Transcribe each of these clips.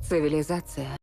Цивилизация.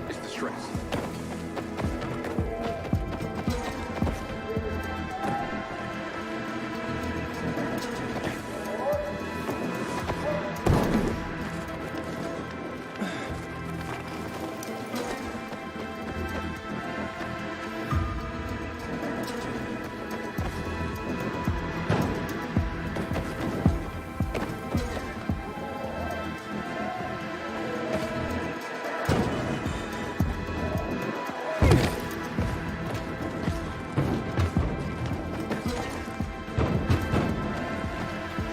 It's the stress.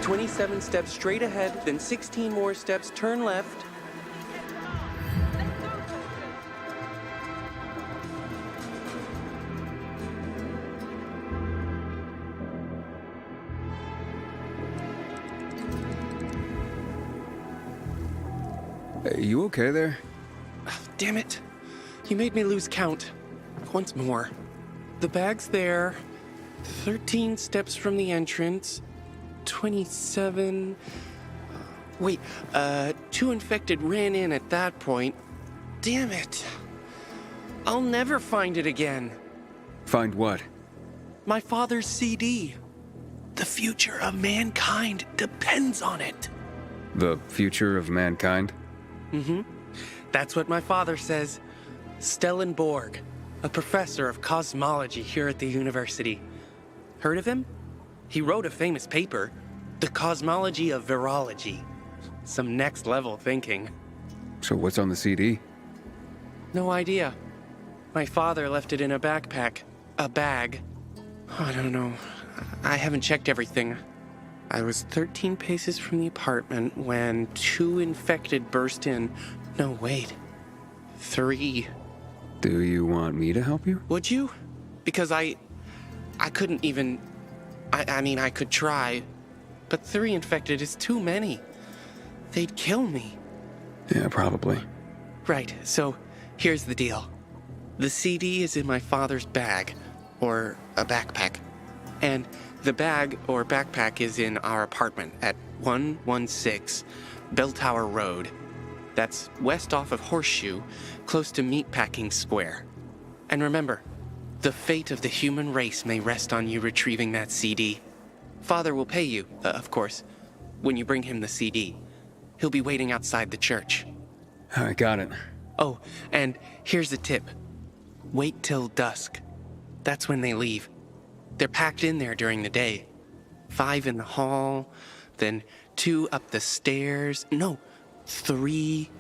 "27 steps straight ahead, then 16 more steps, turn left." Hey, you okay there? Damn it. You made me lose count. Once more. The bag's there. 13 steps from the entrance. 27... Wait, 2 infected ran in at that point. Damn it. I'll never find it again. Find what? My father's CD. The future of mankind depends on it. The future of mankind? Mm-hmm. That's what my father says. Stellenborg, a professor of cosmology here at the university. Heard of him? He wrote a famous paper, The Cosmology of Virology. Some next-level thinking. So what's on the CD? No idea. My father left it in a backpack. A bag. I don't know. I haven't checked everything. I was 13 paces from the apartment when 2 infected burst in. No, wait. 3. Do you want me to help you? Would you? Because I couldn't even... I mean, I could try, but 3 infected is too many. They'd kill me. Yeah, probably. Right, so here's the deal. The CD is in my father's bag, or a backpack. And the bag or backpack is in our apartment at 116 Bell Tower Road. That's west off of Horseshoe, close to Meatpacking Square. And remember, the fate of the human race may rest on you retrieving that CD. Father will pay you, of course, when you bring him the CD. He'll be waiting outside the church. I got it. Oh, and here's a tip. Wait till dusk. That's when they leave. They're packed in there during the day. 5 in the hall, then 2 up the stairs. No, 3.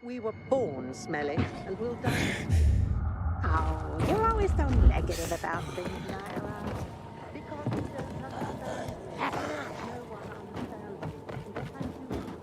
We were born smelly, and we'll die. Oh, you're always so negative about things, Lyra. Because you don't understand. No one understands you. And if I do,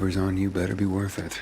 Whatever's on you better be worth it.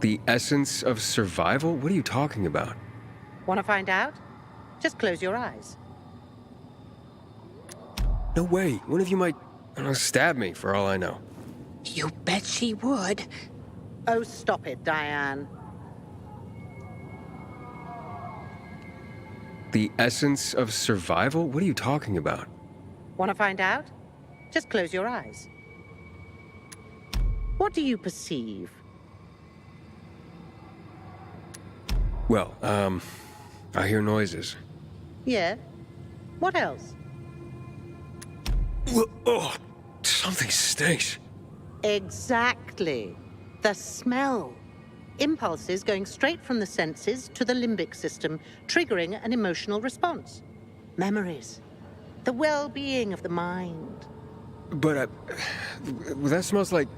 The essence of survival? What are you talking about? Want to find out? Just close your eyes. No way. One of you might, I don't know, stab me for all I know. You bet she would. Oh, stop it, Diane. The essence of survival? What are you talking about? Want to find out? Just close your eyes. What do you perceive? Well, I hear noises. Yeah? What else? Oh, something stinks. Exactly. The smell. Impulses going straight from the senses to the limbic system, triggering an emotional response. Memories. The well-being of the mind. But, well, that smells like...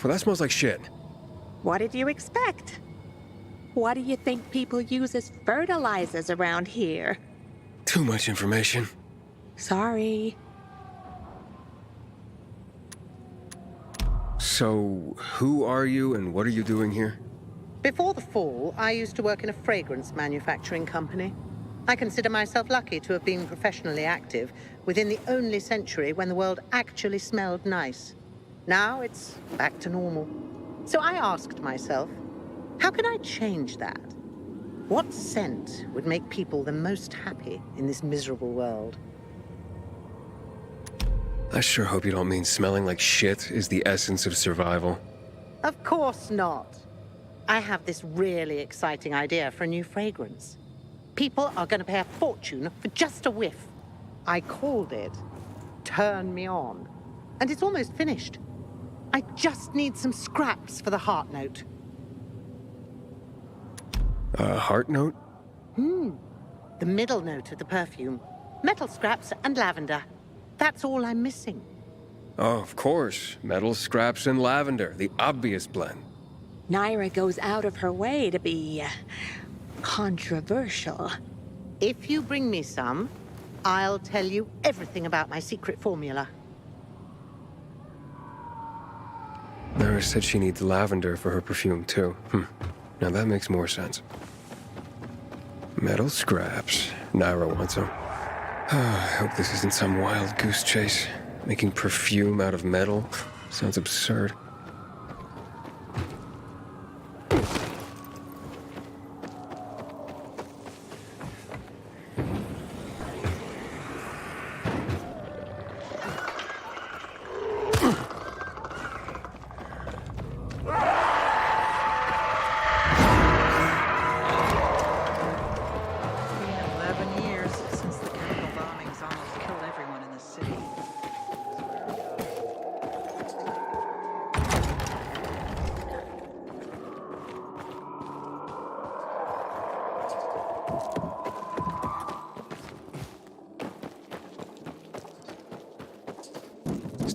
Well, that smells like shit. What did you expect? What do you think people use as fertilizers around here? Too much information. Sorry. So, who are you and what are you doing here? Before the fall, I used to work in a fragrance manufacturing company. I consider myself lucky to have been professionally active within the only century when the world actually smelled nice. Now it's back to normal. So I asked myself, how can I change that? What scent would make people the most happy in this miserable world? I sure hope you don't mean smelling like shit is the essence of survival. Of course not. I have this really exciting idea for a new fragrance. People are going to pay a fortune for just a whiff. I called it Turn Me On. And it's almost finished. I just need some scraps for the heart note. Heart note? The middle note of the perfume. Metal scraps and lavender. That's all I'm missing. Oh, of course. Metal scraps and lavender, the obvious blend. Naira goes out of her way to be controversial. If you bring me some, I'll tell you everything about my secret formula. Naira said she needs lavender for her perfume, too. Now that makes more sense. Metal scraps. Naira wants them. I hope this isn't some wild goose chase. Making perfume out of metal sounds absurd.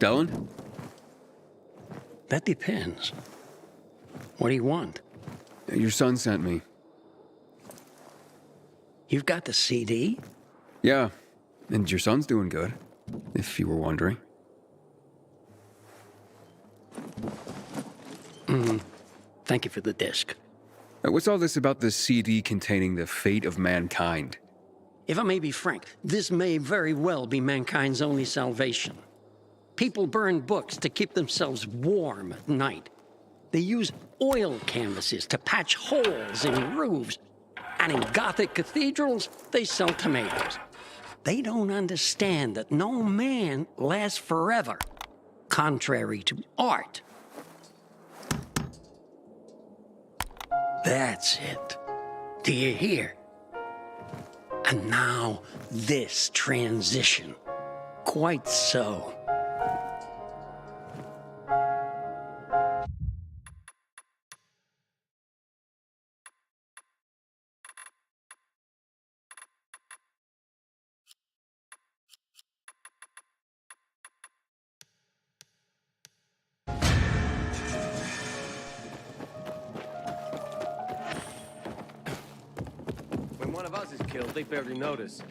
Stellan? That depends. What do you want? Your son sent me. You've got the CD? Yeah, and your son's doing good, if you were wondering. Thank you for the disc. What's all this about the CD containing the fate of mankind? If I may be frank, this may very well be mankind's only salvation. People burn books to keep themselves warm at night. They use oil canvases to patch holes in roofs. And in Gothic cathedrals, they sell tomatoes. They don't understand that no man lasts forever, contrary to art. That's it. Do you hear? And now this transition. Quite so. Oz is killed, they barely notice.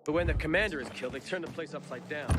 But when the commander is killed, they turn the place upside down.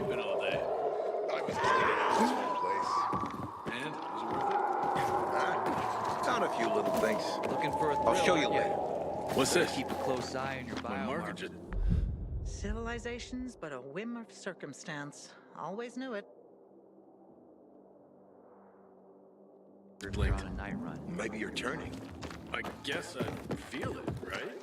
Been all day. I was cleaning this place. And? Was it worth it? Found a few little things. Looking for a thrill, I'll show you aren't later. What's this? Keep a close eye on your Market biomarkers. it. Civilization's but a whim of circumstance. Always knew it. You're Blink. on a night run. Maybe you're turning. I guess I feel it, right?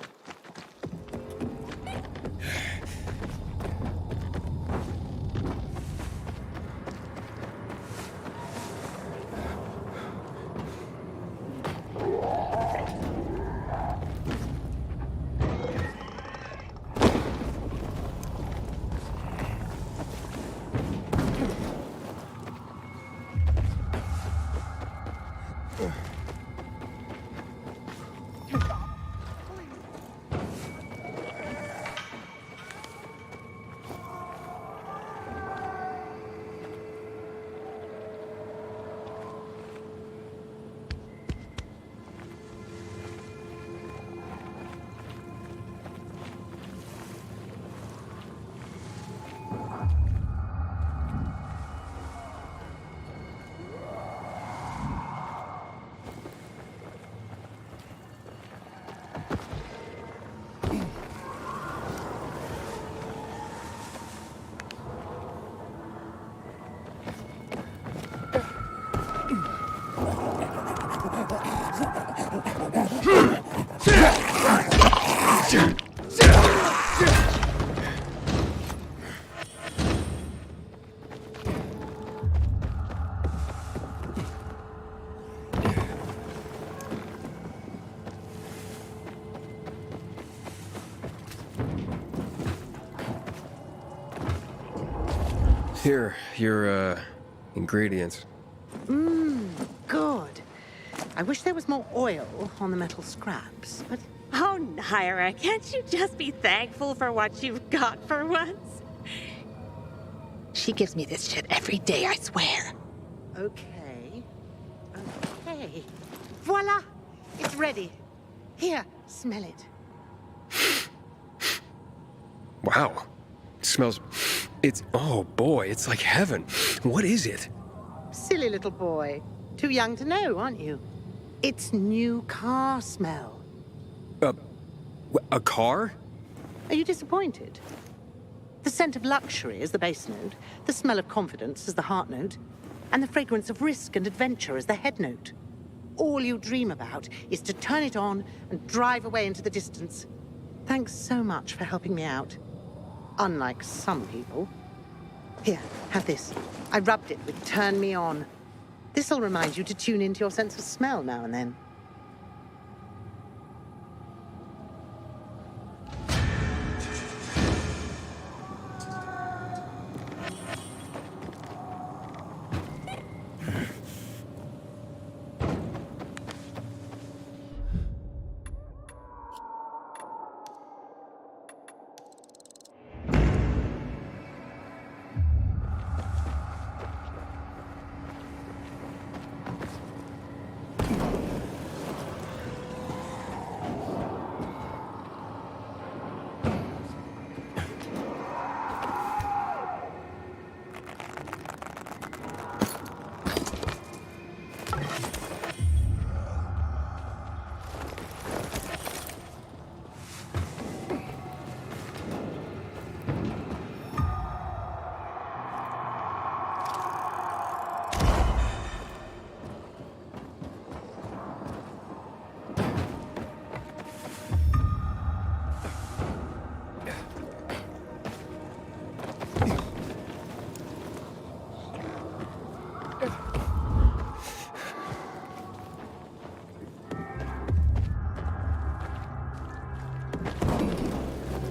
Here, your, ingredients. Good. I wish there was more oil on the metal scraps, but Oh, Naira, can't you just be thankful for what you've got for once? she gives me this shit every day, I swear. Okay. Okay. Voila! It's ready. Here, smell it. Wow. It smells... oh boy, it's like heaven. What is it? Silly little boy. Too young to know, aren't you? It's new car smell. A car? Are you disappointed? The scent of luxury is the base note, the smell of confidence is the heart note, and the fragrance of risk and adventure is the head note. All you dream about is to turn it on and drive away into the distance. Thanks so much for helping me out. Unlike some people. Here, have this. I rubbed it with Turn Me On. This'll remind you to tune into your sense of smell now and then.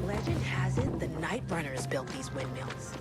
Legend has it the Night Runners built these windmills.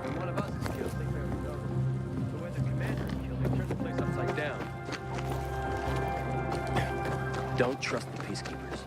When one of us is killed, they bear the go. But when the commander is killed, they turn the place upside down. Don't trust the peacekeepers.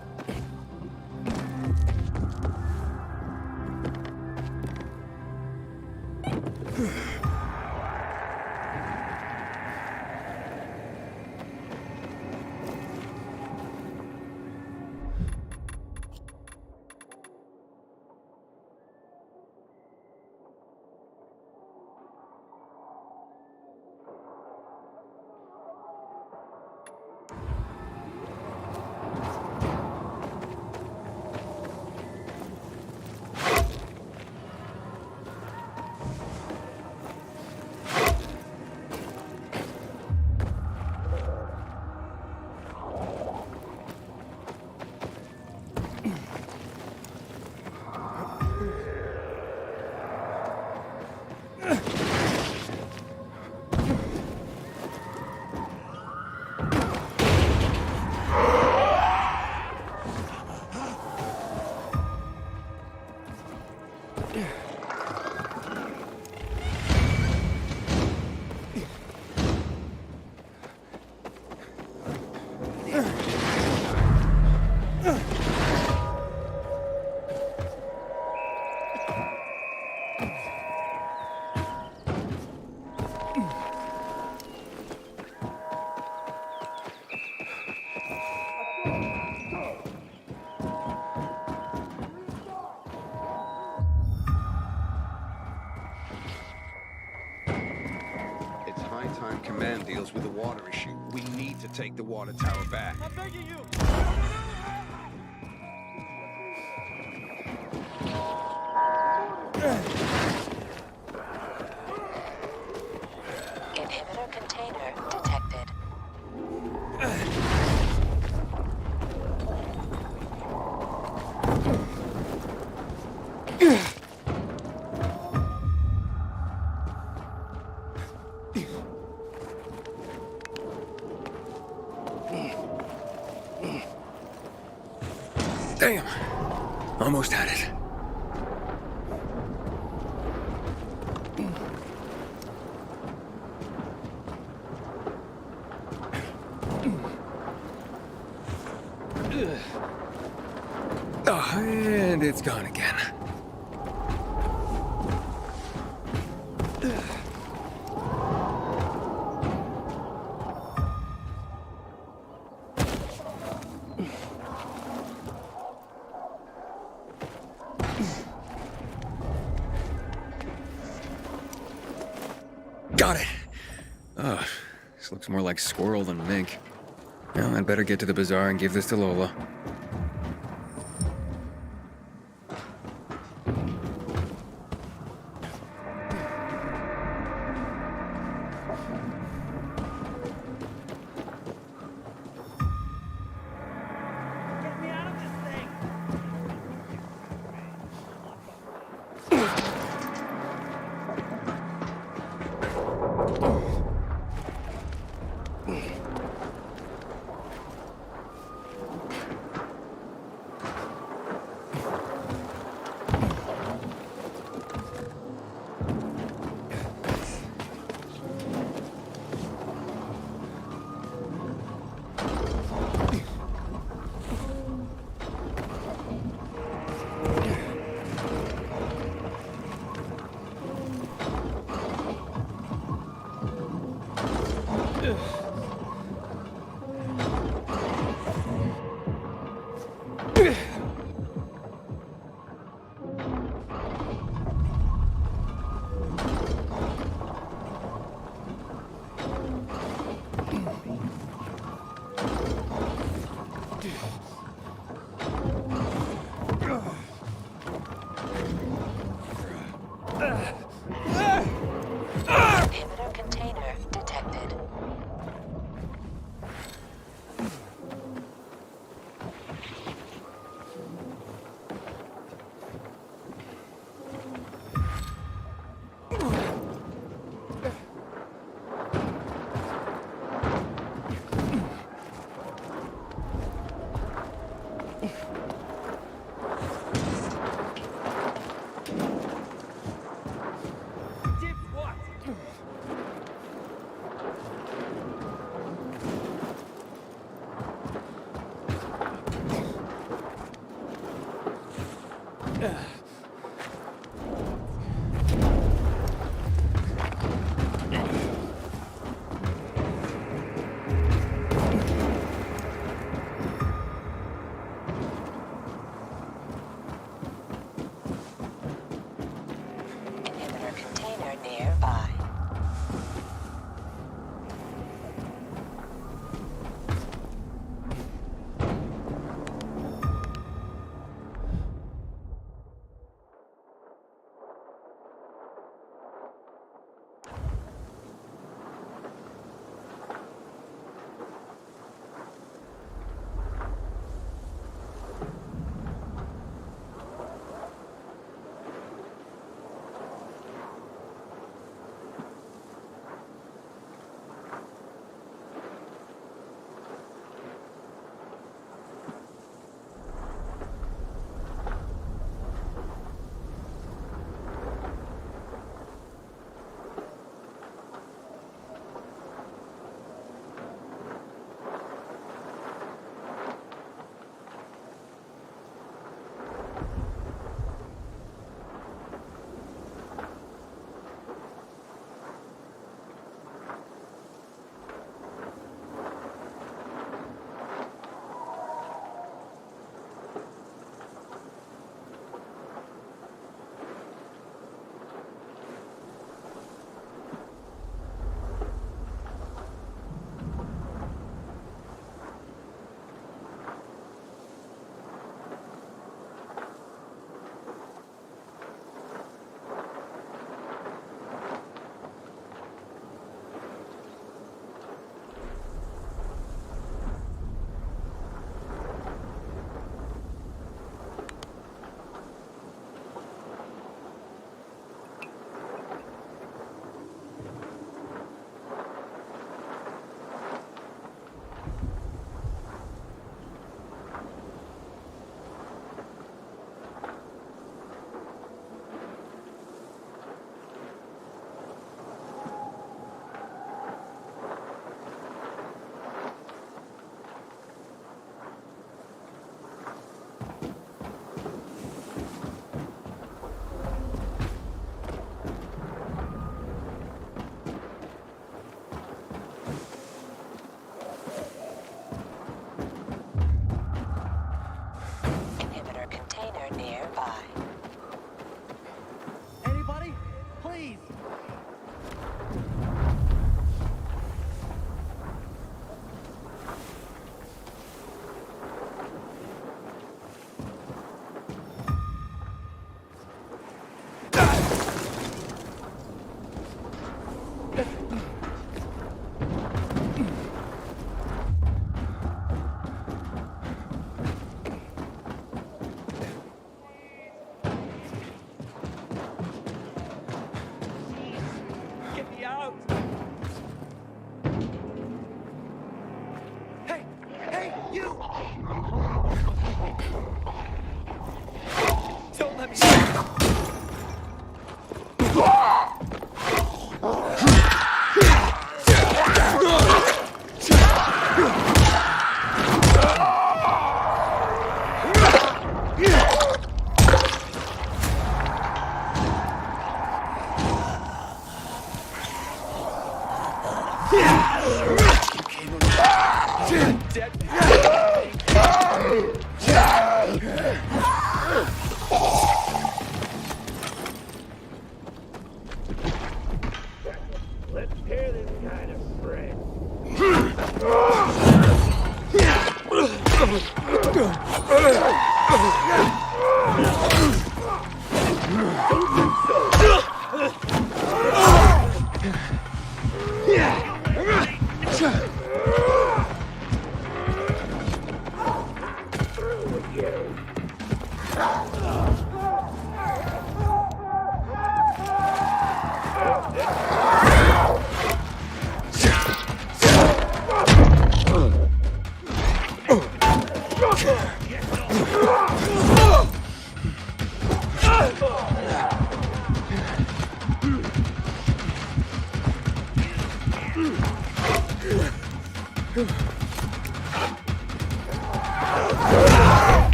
It's high time Command deals with the water issue. We need to take the water tower back. I'm begging you! Inhibitor container detected. Damn. Almost had it. Oh, and it's gone again. Got it! Ugh, this looks more like squirrel than mink. Well, I'd better get to the bazaar and give this to Lola. Get me out of this thing! Inhibitor container detected. Did what? Inhibitor container nearby.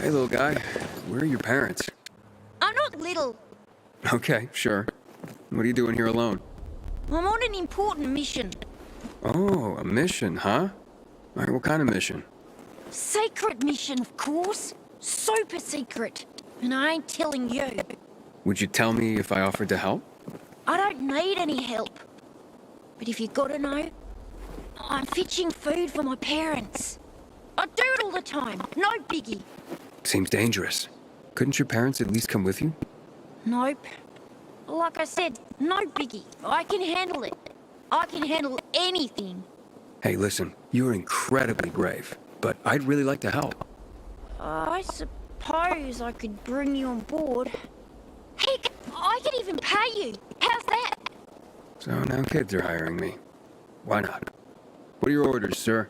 Hey, little guy. Where are your parents? I'm not little. Okay, sure. What are you doing here alone? I'm on an important mission. Oh, a mission, huh? All right, what kind of mission? Secret mission, of course. Super secret. And I ain't telling you. Would you tell me if I offered to help? I don't need any help. But if you gotta know, I'm fetching food for my parents. I do it all the time. No biggie. Seems dangerous. Couldn't your parents at least come with you? Nope. Like I said, no biggie. I can handle it. I can handle anything. Hey, listen, you're incredibly brave, but I'd really like to help. I suppose I could bring you on board. Heck, I could even pay you. How's that? So now kids are hiring me. Why not? What are your orders, sir?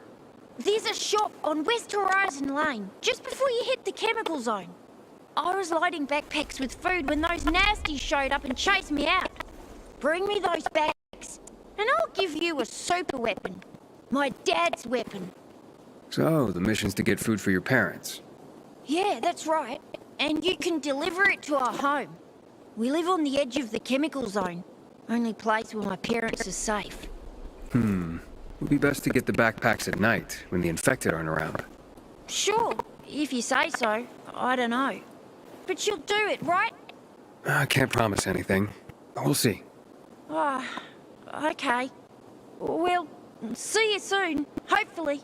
There's a shop on West Horizon Lane, just before you hit the chemical zone. I was loading backpacks with food when those nasties showed up and chased me out. Bring me those bags, and I'll give you a super weapon. My dad's weapon. So, the mission's to get food for your parents. Yeah, that's right. And you can deliver it to our home. We live on the edge of the chemical zone. Only place where my parents are safe. Would be best to get the backpacks at night, when the infected aren't around. Sure, if you say so. I don't know. But you'll do it, right? I can't promise anything. We'll see. Ah, okay. Well, see you soon, hopefully.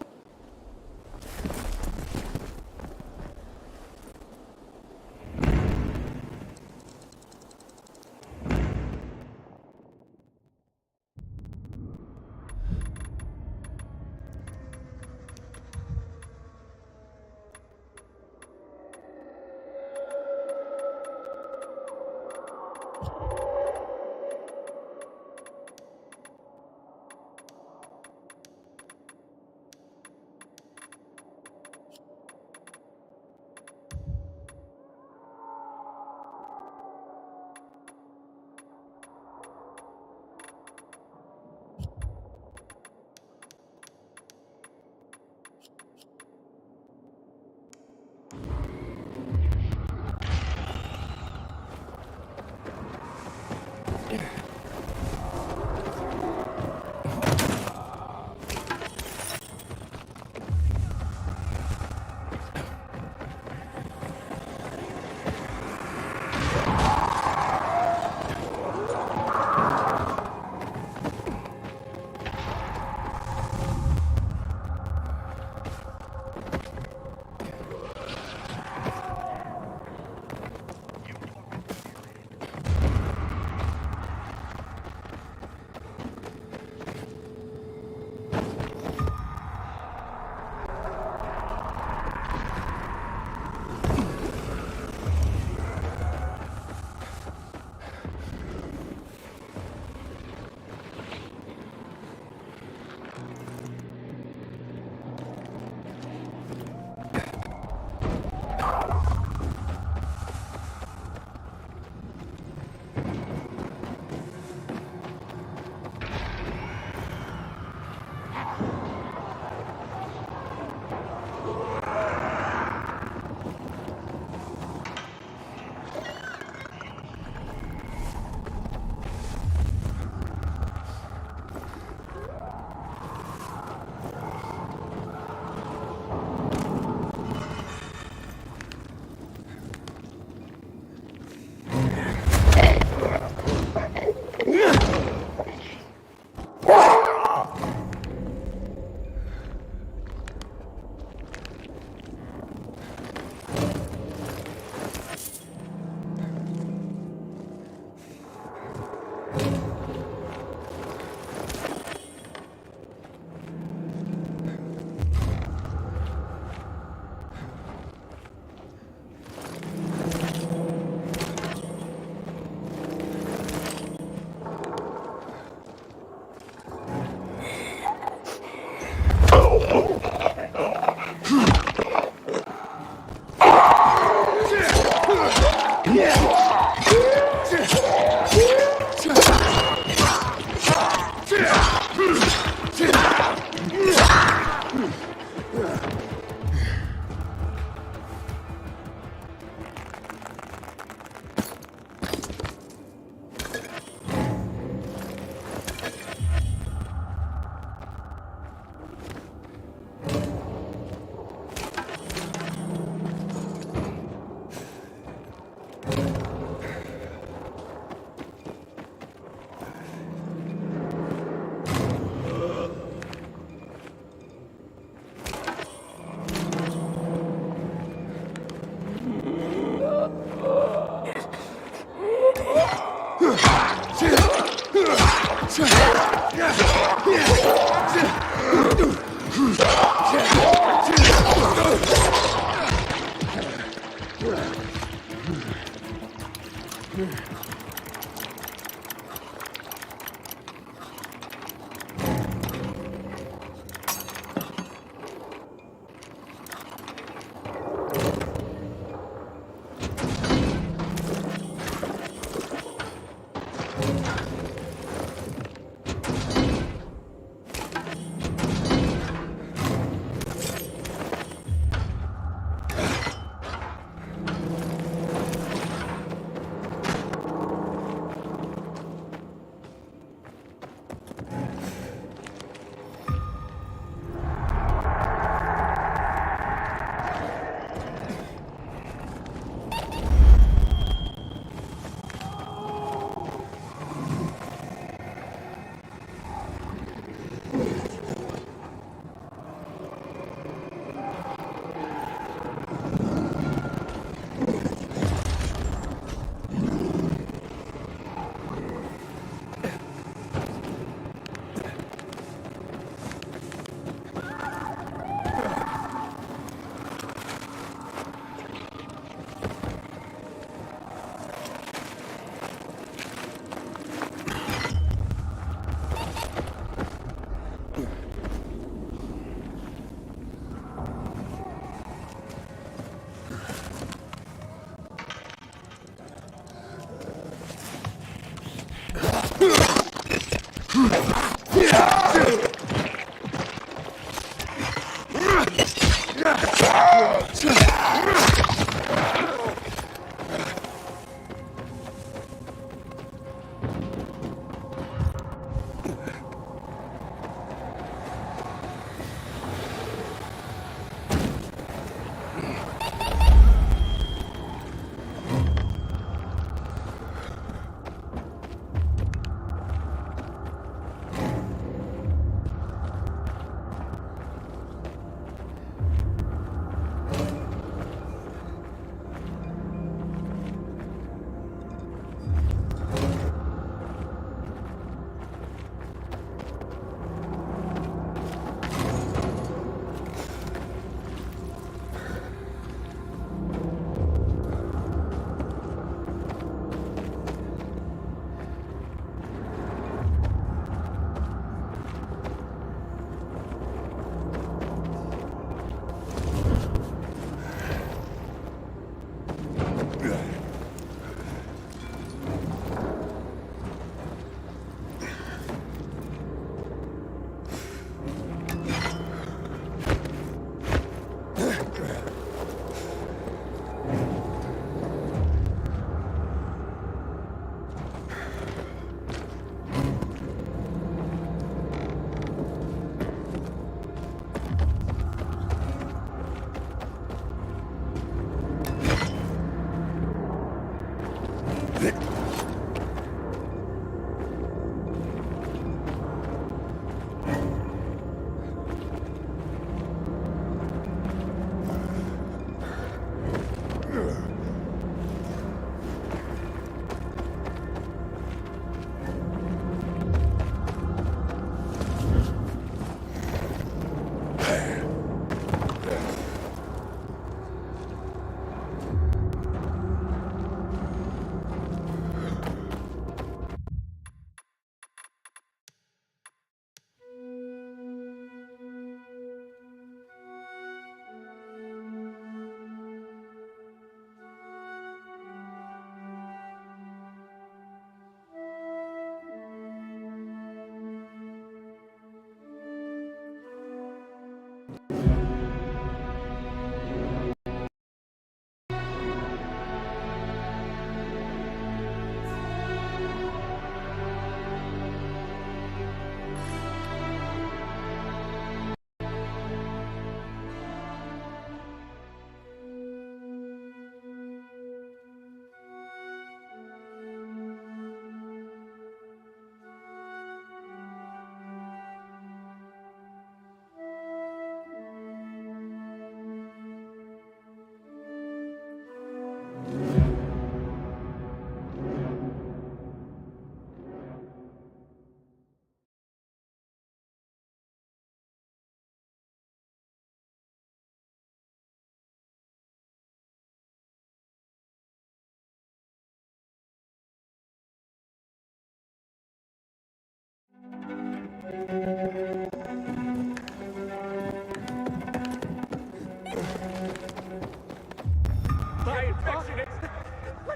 my infection.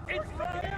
It's failing.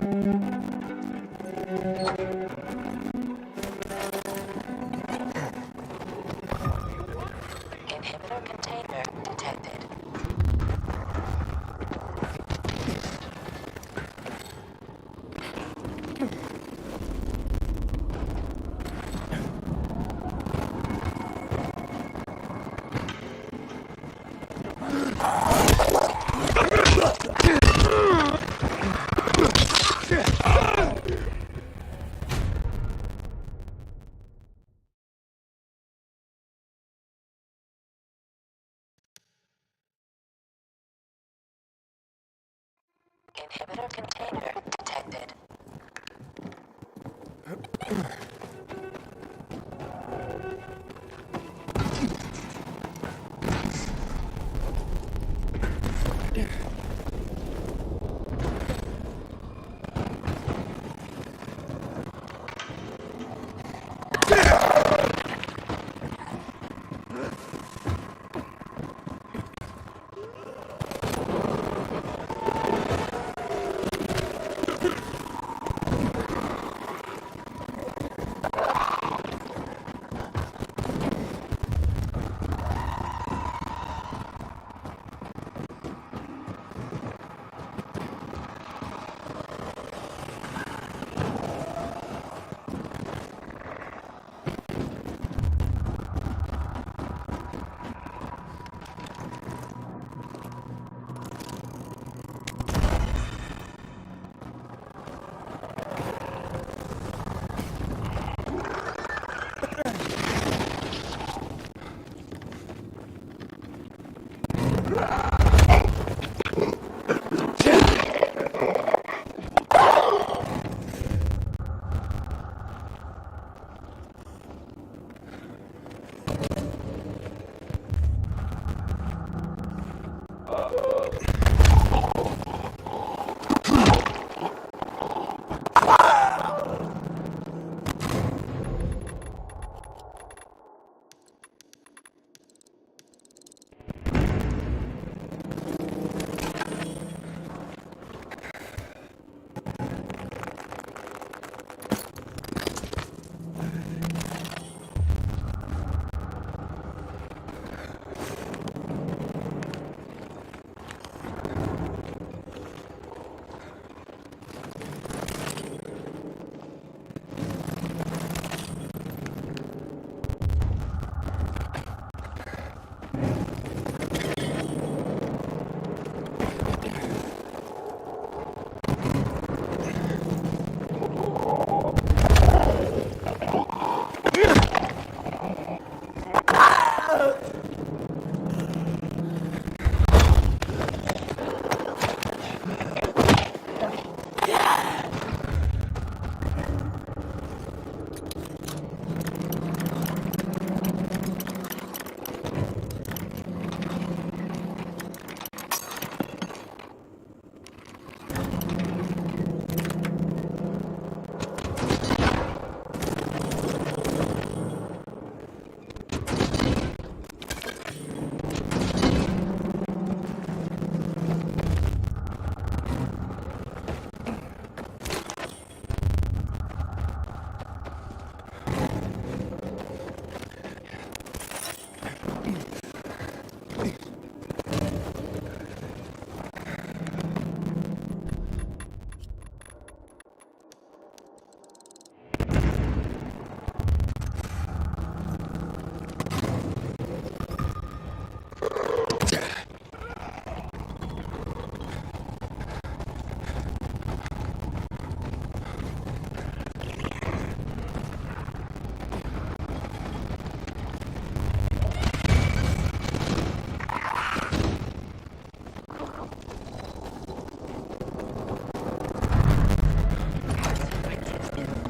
Inhibitor container detected. Inhibitor container detected.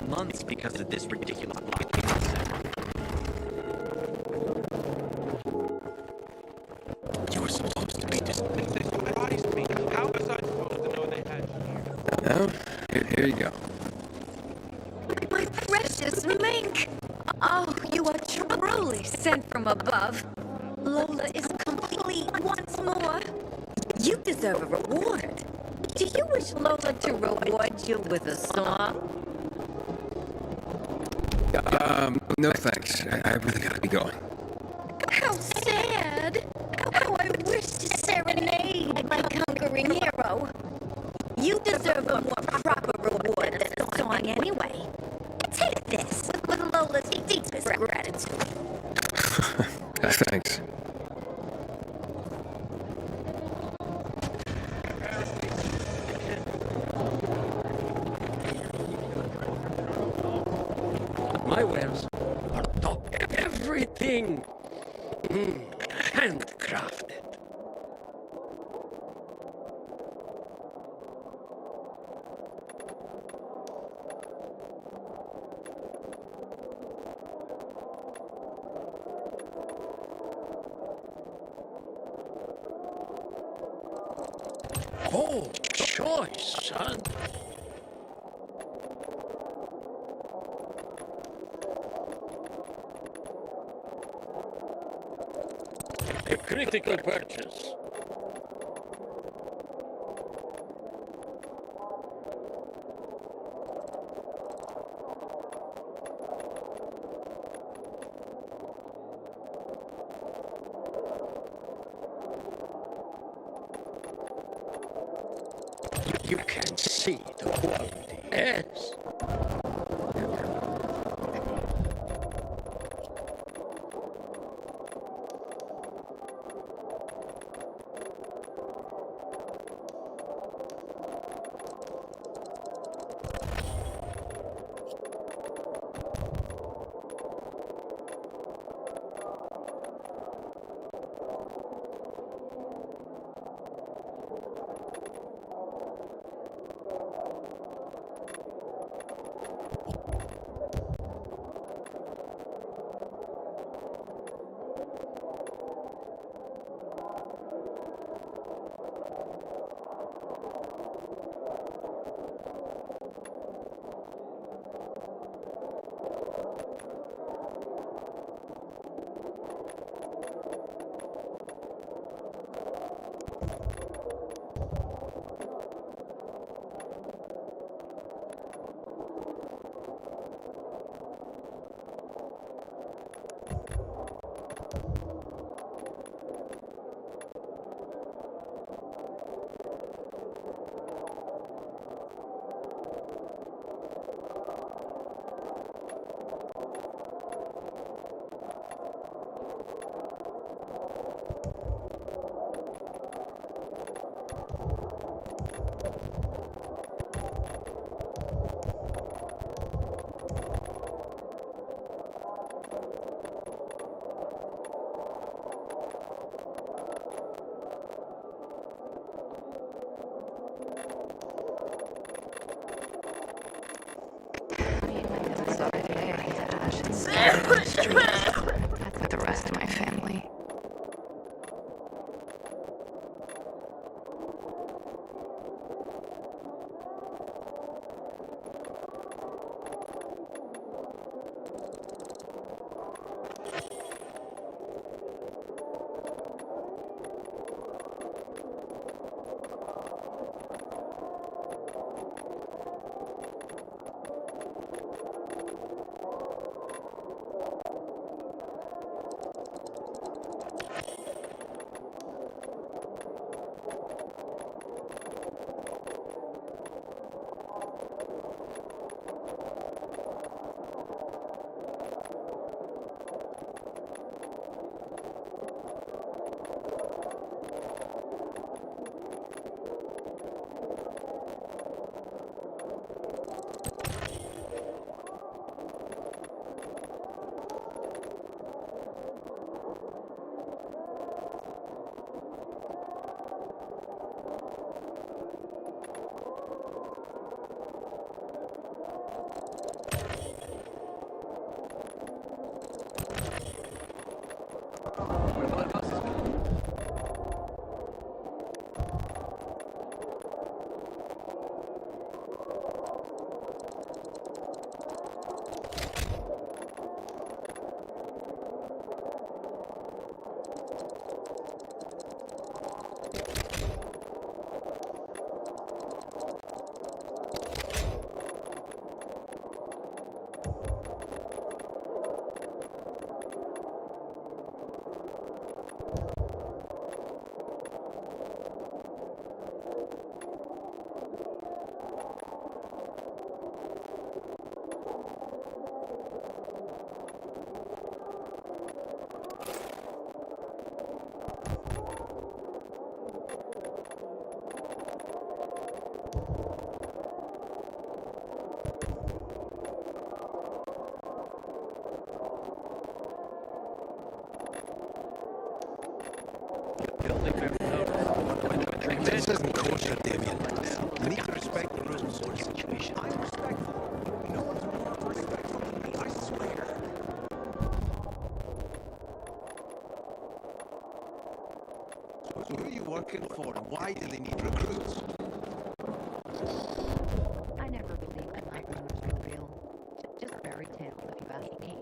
Months because of this ridiculous You were supposed to be They surprised me. How was I supposed to know they had you? Now, here you go. My precious mink! Oh, you are truly sent from above. Lola is complete once more. You deserve a reward. Do you wish Lola to reward you with a song? No thanks. I really gotta be going. How sad! How I wish to serenade my conquering hero. You deserve a more proper reward than a song anyway. Take this with Lola's deepest gratitude. Thanks. My wares are top everything. Handcrafted. Oh, choice, son. A critical purchase. You can see the quality. Yes. This isn't kosher, Damien. You need to respect the rules. I'm respectful. No one's more respectful than me, I swear. So who are you working for, and why do they need recruits? I never believed that night rumors were real. Just fairy tales about me.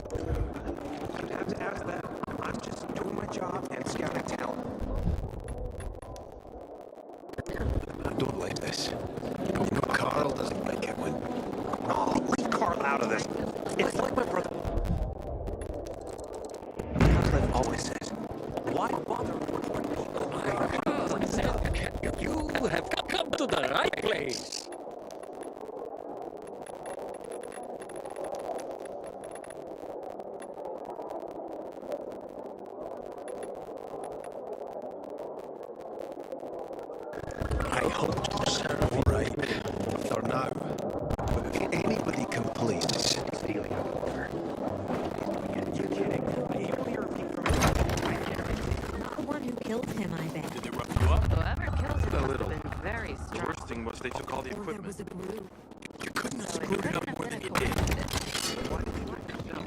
You don't have to ask that. I'm just doing my job and scouting talent. I don't like this. You know, Carl doesn't like it when... Oh, leave Carl out of this. It's like my brother... As I've always said, why bother with important people? You have come to the right place. I hope to serve right for now. But if anybody complains, stealing over. You're kidding. Not the one who killed him, I bet. Did they rough you up? Whoever killed him A must little. have been very The strong. worst thing was they took all the Or there equipment. was a brew. You couldn't have So it screwed it couldn't up have more been than a you did. coincidence. Why did you do it yourself?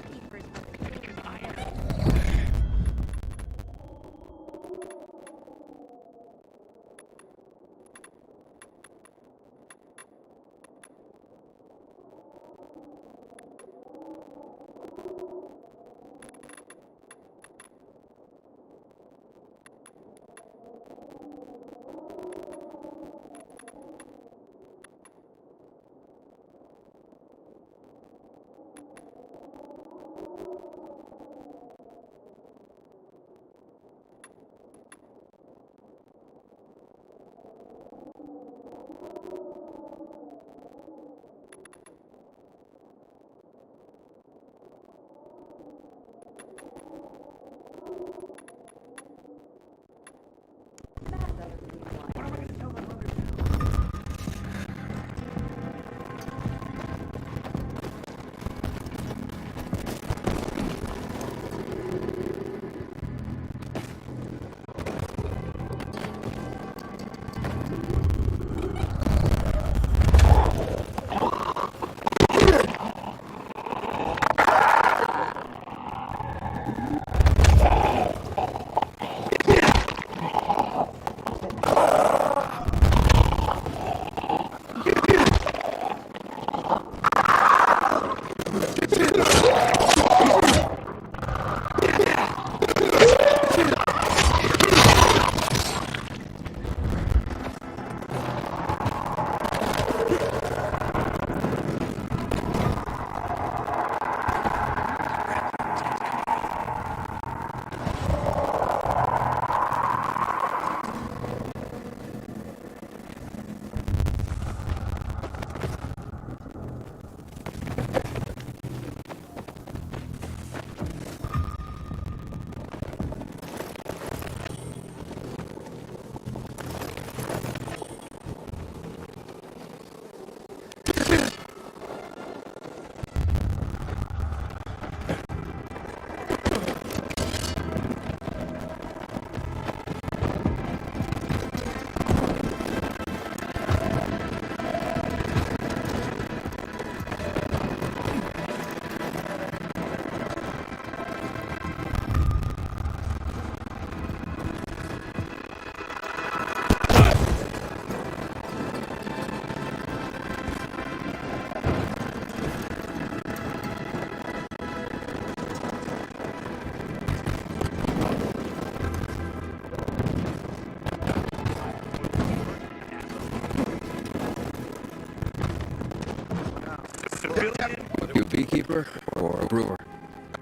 You a beekeeper or a brewer?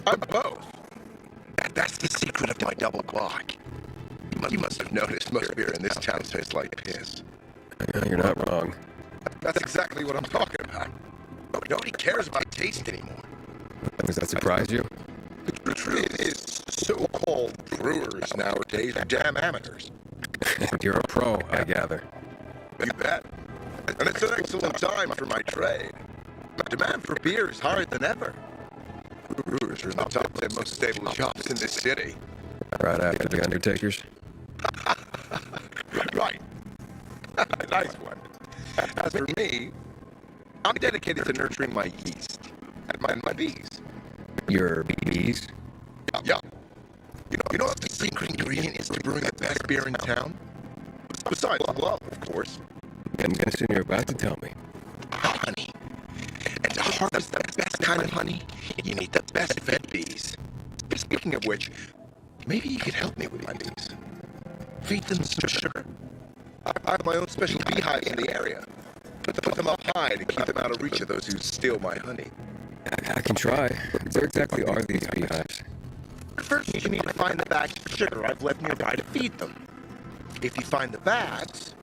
I'm both. That's the secret of my double block. You must have noticed most beer in this town tastes like piss. You're not wrong. That's exactly what I'm talking about. Nobody cares about taste anymore. Does that surprise you? The truth is, so-called brewers nowadays are damn amateurs. You're a pro, I gather. You bet. And it's an excellent time for my trade. Demand for beer is higher than ever. Brewers are in the top 10 most stable shops in this city. Right after the Undertakers? Right. Nice one. As for me, I'm dedicated to nurturing my yeast and my bees. Your bees? Yeah. You know what the secret ingredient is to brewing the best beer in town? Besides love, of course. I'm guessing you're about to tell me. Honey. And to harvest the best kind of honey, you need the best fed bees. Speaking of which, maybe you could help me with my bees. Feed them some sugar. I have my own special beehives in the area. Put them up high to keep them out of reach of those who steal my honey. I can try. Where exactly are these beehives? First, you need to find the bags of sugar I've left nearby to feed them. If you find the bags,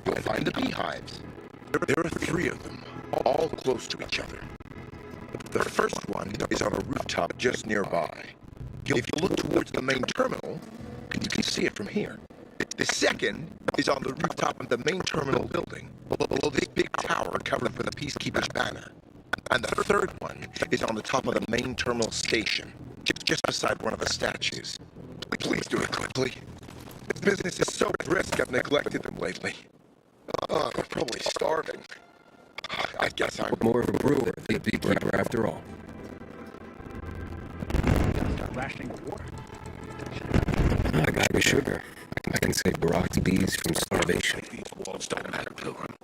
you'll find the beehives. There are 3 of them, all close to each other. The first one is on a rooftop just nearby. If you look towards the main terminal, you can see it from here. The second is on the rooftop of the main terminal building, below this big tower covered with a peacekeeper's banner. And the third one is on the top of the main terminal station, just beside one of the statues. Please do it quickly. This business is so brisk I've neglected them lately. Oh, they're probably starving. I guess I'm more of a brewer than a beekeeper after all. Start rationing the water. I got the sugar. I can save Brock's bees from starvation. These walls don't matter, Pilgrim.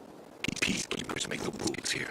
Peacekeepers make the rules here.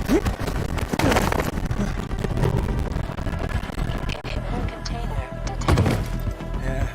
Inhibitor container detected. Yeah.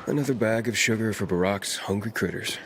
Another bag of sugar for Barack's hungry critters.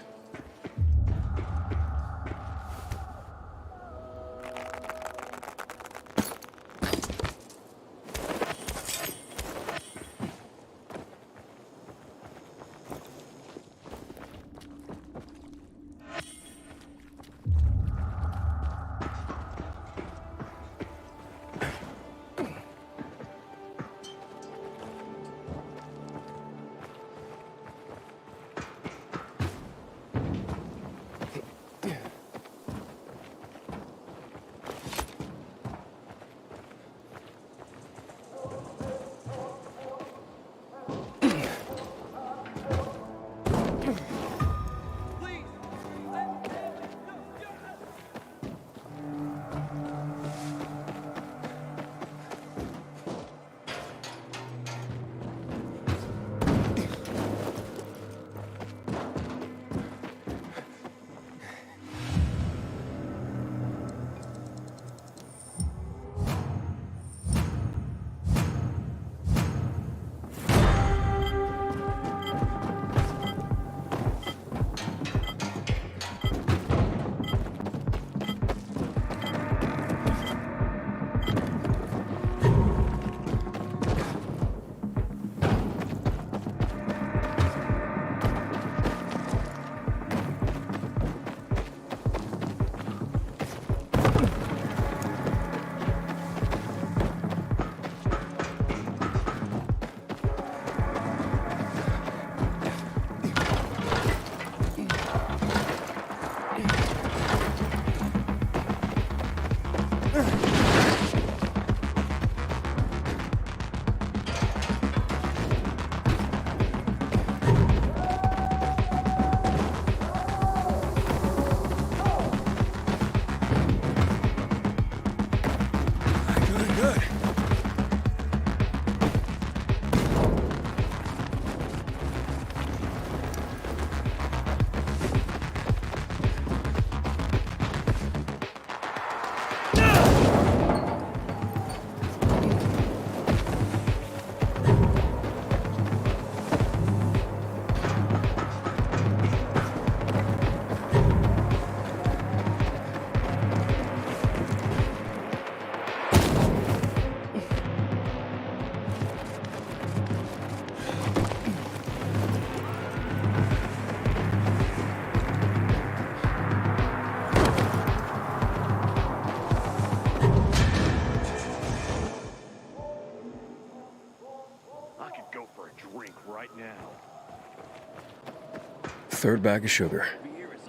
Third bag of sugar.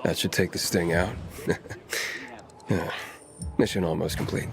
That should take the sting out. Yeah. Mission almost complete.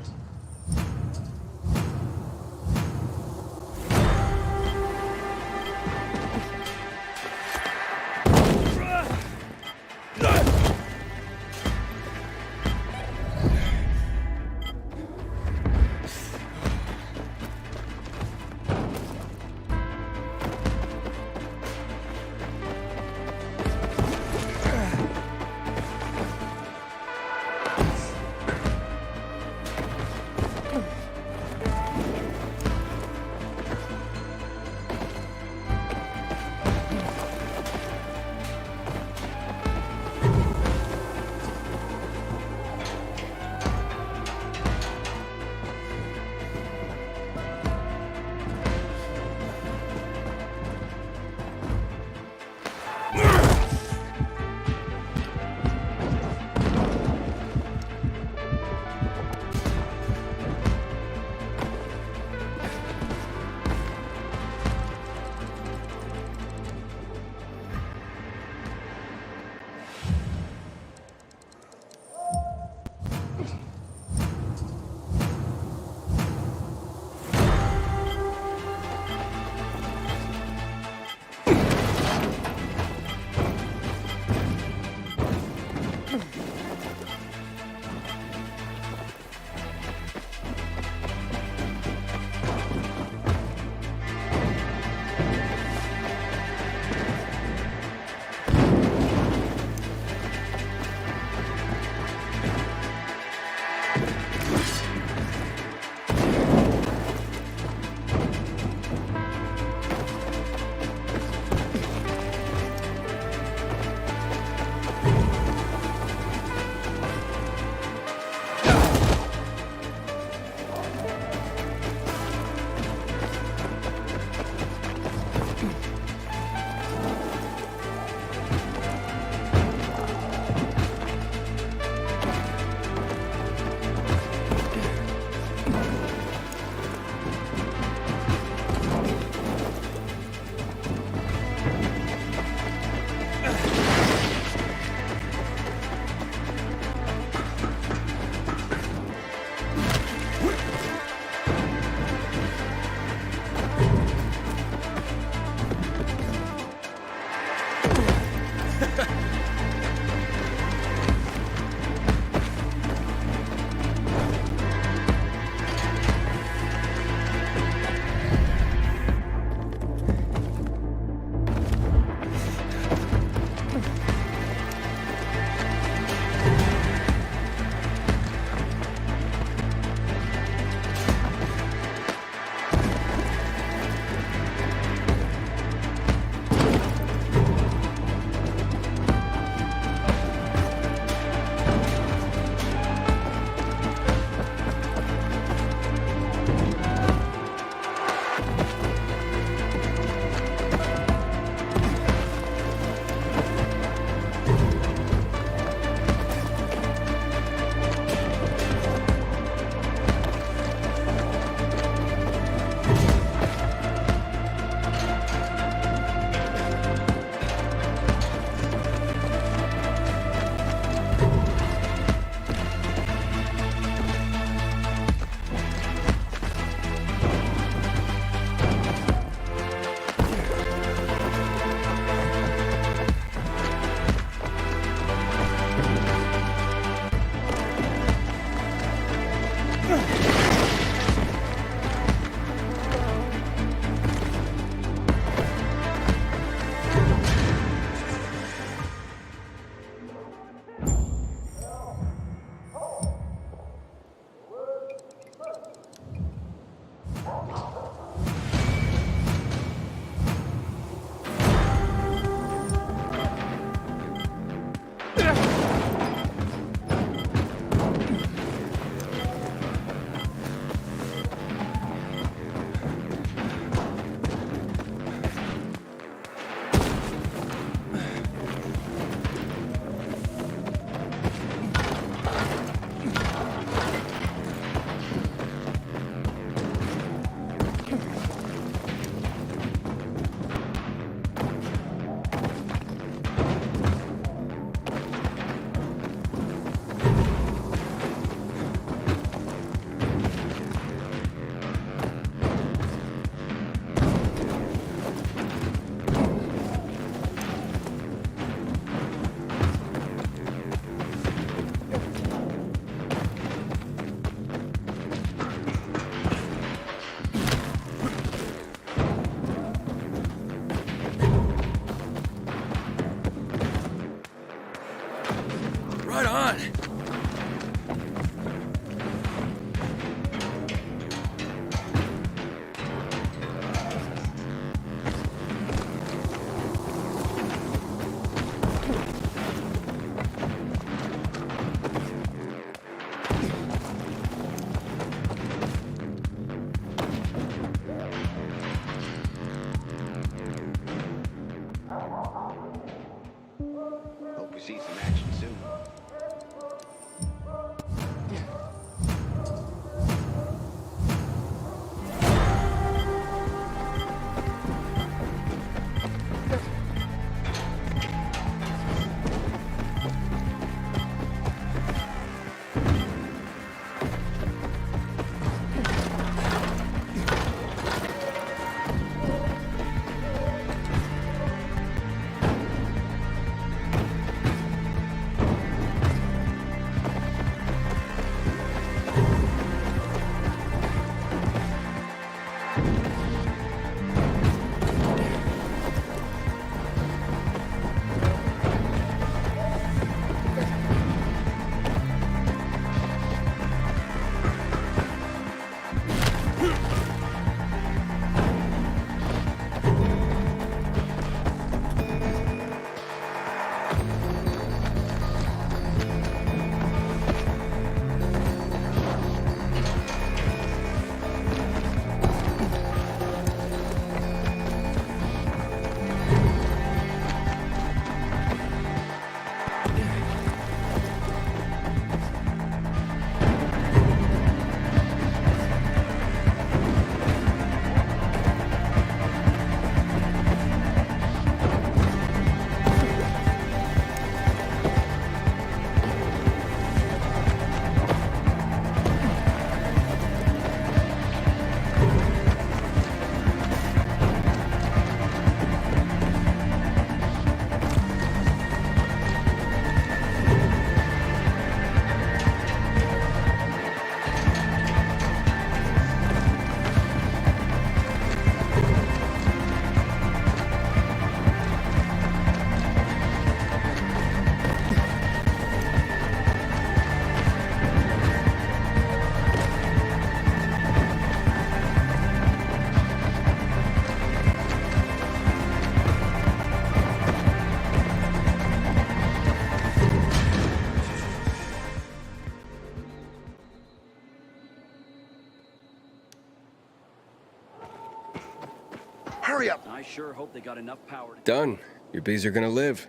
Hurry up! I sure hope they got enough power to... Done. Your bees are gonna live.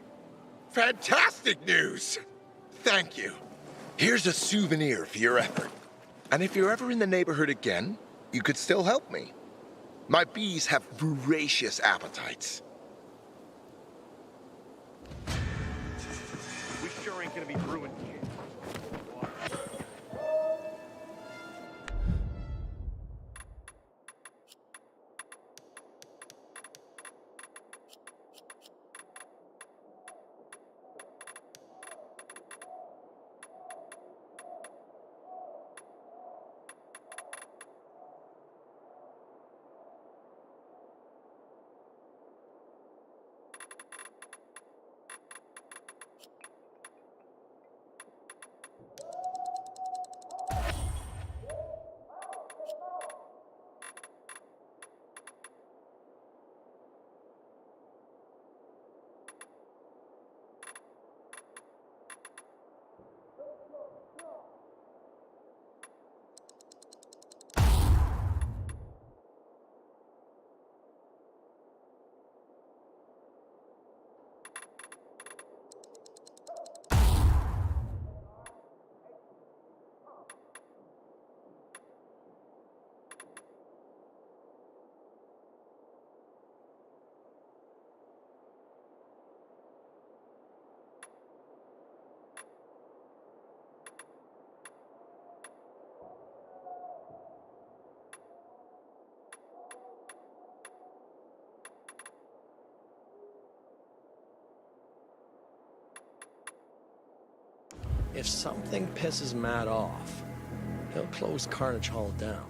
Fantastic news! Thank you. Here's a souvenir for your effort. And if you're ever in the neighborhood again, you could still help me. My bees have voracious appetites. We sure ain't gonna be brewing here. If something pisses Matt off, he'll close Carnage Hall down.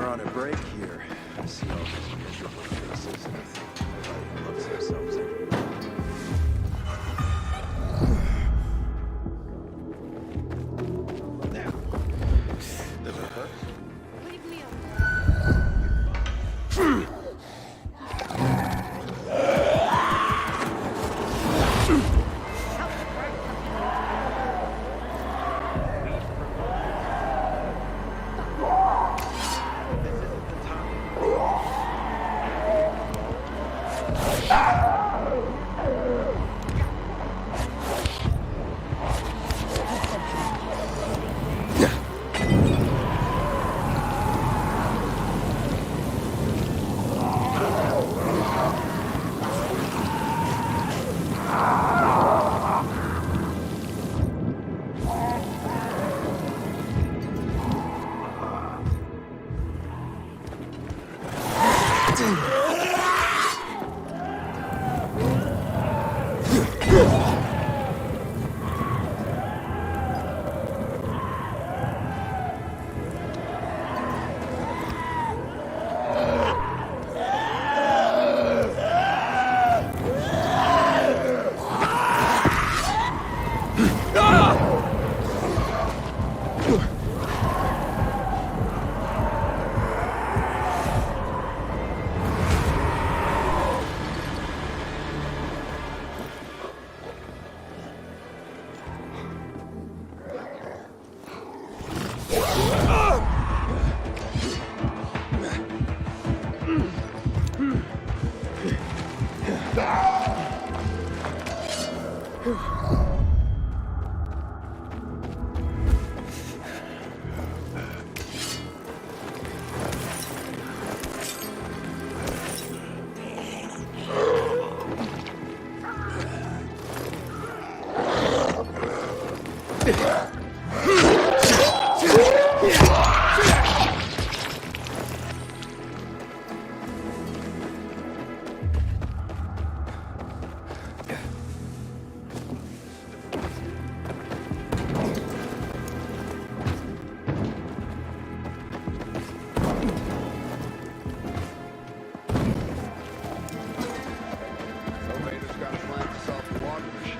we're on a break here, I see all these miserable faces and I think everybody loves themselves anyway. Now, does it hurt? Leave me Elevator's got a plan to solve the water machine.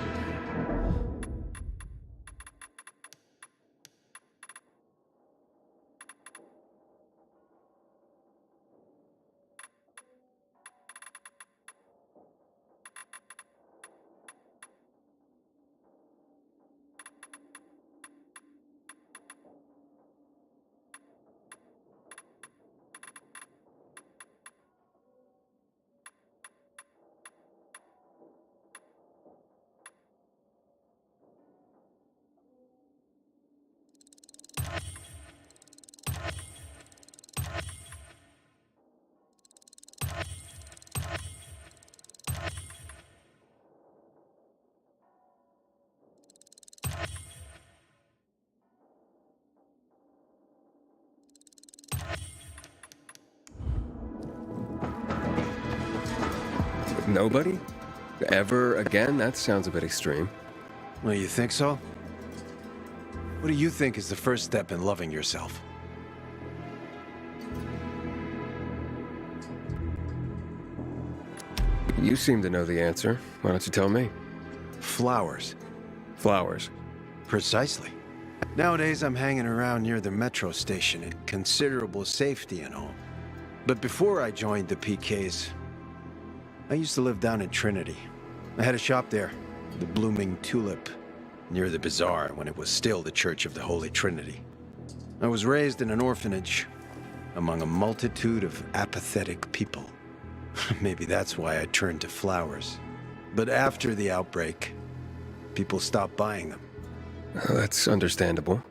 Nobody? Ever again? That sounds a bit extreme. Well, you think so? What do you think is the first step in loving yourself? You seem to know the answer. Why don't you tell me? Flowers. Flowers. Precisely. Nowadays, I'm hanging around near the metro station in considerable safety and all. But before I joined the PKs, I used to live down in Trinity. I had a shop there, the Blooming Tulip, near the bazaar when it was still the Church of the Holy Trinity. I was raised in an orphanage among a multitude of apathetic people. Maybe that's why I turned to flowers. But after the outbreak, people stopped buying them. That's understandable.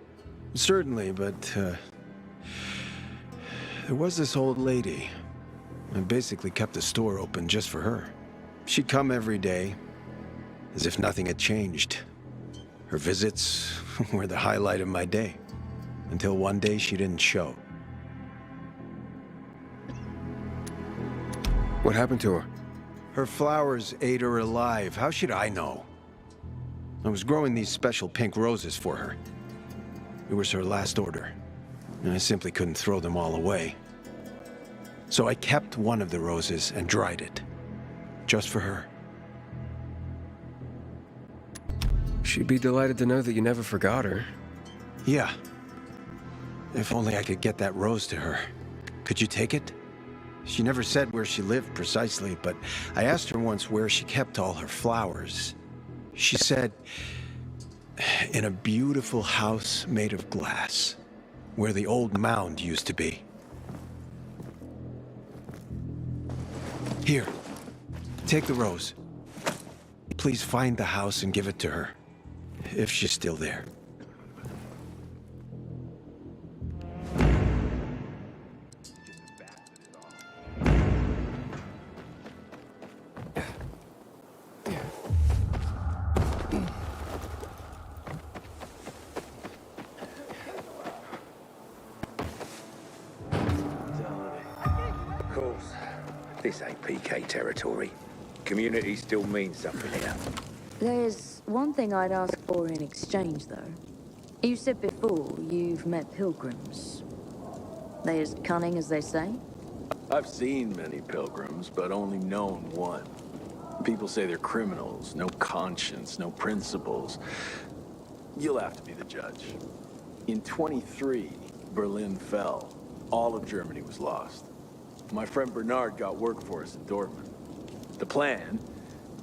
Certainly, but there was this old lady. I basically kept the store open just for her. She'd come every day, as if nothing had changed. Her visits were the highlight of my day, until one day she didn't show. What happened to her? Her flowers ate her alive. How should I know? I was growing these special pink roses for her. It was her last order, and I simply couldn't throw them all away. So I kept one of the roses and dried it. Just for her. She'd be delighted to know that you never forgot her. Yeah. If only I could get that rose to her. Could you take it? She never said where she lived precisely, but I asked her once where she kept all her flowers. She said, in a beautiful house made of glass, where the old mound used to be. Here, take the rose. Please find the house and give it to her, if she's still there. Of course, this ain't PK territory. Community still means something here. There's one thing I'd ask for in exchange, though. You said before you've met pilgrims. They as cunning as they say? I've seen many pilgrims, but only known one. People say they're criminals, no conscience, no principles. You'll have to be the judge. In 23, Berlin fell. All of Germany was lost. My friend Bernard got work for us in Dortmund. The plan,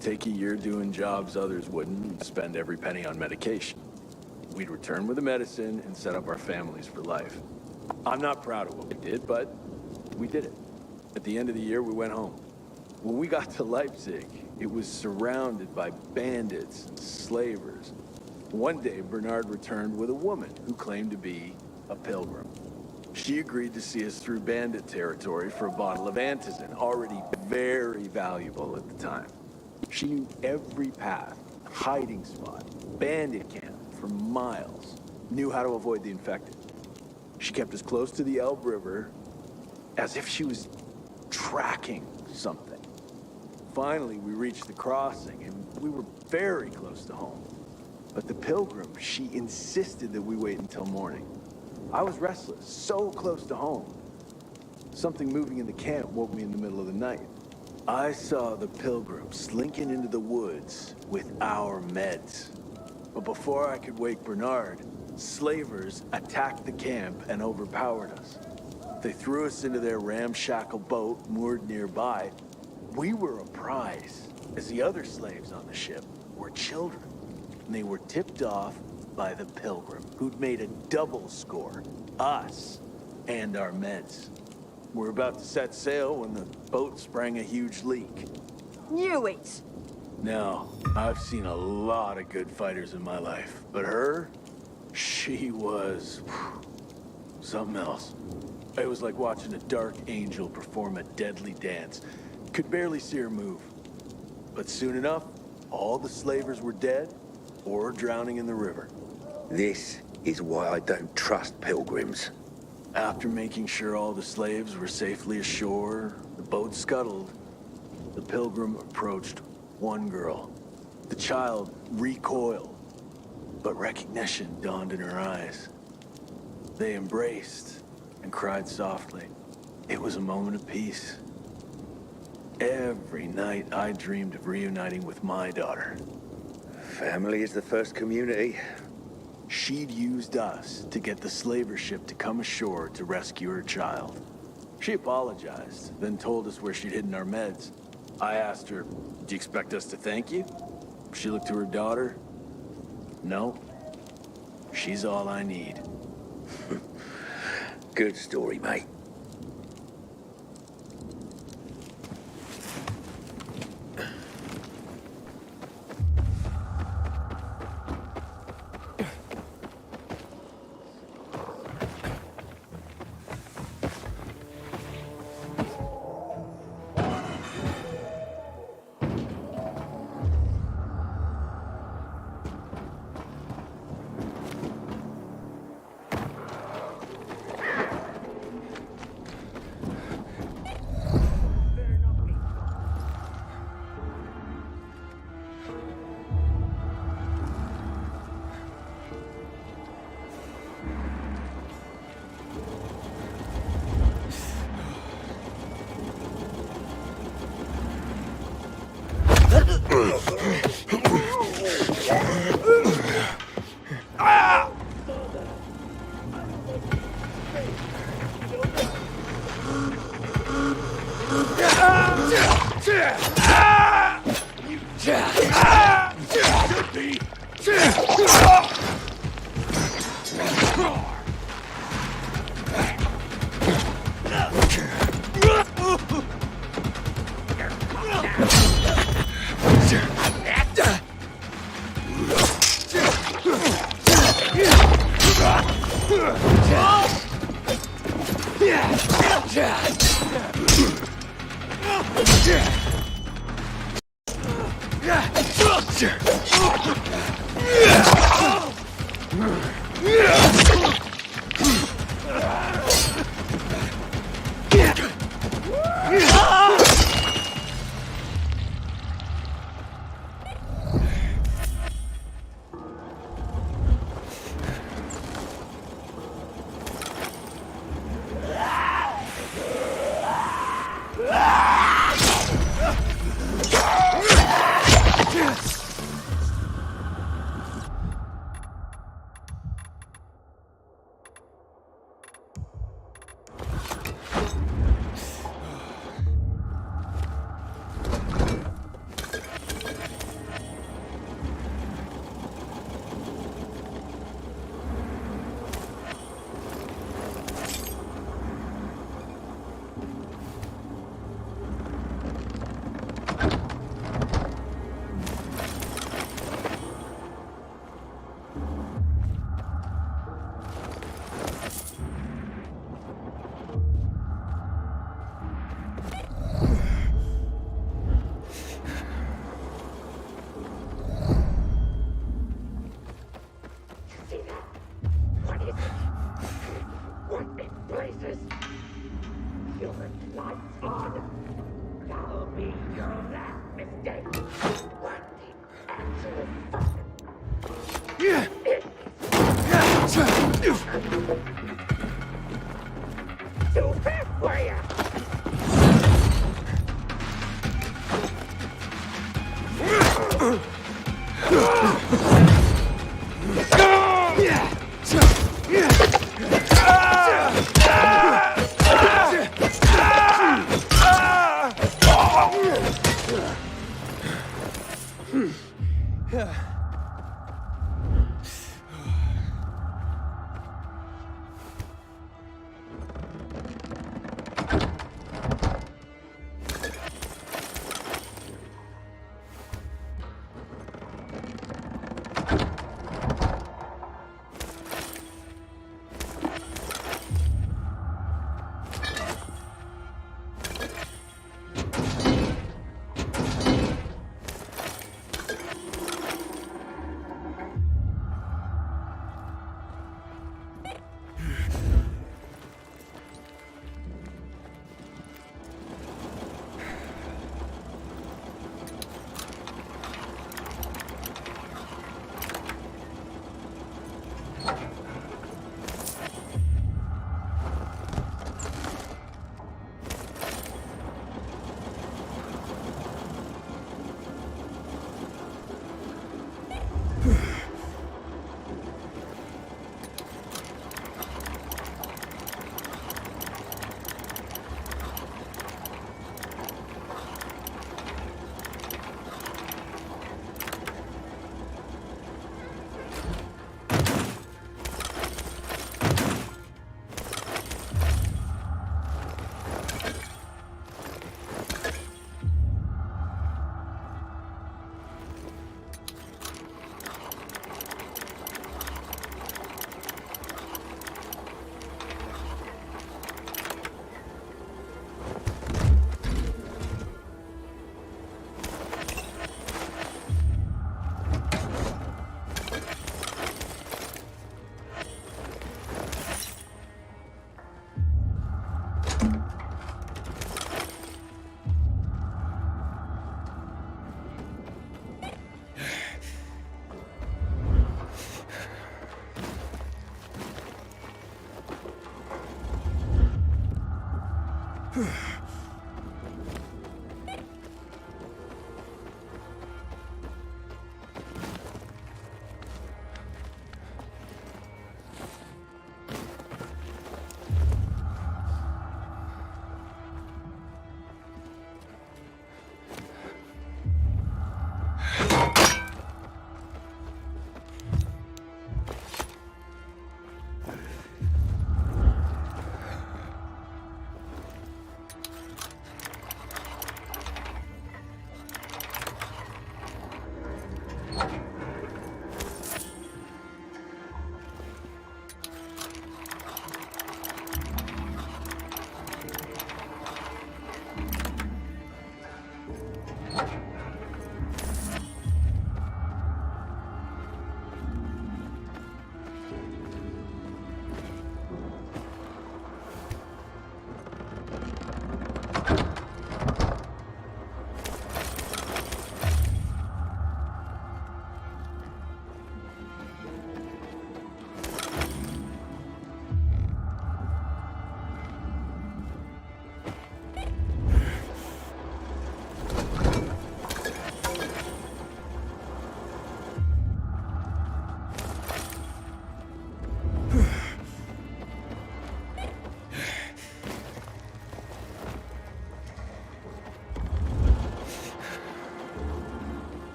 take a year doing jobs others wouldn't and spend every penny on medication. We'd return with the medicine and set up our families for life. I'm not proud of what we did, but we did it. At the end of the year, we went home. When we got to Leipzig, it was surrounded by bandits and slavers. One day, Bernard returned with a woman who claimed to be a pilgrim. She agreed to see us through bandit territory for a bottle of antizin, already very valuable at the time. She knew every path, hiding spot, bandit camp for miles, knew how to avoid the infected. She kept us close to the Elbe River, as if she was tracking something. Finally, we reached the crossing, and we were very close to home. But the pilgrim, she insisted that we wait until morning. I was restless, so close to home. Something moving in the camp woke me in the middle of the night. I saw the pilgrim slinking into the woods with our meds. But before I could wake Bernard, slavers attacked the camp and overpowered us. They threw us into their ramshackle boat moored nearby. We were a prize, as the other slaves on the ship were children. And they were tipped off by the pilgrim, who'd made a double score, us and our meds. We're about to set sail when the boat sprang a huge leak. Knew it! Now, I've seen a lot of good fighters in my life, but her, she was something else. It was like watching a dark angel perform a deadly dance. Could barely see her move. But soon enough, all the slavers were dead or drowning in the river. This is why I don't trust pilgrims. After making sure all the slaves were safely ashore, the boat scuttled. The pilgrim approached one girl. The child recoiled, but recognition dawned in her eyes. They embraced and cried softly. It was a moment of peace. Every night I dreamed of reuniting with my daughter. Family is the first community. She'd used us to get the slaver ship to come ashore to rescue her child. She apologized, then told us where she'd hidden our meds. I asked her, "Do you expect us to thank you?" She looked to her daughter. "No. She's all I need." Good story, mate.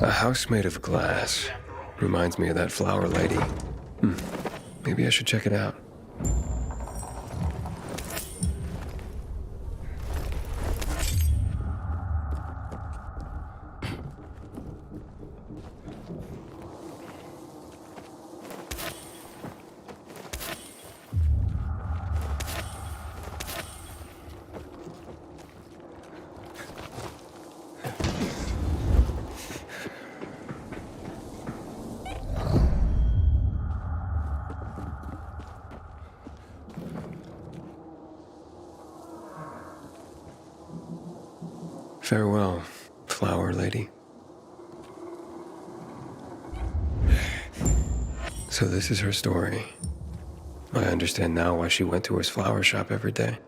A house made of glass. Reminds me of that flower lady. Maybe I should check it out. Farewell, flower lady. So this is her story. I understand now why she went to his flower shop every day.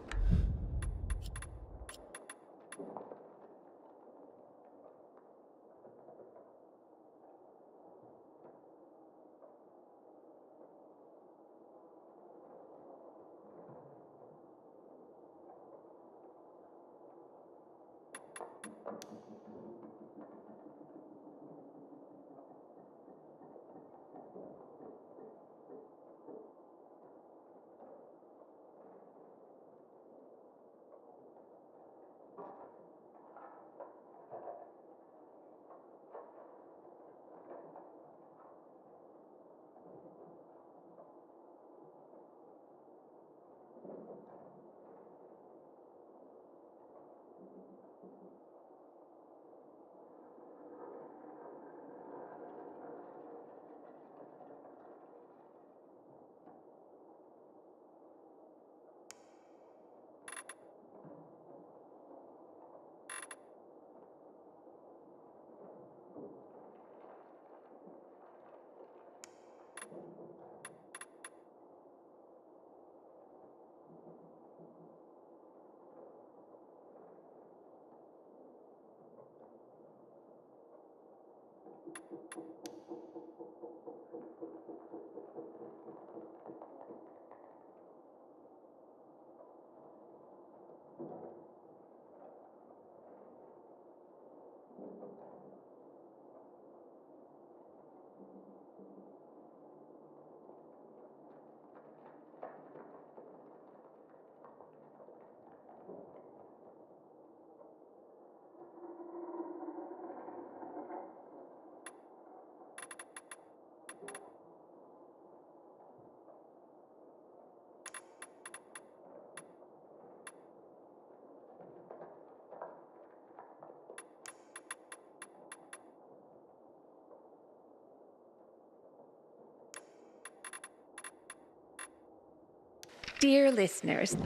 Dear listeners,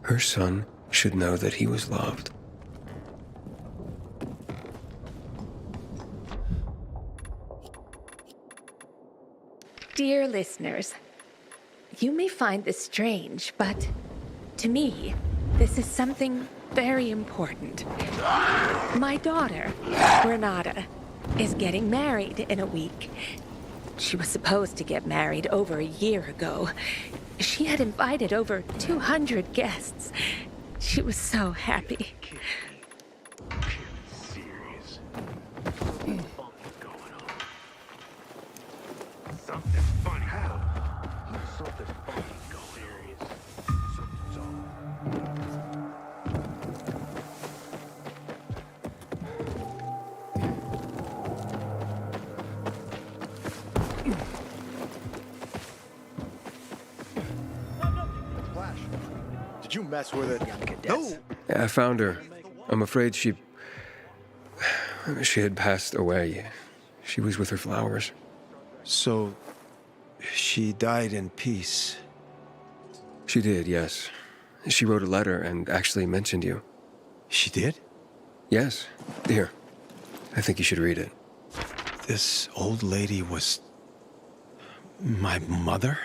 Her son should know that he was loved. dear listeners, you may find this strange, but to me, this is something very important. My daughter, Renata, is getting married in a week. She was supposed to get married over a year ago. She had invited over 200 guests. She was so happy. Did you mess with it? No! I found her. I'm afraid she had passed away. She was with her flowers. So, she died in peace? She did, yes. She wrote a letter and actually mentioned you. She did? Yes. Here. I think you should read it. This old lady was my mother?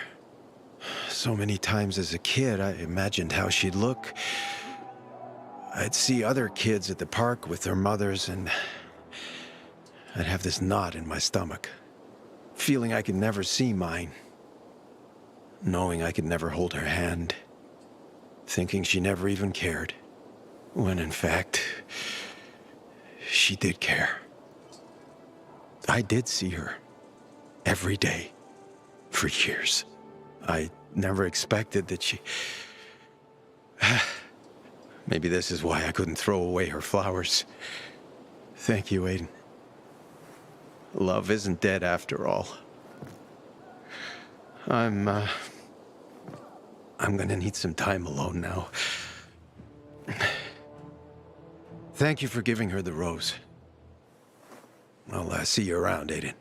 So many times as a kid, I imagined how she'd look. I'd see other kids at the park with their mothers, and I'd have this knot in my stomach, feeling I could never see mine, knowing I could never hold her hand, thinking she never even cared, when in fact, she did care. I did see her every day for years. I never expected that she... Maybe this is why I couldn't throw away her flowers. Thank you, Aiden. Love isn't dead after all. I'm gonna need some time alone now. Thank you for giving her the rose. I'll see you around, Aiden.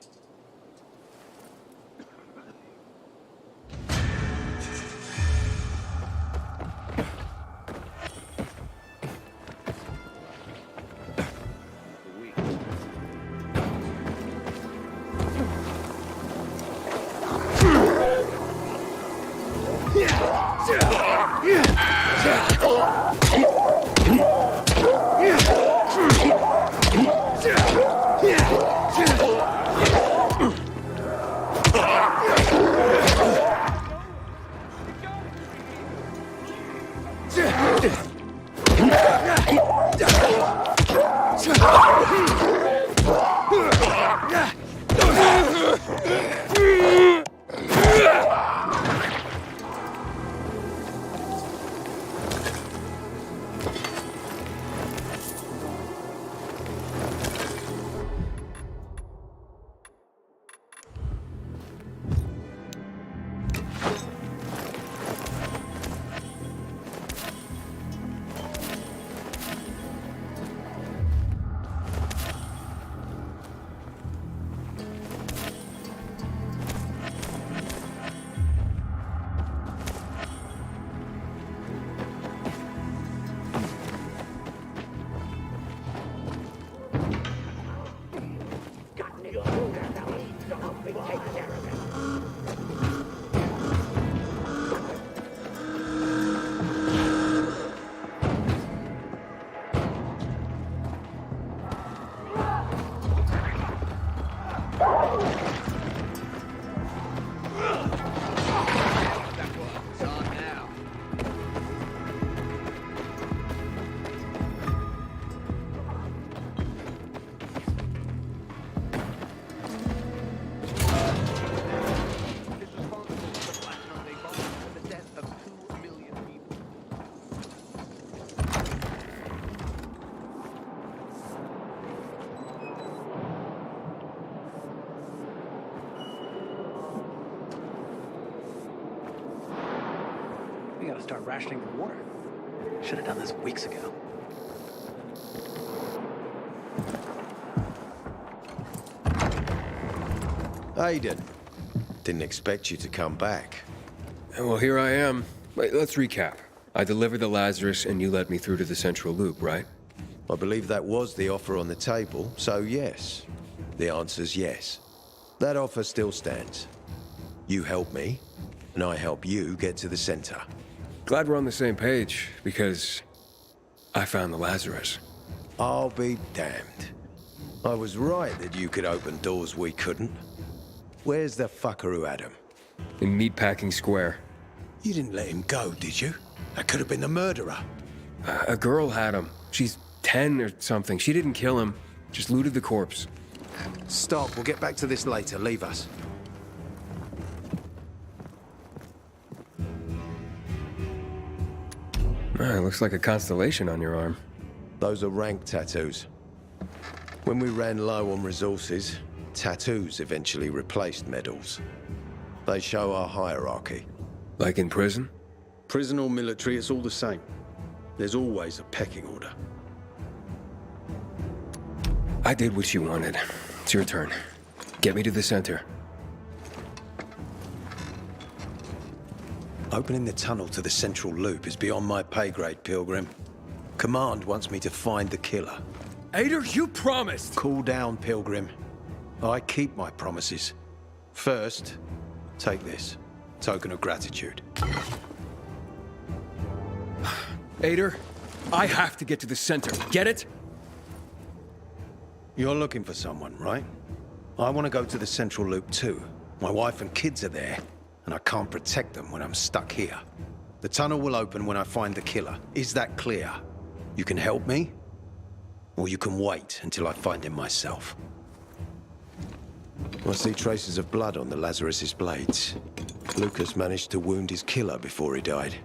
We gotta start rationing the water. Should have done this weeks ago. Aiden. Didn't expect you to come back. Well, here I am. Wait, let's recap. I delivered the Lazarus and you led me through to the central loop, right? I believe that was the offer on the table, so yes. The answer's yes. That offer still stands. You help me, and I help you get to the center. Glad we're on the same page, because I found the Lazarus. I'll be damned. I was right that you could open doors we couldn't. Where's the fucker who had him? In Meatpacking Square. You didn't let him go, did you? That could have been the murderer. A girl had him. She's 10 or something. She didn't kill him, just looted the corpse. Stop, we'll get back to this later. Leave us. Looks like a constellation on your arm. Those are rank tattoos. When we ran low on resources, tattoos eventually replaced medals. They show our hierarchy. Like in prison? Prison or military, it's all the same. There's always a pecking order. I did what you wanted. It's your turn. Get me to the center. Opening the tunnel to the central loop is beyond my pay grade, Pilgrim. Command wants me to find the killer. Ader, you promised! Cool down, Pilgrim. I keep my promises. First, take this. Token of gratitude. Ader, I have to get to the center. Get it? You're looking for someone, right? I want to go to the central loop too. My wife and kids are there, and I can't protect them when I'm stuck here. The tunnel will open when I find the killer. Is that clear? You can help me, or you can wait until I find him myself. I see traces of blood on the Lazarus's blades. Lucas managed to wound his killer before he died.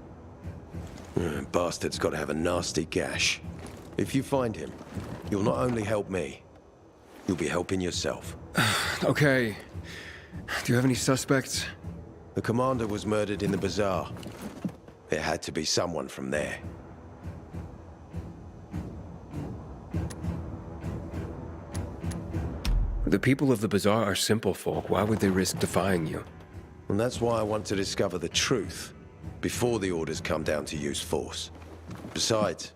Bastard's got to have a nasty gash. If you find him, you'll not only help me, you'll be helping yourself. Okay. Do you have any suspects? The commander was murdered in the bazaar. It had to be someone from there. The people of the bazaar are simple folk. Why would they risk defying you? And that's why I want to discover the truth before the orders come down to use force. Besides,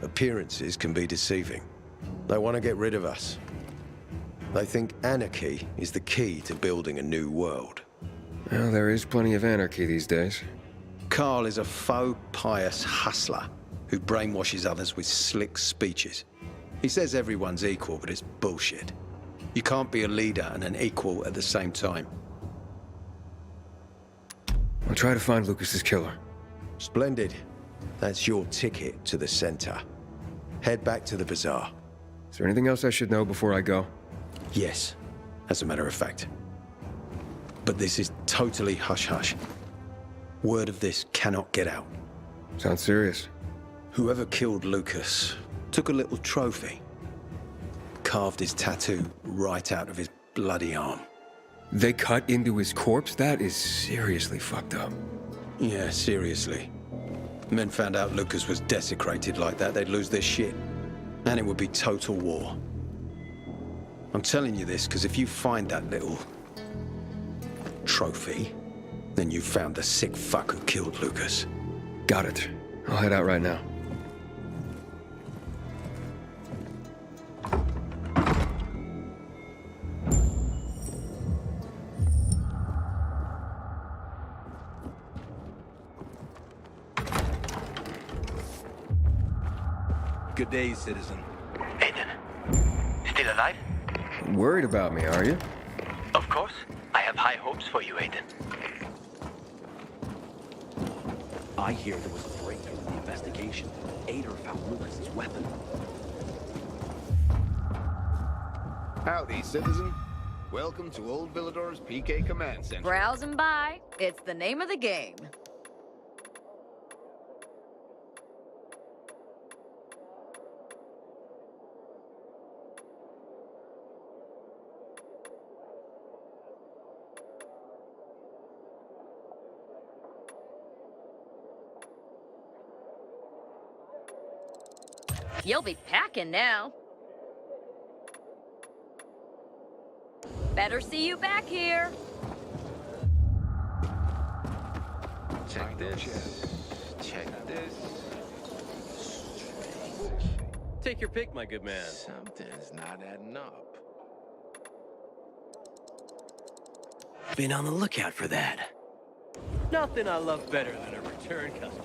appearances can be deceiving. They want to get rid of us. They think anarchy is the key to building a new world. Well, there is plenty of anarchy these days. Carl is a faux pious hustler who brainwashes others with slick speeches. He says everyone's equal, but it's bullshit. You can't be a leader and an equal at the same time. I'll try to find Lucas's killer. Splendid. That's your ticket to the center. Head back to the bazaar. Is there anything else I should know before I go? Yes, as a matter of fact. But this is totally hush-hush. Word of this cannot get out. Sounds serious. Whoever killed Lucas took a little trophy. Carved his tattoo right out of his bloody arm. They cut into his corpse? That is seriously fucked up. Yeah, seriously. Men found out Lucas was desecrated like that, they'd lose their shit. And it would be total war. I'm telling you this because if you find that little trophy, then you found the sick fuck who killed Lucas. Got it. I'll head out right now. Good day, citizen. Aiden, still alive? Worried about me, are you? Of course. I have high hopes for you, Aiden. I hear there was a breakthrough in the investigation. Ader found Lucas's weapon. Howdy, citizen. Welcome to Old Villador's PK Command Center. Browsing by. It's the name of the game. You'll be packing now. Better see you back here. Check this. Check this. Take your pick, my good man. Something's not adding up. Been on the lookout for that. Nothing I love better than a return customer.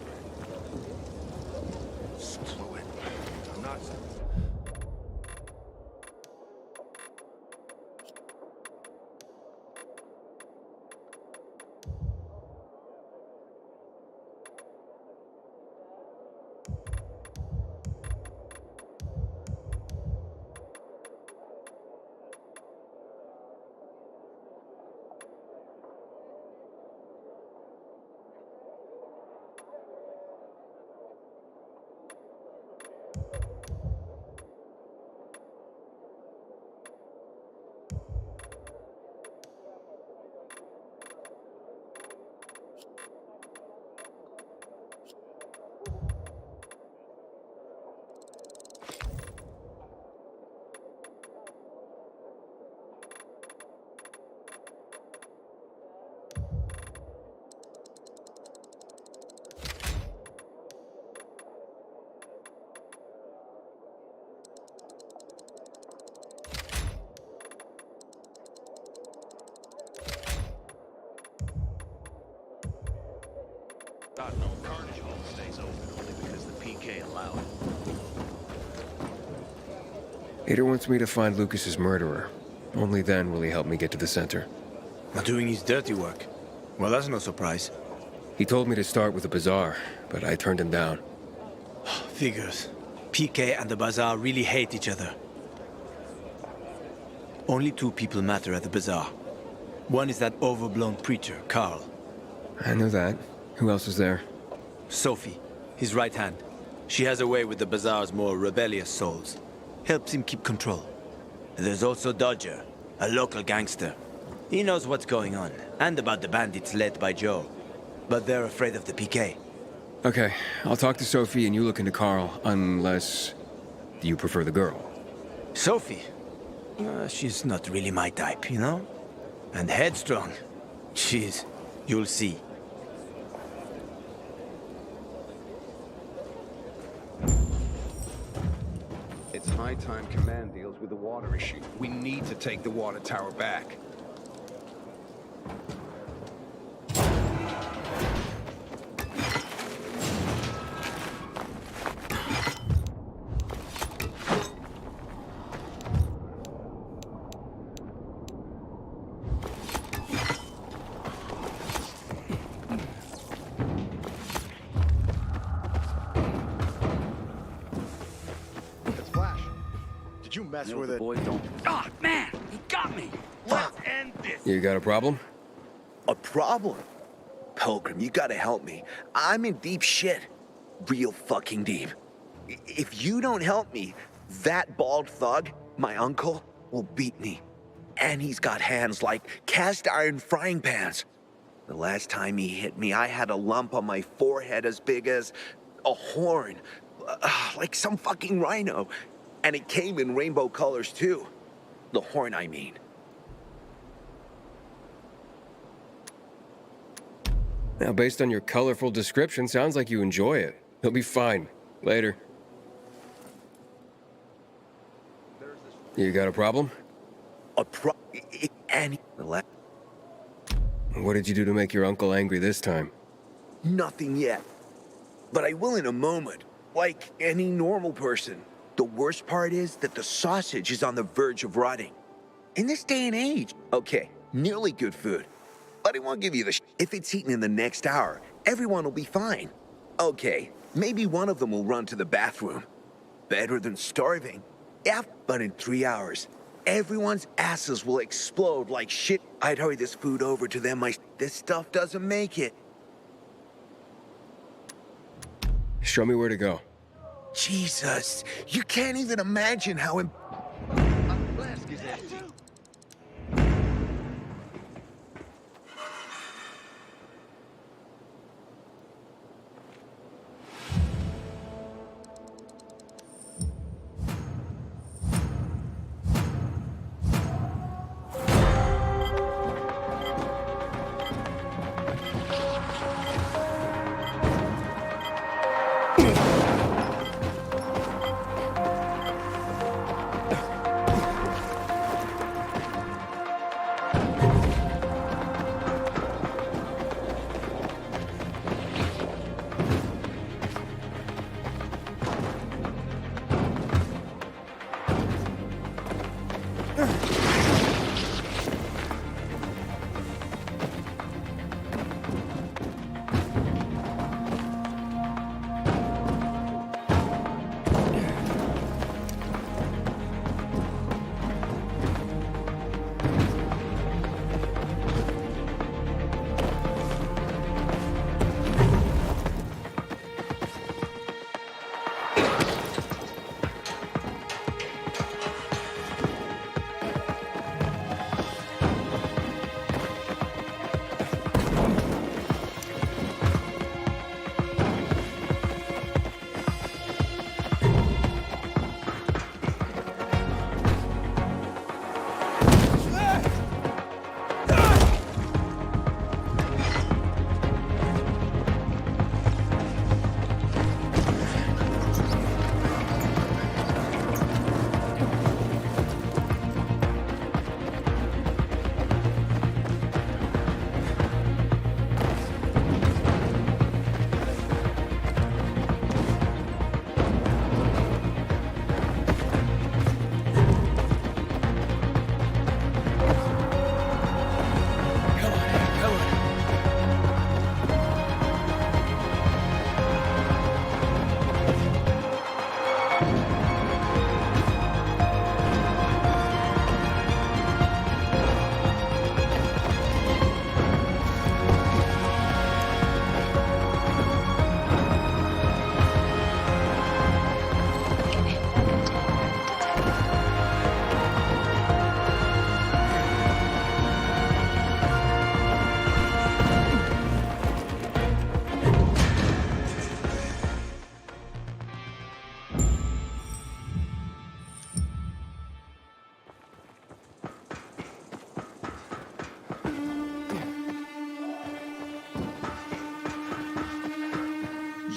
Slow it. I'm not... God, no, Carnage Hall stays open only because the PK allow it. Ader wants me to find Lucas's murderer. Only then will he help me get to the center. Not doing his dirty work. Well, that's no surprise. He told me to start with the bazaar, but I turned him down. Figures. PK and the bazaar really hate each other. Only two people matter at the bazaar. One is that overblown preacher, Carl. I know that. Who else is there? Sophie, his right hand. She has a way with the bazaar's more rebellious souls. Helps him keep control. There's also Dodger, a local gangster. He knows what's going on, and about the bandits led by Joe. But they're afraid of the PK. Okay, I'll talk to Sophie and you look into Carl, unless... you prefer the girl? Sophie? She's not really my type, you know? And headstrong. She's... you'll see. It's high time Command deals with the water issue. We need to take the water tower back. Mess with it. Boys don't. Ah, man! He got me! Let's end this! You got a problem? A problem? Pilgrim, you gotta help me. I'm in deep shit. Real fucking deep. If you don't help me, that bald thug, my uncle, will beat me. And he's got hands like cast iron frying pans. The last time he hit me, I had a lump on my forehead as big as a horn. Like some fucking rhino. And it came in rainbow colors, too. The horn, I mean. Now, based on your colorful description, sounds like you enjoy it. He'll be fine. Later. You got a problem? What did you do to make your uncle angry this time? Nothing yet. But I will in a moment. Like any normal person. The worst part is that the sausage is on the verge of rotting. In this day and age, okay, nearly good food. But I won't give you the if it's eaten in the next hour, everyone will be fine. Okay, maybe one of them will run to the bathroom. Better than starving. Yeah, but in 3 hours, everyone's asses will explode like shit. I'd hurry this food over to them. This stuff doesn't make it. Show me where to go. Jesus, you can't even imagine how Flask is empty.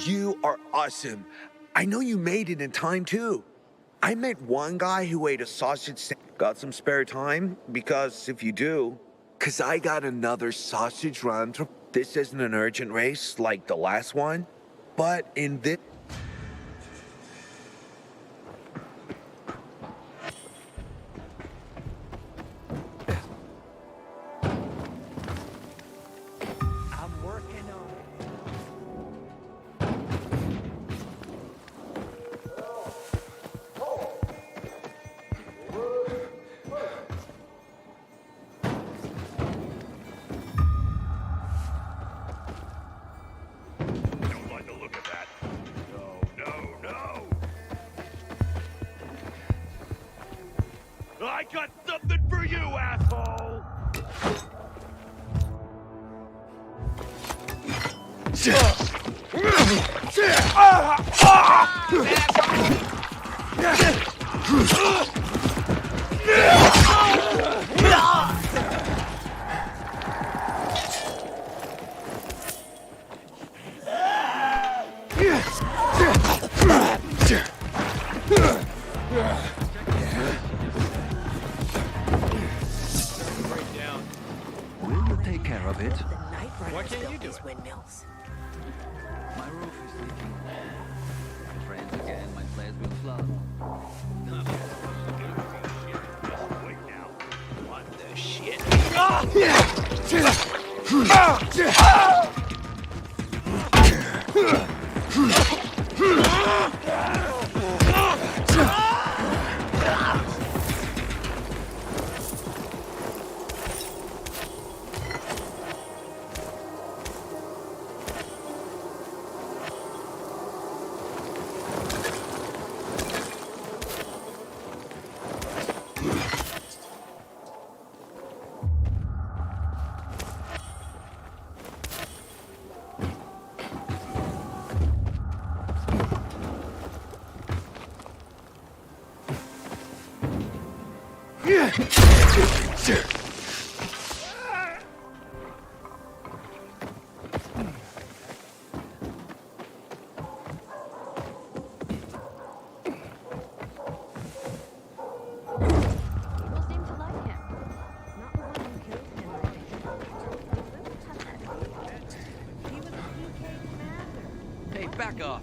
You are awesome. I know you made it in time, too. I met one guy who ate a sausage. Got some spare time? Because if you do, because I got another sausage run. This isn't an urgent race like the last one, but in this... I'm working on Don't like the look of that. No. I got something for you, asshole! Will you take care of it? Why can't you do it? Windmills. My roof is leaking. Friends again, my flares will flood. What the shit? Hey, back off.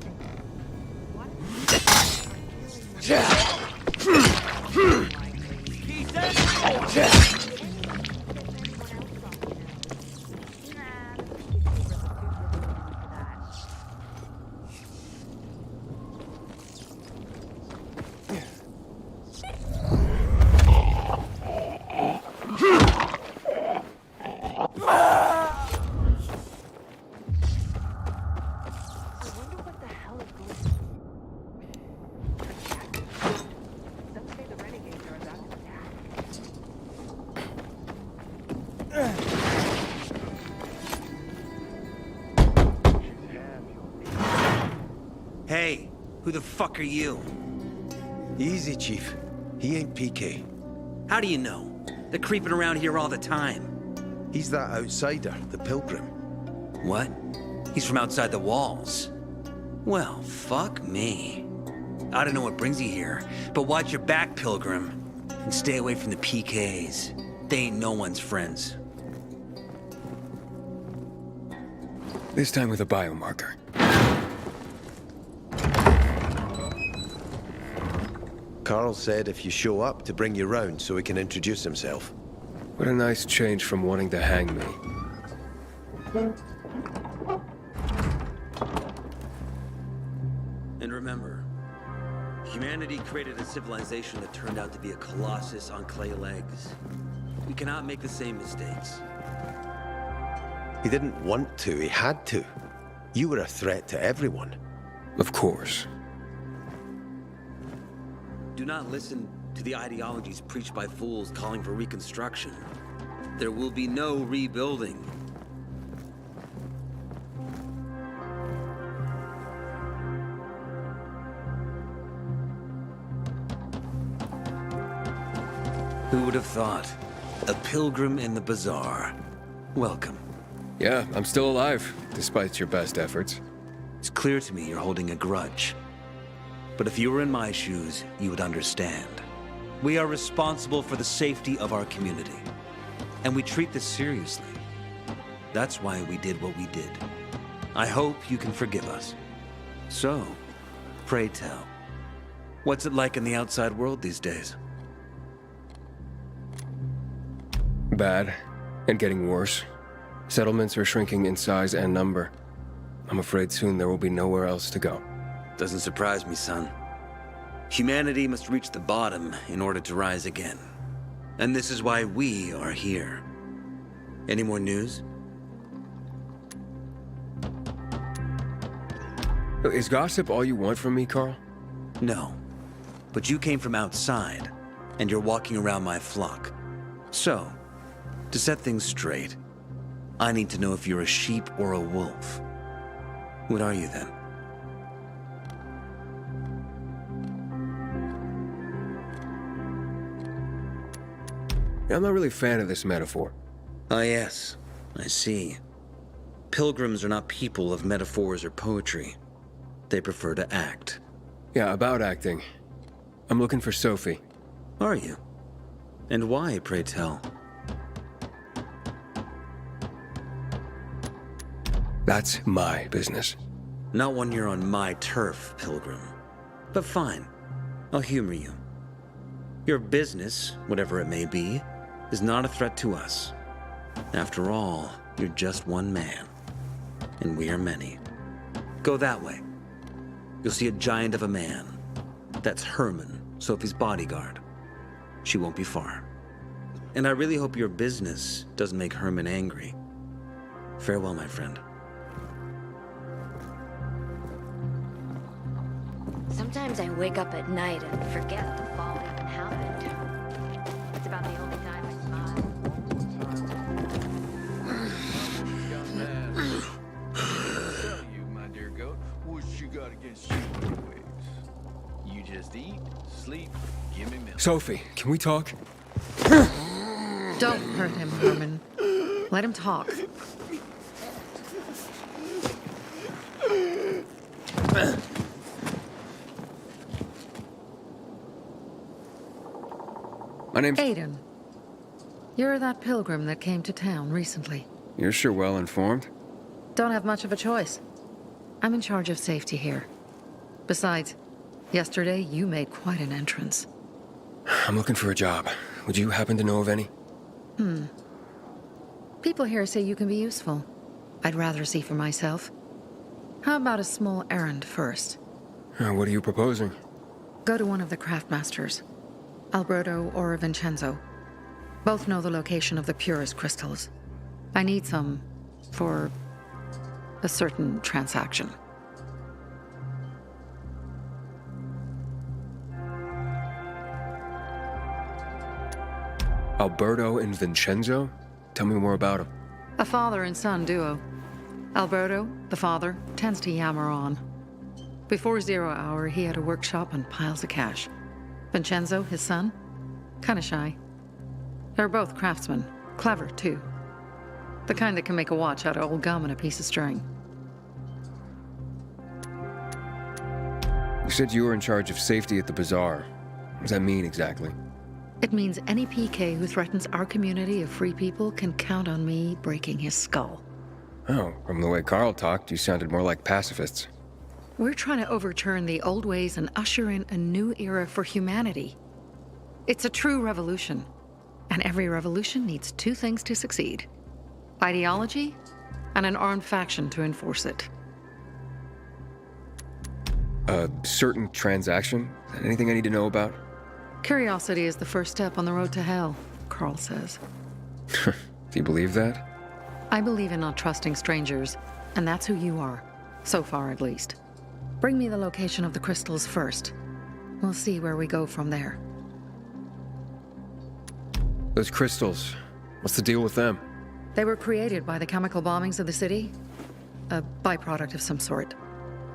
Hey, who the fuck are you? Easy, Chief. He ain't PK. How do you know? They're creeping around here all the time. He's that outsider, the Pilgrim. What? He's from outside the walls. Well, fuck me. I don't know what brings you here, but watch your back, Pilgrim. And stay away from the PKs. They ain't no one's friends. This time with a biomarker. Carl said if you show up to bring you round so he can introduce himself. What a nice change from wanting to hang me. And remember, humanity created a civilization that turned out to be a colossus on clay legs. We cannot make the same mistakes. He didn't want to, he had to. You were a threat to everyone. Of course. Do not listen to the ideologies preached by fools calling for reconstruction. There will be no rebuilding. Who would have thought? A pilgrim in the bazaar. Welcome. Yeah, I'm still alive, despite your best efforts. It's clear to me you're holding a grudge. But if you were in my shoes, you would understand. We are responsible for the safety of our community. And we treat this seriously. That's why we did what we did. I hope you can forgive us. So, pray tell, what's it like in the outside world these days? Bad, and getting worse. Settlements are shrinking in size and number. I'm afraid soon there will be nowhere else to go. Doesn't surprise me, son. Humanity must reach the bottom in order to rise again. And this is why we are here. Any more news? Is gossip all you want from me, Carl? No. But you came from outside, and you're walking around my flock. So, to set things straight, I need to know if you're a sheep or a wolf. What are you then? I'm not really a fan of this metaphor. Ah, yes. I see. Pilgrims are not people of metaphors or poetry. They prefer to act. Yeah, about acting. I'm looking for Sophie. Are you? And why, pray tell? That's my business. Not when you're on my turf, Pilgrim. But fine. I'll humor you. Your business, whatever it may be, is not a threat to us. After all, you're just one man. And we are many. Go that way. You'll see a giant of a man. That's Herman, Sophie's bodyguard. She won't be far. And I really hope your business doesn't make Herman angry. Farewell, my friend. Sometimes I wake up at night and forget the fall even happened. It's about the only time I smile. Tell you, my dear goat, what you got against you anyways? You just eat, sleep, give me milk. Sophie, can we talk? Don't hurt him, Herman. Let him talk. My name's... Aiden. You're that pilgrim that came to town recently. You're sure well informed. Don't have much of a choice. I'm in charge of safety here. Besides, yesterday you made quite an entrance. I'm looking for a job. Would you happen to know of any? People here say you can be useful. I'd rather see for myself. How about a small errand first? What are you proposing? Go to one of the craftmasters. Alberto or Vincenzo. Both know the location of the purest crystals. I need some for a certain transaction. Alberto and Vincenzo? Tell me more about them. A father and son duo. Alberto, the father, tends to yammer on. Before 0 hour, he had a workshop and piles of cash. Vincenzo, his son, kinda shy. They're both craftsmen, clever too. The kind that can make a watch out of old gum and a piece of string. You said you were in charge of safety at the bazaar. What does that mean exactly? It means any PK who threatens our community of free people can count on me breaking his skull. Oh, from the way Carl talked, you sounded more like pacifists. We're trying to overturn the old ways and usher in a new era for humanity. It's a true revolution. And every revolution needs two things to succeed: ideology and an armed faction to enforce it. A certain transaction? Anything I need to know about? Curiosity is the first step on the road to hell, Carl says. Do you believe that? I believe in not trusting strangers, and that's who you are. So far, at least. Bring me the location of the crystals first. We'll see where we go from there. Those crystals, what's the deal with them? They were created by the chemical bombings of the city. A byproduct of some sort.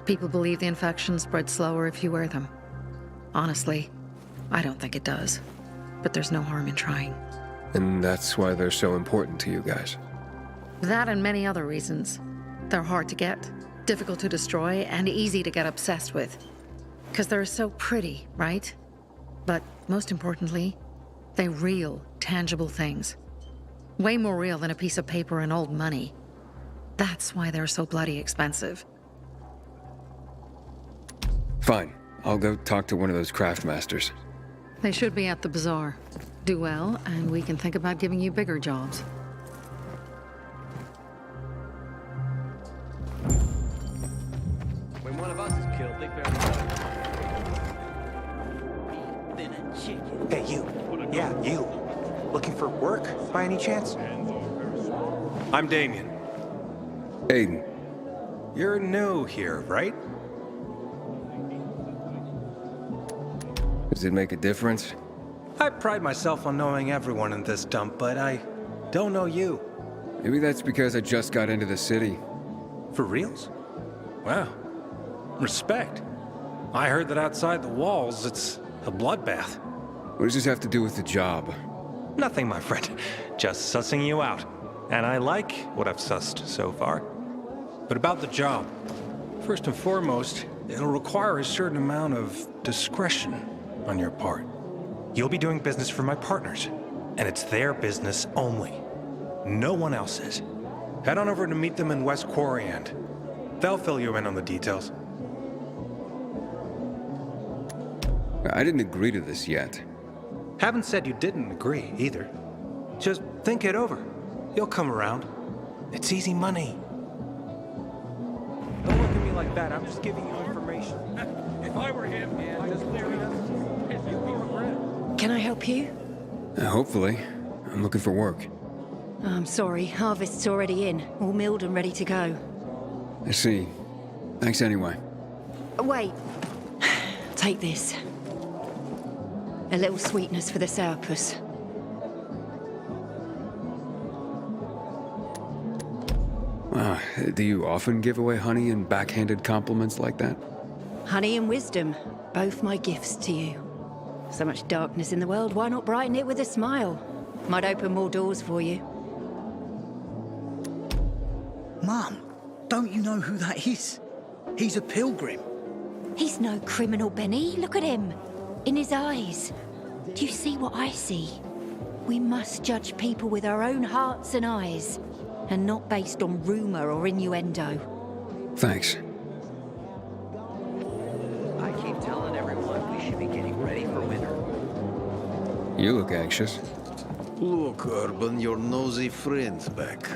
People believe the infection spreads slower if you wear them. Honestly, I don't think it does. But there's no harm in trying. And that's why they're so important to you guys. That and many other reasons. They're hard to get, difficult to destroy and easy to get obsessed with. Because they're so pretty, right? But most importantly, they're real, tangible things. Way more real than a piece of paper and old money. That's why they're so bloody expensive. Fine. I'll go talk to one of those craft masters. They should be at the bazaar. Do well, and we can think about giving you bigger jobs. When one of us is killed, they bury Hey, you. Yeah, you. Looking for work, by any chance? I'm Damien. Aiden. You're new here, right? Does it make a difference? I pride myself on knowing everyone in this dump, but I don't know you. Maybe that's because I just got into the city. For reals? Wow. Respect. I heard that outside the walls, it's a bloodbath. What does this have to do with the job? Nothing, my friend. Just sussing you out. And I like what I've sussed so far. But about the job. First and foremost, it'll require a certain amount of discretion on your part. You'll be doing business for my partners, and it's their business only. No one else's. Head on over to meet them in West Quarry End. They'll fill you in on the details. I didn't agree to this yet. Haven't said you didn't agree, either. Just think it over. You'll come around. It's easy money. Don't look at me like that. I'm just giving you information. If I were him, I'd just clear it up. Can I help you? Hopefully. I'm looking for work. I'm sorry, harvest's already in, all milled and ready to go. I see. Thanks anyway. Wait. Take this. A little sweetness for the sourpuss. Wow, do you often give away honey and backhanded compliments like that? Honey and wisdom, both my gifts to you. So much darkness in the world, why not brighten it with a smile? Might open more doors for you. Mum, don't you know who that is? He's a pilgrim. He's no criminal, Benny. Look at him. In his eyes. Do you see what I see? We must judge people with our own hearts and eyes, and not based on rumor or innuendo. Thanks. I keep telling everyone we should be getting ready for winter. You look anxious. Look, Urban, your nosy friend's back.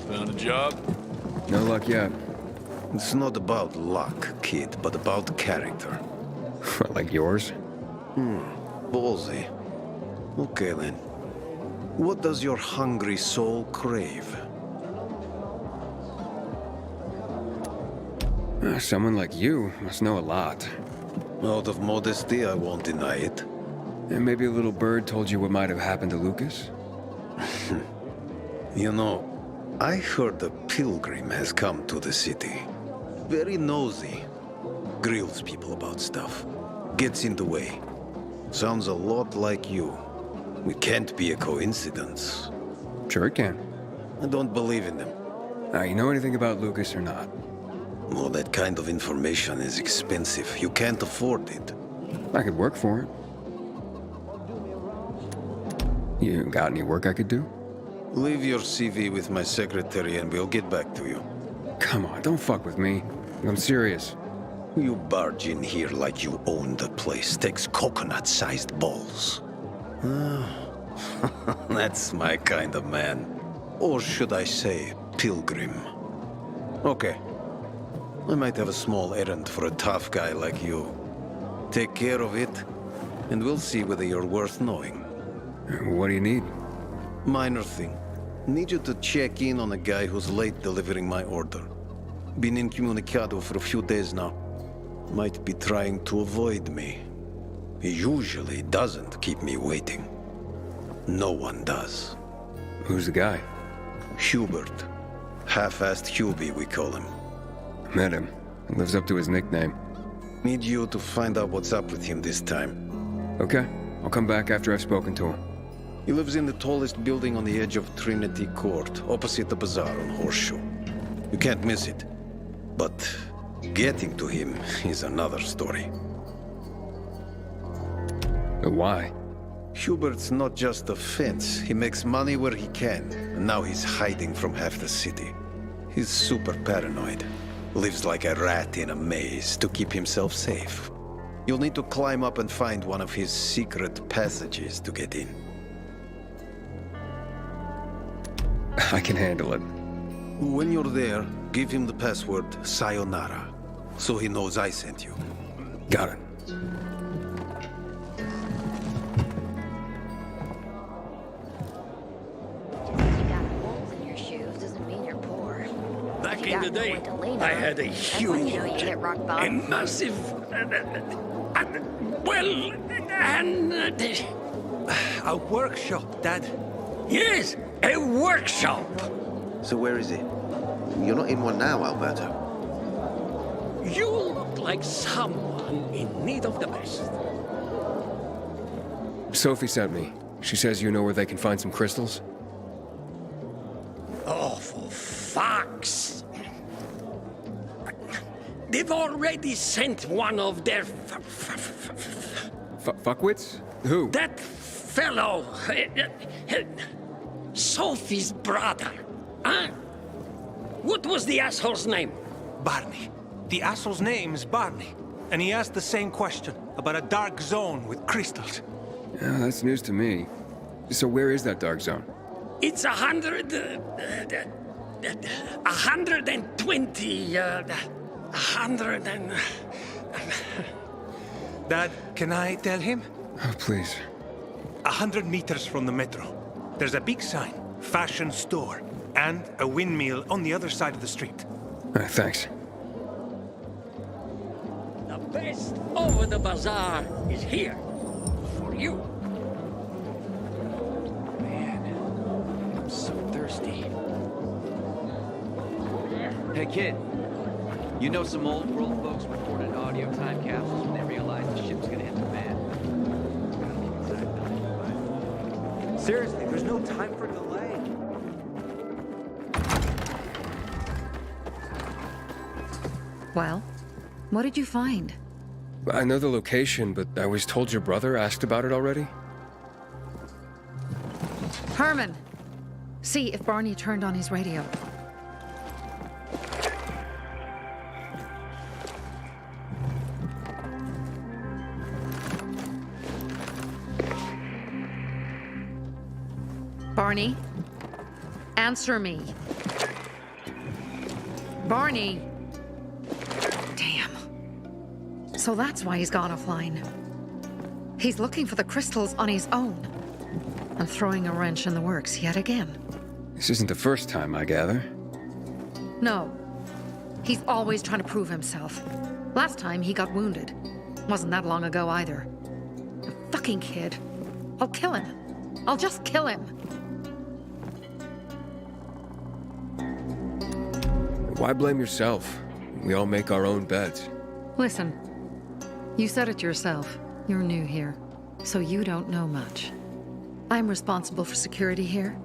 Found a job? No luck yet. It's not about luck, kid, but about character. Like yours? Ballsy. Okay, then. What does your hungry soul crave? Someone like you must know a lot. Out of modesty, I won't deny it. And maybe a little bird told you what might have happened to Lucas? You know, I heard a pilgrim has come to the city. Very nosy. Grills people about stuff. Gets in the way. Sounds a lot like you. It can't be a coincidence. Sure it can. I don't believe in them. Now, you know anything about Lucas or not? Well, that kind of information is expensive. You can't afford it. I could work for it. You got any work I could do? Leave your CV with my secretary and we'll get back to you. Come on, don't fuck with me. I'm serious. You barge in here like you own the place. Takes coconut-sized balls. That's my kind of man. Or should I say, pilgrim. Okay. I might have a small errand for a tough guy like you. Take care of it, and we'll see whether you're worth knowing. What do you need? Minor thing. Need you to check in on a guy who's late delivering my order. Been incommunicado for a few days now. Might be trying to avoid me. He usually doesn't keep me waiting. No one does. Who's the guy? Hubert. Half-assed Hubie, we call him. Met him. He lives up to his nickname. Need you to find out what's up with him this time. Okay. I'll come back after I've spoken to him. He lives in the tallest building on the edge of Trinity Court, opposite the bazaar on Horseshoe. You can't miss it. But getting to him is another story. Why? Hubert's not just a fence. He makes money where he can, and now he's hiding from half the city. He's super paranoid. Lives like a rat in a maze to keep himself safe. You'll need to climb up and find one of his secret passages to get in. I can handle it. When you're there, give him the password Sayonara, so he knows I sent you. Got it. Back in the day, I had a huge, a massive, A workshop, Dad. Yes, a workshop. So where is it? You're not in one now, Alberto. You look like someone in need of the best. Sophie sent me. She says you know where they can find some crystals? Oh, for fuck's... They've already sent one of their... Fuckwits? Who? That fellow... Sophie's brother. Huh? What was the asshole's name? Barney. The asshole's name's Barney. And he asked the same question about a dark zone with crystals. Yeah, that's news to me. So where is that dark zone? It's 120... 100 and... Dad, can I tell him? Oh, please. 100 meters from the metro. There's a big sign, fashion store, and a windmill on the other side of the street. Thanks. The best over the bazaar is here. For you. Man, I'm so thirsty. Hey, kid. You know some old world folks recorded audio time capsules when they realized the ship's gonna hit the fan. Seriously, there's no time for delay. Well, what did you find? I know the location, but I was told your brother asked about it already? Herman! See if Barney turned on his radio. Barney? Answer me. Barney! Damn. So that's why he's gone offline. He's looking for the crystals on his own. And throwing a wrench in the works yet again. This isn't the first time, I gather. No. He's always trying to prove himself. Last time he got wounded. Wasn't that long ago either. A fucking kid. I'll kill him. I'll just kill him. Why blame yourself? We all make our own beds. Listen, you said it yourself. You're new here, so you don't know much. I'm responsible for security here,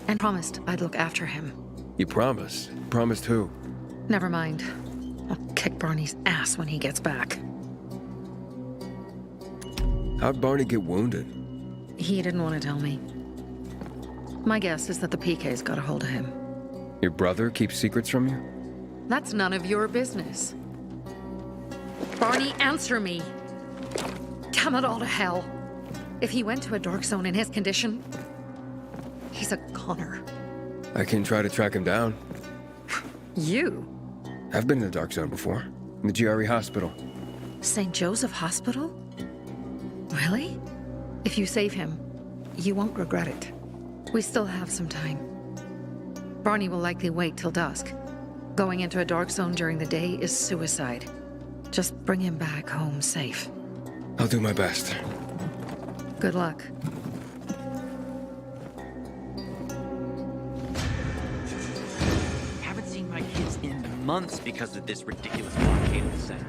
and promised I'd look after him. You promised? Promised who? Never mind. I'll kick Barney's ass when he gets back. How'd Barney get wounded? He didn't want to tell me. My guess is that the PK's got a hold of him. Your brother keeps secrets from you? That's none of your business. Barney, answer me. Damn it all to hell. If he went to a dark zone in his condition, he's a goner. I can try to track him down. You? I've been in the dark zone before. In the GRE hospital. St. Joseph Hospital? Really? If you save him, you won't regret it. We still have some time. Barney will likely wait till dusk. Going into a dark zone during the day is suicide. Just bring him back home safe. I'll do my best. Good luck. Haven't seen my kids in months because of this ridiculous blockade of the center.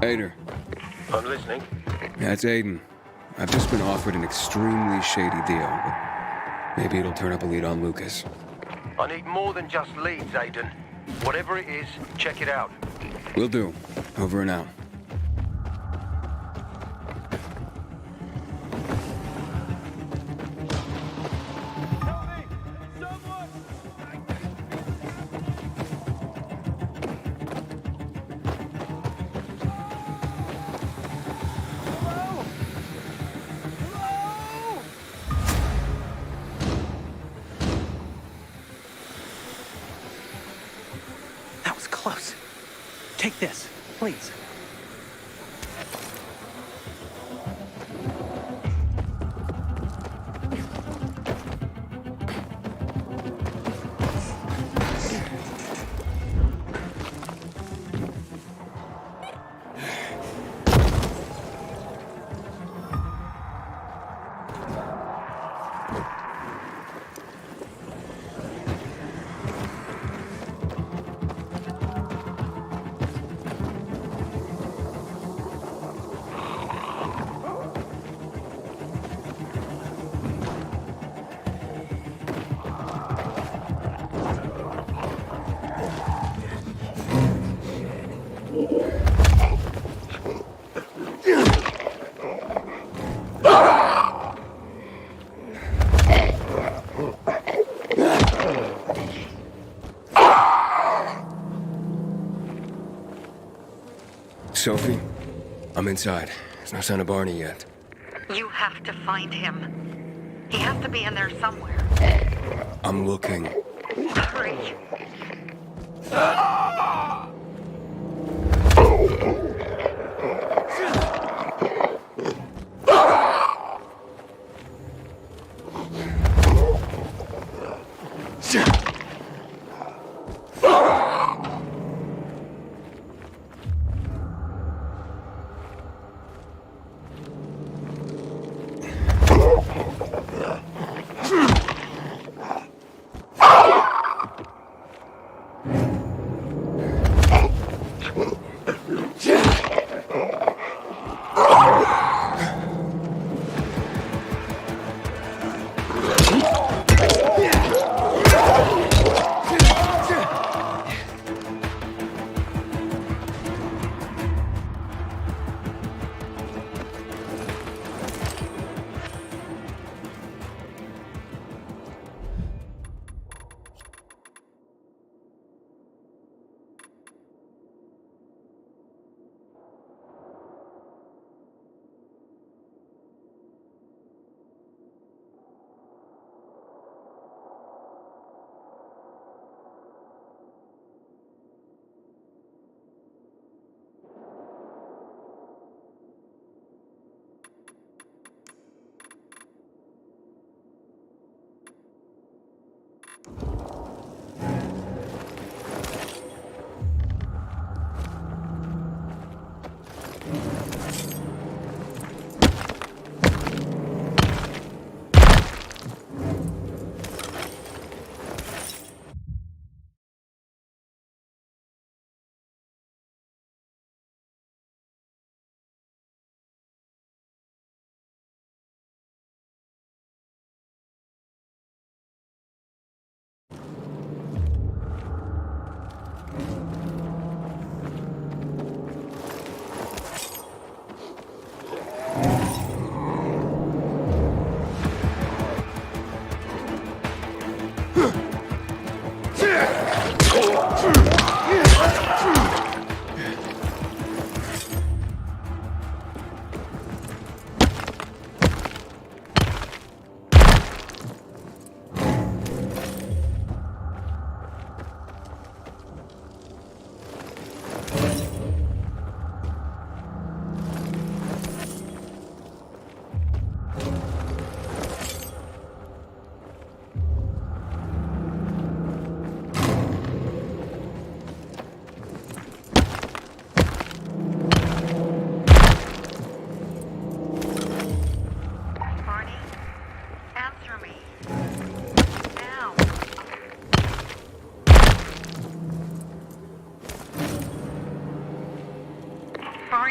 Ader. I'm listening. That's Aiden. I've just been offered an extremely shady deal, but maybe it'll turn up a lead on Lucas. I need more than just leads, Aiden. Whatever it is, check it out. Will do. Over and out. That was close. Take this, please. Sophie, I'm inside. There's no sign of Barney yet. You have to find him. He has to be in there somewhere. I'm looking. Hurry.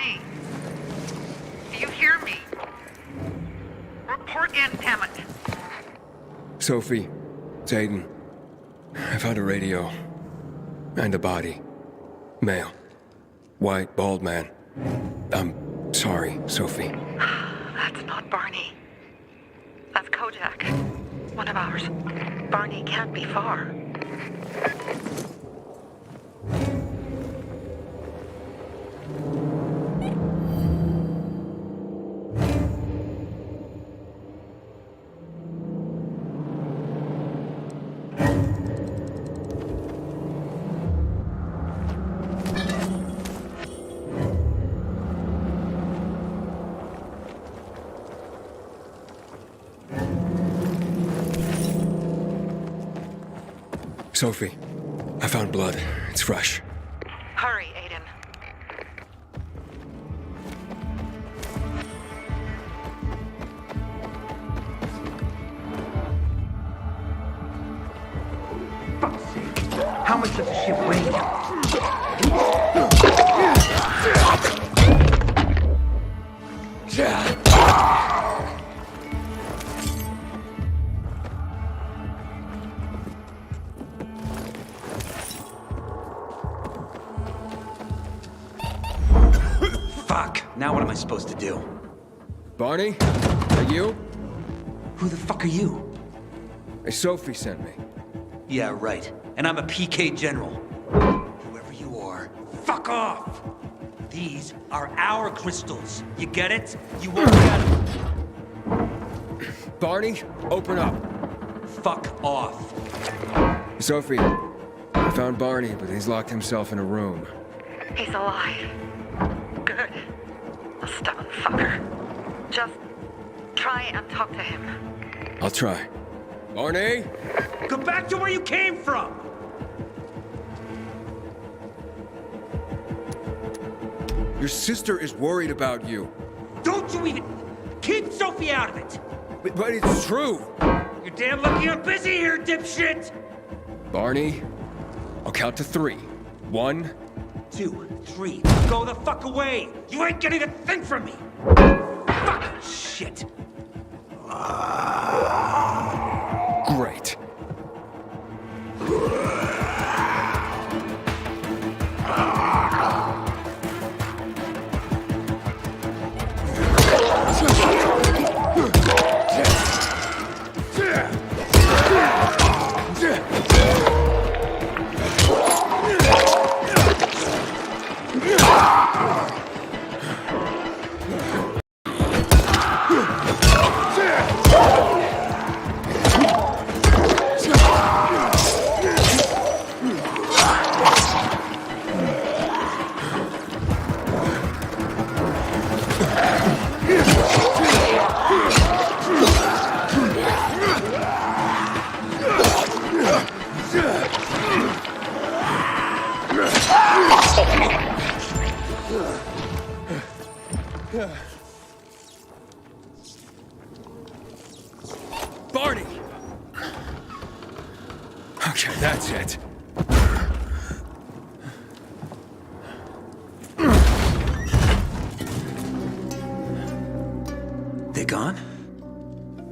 Barney! Do you hear me? Report in, damn it! Sophie, it's Aiden. I found a radio. And a body. Male. White, bald man. I'm sorry, Sophie. That's not Barney. That's Kojak. One of ours. Barney can't be far. Sophie, I found blood. It's fresh. Hurry, Aiden. Fuck's sake. How much does the ship weigh? Now what am I supposed to do? Barney? Are you? Who the fuck are you? Sophie sent me. Yeah, right. And I'm a PK General. Whoever you are, fuck off! These are our crystals. You get it? You won't get them. Barney, open up. Fuck off. Sophie, I found Barney, but he's locked himself in a room. He's alive. Good. A stubborn fucker. Just try and talk to him. I'll try. Barney? Go back to where you came from! Your sister is worried about you. Don't you even... Keep Sophie out of it! But it's true! You're damn lucky I'm busy here, dipshit! Barney, I'll count to 3. 1, 2, 3. Go the fuck away! You ain't getting a thing from me! Fucking shit! Great. Barney! Okay, that's it. They gone?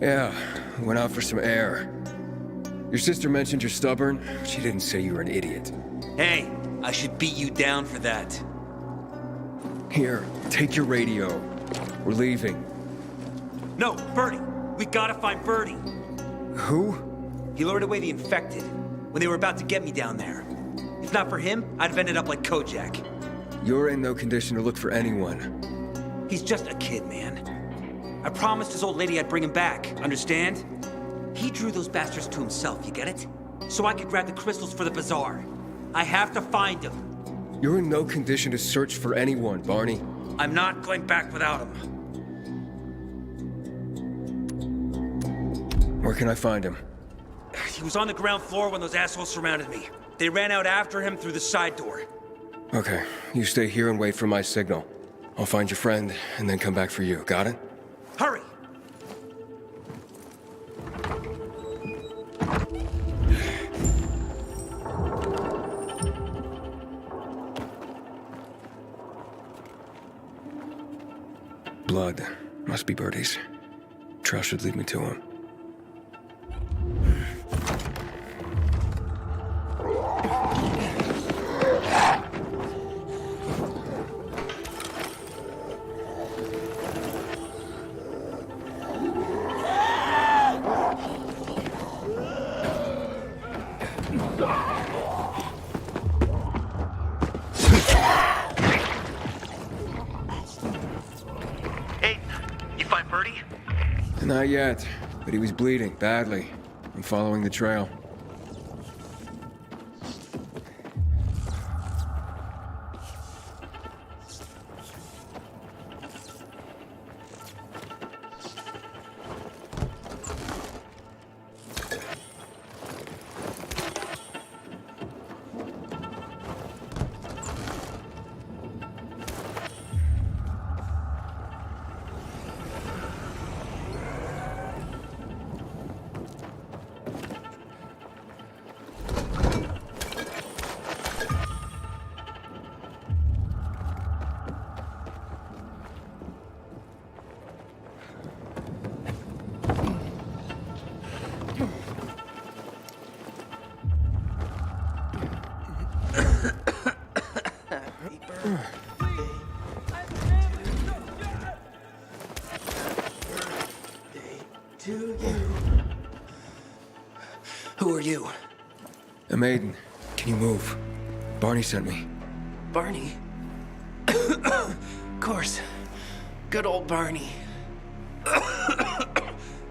Yeah, went out for some air. Your sister mentioned you're stubborn. She didn't say you were an idiot. Hey, I should beat you down for that. Here, take your radio. We're leaving. No, Birdie! We gotta find Birdie! Who? He lured away the infected when they were about to get me down there. If not for him, I'd have ended up like Kojak. You're in no condition to look for anyone. He's just a kid, man. I promised his old lady I'd bring him back, understand? He drew those bastards to himself, you get it? So I could grab the crystals for the bazaar. I have to find him. You're in no condition to search for anyone, Barney. I'm not going back without him. Where can I find him? He was on the ground floor when those assholes surrounded me. They ran out after him through the side door. Okay, you stay here and wait for my signal. I'll find your friend and then come back for you. Got it? Hurry! blood. Must be Bertie's. Trail should lead me to him. Not yet, but he was bleeding badly. I'm following the trail. Who are you? A maiden. Can you move? Barney sent me. Barney? Of course. Good old Barney.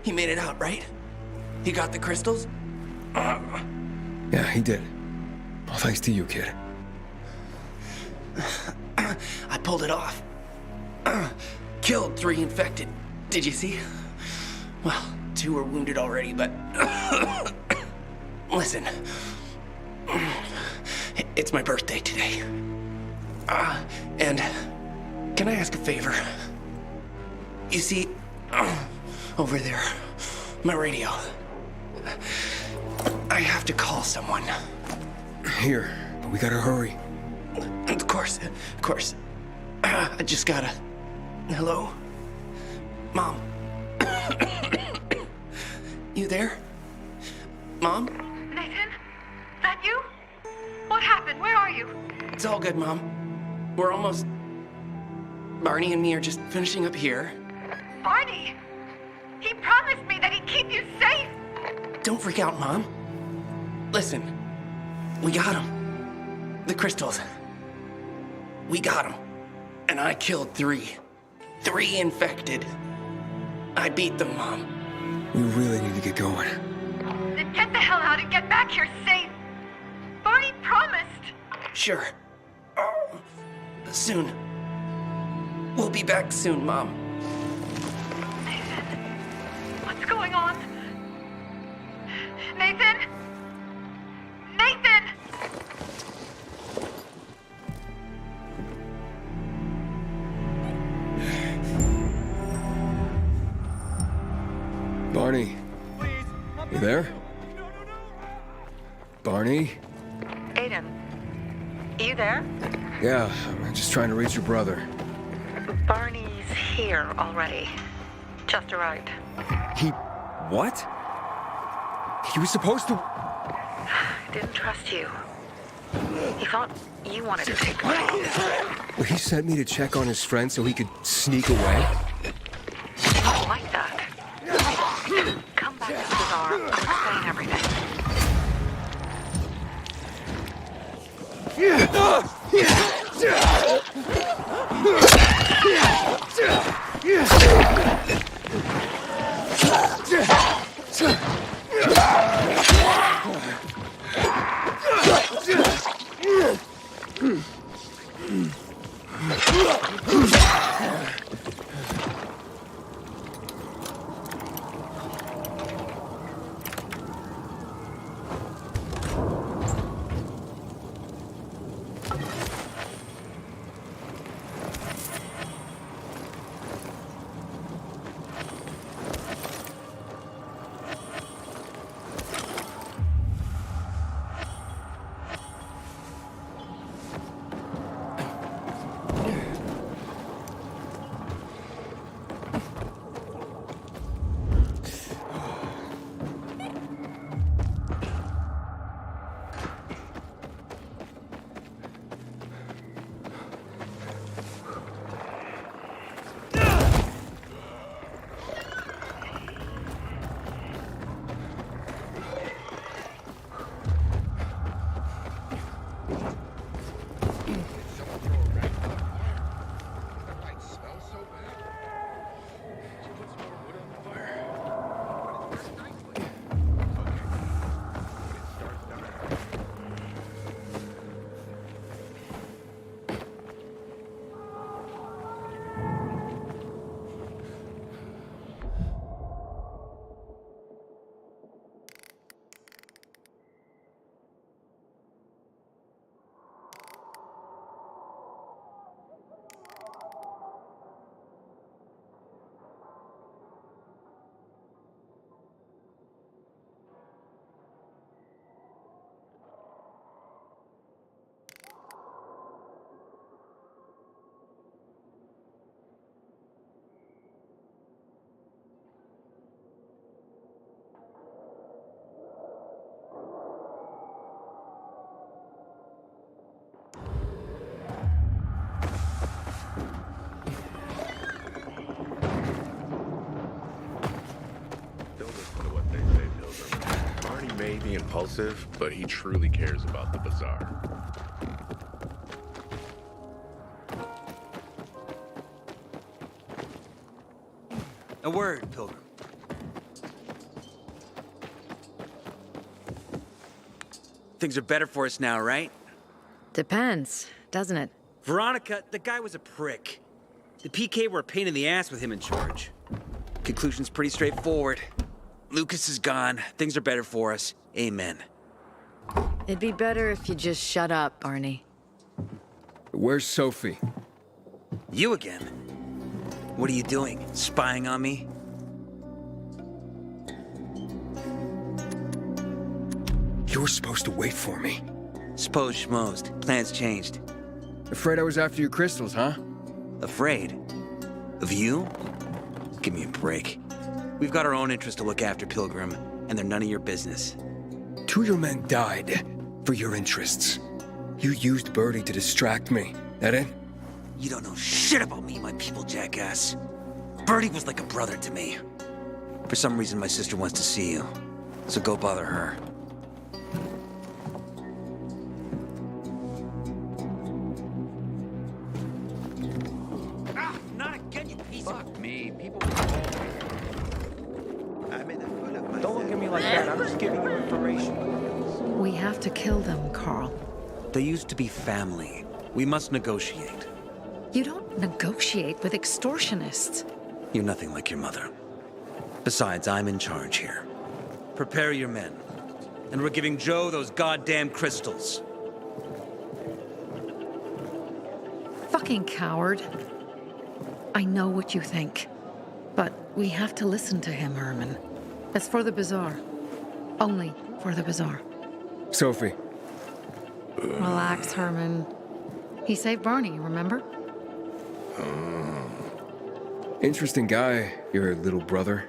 He made it out, right? He got the crystals? Yeah, he did. All thanks to you, kid. I pulled it off. Killed 3 infected. Did you see? Well, 2 were wounded already, but... Listen. It's my birthday today. And can I ask a favor? You see, over there, my radio. I have to call someone. Here, but we gotta hurry. Of course. I just gotta... Hello? Mom? You there? Mom? Nathan? That you? What happened? Where are you? It's all good, Mom. We're almost... Barney and me are just finishing up here. Barney! He promised me that he'd keep you safe! Don't freak out, Mom. Listen, we got him. The crystals. We got him. And I killed 3. 3 infected. I beat them, Mom. We really need to get going. Then get the hell out and get back here safe! Barney promised! Sure. Soon. We'll be back soon, Mom. Nathan, what's going on? Nathan? Nathan! Barney. You there? Barney? Aiden, you there? Yeah, I'm just trying to reach your brother. Barney's here already. Just arrived. He... what? He was supposed to... Didn't trust you. He thought you wanted to take control. Well, he sent me to check on his friend so he could sneak away? Not like that. Come back to the bazaar. I'll explain everything. may be impulsive, but he truly cares about the bazaar. A word, Pilgrim. Things are better for us now, right? Depends, doesn't it? Veronica, the guy was a prick. The PK were a pain in the ass with him in charge. Conclusion's pretty straightforward. Lucas is gone. Things are better for us. Amen. It'd be better if you just shut up, Barney. Where's Sophie? You again? What are you doing? Spying on me? You were supposed to wait for me. Suppose schmozed. Plans changed. Afraid I was after your crystals, huh? Afraid? Of you? Give me a break. We've got our own interests to look after, Pilgrim, and they're none of your business. 2 of your men died for your interests. You used Birdie to distract me. That it? You don't know shit about me, my people, jackass. Birdie was like a brother to me. For some reason, my sister wants to see you, so go bother her. Not again, you piece of... Fuck me, people... Don't look at me like that. I'm just giving you information. We have to kill them, Carl. They used to be family. We must negotiate. You don't negotiate with extortionists. You're nothing like your mother. Besides, I'm in charge here. Prepare your men. And we're giving Joe those goddamn crystals. Fucking coward. I know what you think. But we have to listen to him, Herman. It's for the bazaar. Only for the bazaar. Sophie. Relax, Herman. He saved Barney, remember? Interesting guy, your little brother.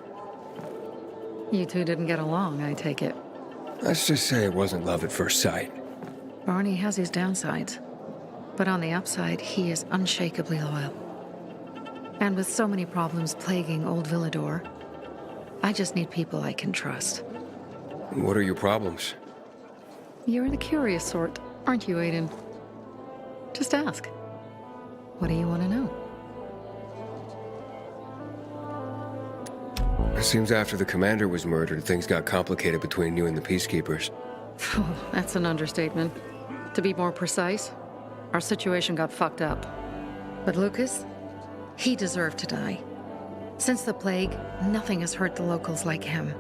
You two didn't get along, I take it. Let's just say it wasn't love at first sight. Barney has his downsides. But on the upside, he is unshakably loyal. And with so many problems plaguing Old Villador, I just need people I can trust. What are your problems? You're the curious sort, aren't you, Aiden? Just ask. What do you want to know? It seems after the commander was murdered, things got complicated between you and the Peacekeepers. Oh, that's an understatement. To be more precise, our situation got fucked up. But Lucas, he deserved to die. Since the plague, nothing has hurt the locals like him.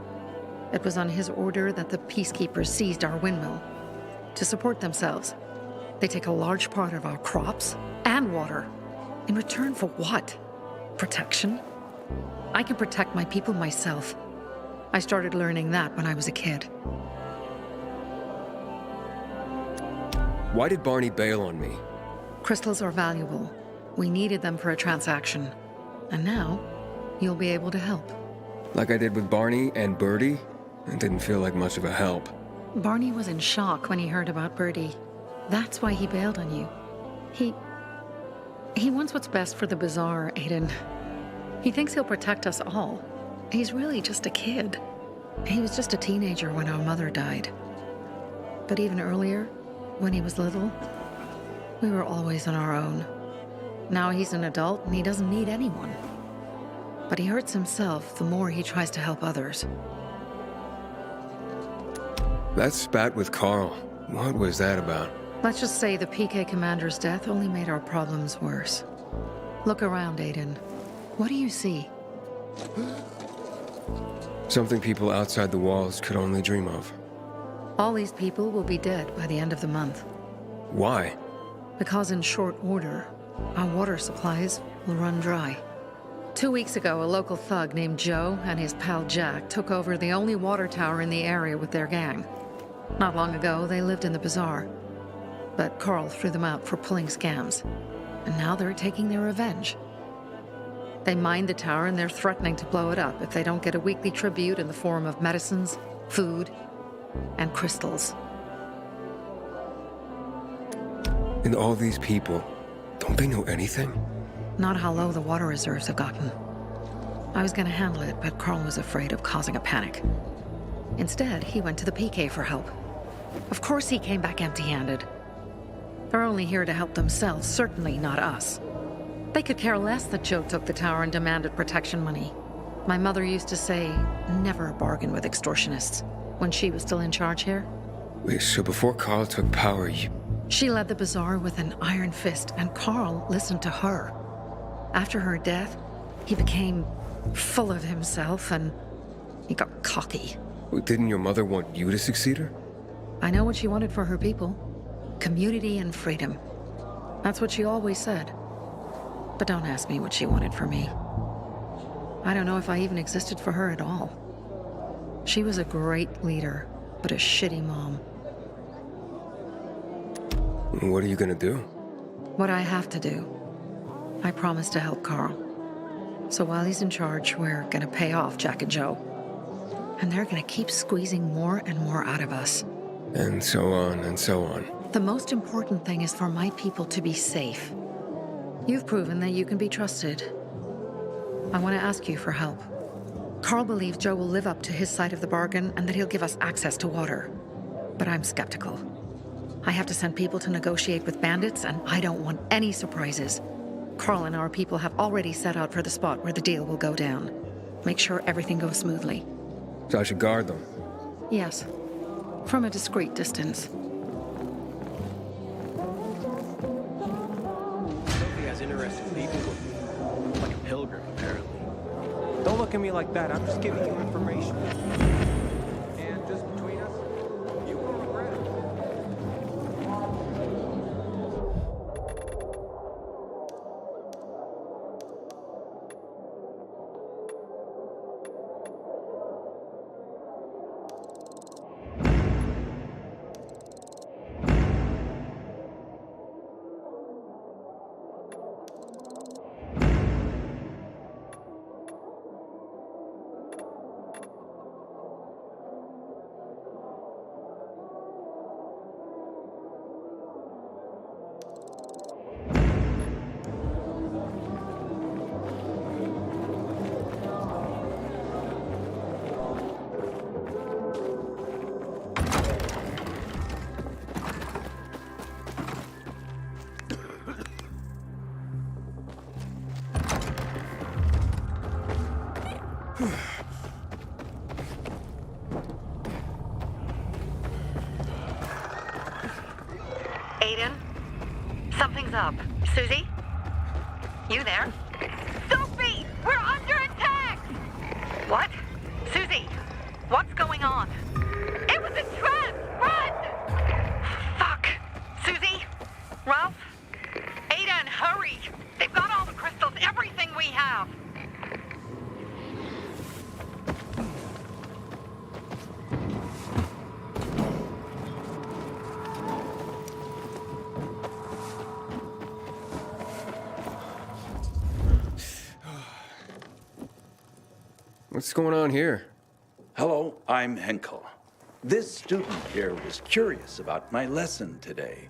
It was on his order that the Peacekeepers seized our windmill. To support themselves, they take a large part of our crops and water. In return for what? Protection? I can protect my people myself. I started learning that when I was a kid. Why did Barney bail on me? Crystals are valuable. We needed them for a transaction. And now, you'll be able to help. Like I did with Barney and Birdie? It didn't feel like much of a help. Barney was in shock when he heard about Birdie. That's why he bailed on you. He wants what's best for the bazaar, Aiden. He thinks he'll protect us all. He's really just a kid. He was just a teenager when our mother died. But even earlier, when he was little, we were always on our own. Now he's an adult and he doesn't need anyone. But he hurts himself the more he tries to help others. That spat with Carl, what was that about? Let's just say the PK commander's death only made our problems worse. Look around, Aiden. What do you see? Something people outside the walls could only dream of. All these people will be dead by the end of the month. Why? Because in short order, our water supplies will run dry. 2 weeks ago, a local thug named Joe and his pal Jack took over the only water tower in the area with their gang. Not long ago, they lived in the bazaar. But Carl threw them out for pulling scams. And now they're taking their revenge. They mined the tower and they're threatening to blow it up if they don't get a weekly tribute in the form of medicines, food, and crystals. And all these people, don't they know anything? Not how low the water reserves have gotten. I was gonna handle it, but Carl was afraid of causing a panic. Instead, he went to the PK for help. Of course he came back empty-handed. They're only here to help themselves, certainly not us. They could care less that Joe took the tower and demanded protection money. My mother used to say, never bargain with extortionists, when she was still in charge here. Wait, so before Carl took power, you... She led the bazaar with an iron fist, and Carl listened to her. After her death, he became full of himself, and he got cocky. Didn't your mother want you to succeed her? I know what she wanted for her people. Community and freedom. That's what she always said. But don't ask me what she wanted for me. I don't know if I even existed for her at all. She was a great leader, but a shitty mom. What are you gonna do? What I have to do. I promised to help Carl. So while he's in charge, we're gonna pay off Jack and Joe. And they're gonna keep squeezing more and more out of us. And so on and so on. The most important thing is for my people to be safe. You've proven that you can be trusted. I want to ask you for help. Carl believes Joe will live up to his side of the bargain and that he'll give us access to water. But I'm skeptical. I have to send people to negotiate with bandits, and I don't want any surprises. Carl and our people have already set out for the spot where the deal will go down. Make sure everything goes smoothly. So I should guard them? Yes. From a discreet distance. Sophie has interesting people with me. Like a pilgrim, apparently. Don't look at me like that. I'm just giving you information. And just between us, you won't regret it. Aiden? Something's up. Susie? You there? Sophie! We're under attack! What? Susie, what's going on? It was a trap! Run! Fuck! Susie? Ralph? Aiden, hurry! They've got all the crystals, everything we have! What's going on here? Hello, I'm Henkel. This student here was curious about my lesson today.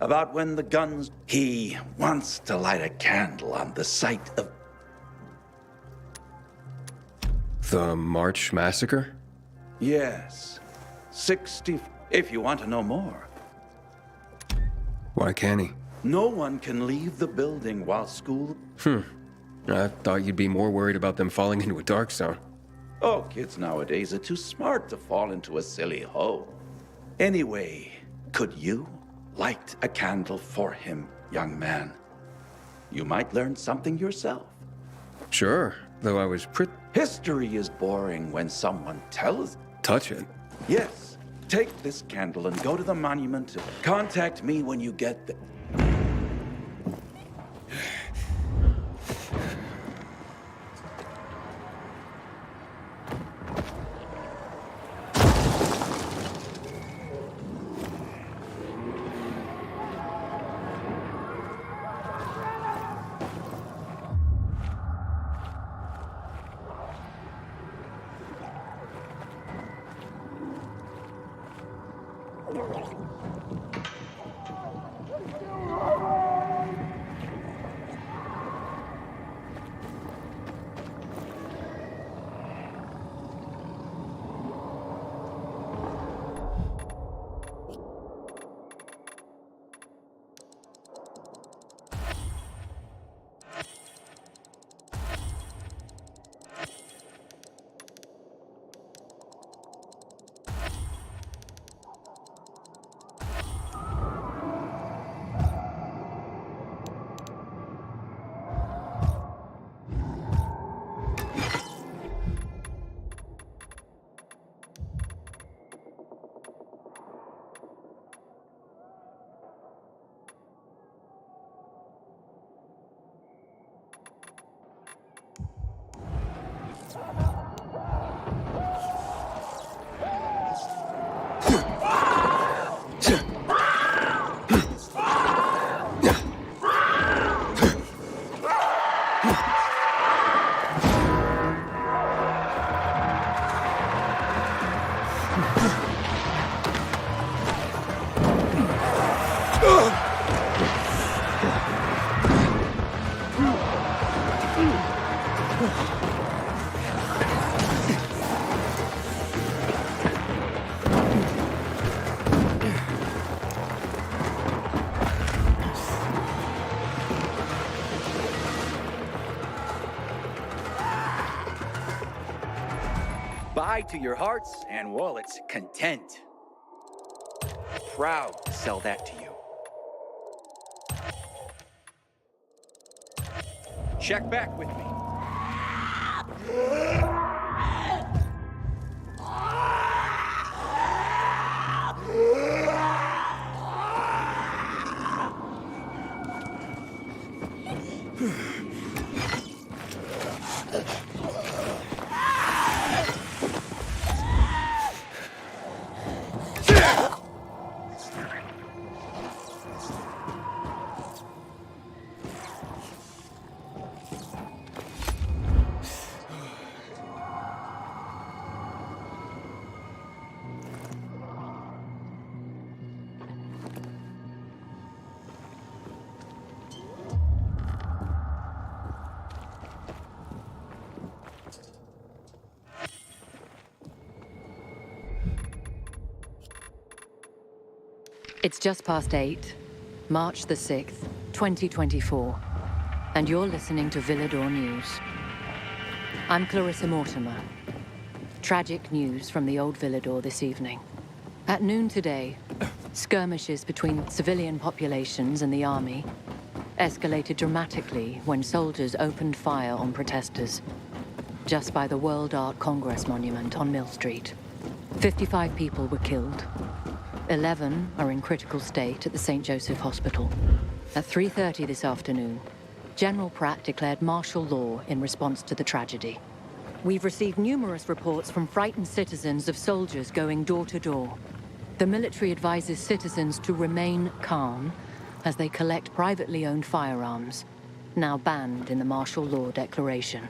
About when the guns... He wants to light a candle on the site of... The March Massacre? Yes. 60... If you want to know more. Why can't he? No one can leave the building while school... I thought you'd be more worried about them falling into a dark zone. Oh, kids nowadays are too smart to fall into a silly hole. Anyway, could you light a candle for him, young man? You might learn something yourself. Sure, though I was History is boring when someone tells... Touch it? Yes. Take this candle and go to the monument. Contact me when you get there. Buy to your hearts and wallets content. Proud to sell that to you. Check back with me. It's just past 8, March the 6th, 2024, and you're listening to Villedor News. I'm Clarissa Mortimer. Tragic news from the old Villedor this evening. At noon today, skirmishes between civilian populations and the army escalated dramatically when soldiers opened fire on protesters just by the World Art Congress monument on Mill Street. 55 people were killed. 11 are in critical state at the St. Joseph Hospital. At 3:30 this afternoon, General Pratt declared martial law in response to the tragedy. We've received numerous reports from frightened citizens of soldiers going door to door. The military advises citizens to remain calm as they collect privately owned firearms, now banned in the martial law declaration.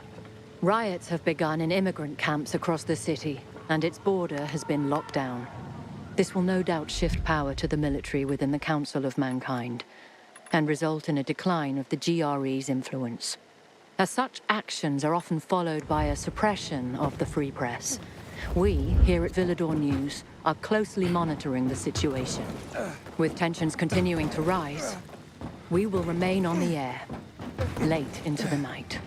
Riots have begun in immigrant camps across the city, and its border has been locked down. This will no doubt shift power to the military within the Council of Mankind and result in a decline of the GRE's influence. As such actions are often followed by a suppression of the free press, we, here at Villedor News, are closely monitoring the situation. With tensions continuing to rise, we will remain on the air, late into the night.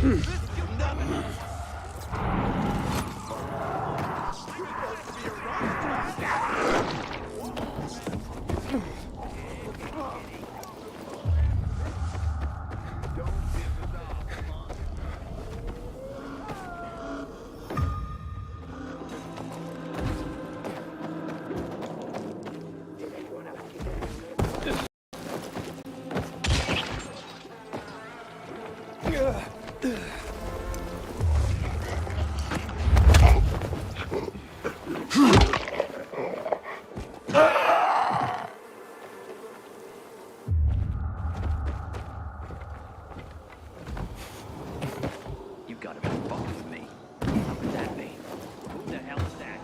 You gotta be fucking with me. How could that be? Who the hell is that?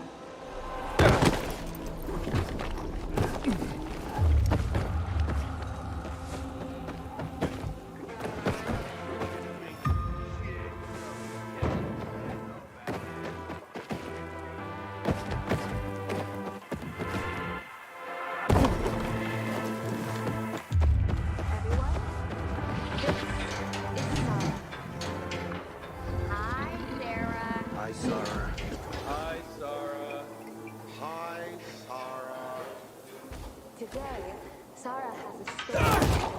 Hi, Sarah. Hi, Sarah. Hi, Sarah. Today, Sarah has a story.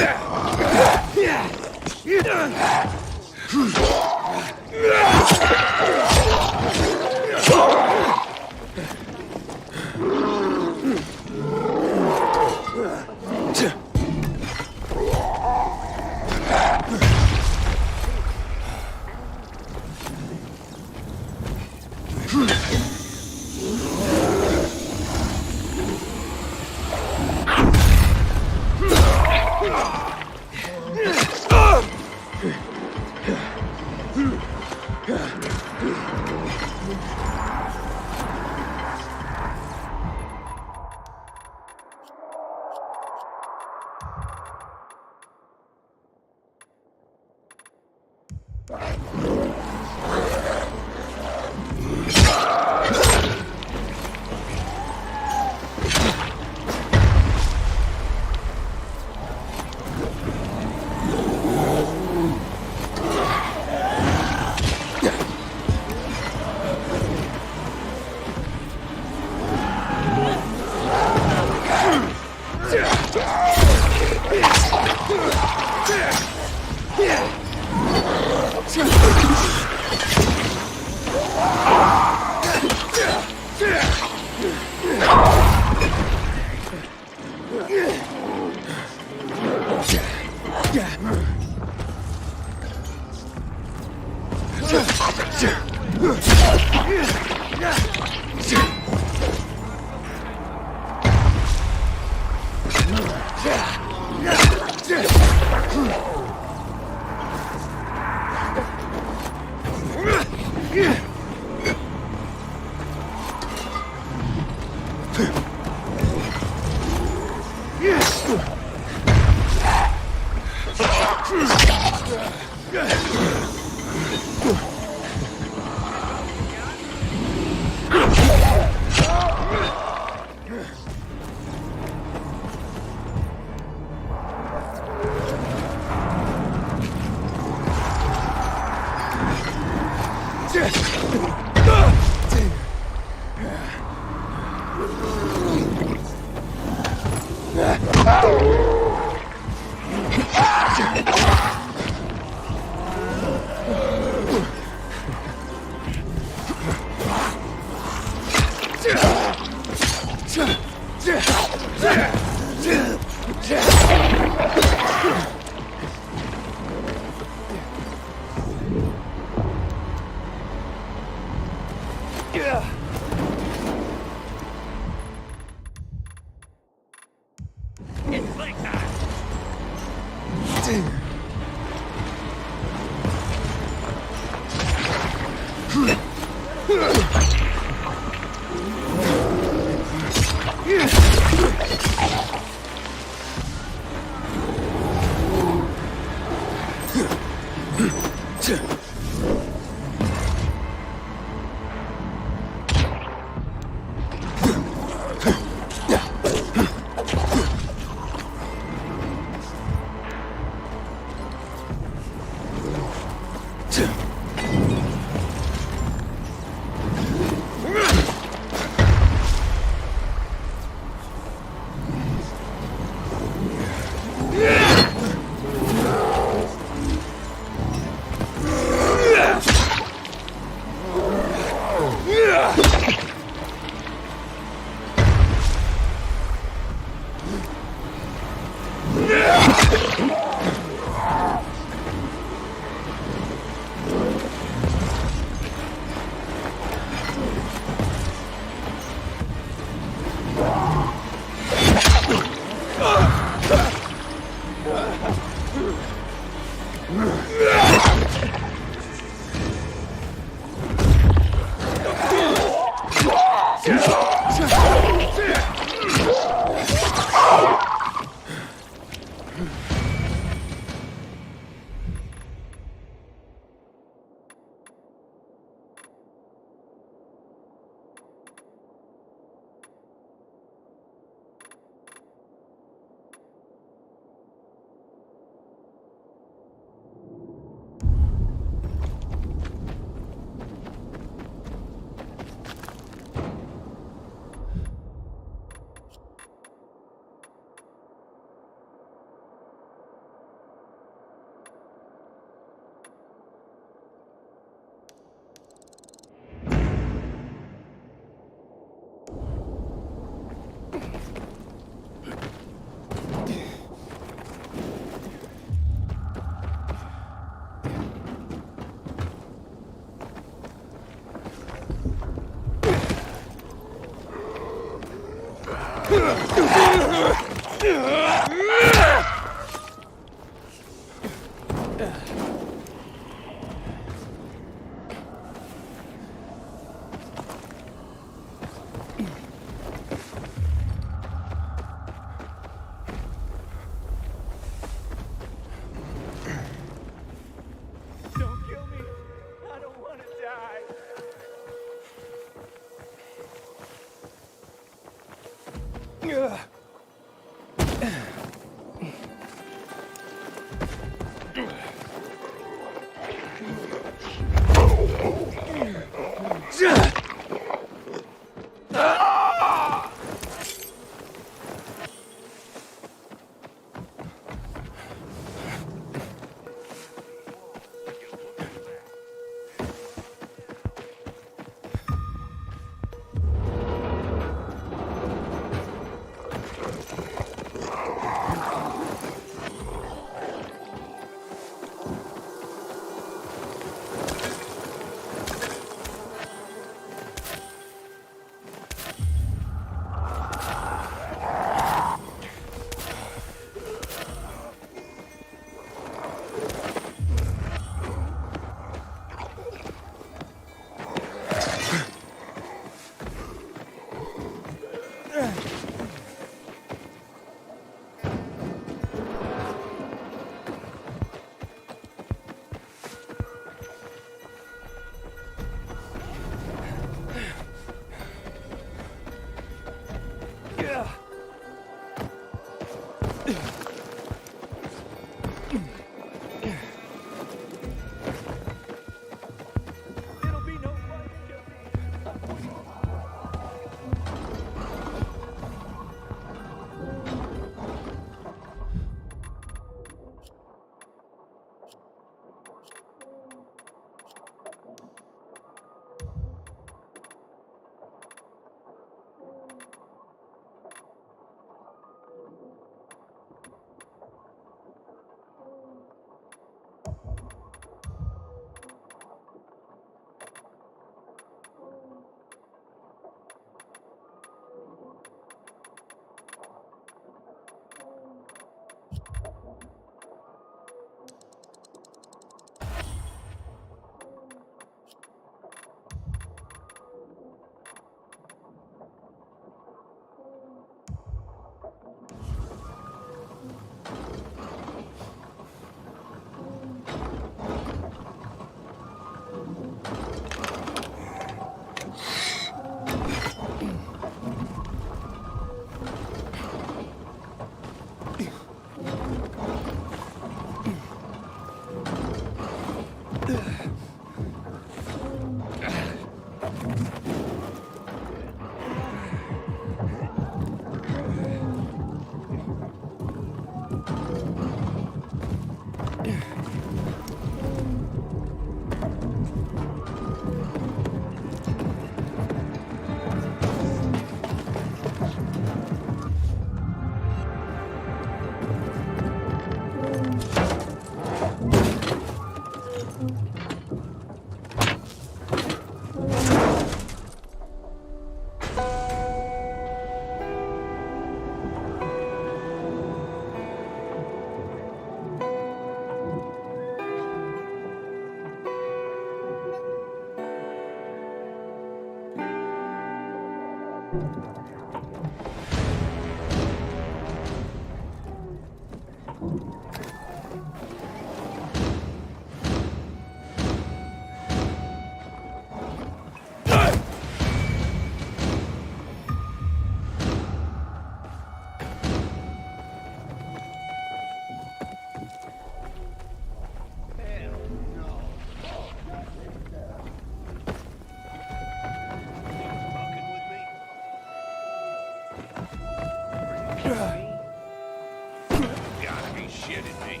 Gotta be shitting me.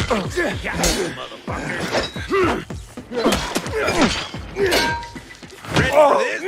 Got you, motherfucker. Ready for this?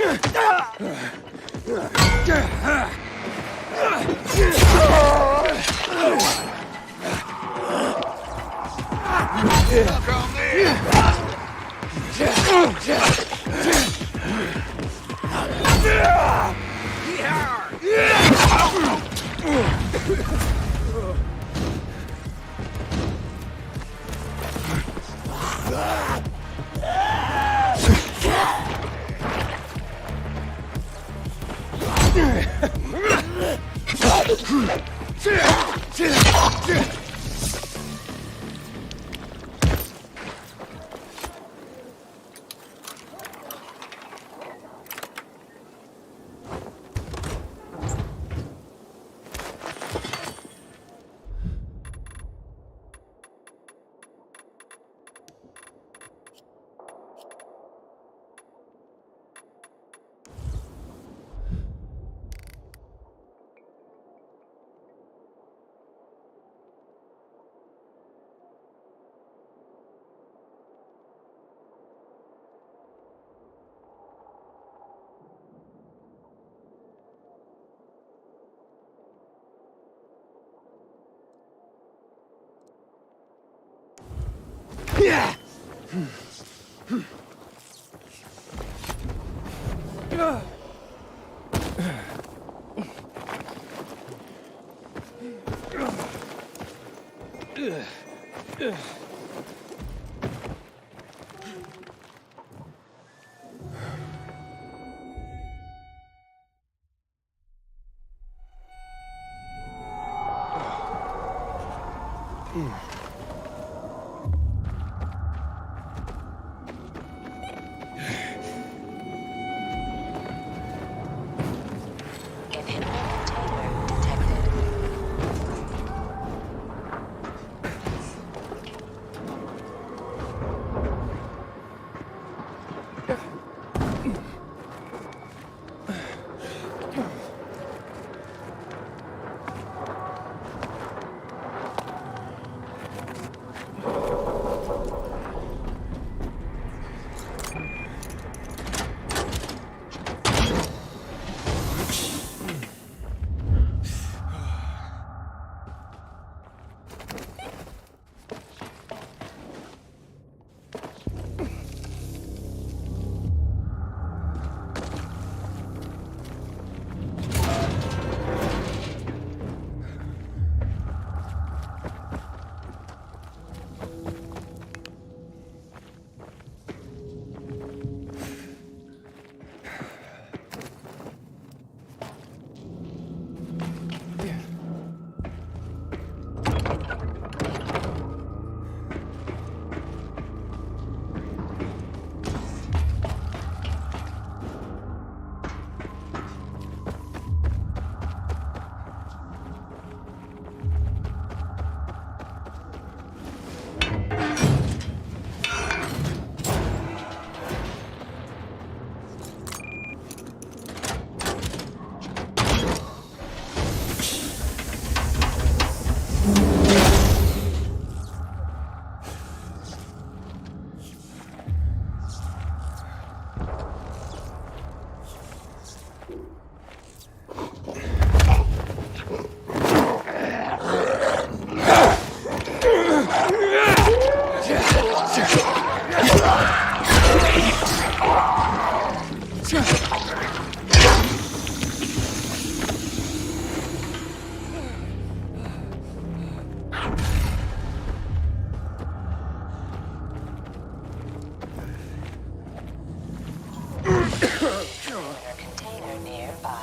Come Container nearby.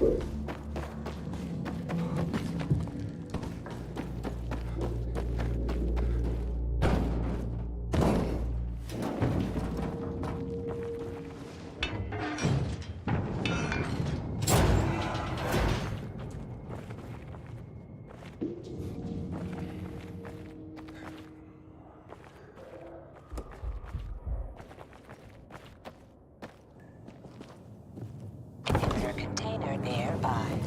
Inhibitor container nearby.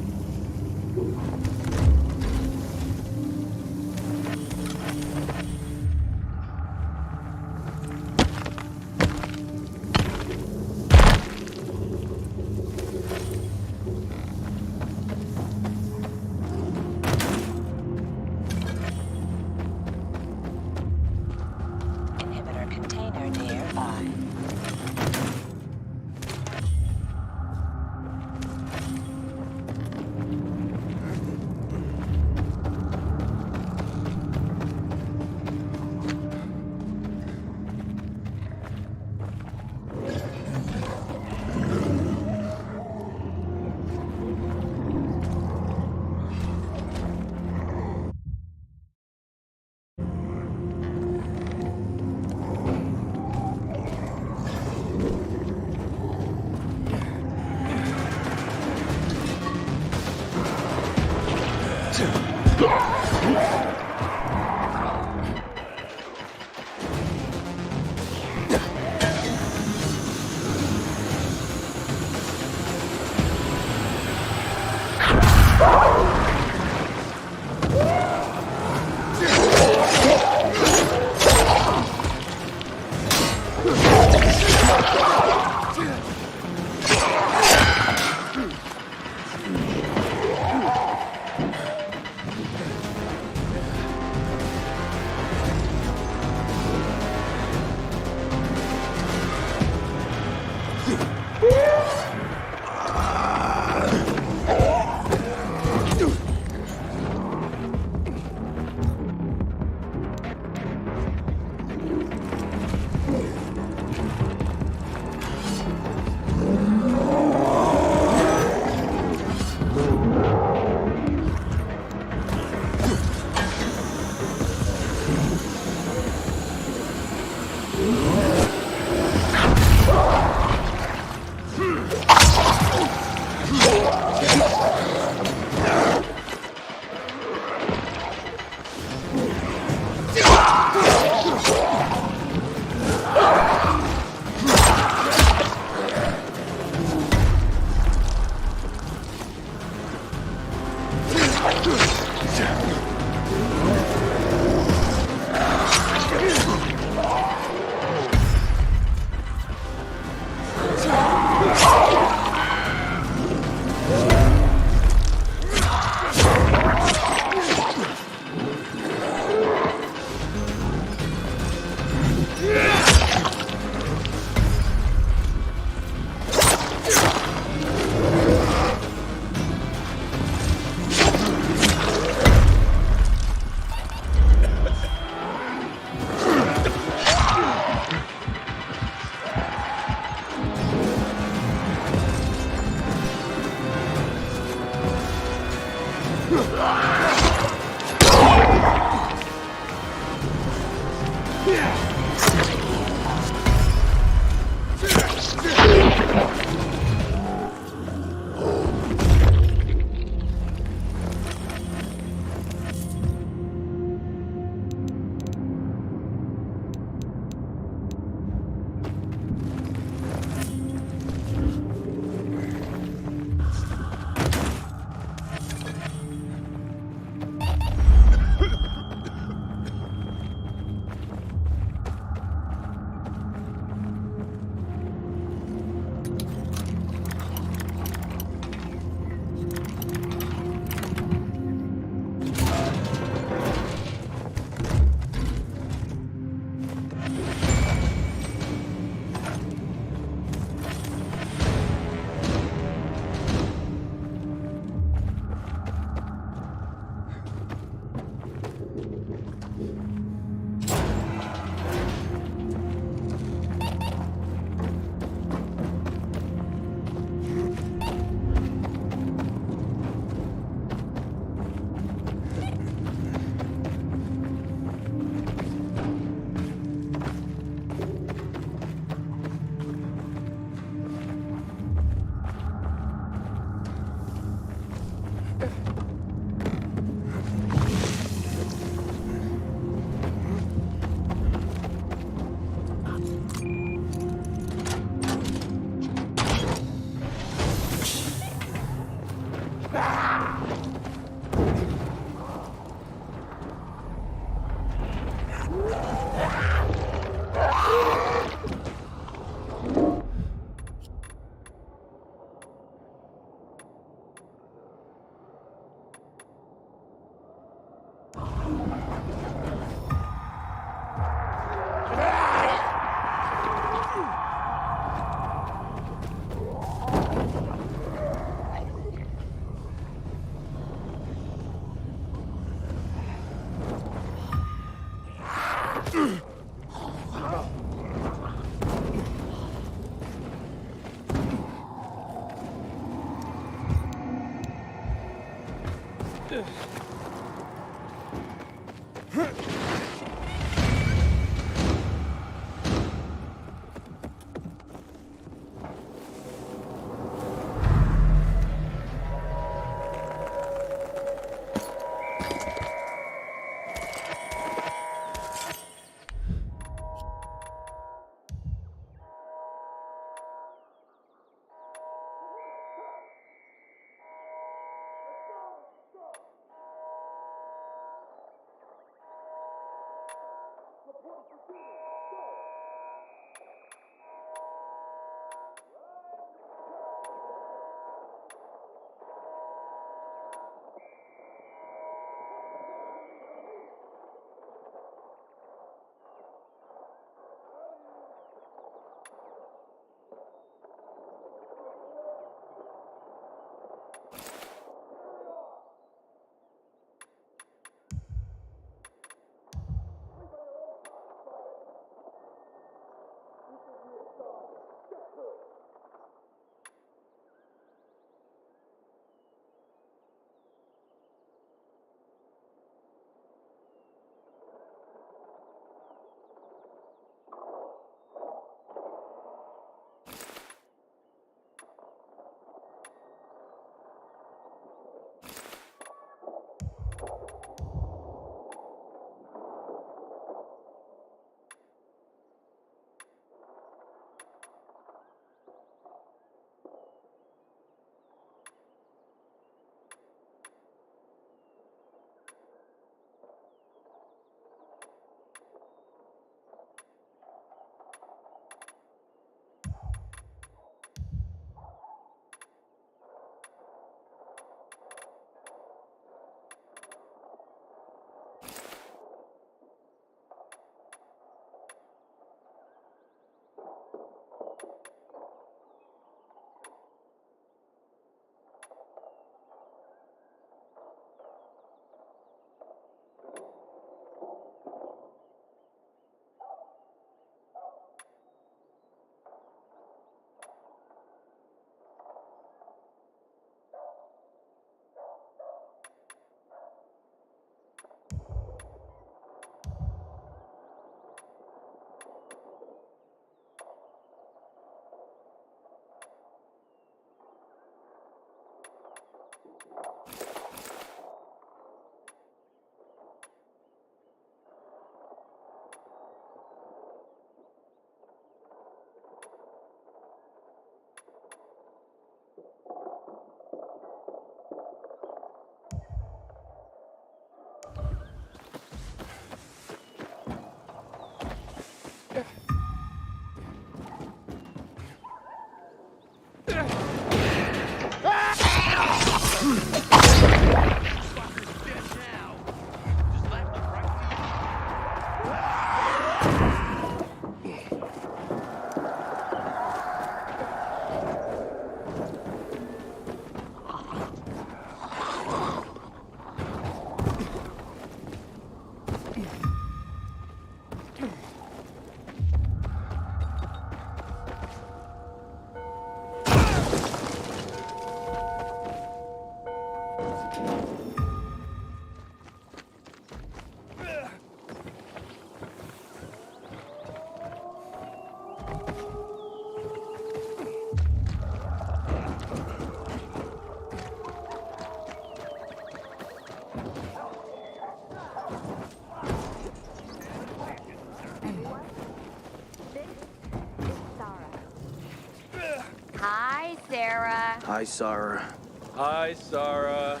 Hi, Sarah. Hi, Sarah. Hi, Sarah.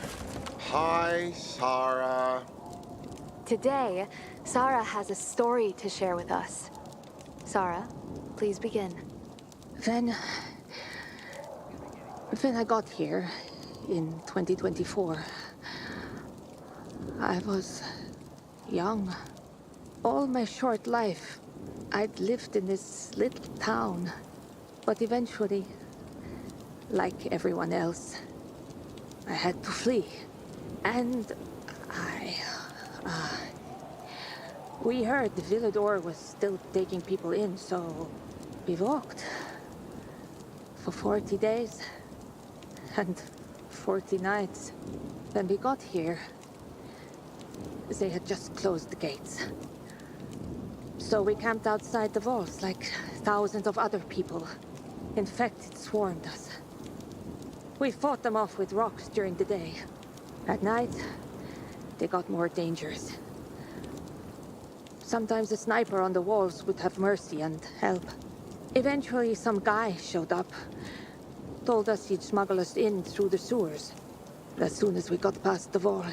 Hi, Sarah. Today, Sarah has a story to share with us. Sarah, please begin. When I got here in 2024, I was young. All my short life, I'd lived in this little town. But eventually, like everyone else, I had to flee. And we heard the Villador was still taking people in, so we walked for 40 days and 40 nights. When we got here, they had just closed the gates. So we camped outside the walls like thousands of other people. Infected swarmed us. We fought them off with rocks during the day. At night, they got more dangerous. Sometimes a sniper on the walls would have mercy and help. Eventually, some guy showed up. Told us he'd smuggle us in through the sewers. As soon as we got past the wall,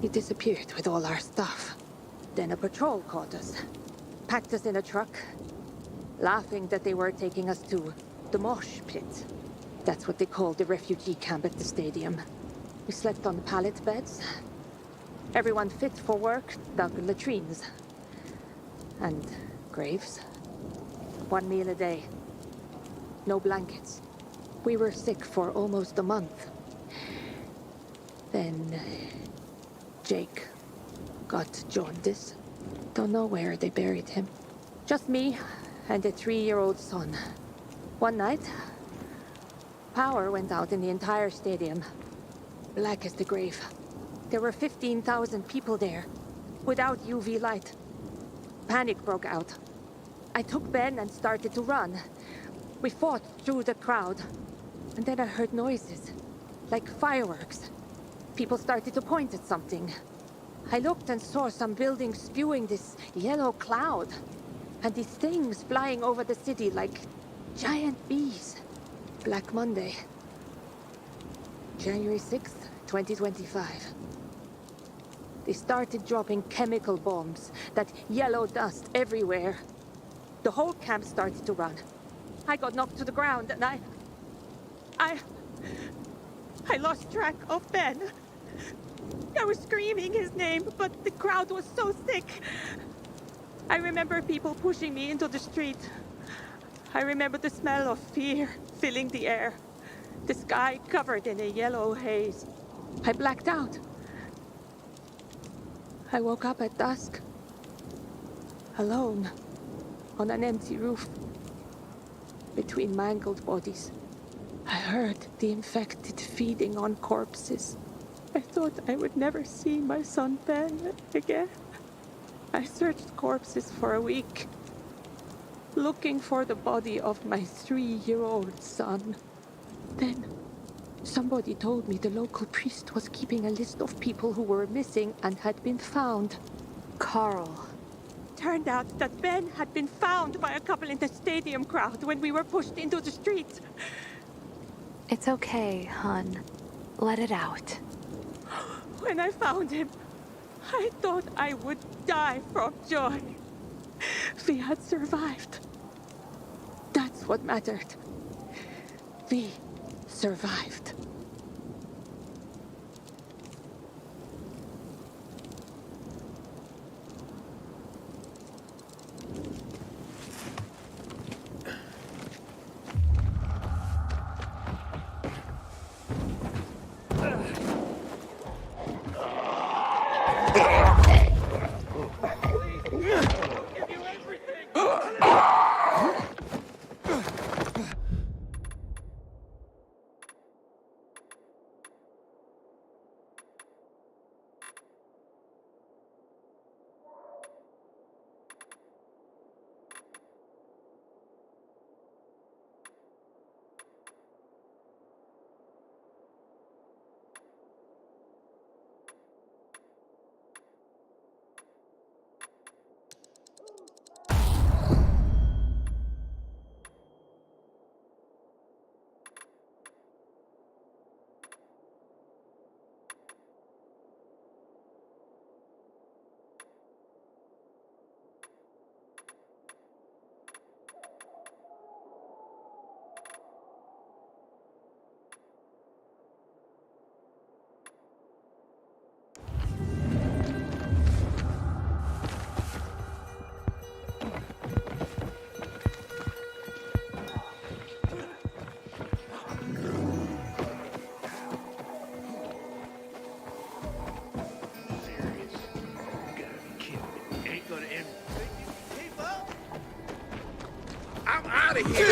he disappeared with all our stuff. Then a patrol caught us. packed us in a truck, laughing that they were taking us to the mosh pit. That's what they called the refugee camp at the stadium. We slept on pallet beds. Everyone fit for work dug latrines. And graves. 1 meal a day. No blankets. We were sick for almost a month. Then Jake got jaundice. Don't know where they buried him. Just me and a 3-year-old son. One night, power went out in the entire stadium. Black as the grave. There were 15,000 people there, without UV light. Panic broke out. I took Ben and started to run. We fought through the crowd. And then I heard noises, like fireworks. People started to point at something. I looked and saw some buildings spewing this yellow cloud. And these things flying over the city like giant bees. Black Monday. January 6th, 2025. They started dropping chemical bombs, that yellow dust everywhere. The whole camp started to run. I got knocked to the ground and I lost track of Ben. I was screaming his name, but the crowd was so thick. I remember people pushing me into the street. I remember the smell of fear filling the air. The sky covered in a yellow haze. I blacked out. I woke up at dusk, alone, on an empty roof, between mangled bodies. I heard the infected feeding on corpses. I thought I would never see my son Ben again. I searched corpses for a week, looking for the body of my 3-year-old son. Then, somebody told me the local priest was keeping a list of people who were missing and had been found. Carl. Turned out that Ben had been found by a couple in the stadium crowd when we were pushed into the street. It's okay, hun. Let it out. When I found him, I thought I would die from joy. We had survived. That's what mattered. We survived. I'm out of here!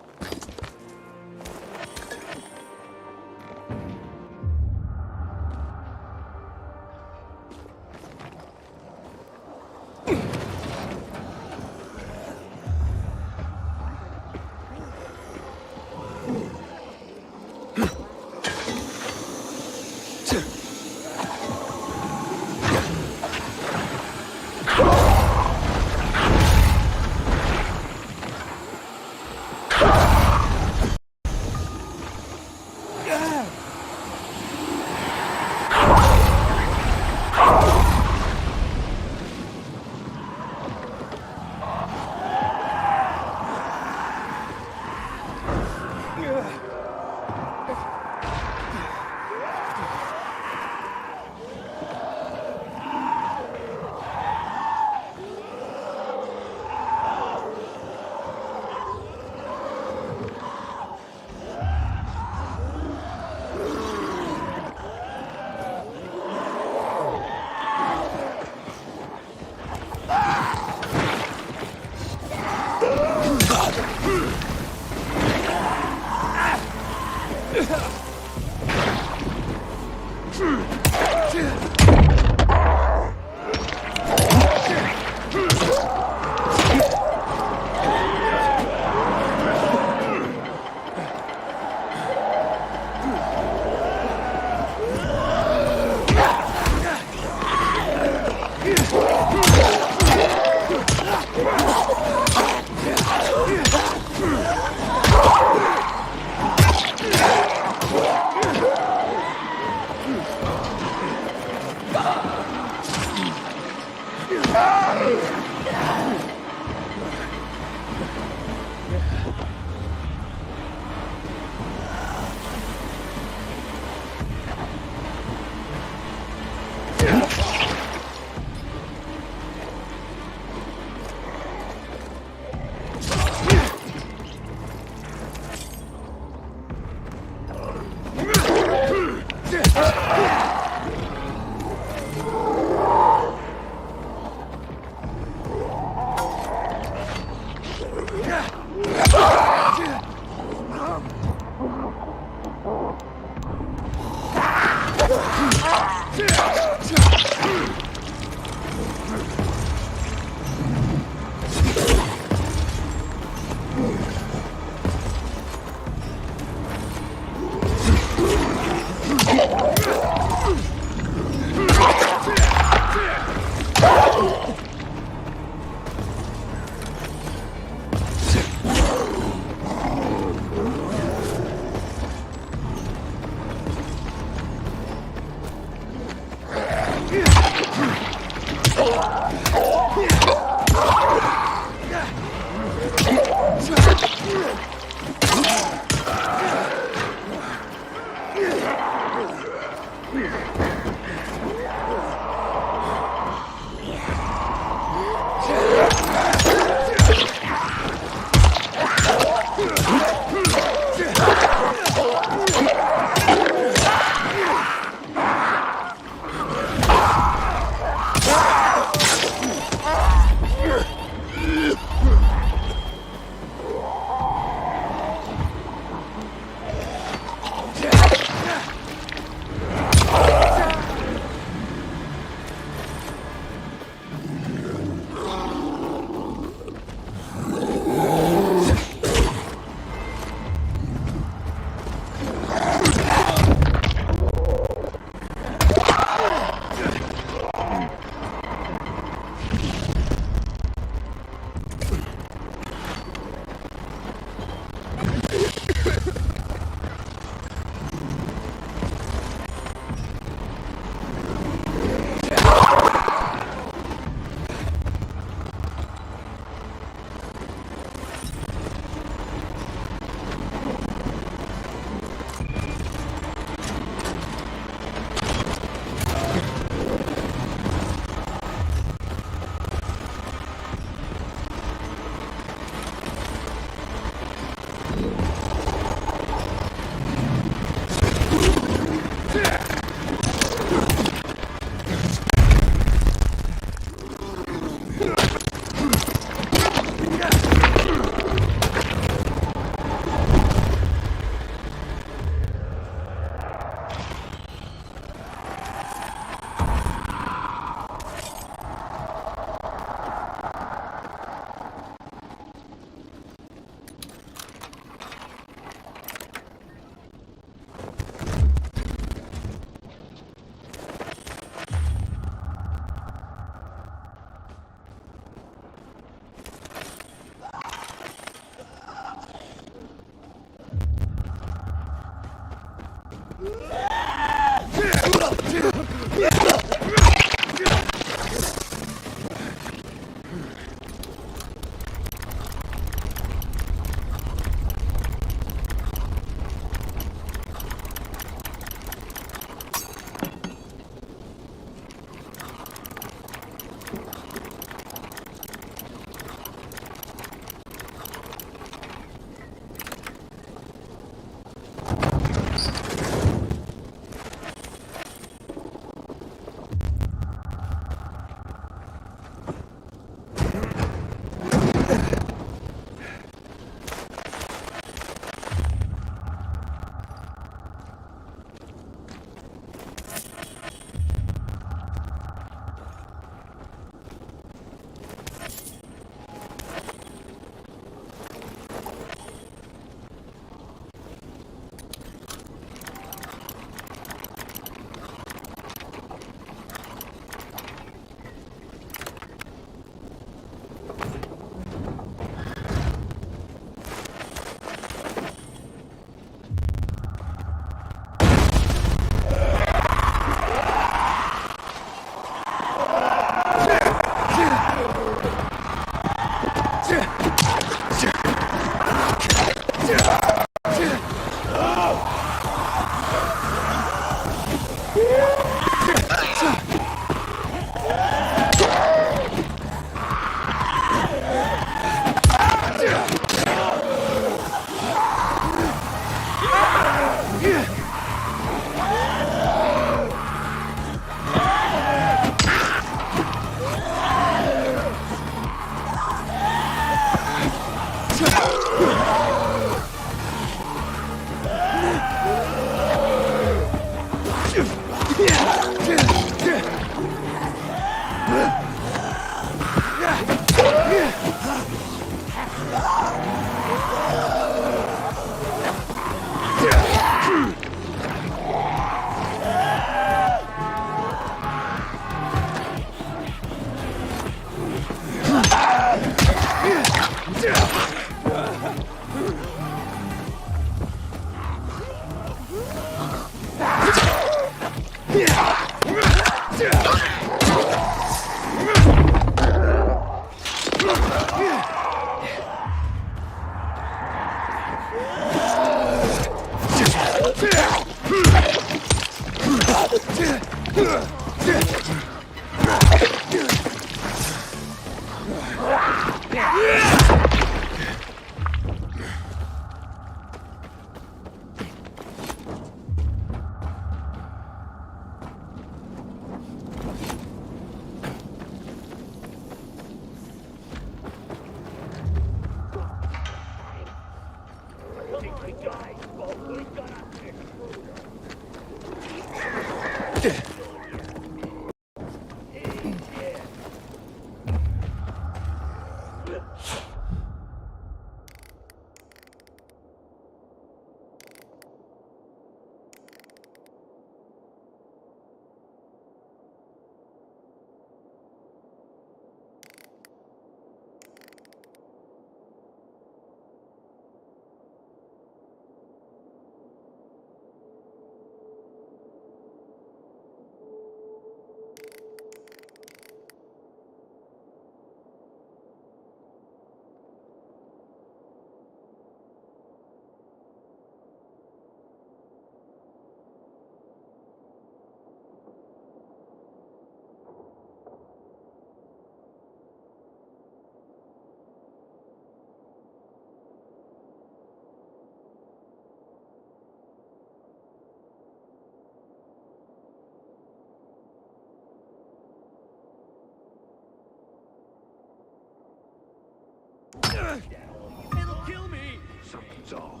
It'll kill me! Something's off.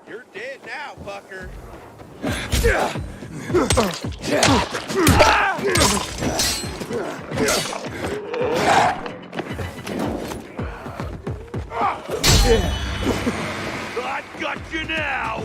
You're dead now, fucker. I got you now!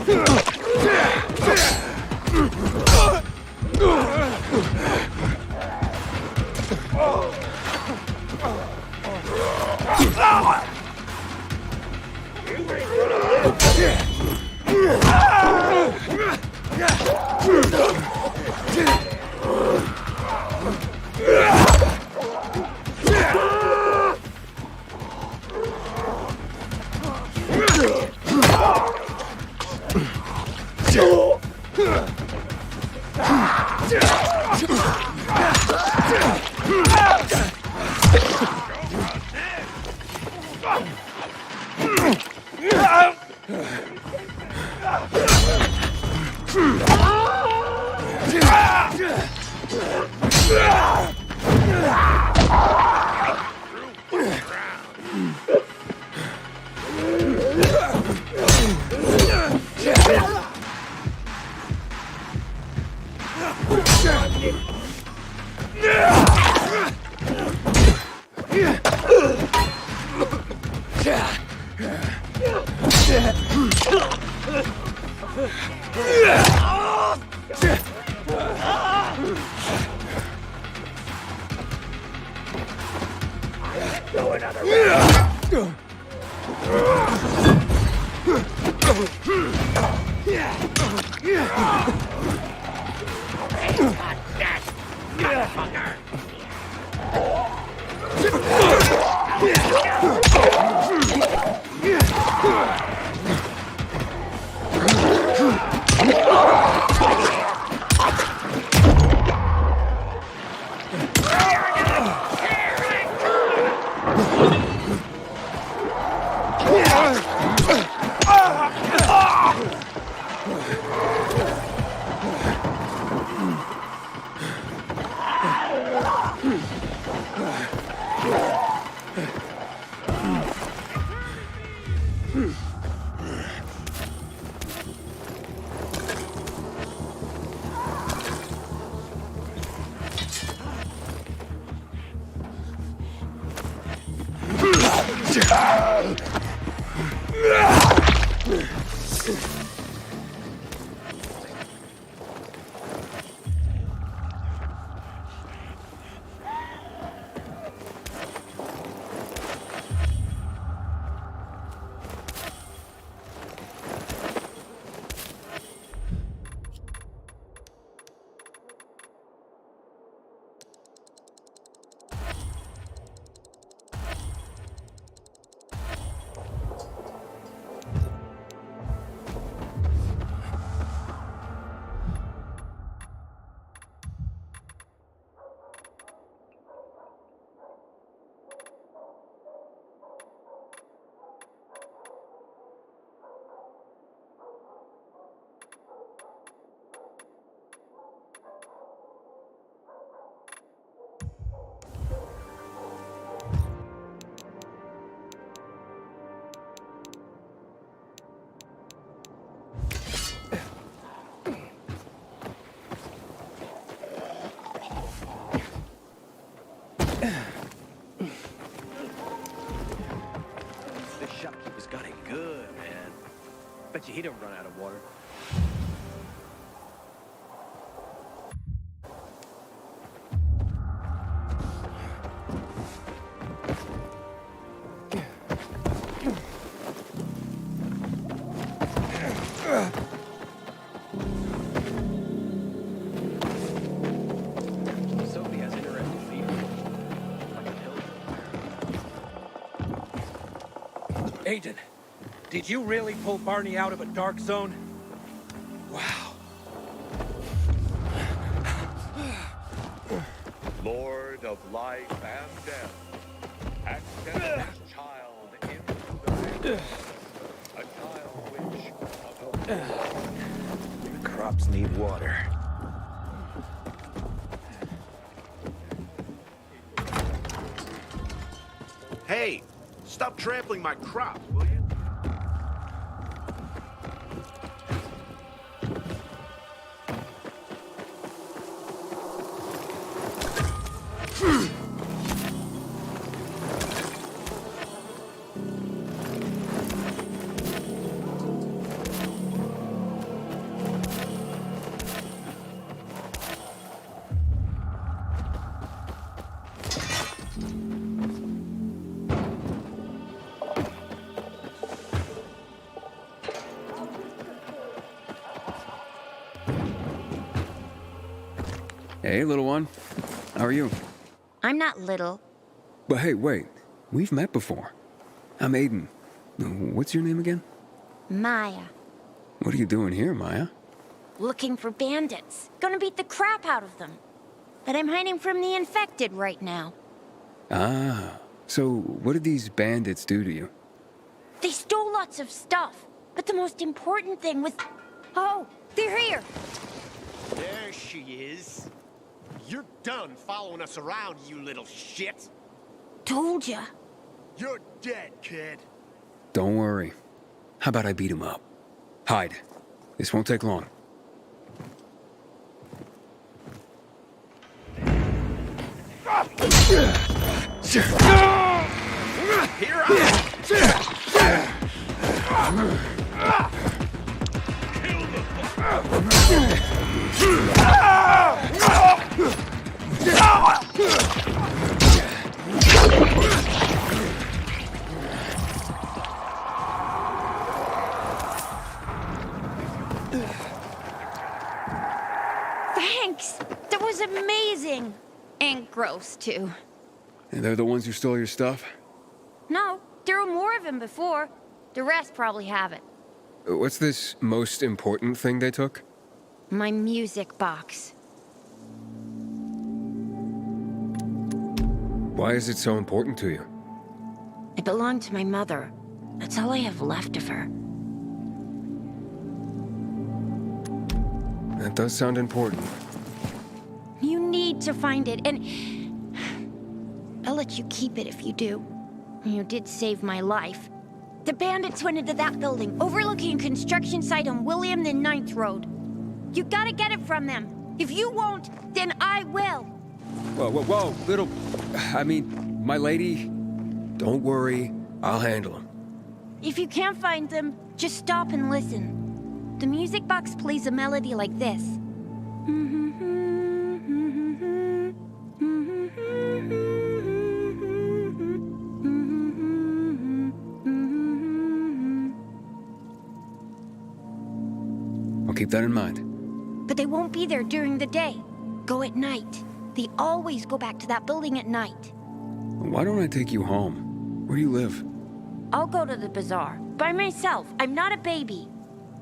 Shopkeeper's got it good, man. Bet you he don't run out of water. Sophie has interesting people. Like a pilgrim. Aiden, did you really pull Barney out of a dark zone? Wow. Lord of life and death, accept this child into the land. A child which, Cry. crops need water. Hey, stop trampling my crops, will you? Hey, little one. How are you? I'm not little. But hey, wait. We've met before. I'm Aiden. What's your name again? Maya. What are you doing here, Maya? Looking for bandits. Gonna beat the crap out of them. But I'm hiding from the infected right now. Ah. So, what did these bandits do to you? They stole lots of stuff. But the most important thing was... Oh, they're here! There she is. You're done following us around, you little shit. Told ya. You're dead, kid. Don't worry. How about I beat him up? Hide. This won't take long. Here I Thanks! That was amazing! And gross, too. And they're the ones who stole your stuff? No, there were more of them before. The rest probably haven't. What's this most important thing they took? My music box. Why is it so important to you? It belonged to my mother. That's all I have left of her. That does sound important. You need to find it, and I'll let you keep it if you do. You did save my life. The bandits went into that building, overlooking a construction site on William the 9th Road. You gotta get it from them. If you won't, then I will. Whoa, little... I mean, my lady... Don't worry, I'll handle them. If you can't find them, just stop and listen. The music box plays a melody like this. I'll keep that in mind. But they won't be there during the day. Go at night. They always go back to that building at night. Why don't I take you home? Where do you live? I'll go to the bazaar. By myself. I'm not a baby.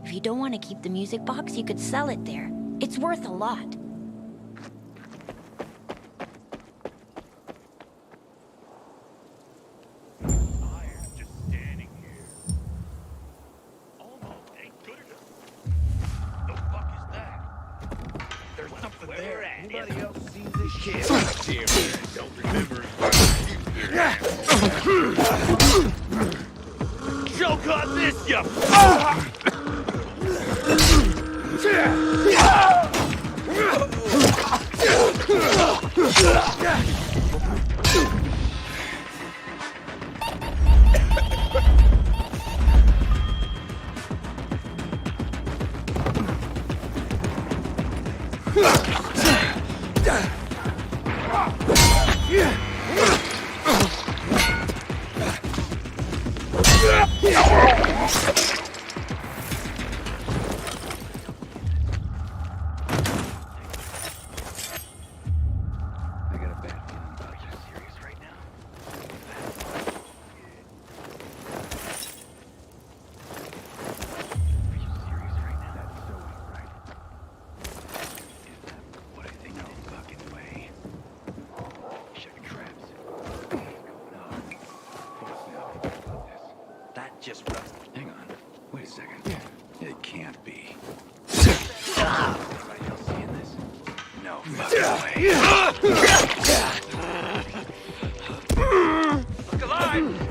If you don't want to keep the music box, you could sell it there. It's worth a lot. Anybody else seen this shit? Don't remember. Choke on this, you Hang on. Wait a second. It can't be. Look alive!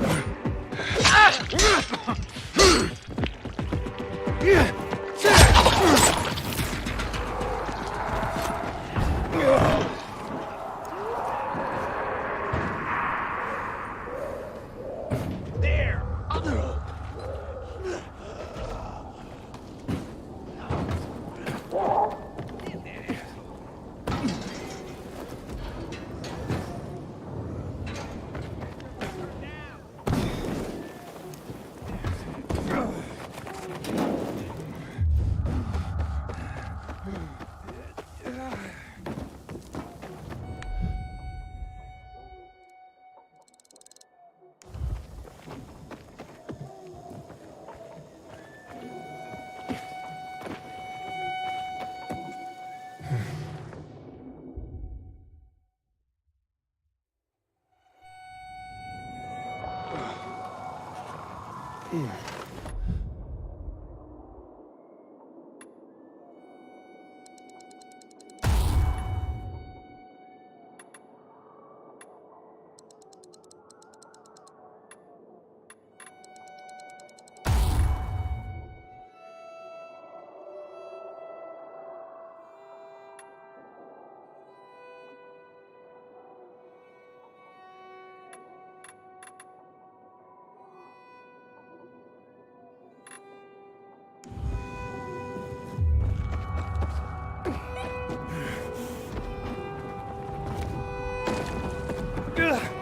There!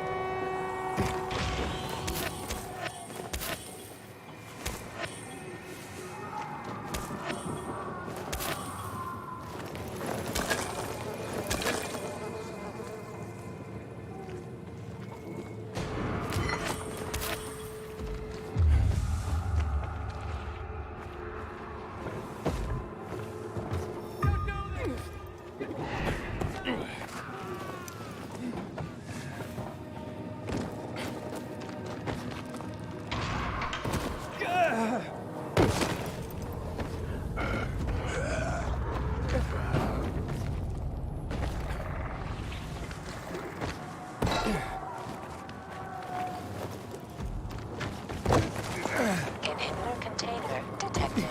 Inhibitor container detected.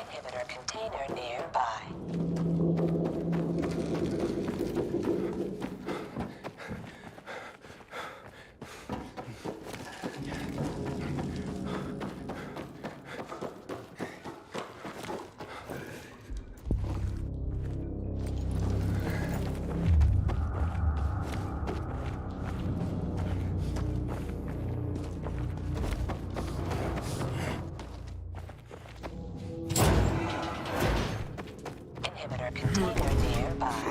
Inhibitor container nearby. Inhibitor container nearby.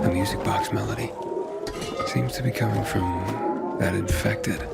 The music box melody seems to be coming from that infected.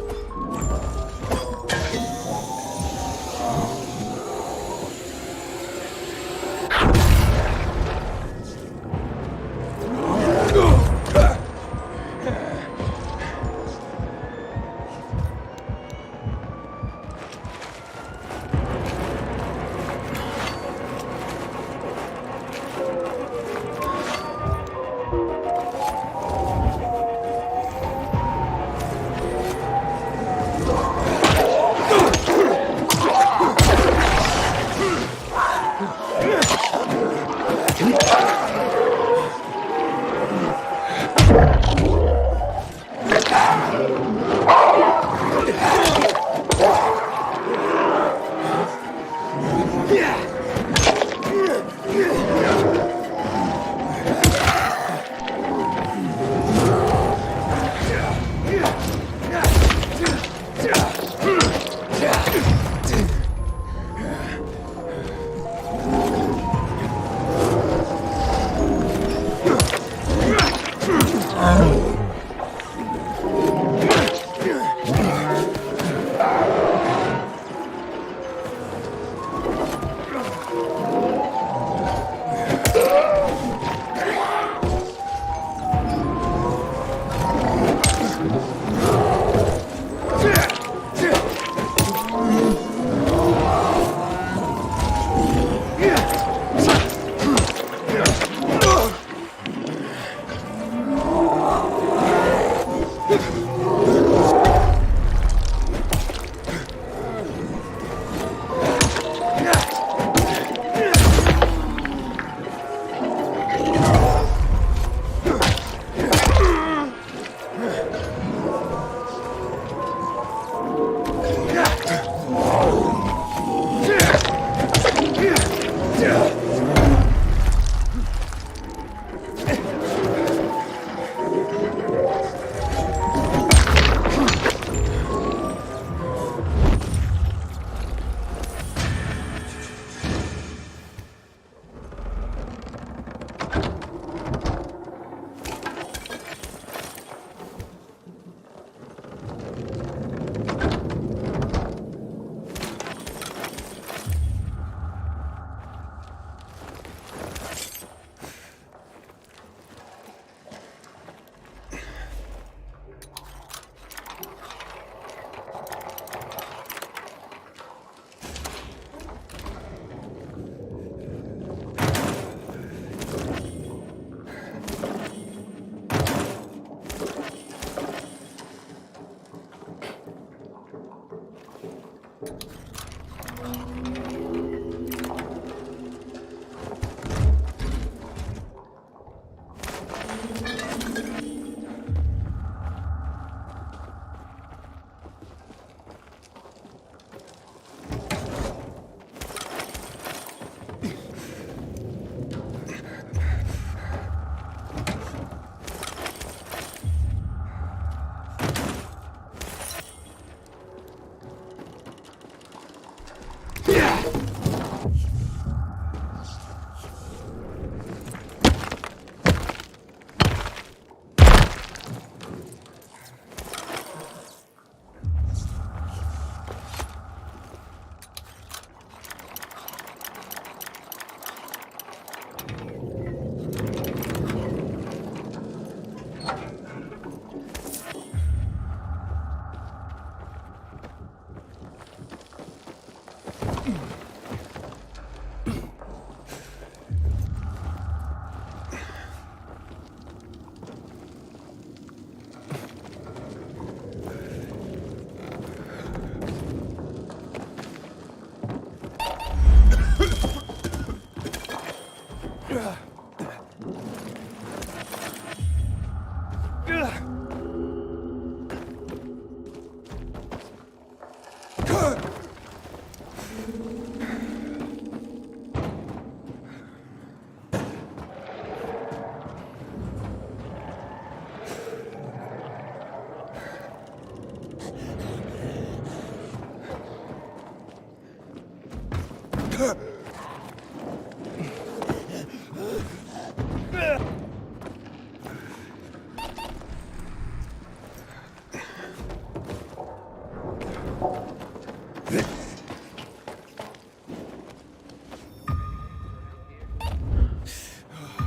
Yeah!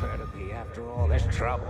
Better be after all this trouble.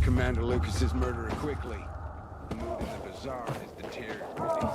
Commander Lucas's murderer quickly. The mood in the bazaar is deteriorating.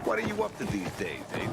What are you up to these days, eh?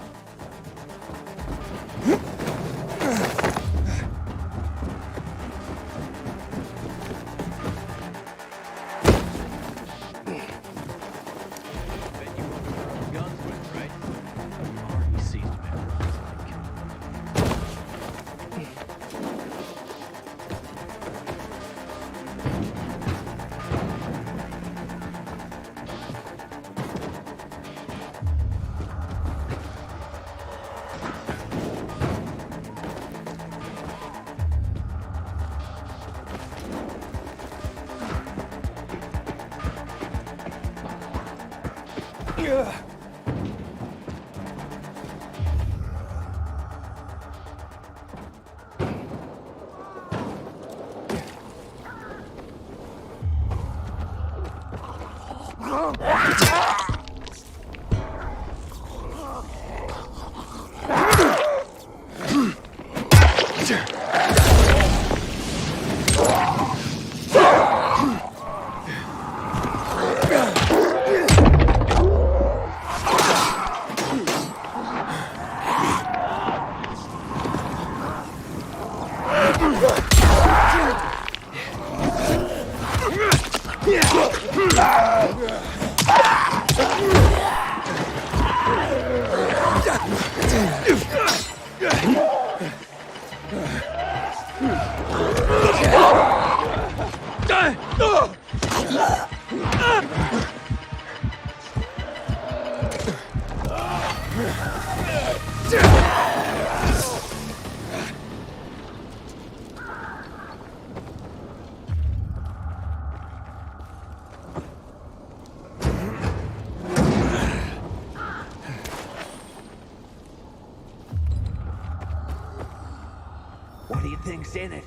What do you think's in it?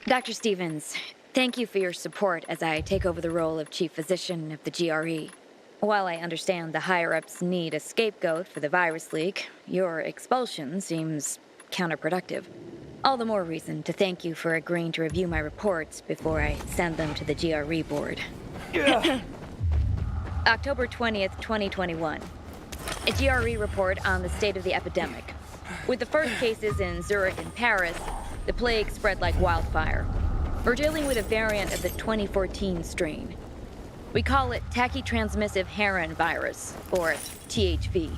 Dr. Stevens, thank you for your support as I take over the role of Chief Physician of the GRE. While I understand the higher-ups need a scapegoat for the virus leak, your expulsion seems counterproductive. All the more reason to thank you for agreeing to review my reports before I send them to the GRE board. October 20th, 2021. A GRE report on the state of the epidemic. With the first cases in Zurich and Paris, the plague spread like wildfire. We're dealing with a variant of the 2014 strain. We call it tachytransmissive heron virus, or THV.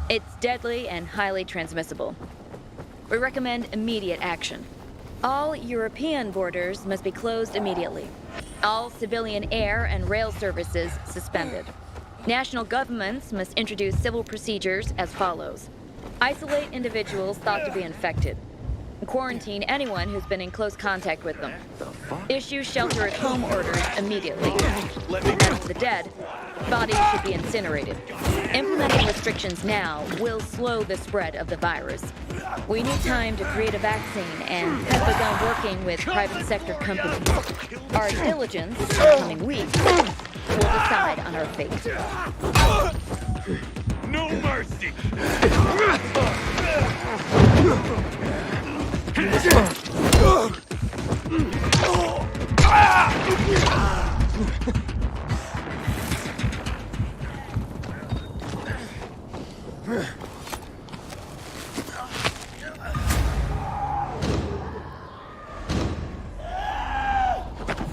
It's deadly and highly transmissible. We recommend immediate action. All European borders must be closed immediately. All civilian air and rail services suspended. National governments must introduce civil procedures as follows. Isolate individuals thought to be infected. Quarantine anyone who's been in close contact with them. Issue shelter-at-home orders immediately. As for the dead, bodies should be incinerated. Implementing restrictions now will slow the spread of the virus. We need time to create a vaccine and have begun working with private sector companies. Our diligence in the coming weeks will decide on our fate. No mercy!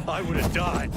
I would have died.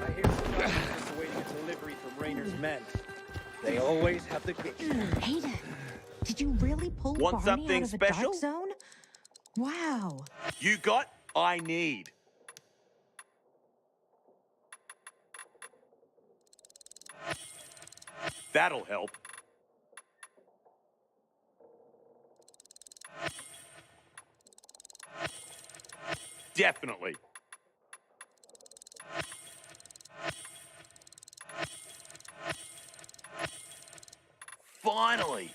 I hear Scarlet's awaiting a delivery from Raynor's men. They always have the goods. Hayden, did you really pull Want Barney something out of special? a dark zone? Wow. You got, I need. That'll help. Definitely. Finally.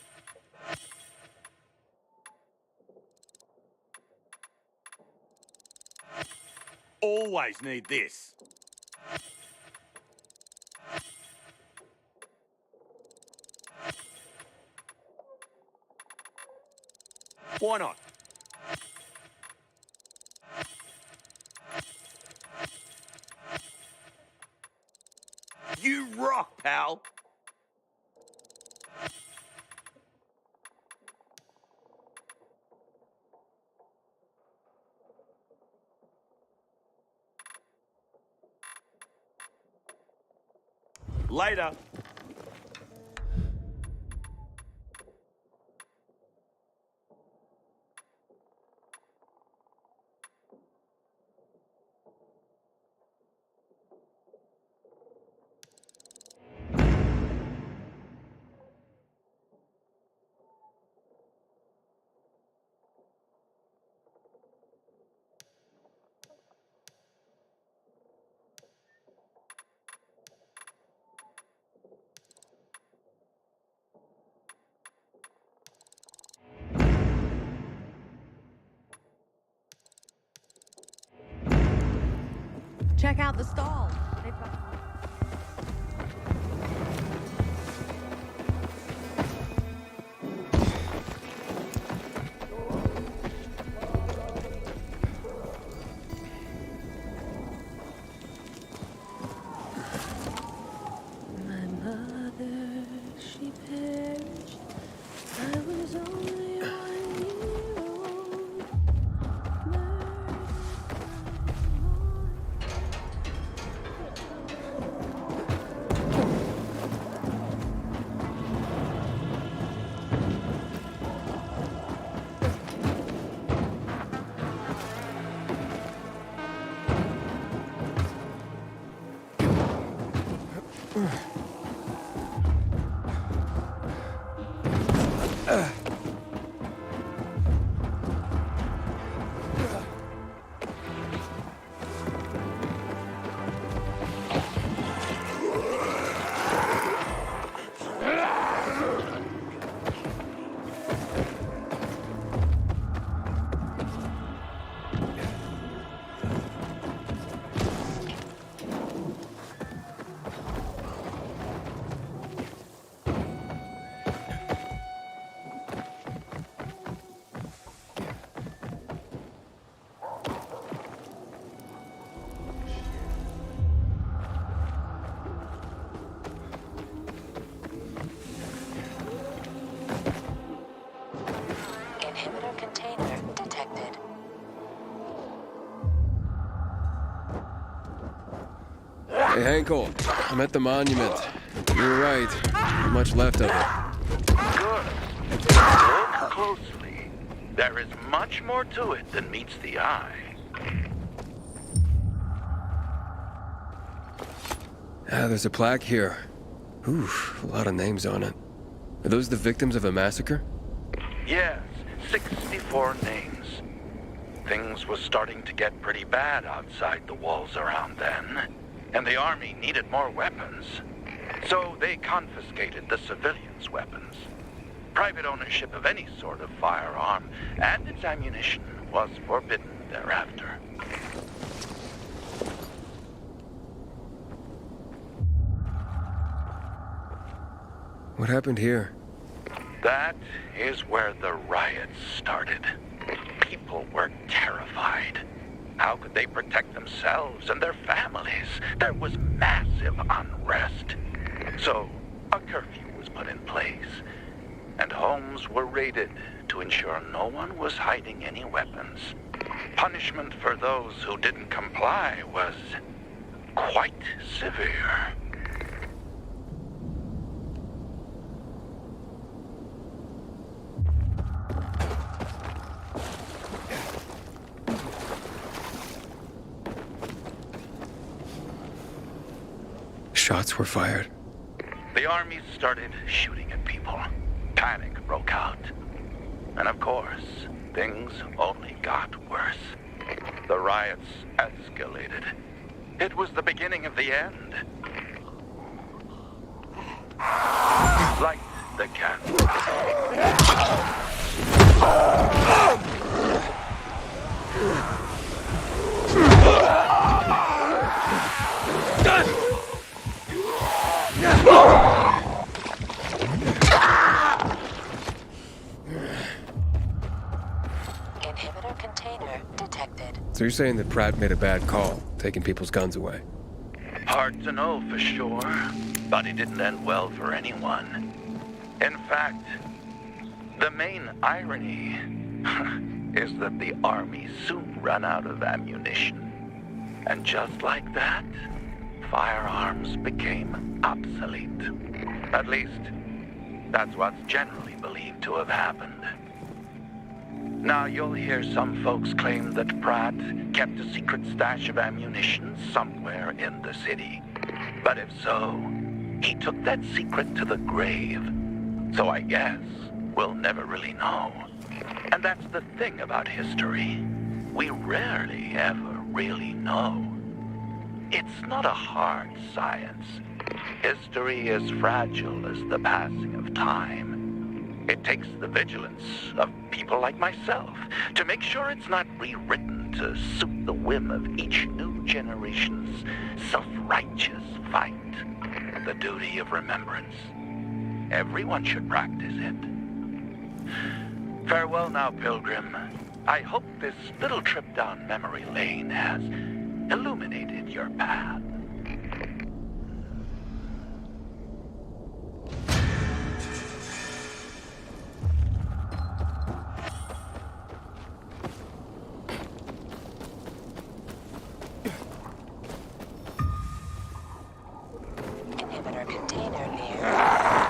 Always need this. Why not? You rock, pal. Later. Check out the stall. They've got... My mother, she perished. I was only 1 year old. Inhibitor container detected. Hey, Hankel, I'm at the monument. You're right. Not much left of it. Good. Look closely. There is much more to it than meets the eye. Ah, there's a plaque here. Oof, a lot of names on it. Are those the victims of a massacre? Yes, 64 names. Things was starting to get pretty bad outside the walls around then, and the army needed more weapons. So they confiscated the civilians' weapons. Private ownership of any sort of firearm and its ammunition was forbidden thereafter. What happened here? That is where the riots started. People were terrified. How could they protect themselves and their families? There was massive unrest. So, a curfew was put in place, and homes were raided to ensure no one was hiding any weapons. Punishment for those who didn't comply was quite severe. Shots were fired. The army started shooting at people. Panic broke out. And of course, things only got worse. The riots escalated. It was the beginning of the end. Light the candle. Inhibitor container detected. So you're saying that Pratt made a bad call, taking people's guns away? Hard to know for sure, but it didn't end well for anyone. In fact, the main irony is that the army soon ran out of ammunition. And just like that, firearms became obsolete. At least, that's what's generally believed to have happened. Now, you'll hear some folks claim that Pratt kept a secret stash of ammunition somewhere in the city. But if so, he took that secret to the grave. So I guess we'll never really know. And that's the thing about history. We rarely ever really know. It's not a hard science. History is fragile as the passing of time. It takes the vigilance of people like myself to make sure it's not rewritten to suit the whim of each new generation's self-righteous fight. The duty of remembrance. Everyone should practice it. Farewell now, Pilgrim. I hope this little trip down memory lane has illuminated your path. Inhibitor container near.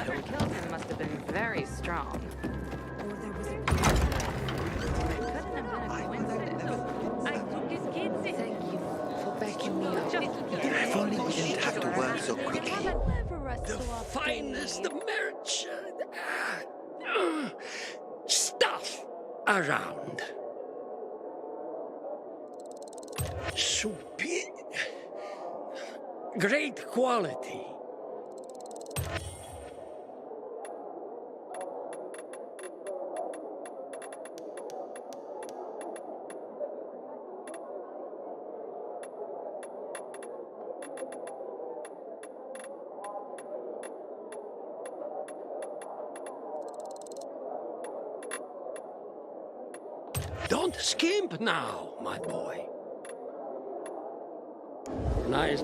Whoever killed him must have been very strong. Or there was a... It couldn't have been a coincidence. I took his kids. Thank you for backing me up. If only we didn't have to work so quickly. The finest merchant stuff around. Soupy. Great quality. Don't skimp now, my boy. Nice.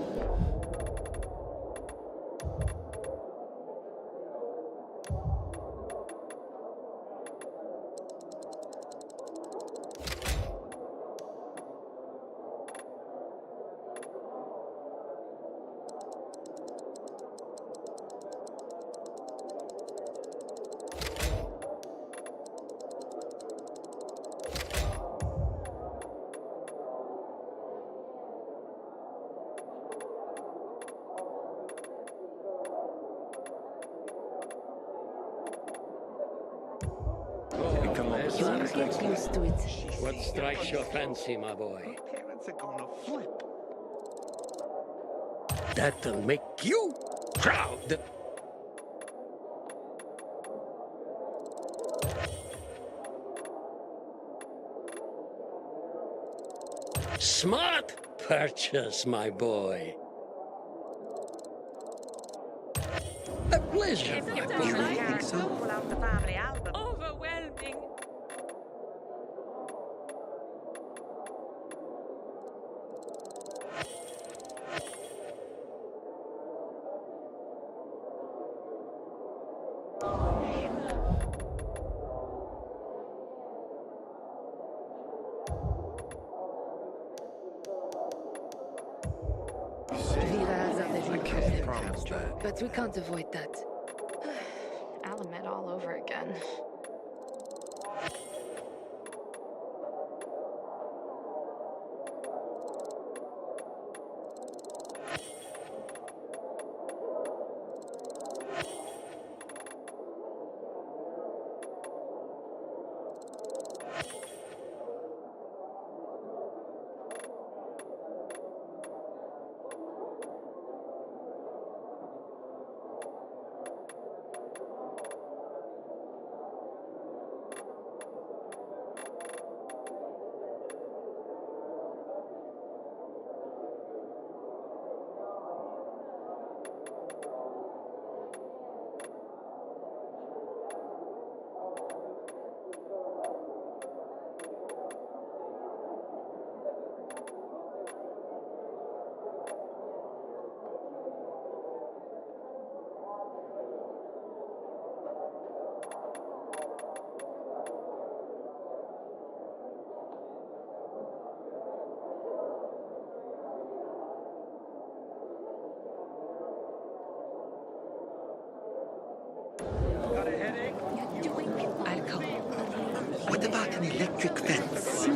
Get used to it. What strikes your fancy, my boy? Parents are gonna flip. The That'll make you proud. Smart purchase, my boy. A pleasure. You really think so? Pull out the family album. Overwhelming. I can't promise that. But we can't avoid that. Alamed all over again. What about an electric fence?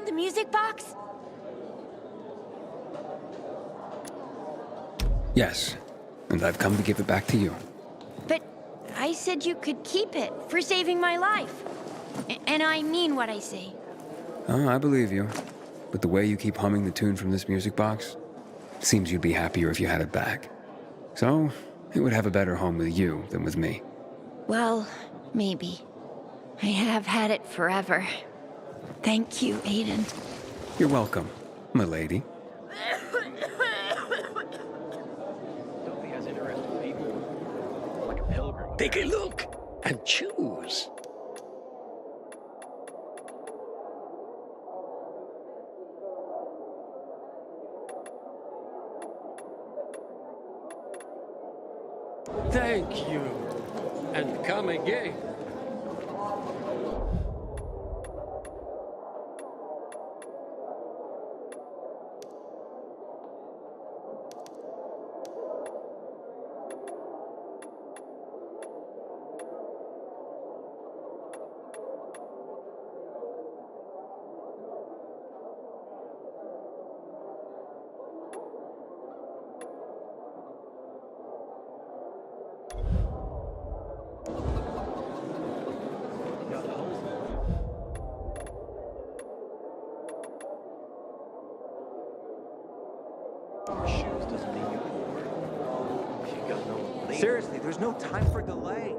the music box? Yes, and I've come to give it back to you. But I said you could keep it for saving my life. And I mean what I say. Oh, I believe you. But the way you keep humming the tune from this music box, seems you'd be happier if you had it back. So, it would have a better home with you than with me. Well, maybe. I have had it forever. Thank you, Aiden. You're welcome, my lady. Delphi has interesting people. Like a pilgrim. Take a look and choose. Thank you. And come again. Seriously, there's no time for delay.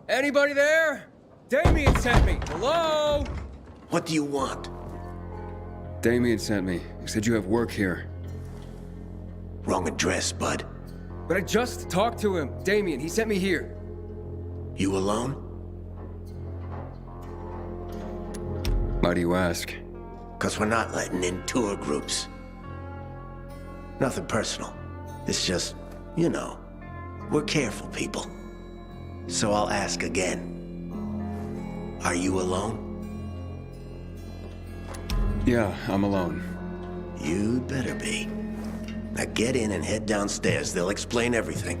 Anybody there? Damien sent me. Hello? What do you want? Damien sent me. He said you have work here. Wrong address, bud. But I just talked to him. Damien, he sent me here. You alone? Why do you ask? 'Cause we're not letting in tour groups. Nothing personal. It's just, you know, we're careful people. So I'll ask again. Are you alone? Yeah, I'm alone. You'd better be. Now get in and head downstairs. They'll explain everything.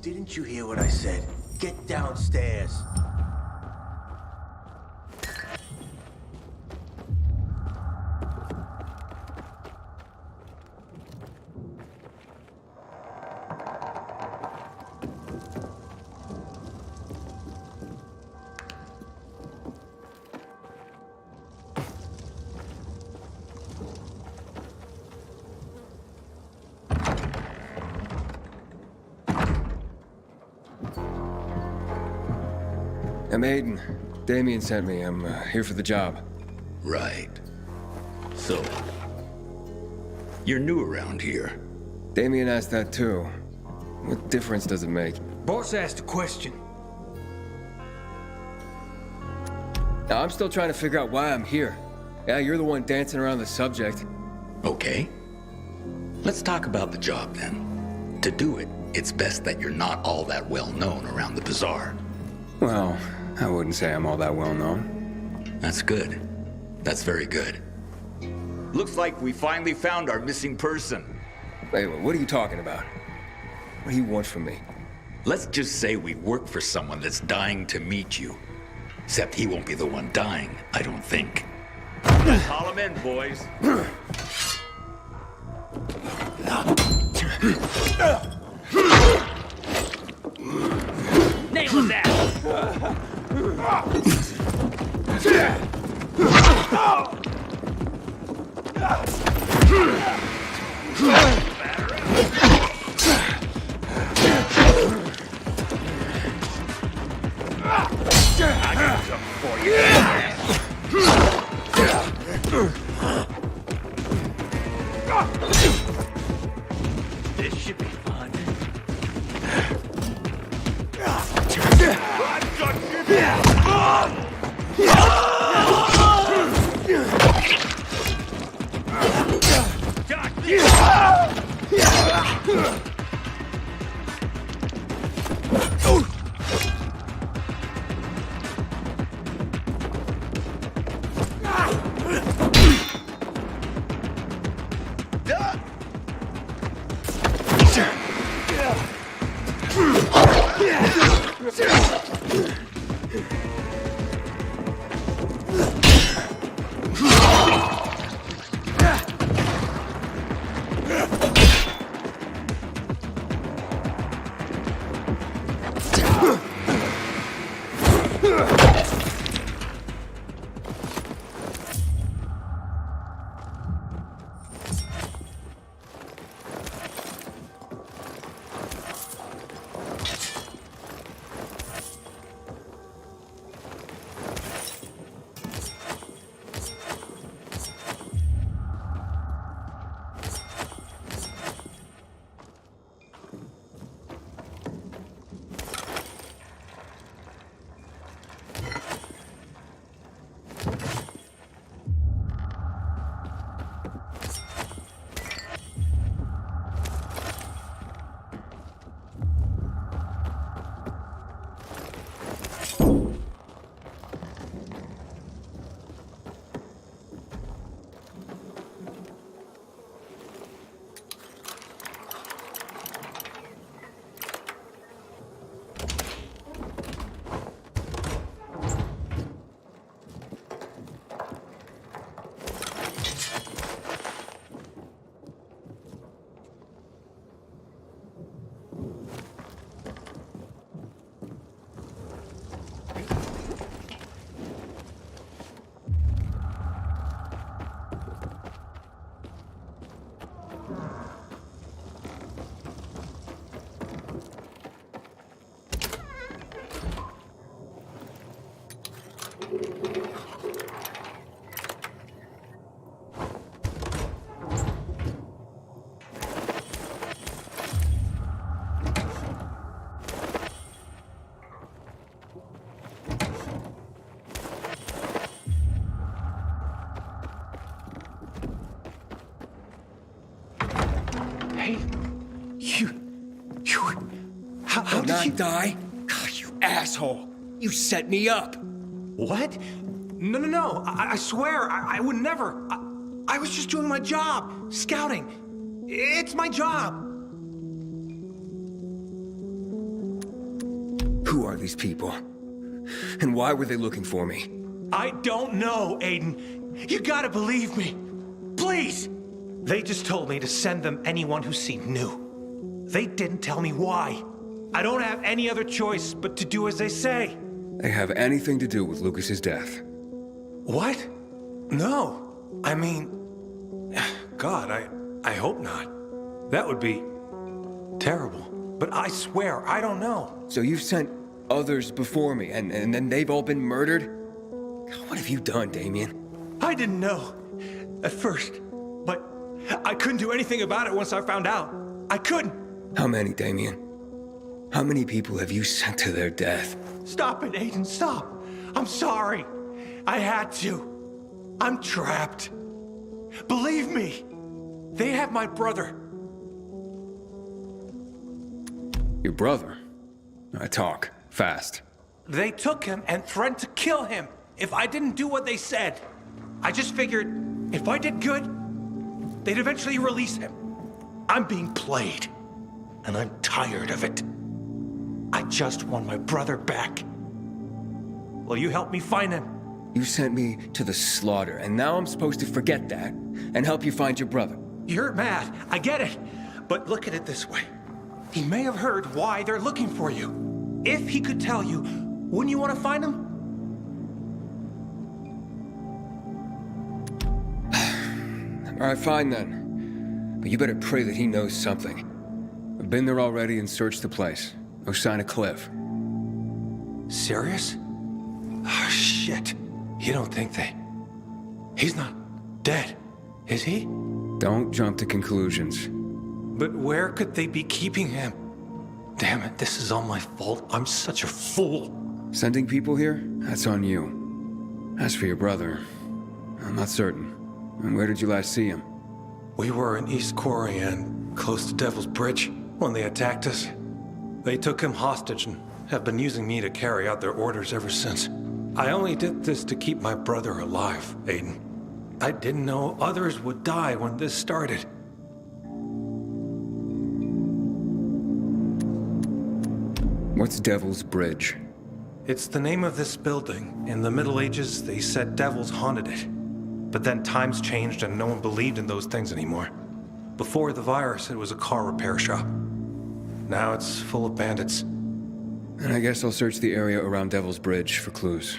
Didn't you hear what I said? Get downstairs. I'm Aiden. Damien sent me. I'm here for the job. Right. So, you're new around here. Damien asked that too. What difference does it make? Boss asked a question. Now, I'm still trying to figure out why I'm here. Yeah, you're the one dancing around the subject. Okay. Let's talk about the job then. To do it, it's best that you're not all that well known around the bazaar. Well, I wouldn't say I'm all that well known. That's good. That's very good. Looks like we finally found our missing person. Wait, what are you talking about? What do you want from me? Let's just say we work for someone that's dying to meet you. Except he won't be the one dying, I don't think. Call him in, boys. Nail that! I got something for you. This should be fun. not die? God, you asshole! You set me up! What? No. I swear, I would never. I was just doing my job. Scouting. It's my job. Who are these people? And why were they looking for me? I don't know, Aiden. You gotta believe me. Please! They just told me to send them anyone who seemed new. They didn't tell me why. I don't have any other choice but to do as they say. They have anything to do with Lucas's death. What? No. I mean... God, I hope not. That would be... terrible. But I swear, I don't know. So you've sent others before me, and then they've all been murdered? What have you done, Damien? I didn't know. At first. But I couldn't do anything about it once I found out. I couldn't. How many, Damien? How many people have you sent to their death? Stop it, Aiden, stop. I'm sorry. I had to. I'm trapped. Believe me, they have my brother. Your brother? Talk. Fast. They took him and threatened to kill him if I didn't do what they said. I just figured if I did good, they'd eventually release him. I'm being played, and I'm tired of it. I just want my brother back. Will you help me find him? You sent me to the slaughter, and now I'm supposed to forget that and help you find your brother. You're mad, I get it. But look at it this way. He may have heard why they're looking for you. If he could tell you, wouldn't you want to find him? All right, fine then. But you better pray that he knows something. I've been there already and searched the place. No sign of Cliff. Serious? Oh, shit. You don't think they... He's not dead, is he? Don't jump to conclusions. But where could they be keeping him? Damn it, this is all my fault. I'm such a fool. Sending people here? That's on you. As for your brother, I'm not certain. And where did you last see him? We were in East Corian, close to Devil's Bridge, when they attacked us. They took him hostage and have been using me to carry out their orders ever since. I only did this to keep my brother alive, Aiden. I didn't know others would die when this started. What's Devil's Bridge? It's the name of this building. In the Middle Ages, they said devils haunted it. But then times changed and no one believed in those things anymore. Before the virus, it was a car repair shop. Now it's full of bandits. And I guess I'll search the area around Devil's Bridge for clues.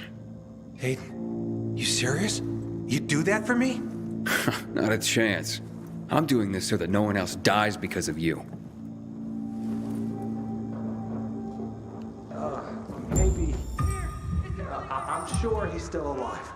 Aiden, you serious? You'd do that for me? Not a chance. I'm doing this so that no one else dies because of you. Maybe. I'm sure he's still alive.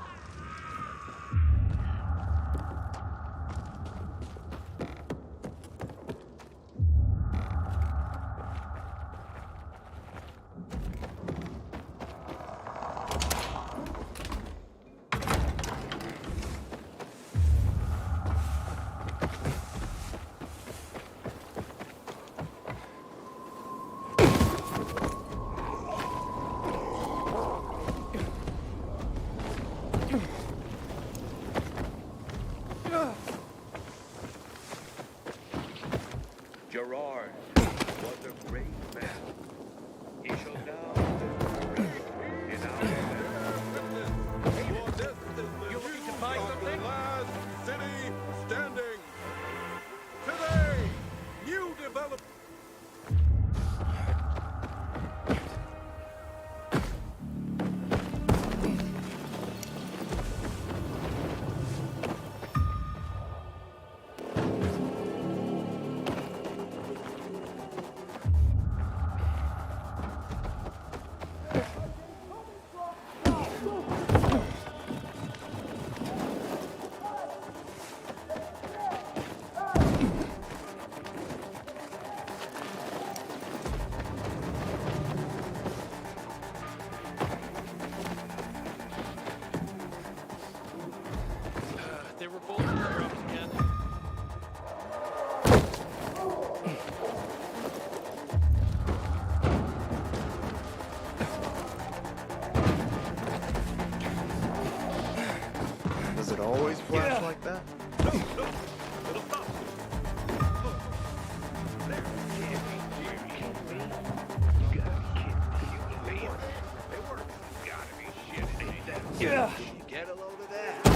Yeah. Get a load of that.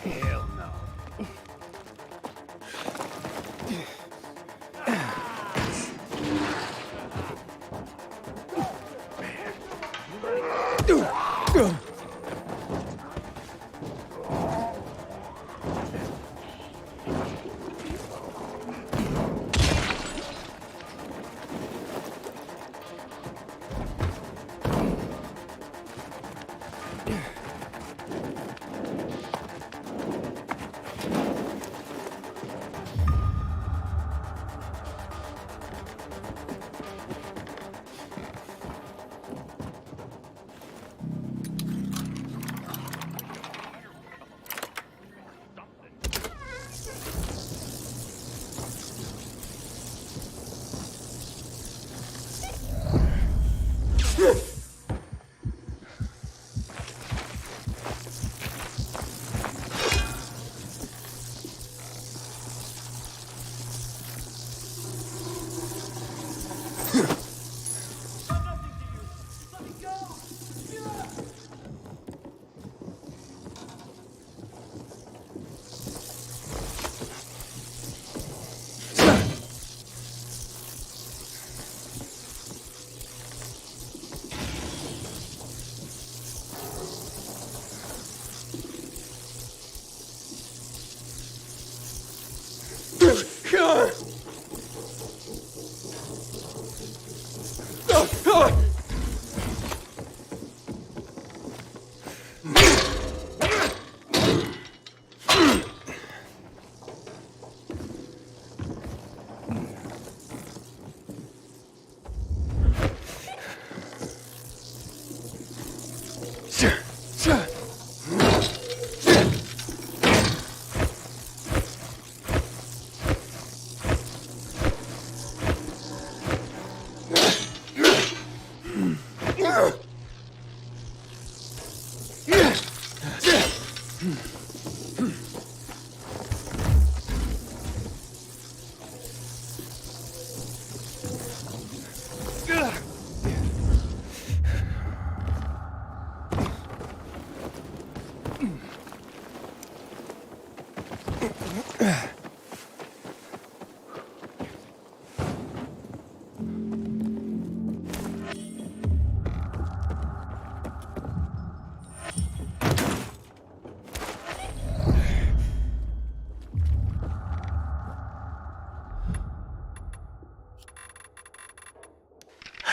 Hell no.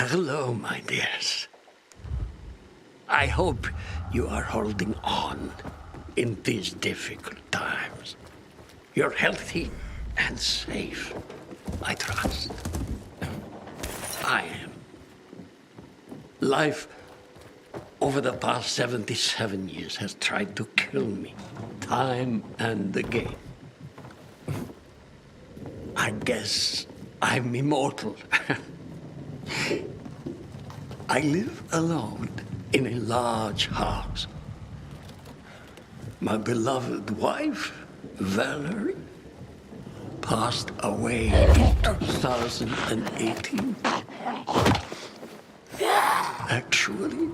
Hello, my dears. I hope you are holding on in these difficult times. You're healthy and safe, I trust. I am. Life over the past 77 years has tried to kill me, time and again. I guess I'm immortal. I live alone in a large house. My beloved wife, Valerie, passed away in 2018. Actually,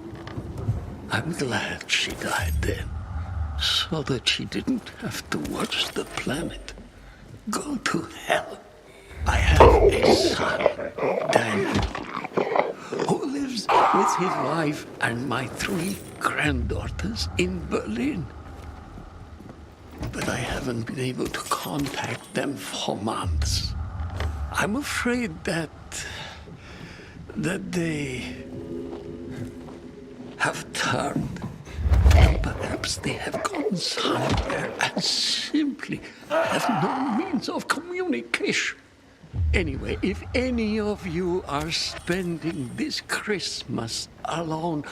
I'm glad she died then, so that she didn't have to watch the planet go to hell. I have a son, Daniel, who lives with his wife and my 3 granddaughters in Berlin. But I haven't been able to contact them for months. I'm afraid that they have turned. And perhaps they have gone somewhere and simply have no means of communication. Anyway, if any of you are spending this Christmas alone,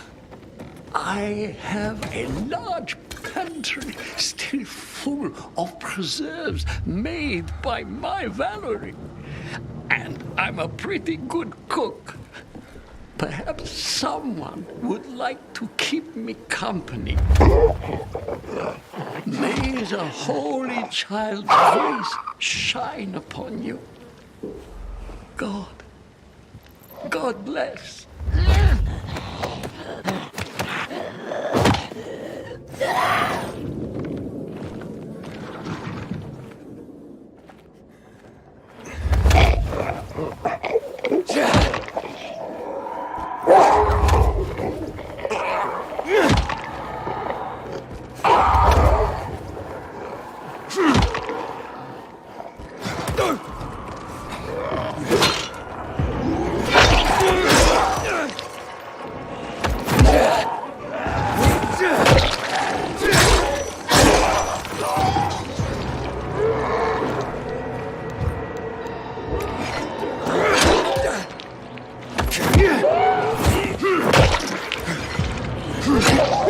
I have a large pantry still full of preserves made by my Valerie. And I'm a pretty good cook. Perhaps someone would like to keep me company. May the Holy Child's grace shine upon you. God bless. How'd that happen?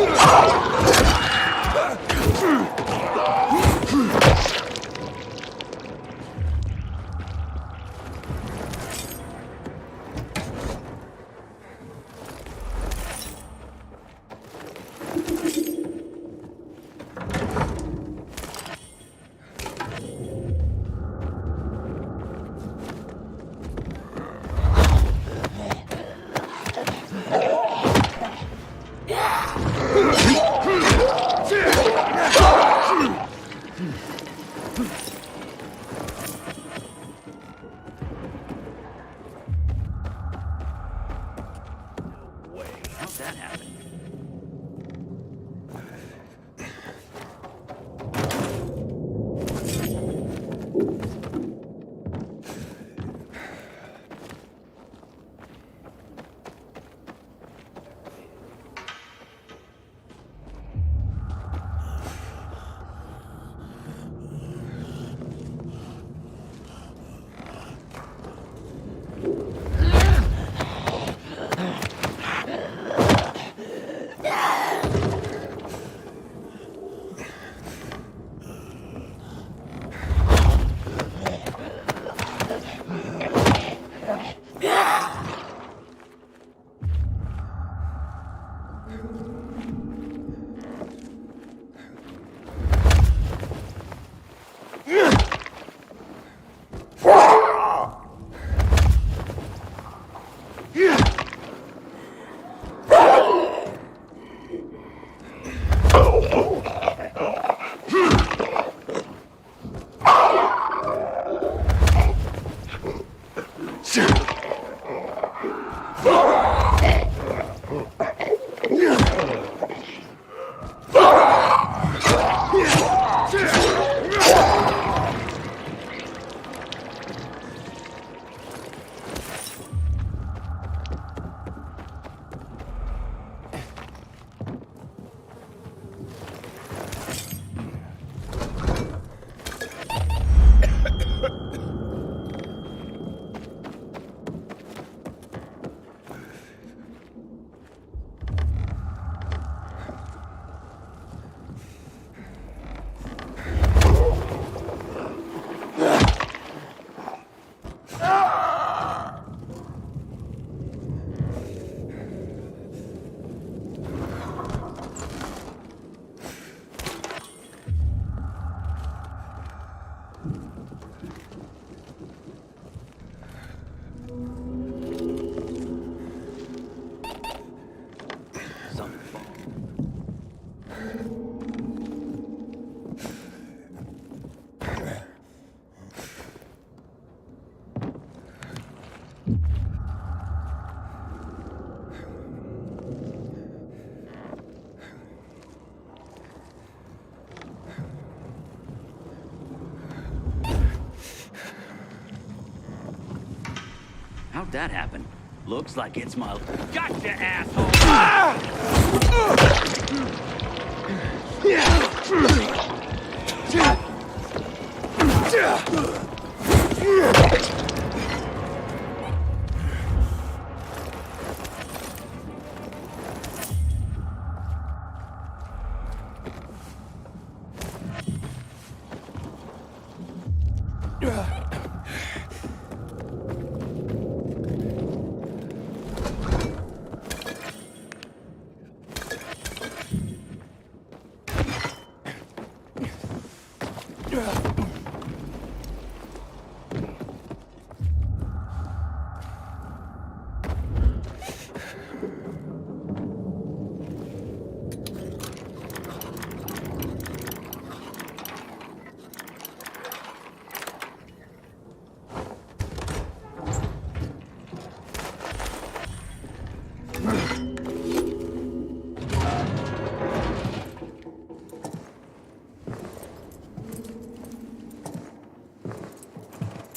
How'd that happen? Looks like it's my... Gotcha, asshole!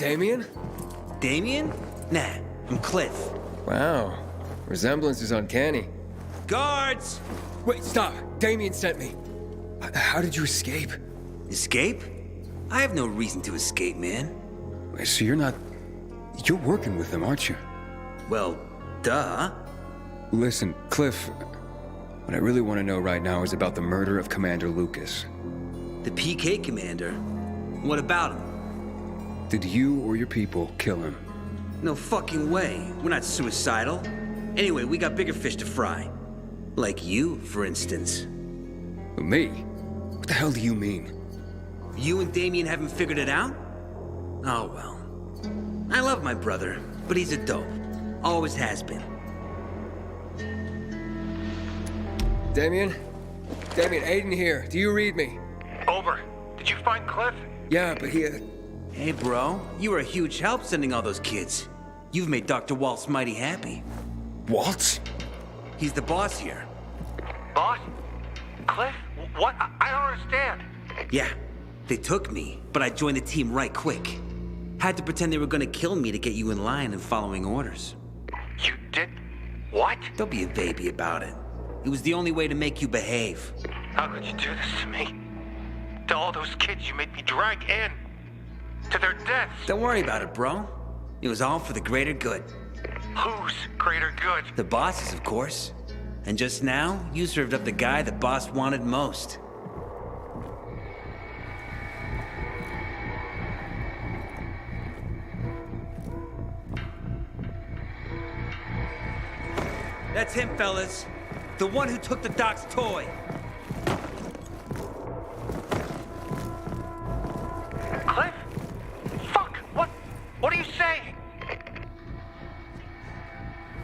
Damien? Damien? Nah, I'm Cliff. Wow. Resemblance is uncanny. Guards! Wait, stop! Damien sent me. How did you escape? Escape? I have no reason to escape, man. So you're not... You're working with them, aren't you? Well, duh. Listen, Cliff... What I really want to know right now is about the murder of Commander Lucas. The PK commander? What about him? Did you or your people kill him? No fucking way. We're not suicidal. Anyway, we got bigger fish to fry. Like you, for instance. Me? What the hell do you mean? You and Damien haven't figured it out? Oh well. I love my brother, but he's a dope. Always has been. Damien? Damien, Aiden here. Do you read me? Over. Did you find Cliff? Yeah, but he... Hey, bro. You were a huge help sending all those kids. You've made Dr. Waltz mighty happy. Waltz? He's the boss here. Boss? Cliff? What? I don't understand. Yeah, they took me, but I joined the team right quick. Had to pretend they were gonna kill me to get you in line and following orders. You did? What? Don't be a baby about it. It was the only way to make you behave. How could you do this to me? To all those kids you made me drag in. To their deaths. Don't worry about it, bro. It was all for the greater good. Whose greater good? The boss's, of course. And just now, you served up the guy the boss wanted most. That's him, fellas. The one who took the doc's toy. Cliff? Fuck! What are you saying?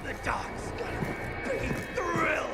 The doc's gonna be thrilled.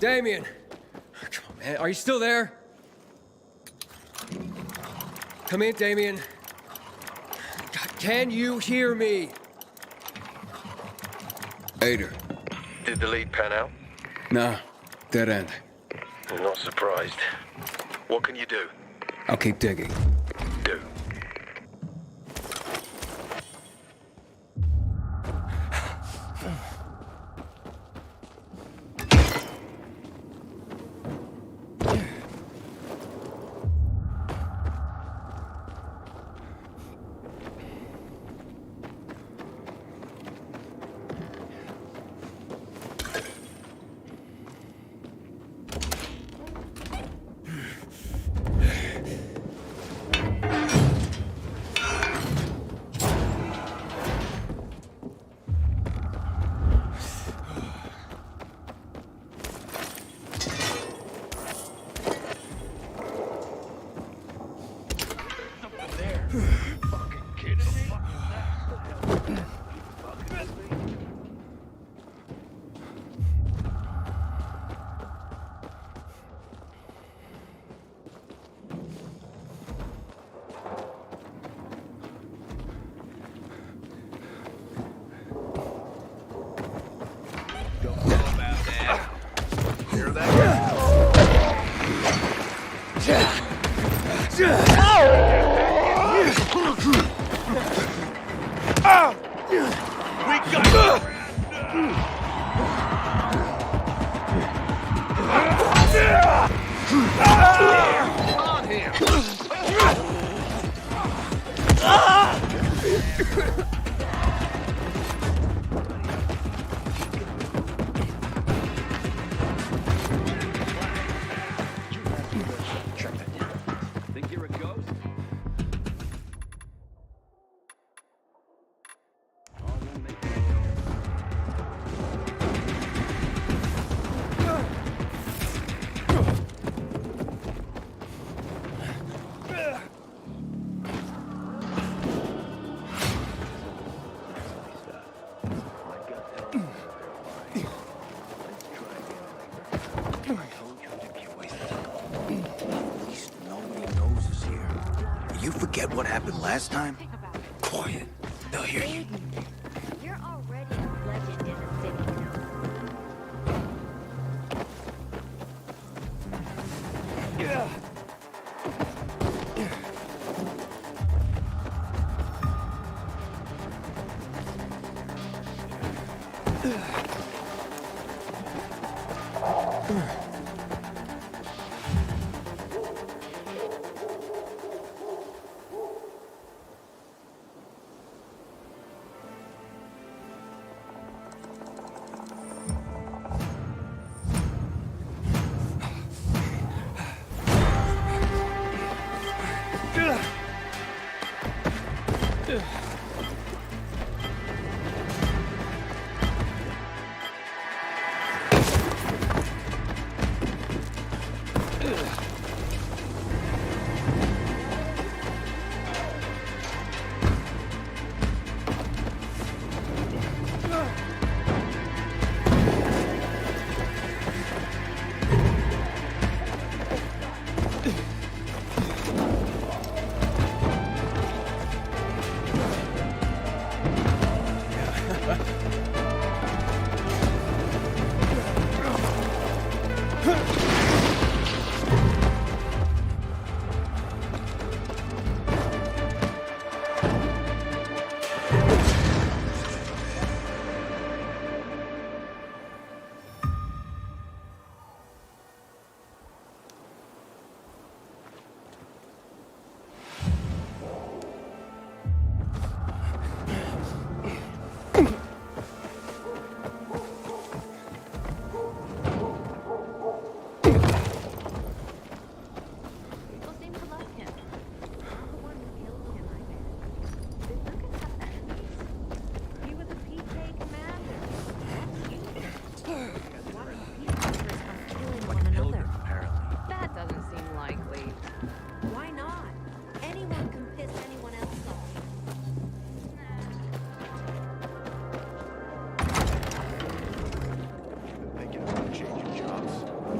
Damien! Come on, man. Are you still there? Come in, Damien. God, can you hear me? Ader. Did the lead pan out? Nah. Dead end. I'm not surprised. What can you do? I'll keep digging. Do. On him! Think you're a ghost? You forget what happened last time? Quiet. They'll hear you. You're already a legend in the city, you know. Yeah.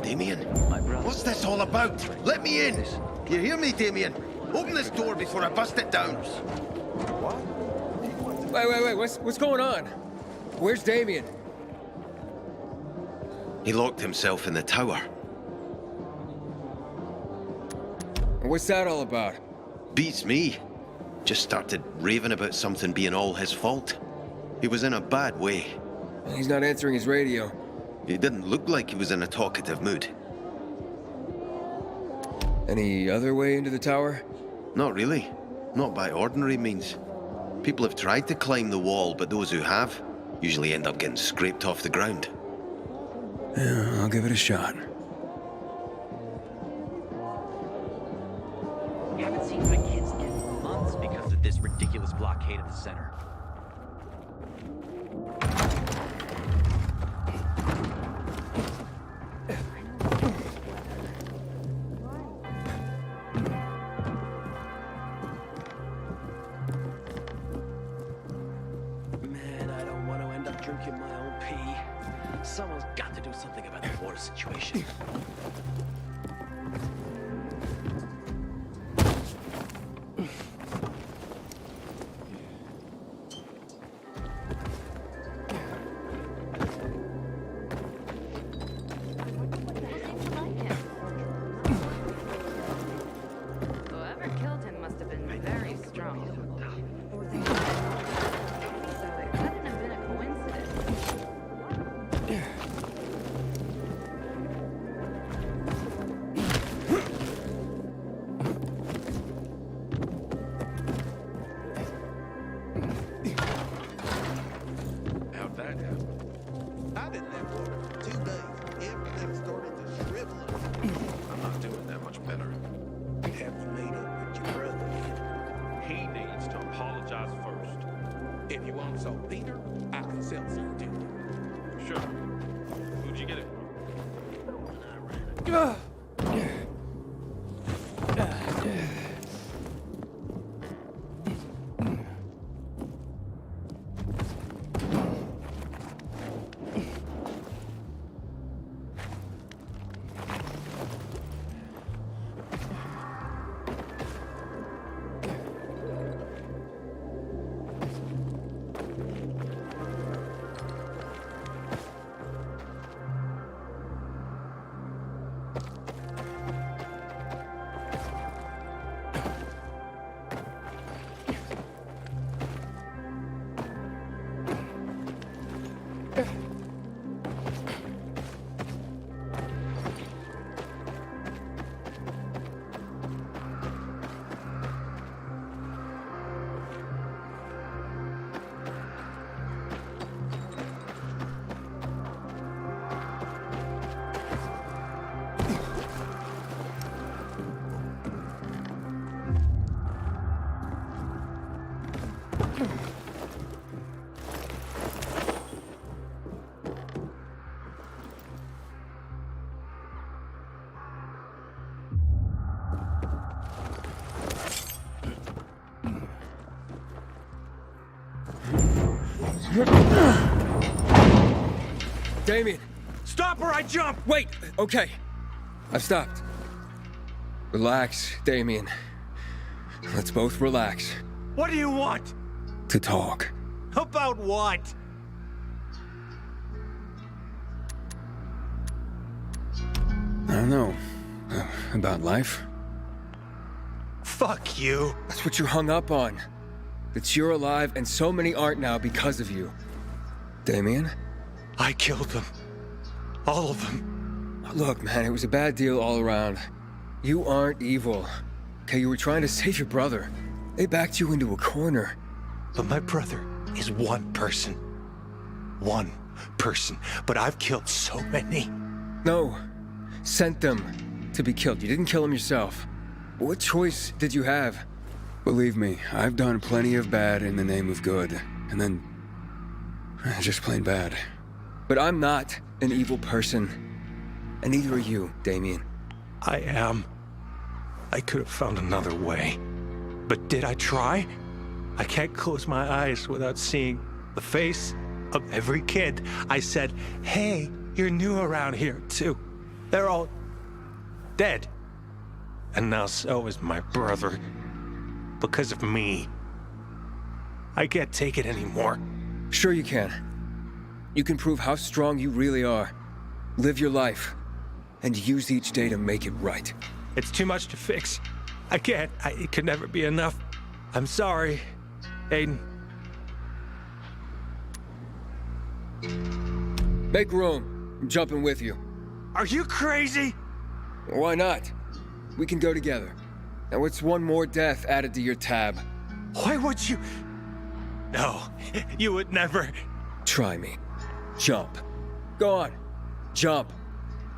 Damien, what's this all about? Let me in! You hear me, Damien? Open this door before I bust it down. Wait, what's going on? Where's Damien? He locked himself in the tower. What's that all about? Beats me. Just started raving about something being all his fault. He was in a bad way. He's not answering his radio. He didn't look like he was in a talkative mood. Any other way into the tower? Not really. Not by ordinary means. People have tried to climb the wall, but those who have usually end up getting scraped off the ground. Yeah, I'll give it a shot. We haven't seen the kids in months because of this ridiculous blockade at the center. Man, I don't want to end up drinking my own pee. Someone's got to do something about the water situation. Whoever killed him must have been very strong. So find him. I've been left for 2 days. Everything started to shrivel up. I'm not doing that much better. Have you made up with your brother yet? He needs to apologize first. If you want to sell Peter, I can sell some too. Sure. Who'd you get it Damien! Stop or I jump! Wait! Okay. I've stopped. Relax, Damien. Let's both relax. What do you want? To talk. About what? I don't know. About life? Fuck you. That's what you're hung up on. That you're alive and so many aren't now because of you. Damien? I killed them. All of them. Look, man, it was a bad deal all around. You aren't evil. Okay, you were trying to save your brother. They backed you into a corner. But my brother is one person. One person. But I've killed so many. No. Sent them to be killed. You didn't kill them yourself. What choice did you have? Believe me, I've done plenty of bad in the name of good. And then... just plain bad. But I'm not an evil person. And neither are you, Damien. I am. I could have found another way. But did I try? I can't close my eyes without seeing the face of every kid I said, hey, you're new around here, too. They're all dead. And now so is my brother. Because of me. I can't take it anymore. Sure you can. You can prove how strong you really are. Live your life. And use each day to make it right. It's too much to fix. I can't. It could never be enough. I'm sorry, Aiden. Make room. I'm jumping with you. Are you crazy? Why not? We can go together. Now it's one more death added to your tab. Why would you? No, you would never. Try me. Jump. Go on. Jump.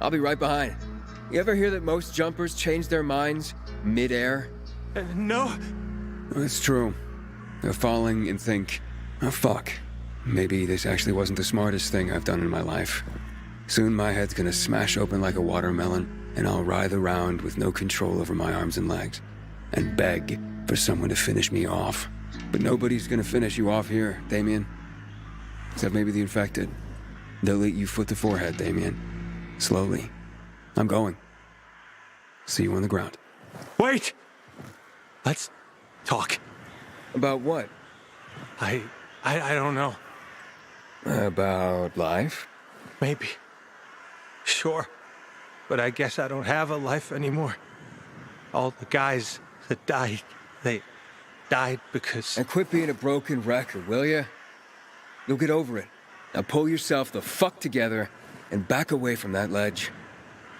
I'll be right behind. You ever hear that most jumpers change their minds mid-air? No. It's true. They're falling and think, oh fuck, maybe this actually wasn't the smartest thing I've done in my life. Soon my head's gonna smash open like a watermelon, and I'll writhe around with no control over my arms and legs, and beg for someone to finish me off. But nobody's gonna finish you off here, Damien. Except maybe the infected. They'll eat you foot to forehead, Damien. Slowly. I'm going. See you on the ground. Wait! Let's talk. About what? I don't know. About life? Maybe. Sure. But I guess I don't have a life anymore. All the guys that died, they died because... And quit being a broken record, will ya? You'll get over it. Now pull yourself the fuck together and back away from that ledge.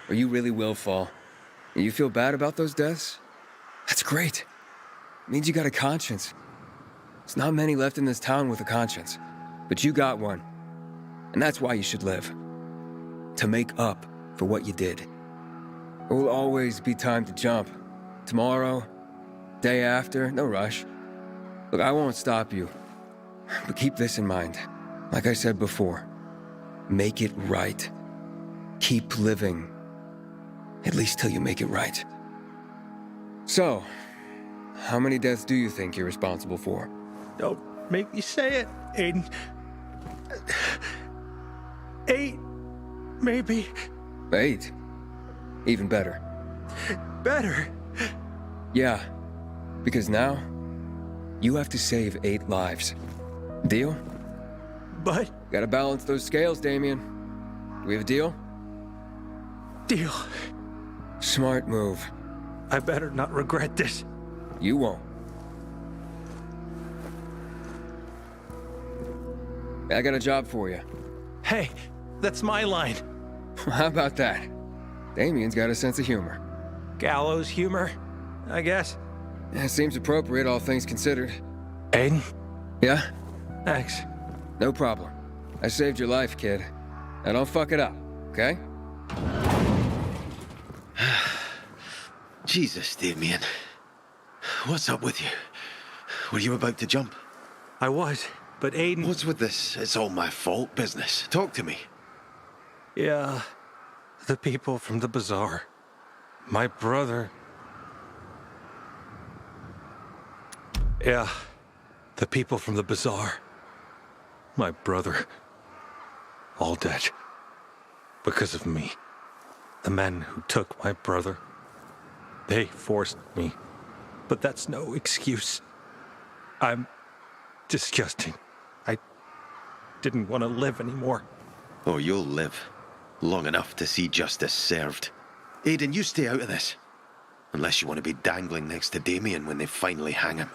Or you really will fall. And you feel bad about those deaths? That's great. It means you got a conscience. There's not many left in this town with a conscience. But you got one. And that's why you should live. To make up for what you did. There will always be time to jump. Tomorrow, day after, no rush. Look, I won't stop you. But keep this in mind. Like I said before, make it right. Keep living. At least till you make it right. So, how many deaths do you think you're responsible for? Don't make me say it, Aiden. 8, maybe. 8? Even better. Better? Yeah, because now, you have to save 8 lives. Deal? But... Gotta balance those scales, Damien. We have a deal? Deal. Smart move. I better not regret this. You won't. I got a job for you. Hey, that's my line. How about that? Damien's got a sense of humor. Gallows humor, I guess. Yeah, seems appropriate, all things considered. Aiden? Yeah? Thanks. No problem. I saved your life, kid. Now don't fuck it up, okay? Jesus, Damien. What's up with you? Were you about to jump? I was, but Aiden... What's with this "it's all my fault" business? Talk to me. Yeah, the people from the bazaar. My brother... Yeah, the people from the bazaar. My brother. All dead. Because of me. The men who took my brother. They forced me. But that's no excuse. I'm disgusting. I didn't want to live anymore. Oh, you'll live. Long enough to see justice served. Aiden, you stay out of this. Unless you want to be dangling next to Damien when they finally hang him.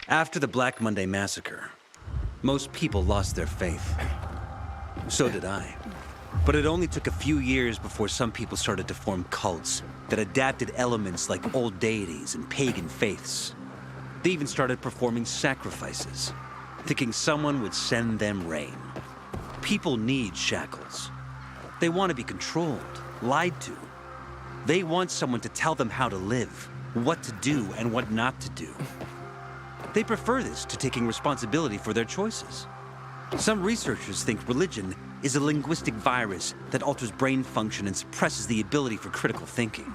After the Black Monday massacre, most people lost their faith. So did I. But it only took a few years before some people started to form cults that adapted elements like old deities and pagan faiths. They even started performing sacrifices, thinking someone would send them rain. People need shackles. They want to be controlled, lied to. They want someone to tell them how to live, what to do and what not to do. They prefer this to taking responsibility for their choices. Some researchers think religion is a linguistic virus that alters brain function and suppresses the ability for critical thinking.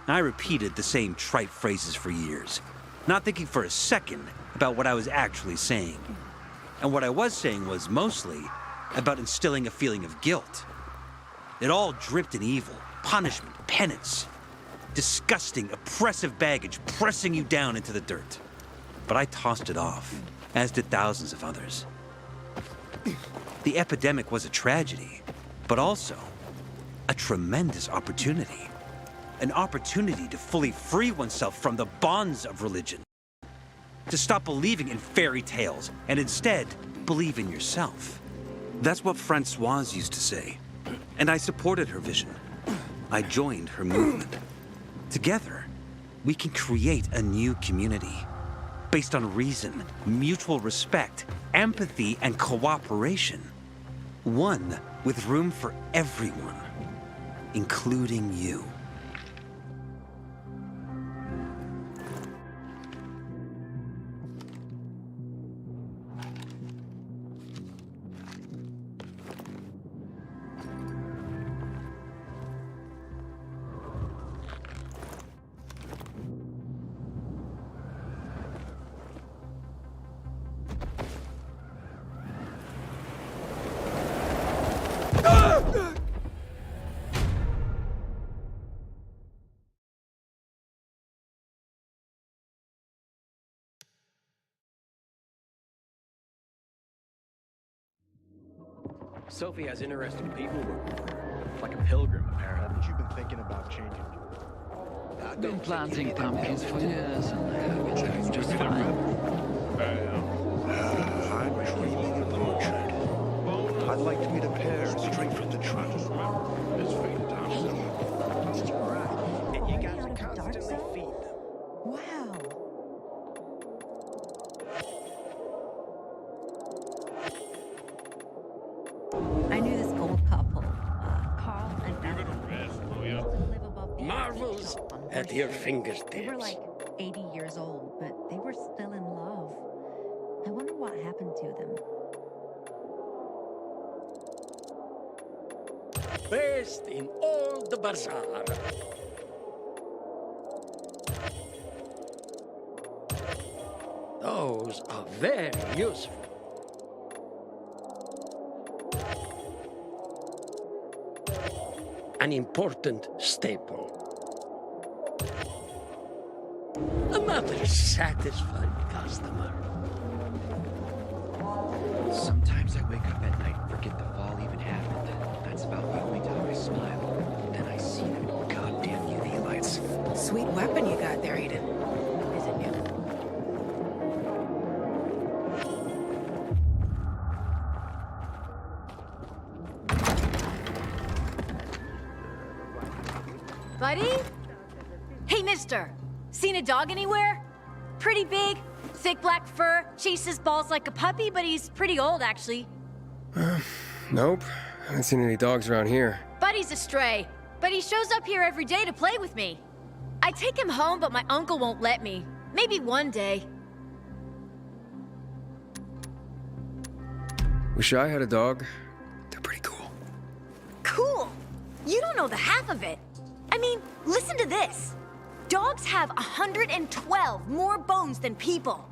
I repeated the same trite phrases for years, not thinking for a second about what I was actually saying. And what I was saying was mostly about instilling a feeling of guilt. It all dripped in evil, punishment, penance. Disgusting, oppressive baggage pressing you down into the dirt. But I tossed it off, as did thousands of others. The epidemic was a tragedy, but also a tremendous opportunity. An opportunity to fully free oneself from the bonds of religion. To stop believing in fairy tales and instead believe in yourself. That's what Francoise used to say, and I supported her vision. I joined her movement. Together, we can create a new community based on reason, mutual respect, empathy, and cooperation. One with room for everyone, including you. Sophie has interesting people working for her. Like a pilgrim, apparently. Haven't you been thinking about changing? I've been planting pumpkins for years and having them just fine. I'm dreaming of orchard. I'd like to meet a pair straight from the truck. It's fate down. And you guys are constantly feeding them. Wow. I knew this old couple, Carl and Ellen. Marvels at your fingertips. They were like 80 years old, but they were still in love. I wonder what happened to them. Best in all the bazaar. Those are very useful. An important staple. Another satisfied customer. Sometimes I wake up at night and forget the fall even happened. That's about the only time I smile. Then I see them goddamn UV lights. Sweet weapon you got there, Aiden. Is it new? Buddy? Hey, mister. Seen a dog anywhere? Pretty big, thick black fur, chases balls like a puppy, but he's pretty old, actually. Nope. I haven't seen any dogs around here. Buddy's a stray, but he shows up here every day to play with me. I take him home, but my uncle won't let me. Maybe one day. Wish I had a dog. They're pretty cool. Cool? You don't know the half of it. I mean, listen to this. Dogs have 112 more bones than people,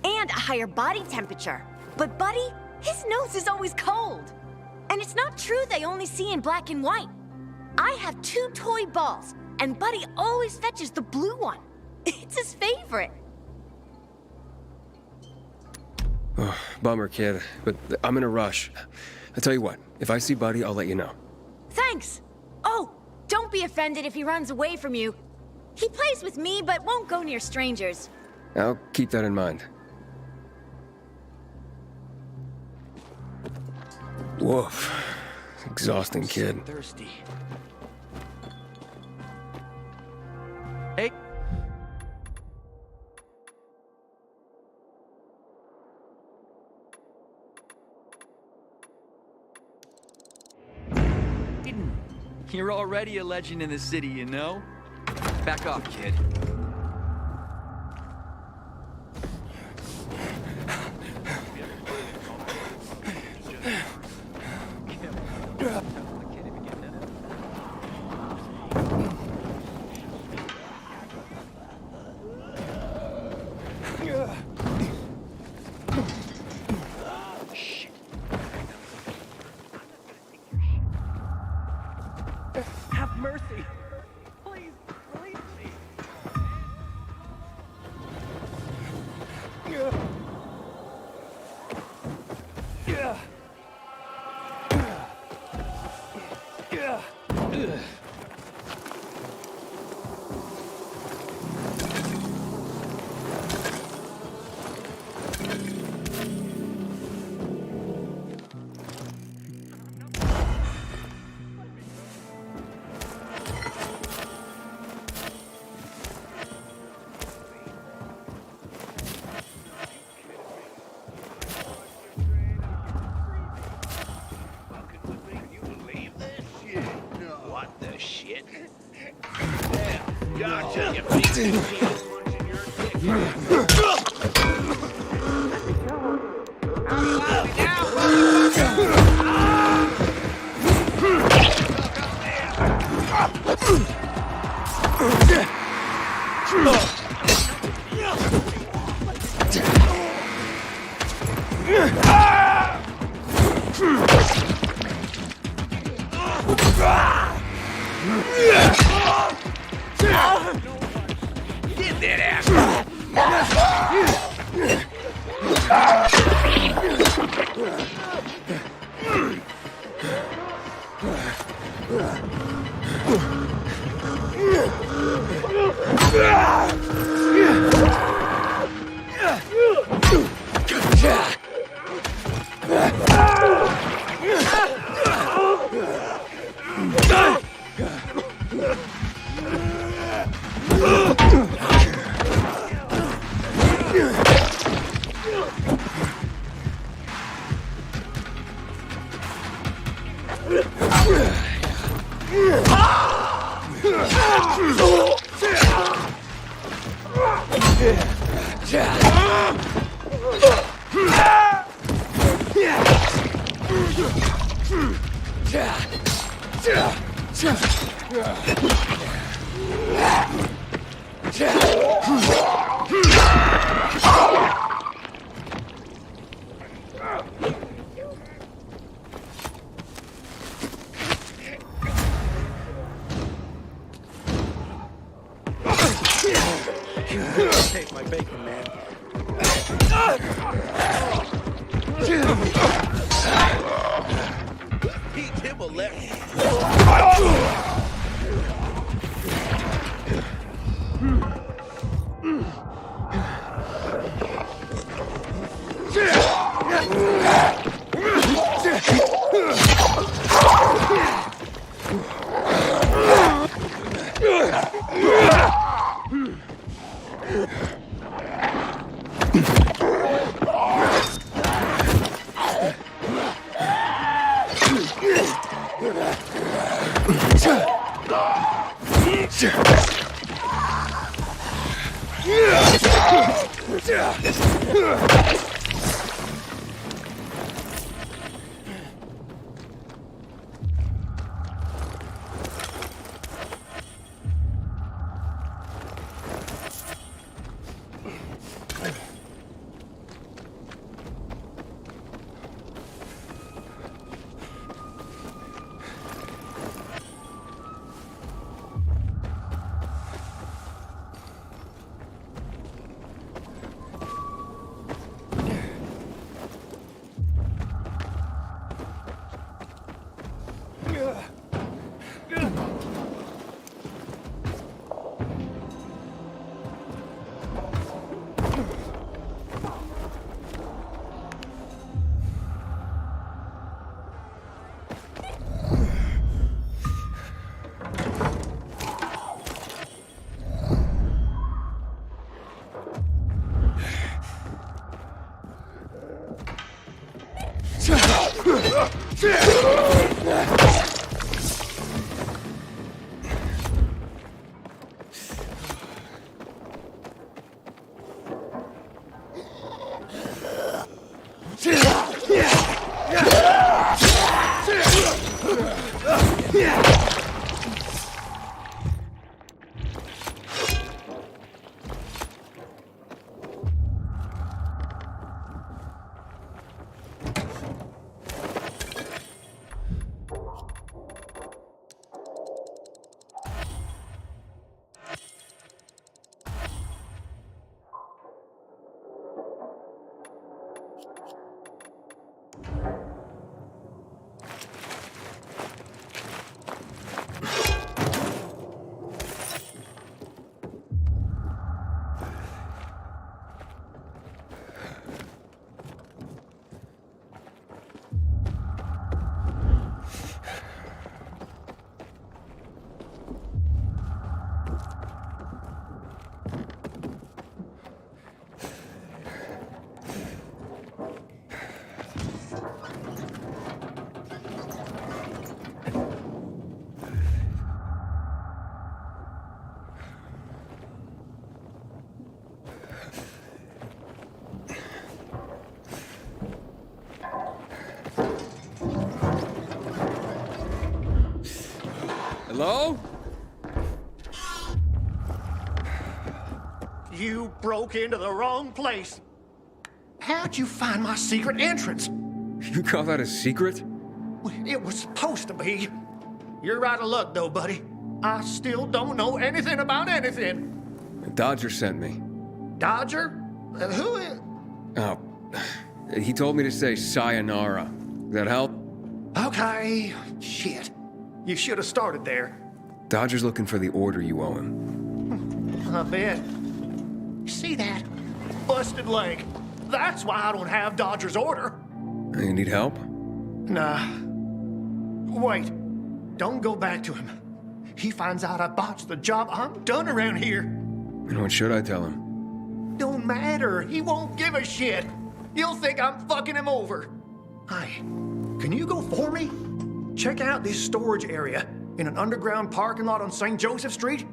and a higher body temperature. But Buddy, his nose is always cold. And it's not true they only see in black and white. I have 2 toy balls, and Buddy always fetches the blue one. It's his favorite. Oh, bummer, kid. But I'm in a rush. I tell you what, if I see Buddy, I'll let you know. Thanks. Oh, don't be offended if he runs away from you. He plays with me, but won't go near strangers. I'll keep that in mind. Woof. Exhausting, kid. Thirsty. Hey. You're already a legend in the city, you know? Back off, kid. Have mercy. Please, release me. Get that ass! Take my bacon, man. Pete Tibble left. Hello? You broke into the wrong place. How'd you find my secret entrance? You call that a secret? It was supposed to be. You're out of luck, though, buddy. I still don't know anything about anything. Dodger sent me. Dodger? Who is... Oh, he told me to say sayonara. That help? Okay. Shit. You should have started there. Dodger's looking for the order you owe him. I bet. See that? Busted leg. That's why I don't have Dodger's order. You need help? Nah. Wait. Don't go back to him. He finds out I botched the job, I'm done around here. And what should I tell him? Don't matter. He won't give a shit. He'll think I'm fucking him over. Hi. Can you go for me? Check out this storage area in an underground parking lot on St. Joseph Street.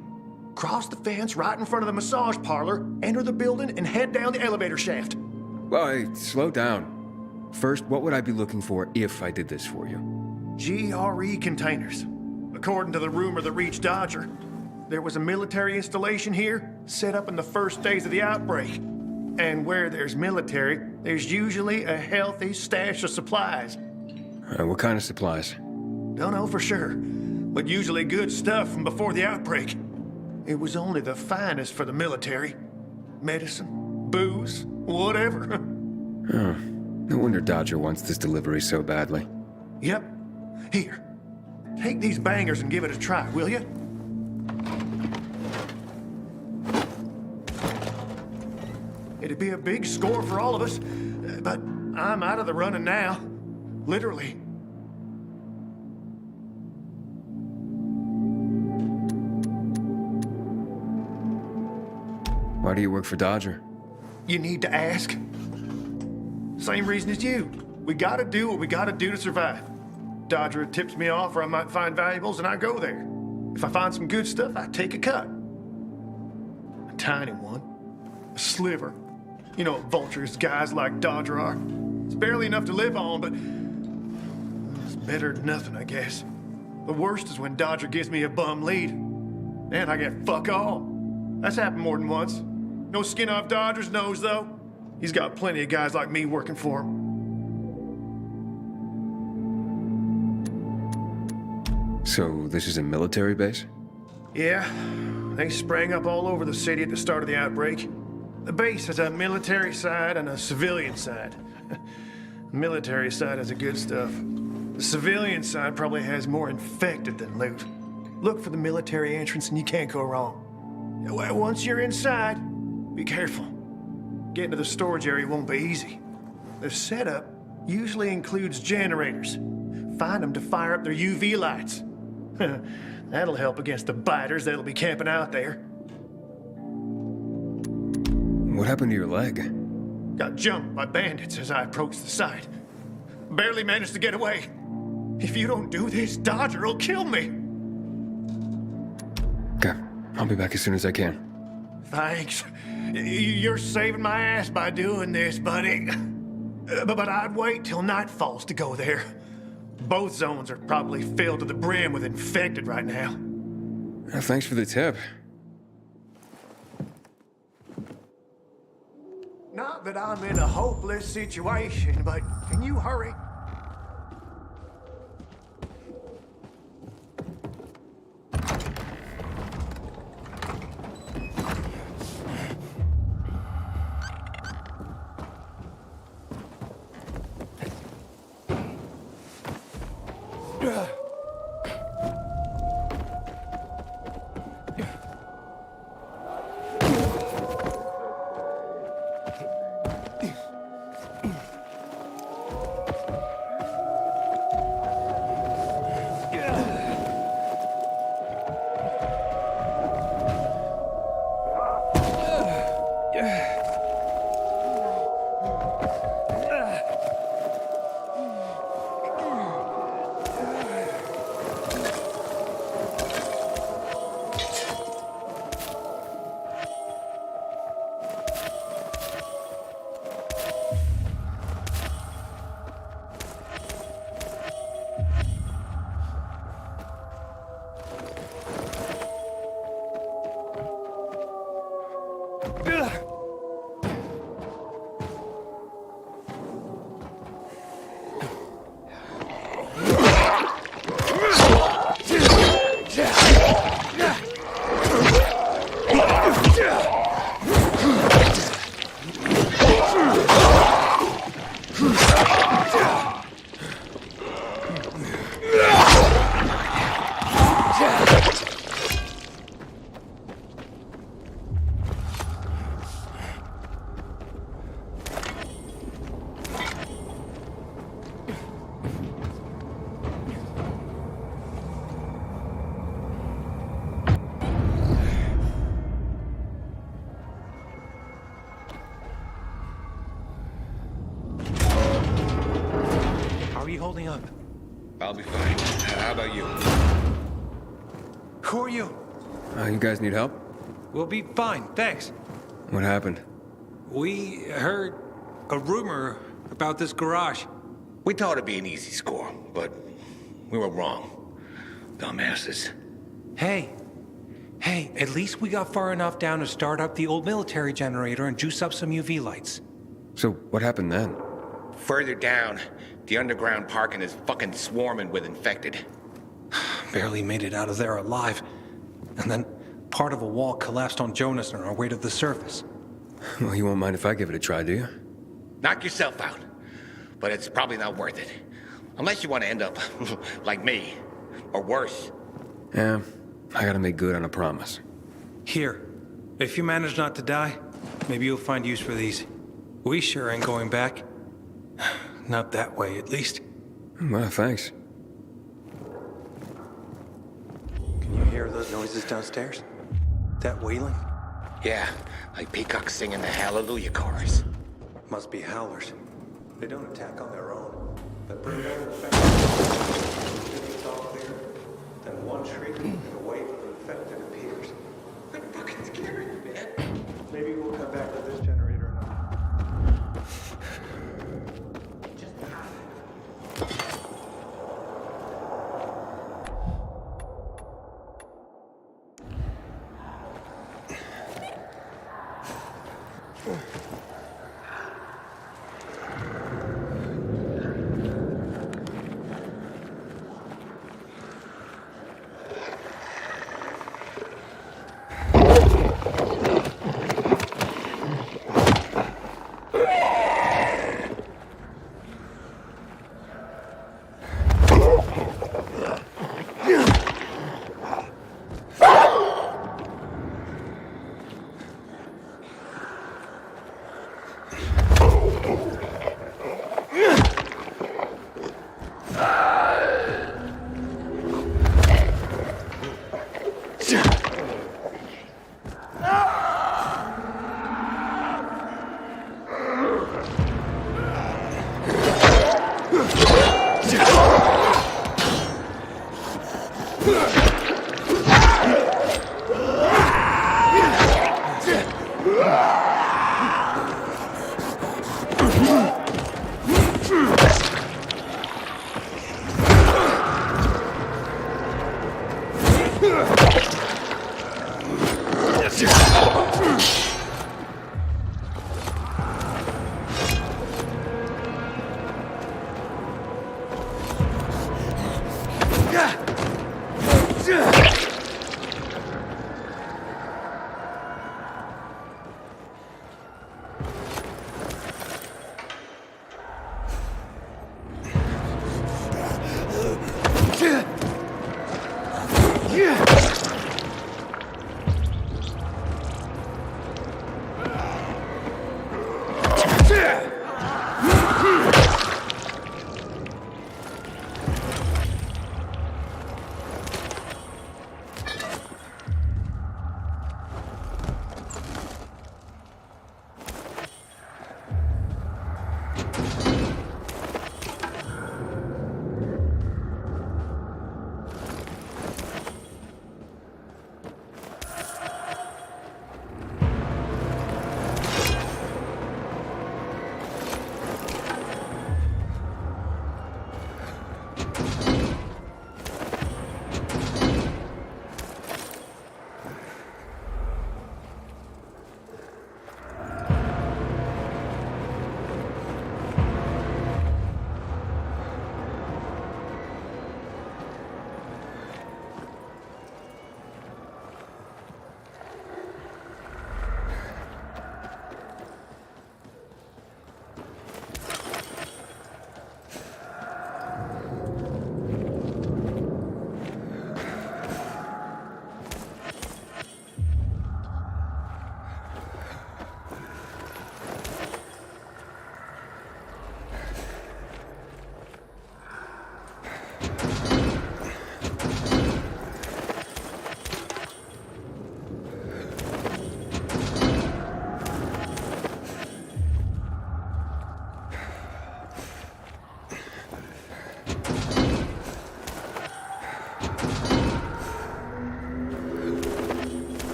Cross the fence right in front of the massage parlor, enter the building, and head down the elevator shaft. Well, hey, slow down. First, what would I be looking for if I did this for you? GRE containers. According to the rumor that reached Dodger, there was a military installation here set up in the first days of the outbreak. And where there's military, there's usually a healthy stash of supplies. What kind of supplies? Don't know for sure, but usually good stuff from before the outbreak. It was only the finest for the military. Medicine, booze, whatever. Oh, no wonder Dodger wants this delivery so badly. Yep. Here. Take these bangers and give it a try, will you? It'd be a big score for all of us, but I'm out of the running now. Literally. Why do you work for Dodger? You need to ask. Same reason as you. We gotta do what we gotta do to survive. Dodger tips me off where I might find valuables, and I go there. If I find some good stuff, I take a cut. A tiny one. A sliver. You know what vultures guys like Dodger are. It's barely enough to live on, but it's better than nothing, I guess. The worst is when Dodger gives me a bum lead. And I get fuck all. That's happened more than once. No skin off Dodger's nose, though. He's got plenty of guys like me working for him. So, this is a military base? Yeah, they sprang up all over the city at the start of the outbreak. The base has a military side and a civilian side. The military side has the good stuff. The civilian side probably has more infected than loot. Look for the military entrance and you can't go wrong. Once you're inside, be careful. Getting to the storage area won't be easy. The setup usually includes generators. Find them to fire up their UV lights. That'll help against the biters that'll be camping out there. What happened to your leg? Got jumped by bandits as I approached the site. Barely managed to get away. If you don't do this, Dodger will kill me. Okay, I'll be back as soon as I can. Thanks. You're saving my ass by doing this, buddy. But I'd wait till night falls to go there. Both zones are probably filled to the brim with infected right now. Thanks for the tip. Not that I'm in a hopeless situation, but can you hurry? How are you holding up? I'll be fine. How about you? Who are you? You guys need help? We'll be fine, thanks. What happened? We heard a rumor about this garage. We thought it'd be an easy score, but we were wrong. Dumbasses. Hey, at least we got far enough down to start up the old military generator and juice up some UV lights. So, what happened then? Further down, the underground parking is fucking swarming with infected. Barely made it out of there alive. And then part of a wall collapsed on Jonas on our way to the surface. Well, you won't mind if I give it a try, do you? Knock yourself out. But it's probably not worth it. Unless you want to end up like me. Or worse. Yeah, I gotta make good on a promise. Here, if you manage not to die, maybe you'll find use for these. We sure ain't going back. Not that way, at least. Well, thanks. Can you hear those noises downstairs? That wailing? Yeah, like peacocks singing the Hallelujah chorus. Must be howlers. They don't attack on their own. But bring down the it's all clear. Then one shriek and a wave of infected appears. I'm fucking scared, man. Maybe we'll come back to this generator now.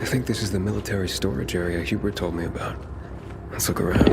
I think this is the military storage area Hubert told me about. Let's look around.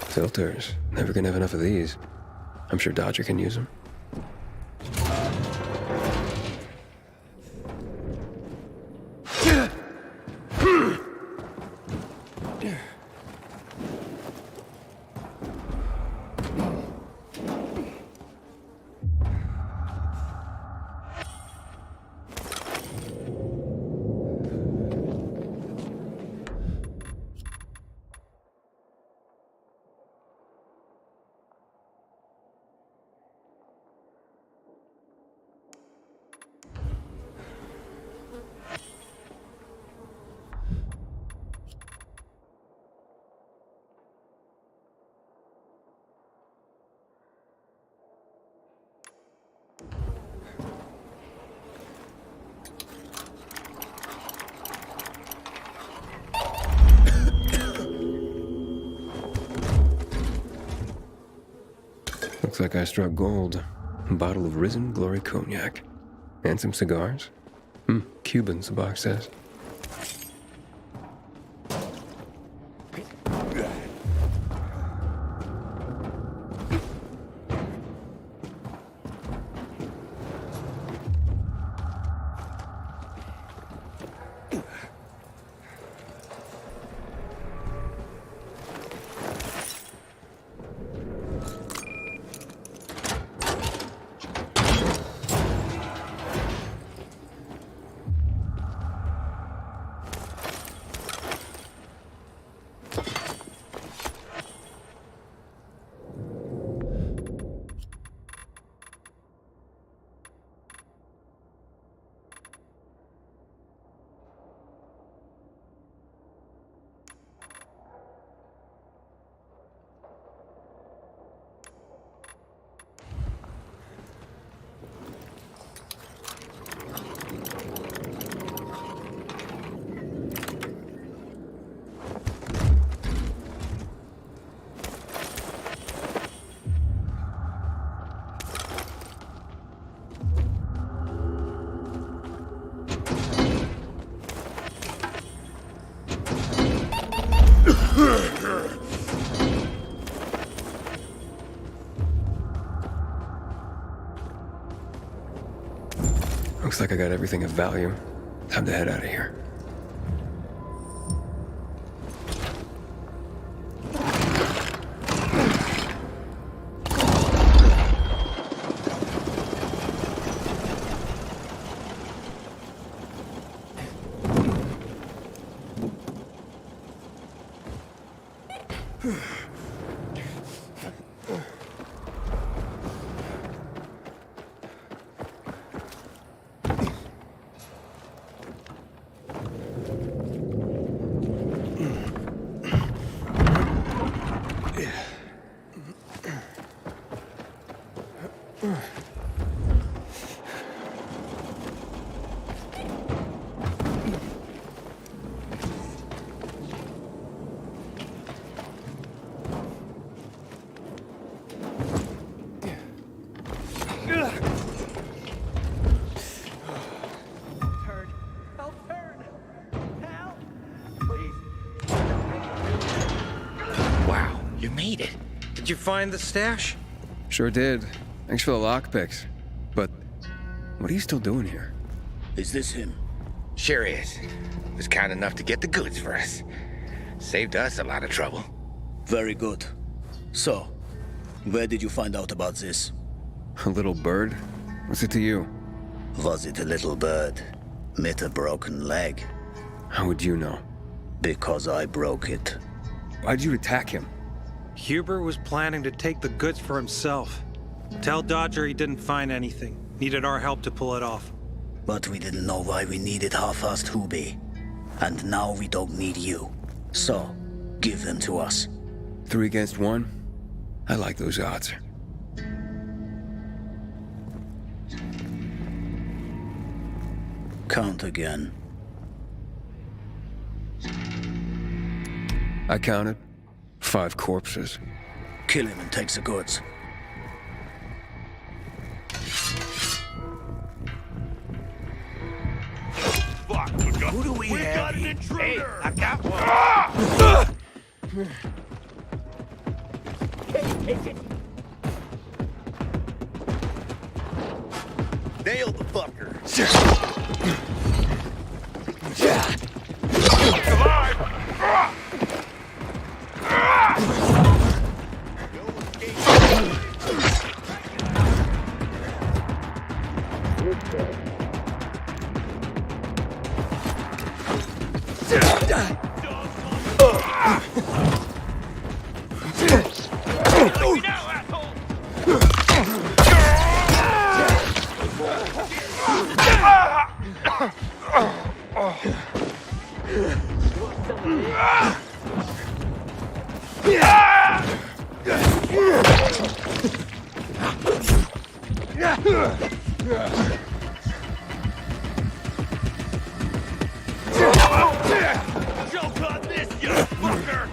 Filters. Never gonna have enough of these. I'm sure Dodger can use them. Looks like I struck gold. A bottle of Risen Glory Cognac. And some cigars. Cubans, the box says. Looks like I got everything of value. Time to head out of here. Wow, you made it. Did you find the stash? Sure did. Thanks for the lockpicks. But what are you still doing here? Is this him? Sure is. Was kind enough to get the goods for us. Saved us a lot of trouble. Very good. So, where did you find out about this? A little bird? What's it to you? Was it a little bird? Met a broken leg? How would you know? Because I broke it. Why'd you attack him? Huber was planning to take the goods for himself. Tell Dodger he didn't find anything. Needed our help to pull it off. But we didn't know why we needed half-assed Hubie. And now we don't need you. So, give them to us. 3 against 1? I like those odds. Count again. I counted 5 corpses. Kill him and take the goods. Fuck, who do we have? Got an intruder! Hey, I got one! Nail the fucker! Joke on this, you fucker!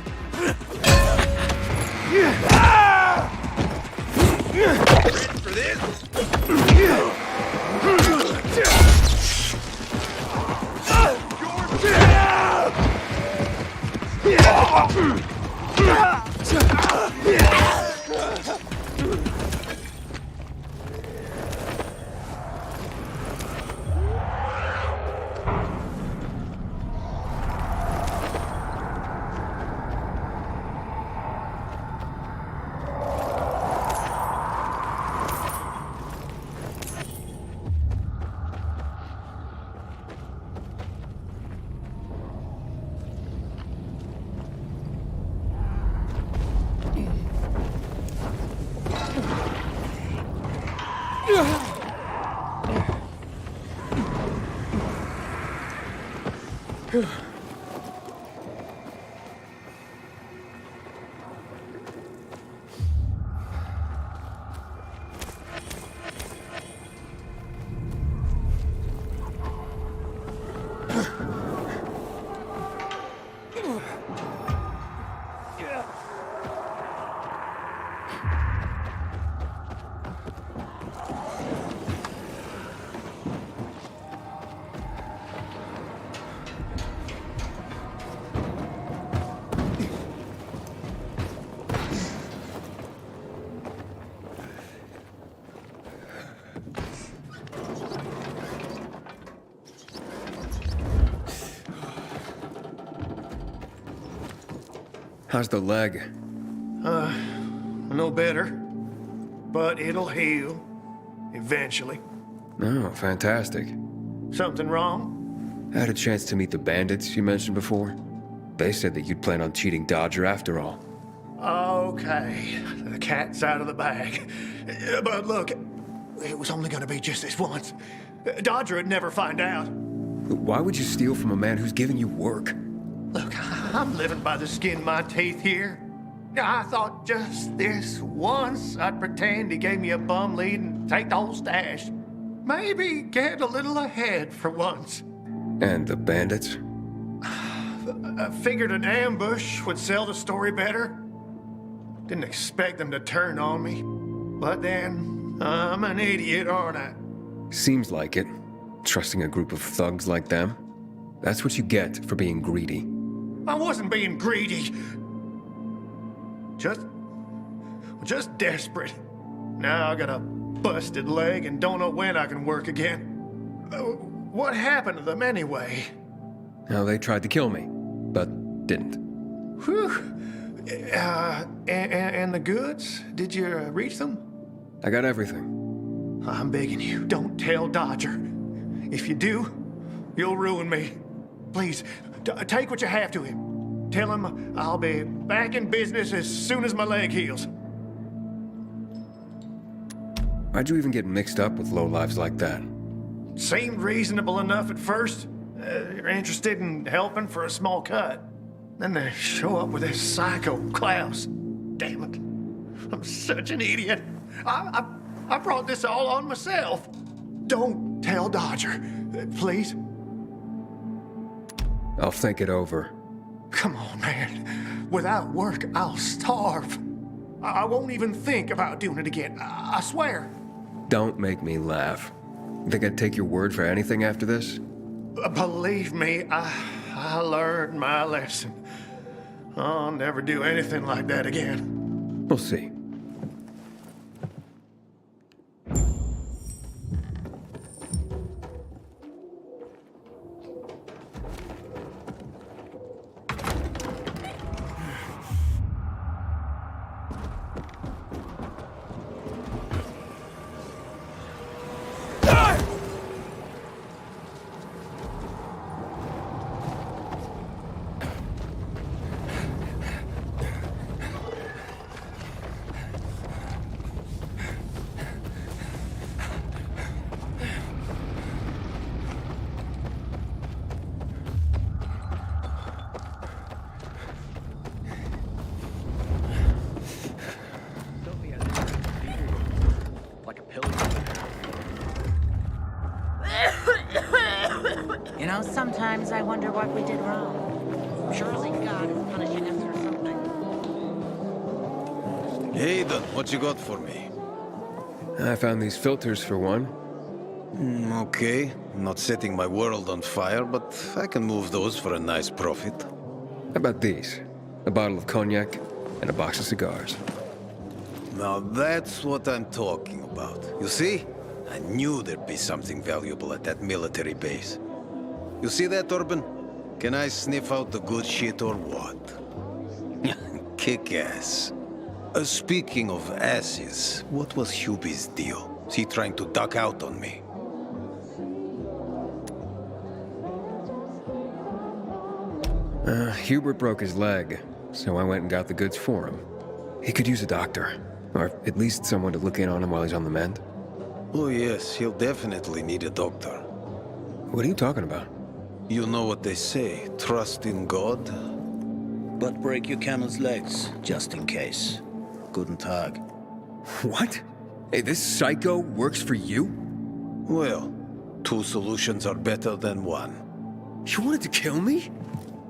How's the leg? No better. But it'll heal. Eventually. Oh, fantastic. Something wrong? I had a chance to meet the bandits you mentioned before. They said that you'd plan on cheating Dodger after all. Okay. The cat's out of the bag. But look, it was only gonna be just this once. Dodger would never find out. Why would you steal from a man who's giving you work? Look, I'm living by the skin of my teeth here. I thought just this once I'd pretend he gave me a bum lead and take the whole stash. Maybe get a little ahead for once. And the bandits? I figured an ambush would sell the story better. Didn't expect them to turn on me. But then, I'm an idiot, aren't I? Seems like it. Trusting a group of thugs like them. That's what you get for being greedy. I wasn't being greedy. Just desperate. Now I got a busted leg and don't know when I can work again. What happened to them anyway? Now, they tried to kill me, but didn't. Whew. And the goods? Did you reach them? I got everything. I'm begging you, don't tell Dodger. If you do, you'll ruin me. Please, take what you have to him. Tell him I'll be back in business as soon as my leg heals. Why'd you even get mixed up with lowlives like that? Seemed reasonable enough at first. You're interested in helping for a small cut. Then they show up with this psycho Klaus. Damn it. I'm such an idiot. I brought this all on myself. Don't tell Dodger, please. I'll think it over. Come on, man. Without work, I'll starve. I won't even think about doing it again. I swear. Don't make me laugh. You think I'd take your word for anything after this? Believe me, I learned my lesson. I'll never do anything like that again. We'll see. You know, sometimes I wonder what we did wrong. Surely God is punishing us for something. Hey, Aiden, what you got for me? I found these filters for one. Okay. Not setting my world on fire, but I can move those for a nice profit. How about these? A bottle of cognac and a box of cigars. Now that's what I'm talking about. You see? I knew there'd be something valuable at that military base. You see that, Urban? Can I sniff out the good shit or what? Kick ass. Speaking of asses, what was Hubie's deal? Is he trying to duck out on me? Hubert broke his leg, so I went and got the goods for him. He could use a doctor, or at least someone to look in on him while he's on the mend. Oh yes, he'll definitely need a doctor. What are you talking about? You know what they say, trust in God. But break your camel's legs, just in case. Guten Tag. What? Hey, this psycho works for you? Well, 2 solutions are better than 1. You wanted to kill me?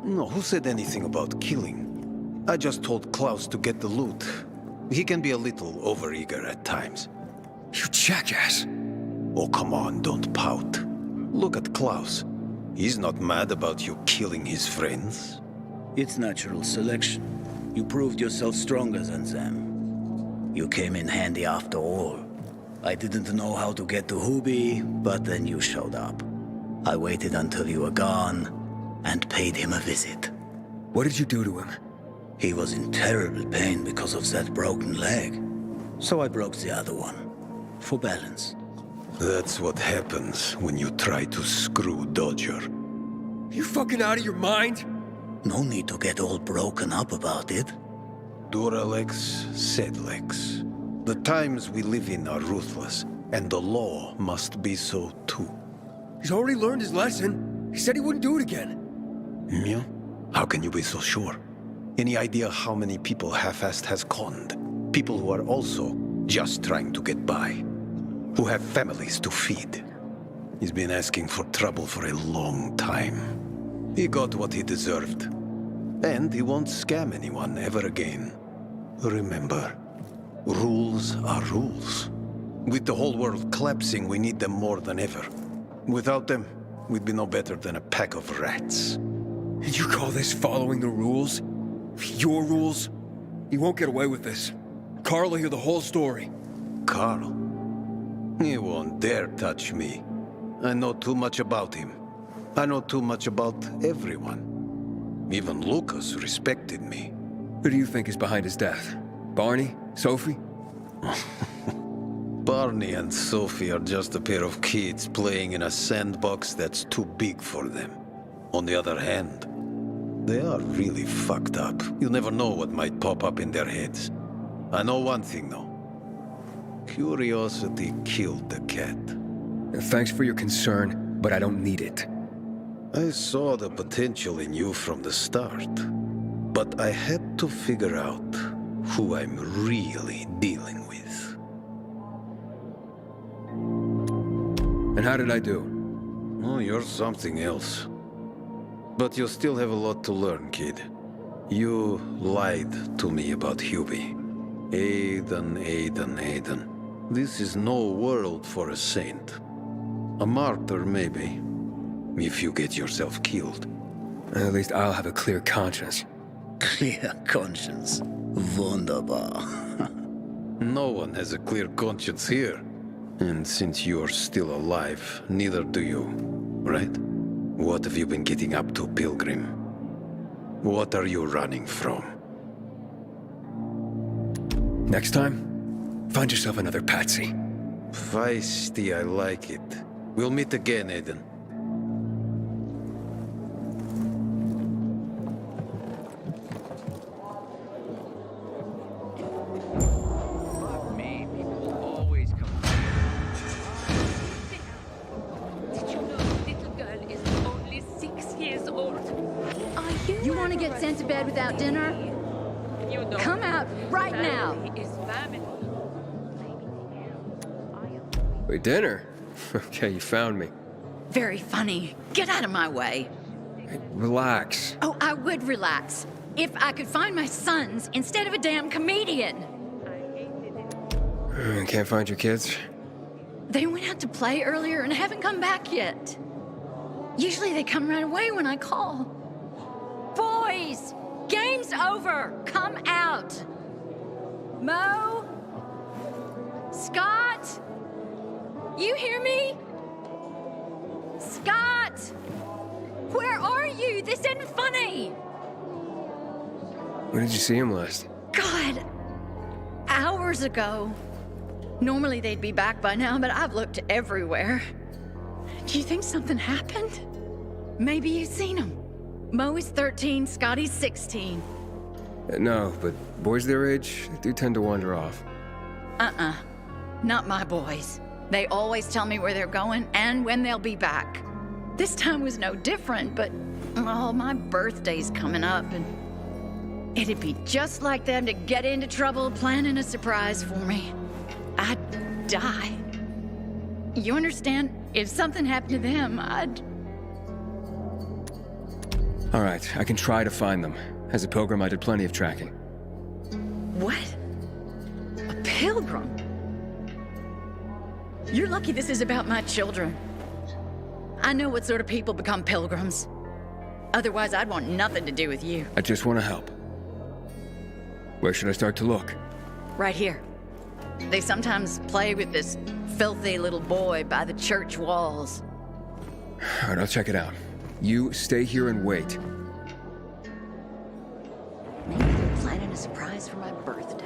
No, who said anything about killing? I just told Klaus to get the loot. He can be a little overeager at times. You jackass! Oh, come on, don't pout. Look at Klaus. He's not mad about you killing his friends. It's natural selection. You proved yourself stronger than them. You came in handy after all. I didn't know how to get to Hubie, but then you showed up. I waited until you were gone, and paid him a visit. What did you do to him? He was in terrible pain because of that broken leg. So I broke the other one. For balance. That's what happens when you try to screw Dodger. You fucking out of your mind? No need to get all broken up about it. Duralex, Sedlex. The times we live in are ruthless, and the law must be so too. He's already learned his lesson. He said he wouldn't do it again. Yeah? How can you be so sure? Any idea how many people Half-Assed has conned? People who are also just trying to get by. Who have families to feed. He's been asking for trouble for a long time. He got what he deserved. And he won't scam anyone ever again. Remember, rules are rules. With the whole world collapsing, we need them more than ever. Without them, we'd be no better than a pack of rats. And you call this following the rules? Your rules? You won't get away with this. Carl will hear the whole story. Carl? He won't dare touch me. I know too much about him. I know too much about everyone. Even Lucas respected me. Who do you think is behind his death? Barney? Sophie? Barney and Sophie are just a pair of kids playing in a sandbox that's too big for them. On the other hand, they are really fucked up. You never know what might pop up in their heads. I know one thing, though. Curiosity killed the cat. Thanks for your concern, but I don't need it. I saw the potential in you from the start. But I had to figure out who I'm really dealing with. And how did I do? Oh, you're something else. But you still have a lot to learn, kid. You lied to me about Hubie. Aiden. This is no world for a saint. A martyr, maybe. If you get yourself killed. At least I'll have a clear conscience. Clear conscience. Wunderbar. No one has a clear conscience here. And since you're still alive, neither do you, right? What have you been getting up to, Pilgrim? What are you running from? Next time, find yourself another patsy. Feisty, I like it. We'll meet again, Aiden. You want to get sent to bed without dinner? Come out right now. Wait, dinner? Okay, you found me. Very funny. Get out of my way. Hey, relax. Oh, I would relax if I could find my sons instead of a damn comedian. Can't find your kids? They went out to play earlier and haven't come back yet. Usually they come right away when I call. Boys! Game's over! Come out! Mo? Scott? You hear me? Scott! Where are you? This isn't funny! When did you see him last? God! Hours ago. Normally they'd be back by now, but I've looked everywhere. Do you think something happened? Maybe you've seen him. Mo is 13, Scotty's 16. No, but boys their age do tend to wander off. Not my boys. They always tell me where they're going and when they'll be back. This time was no different, but, oh, my birthday's coming up, and it'd be just like them to get into trouble planning a surprise for me. I'd die. You understand? If something happened to them, I'd... All right, I can try to find them. As a pilgrim, I did plenty of tracking. What? A pilgrim? You're lucky this is about my children. I know what sort of people become pilgrims. Otherwise, I'd want nothing to do with you. I just want to help. Where should I start to look? Right here. They sometimes play with this filthy little boy by the church walls. All right, I'll check it out. You stay here and wait. Maybe they're planning a surprise for my birthday.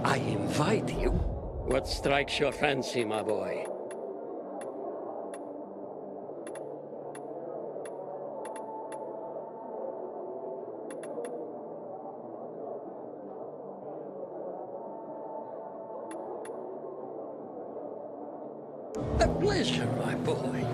I invite you. What strikes your fancy, my boy? A pleasure, my boy.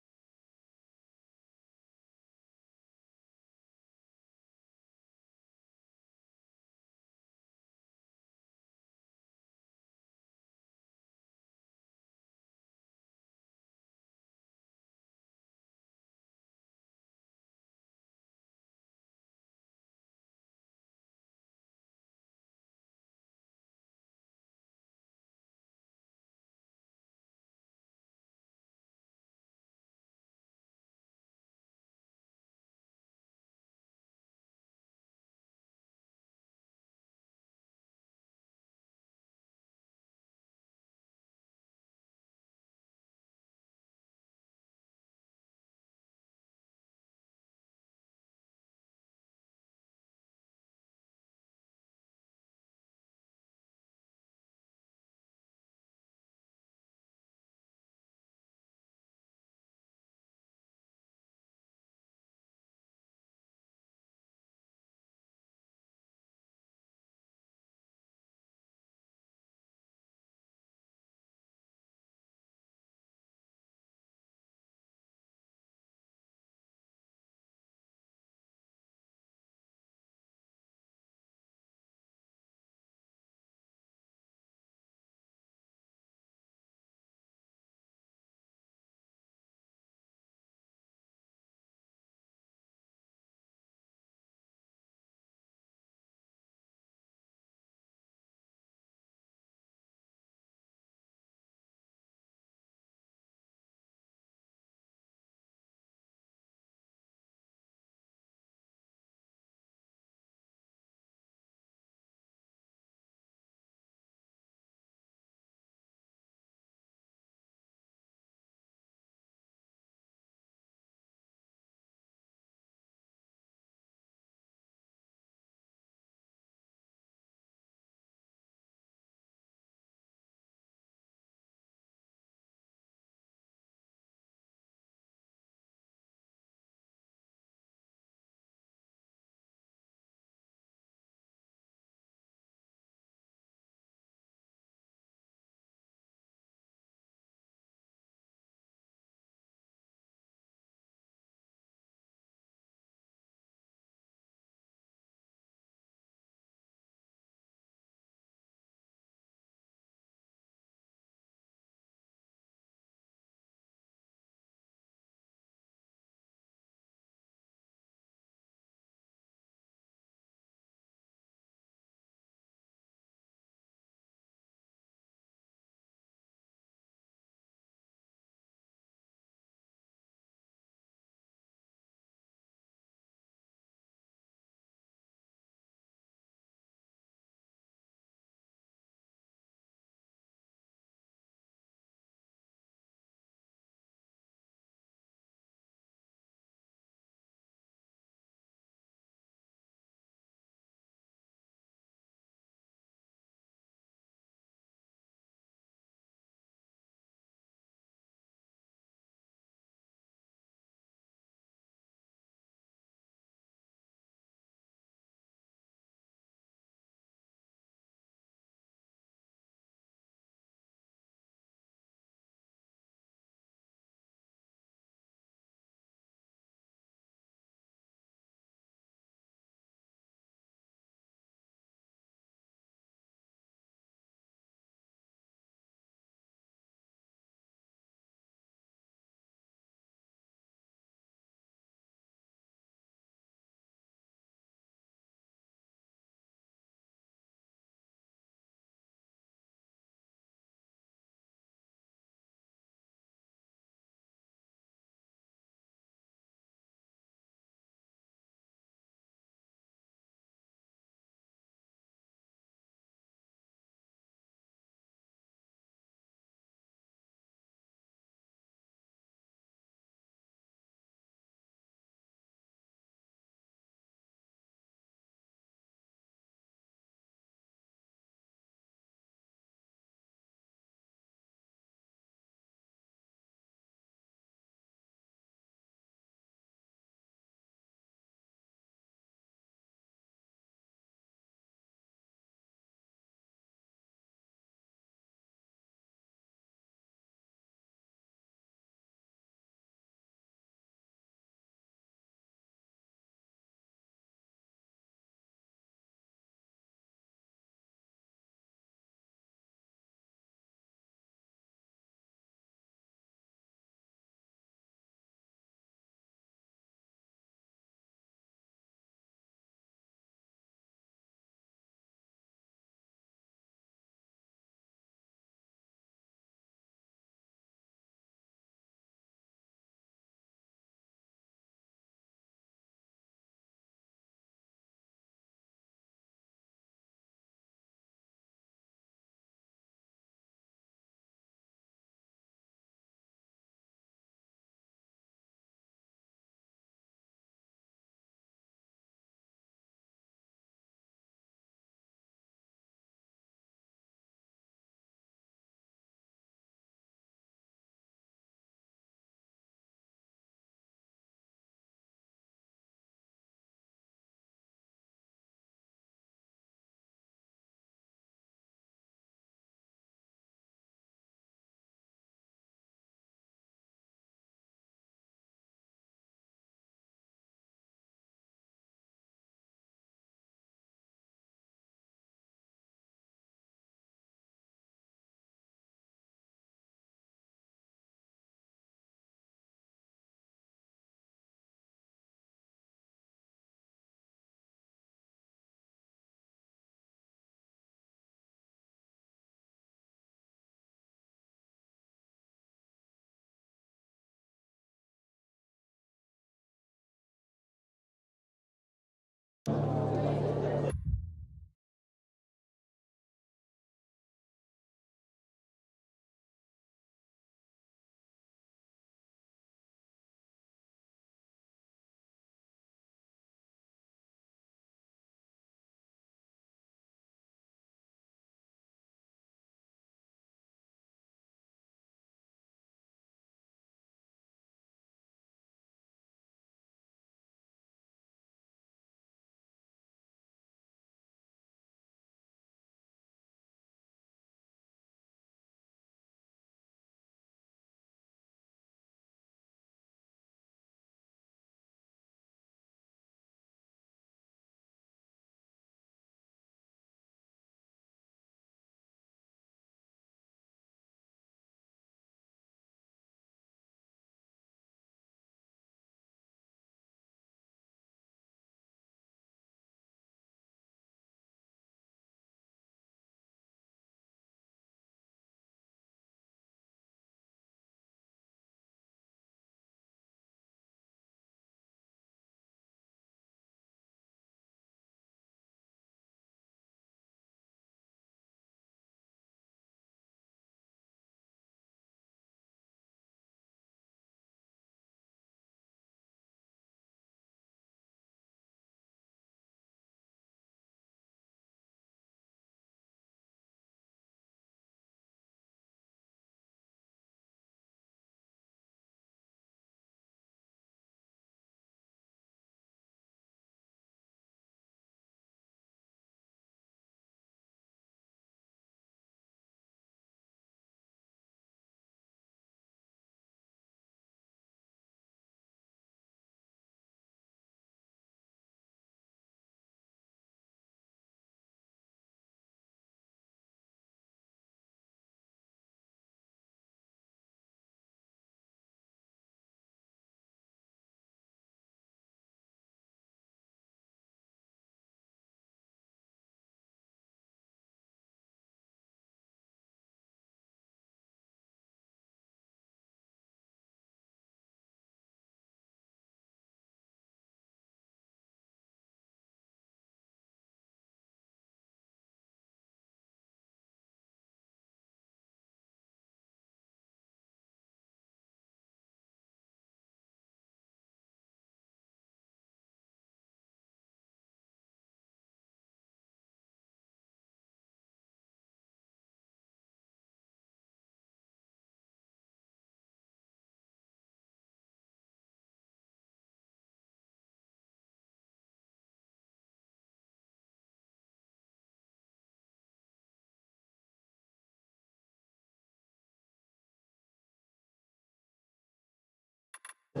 I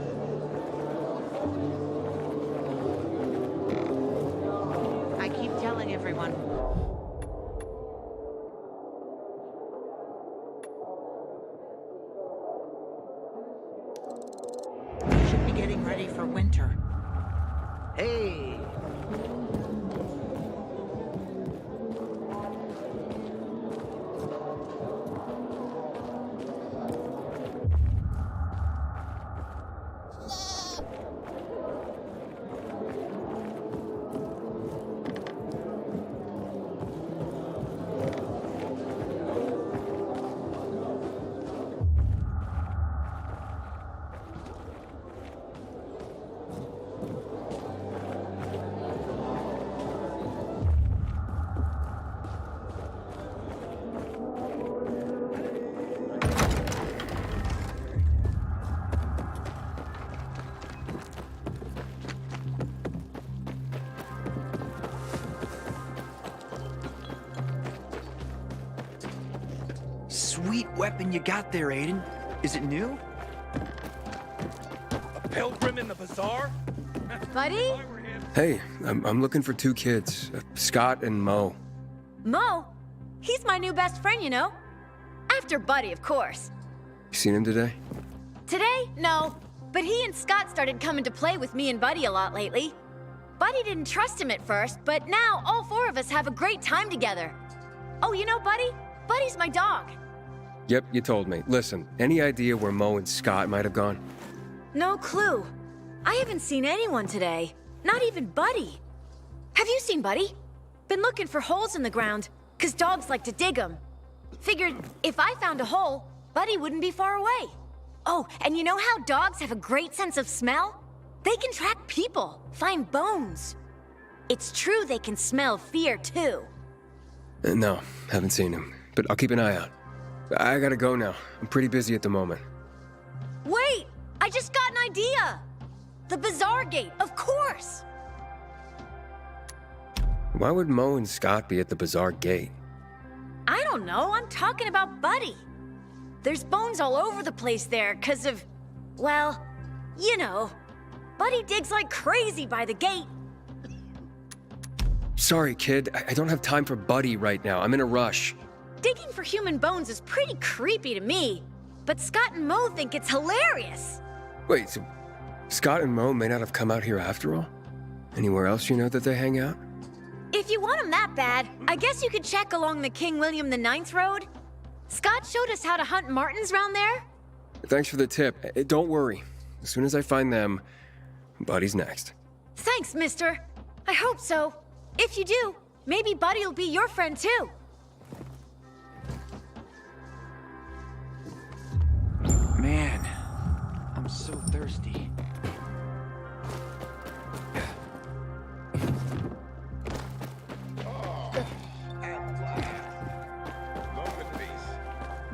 keep telling everyone. We should be getting ready for winter. Hey! Sweet weapon you got there, Aiden. Is it new? A pilgrim in the bazaar? Buddy? Hey, I'm looking for two kids, Scott and Mo. Mo? He's my new best friend, you know? After Buddy, of course. You seen him today? Today? No. But he and Scott started coming to play with me and Buddy a lot lately. Buddy didn't trust him at first, but now all four of us have a great time together. Oh, you know Buddy? Buddy's my dog. Yep, you told me. Listen, any idea where Mo and Scott might have gone? No clue. I haven't seen anyone today. Not even Buddy. Have you seen Buddy? Been looking for holes in the ground, 'cause dogs like to dig them. Figured if I found a hole, Buddy wouldn't be far away. Oh, and you know how dogs have a great sense of smell? They can track people, find bones. It's true they can smell fear, too. No, haven't seen him, but I'll keep an eye out. I gotta go now. I'm pretty busy at the moment. Wait! I just got an idea! The Bazaar Gate, of course! Why would Mo and Scott be at the Bazaar Gate? I don't know, I'm talking about Buddy. There's bones all over the place there, 'cause of, well, you know. Buddy digs like crazy by the gate. Sorry, kid. I don't have time for Buddy right now. I'm in a rush. Digging for human bones is pretty creepy to me, but Scott and Mo think it's hilarious. Wait, so Scott and Mo may not have come out here after all? Anywhere else you know that they hang out? If you want them that bad, I guess you could check along the King William IX road. Scott showed us how to hunt martins round there. Thanks for the tip. Don't worry. As soon as I find them, Buddy's next. Thanks, mister. I hope so. If you do, maybe Buddy will be your friend too. Man, I'm so thirsty.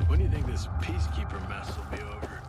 When do you think this peacekeeper mess will be over?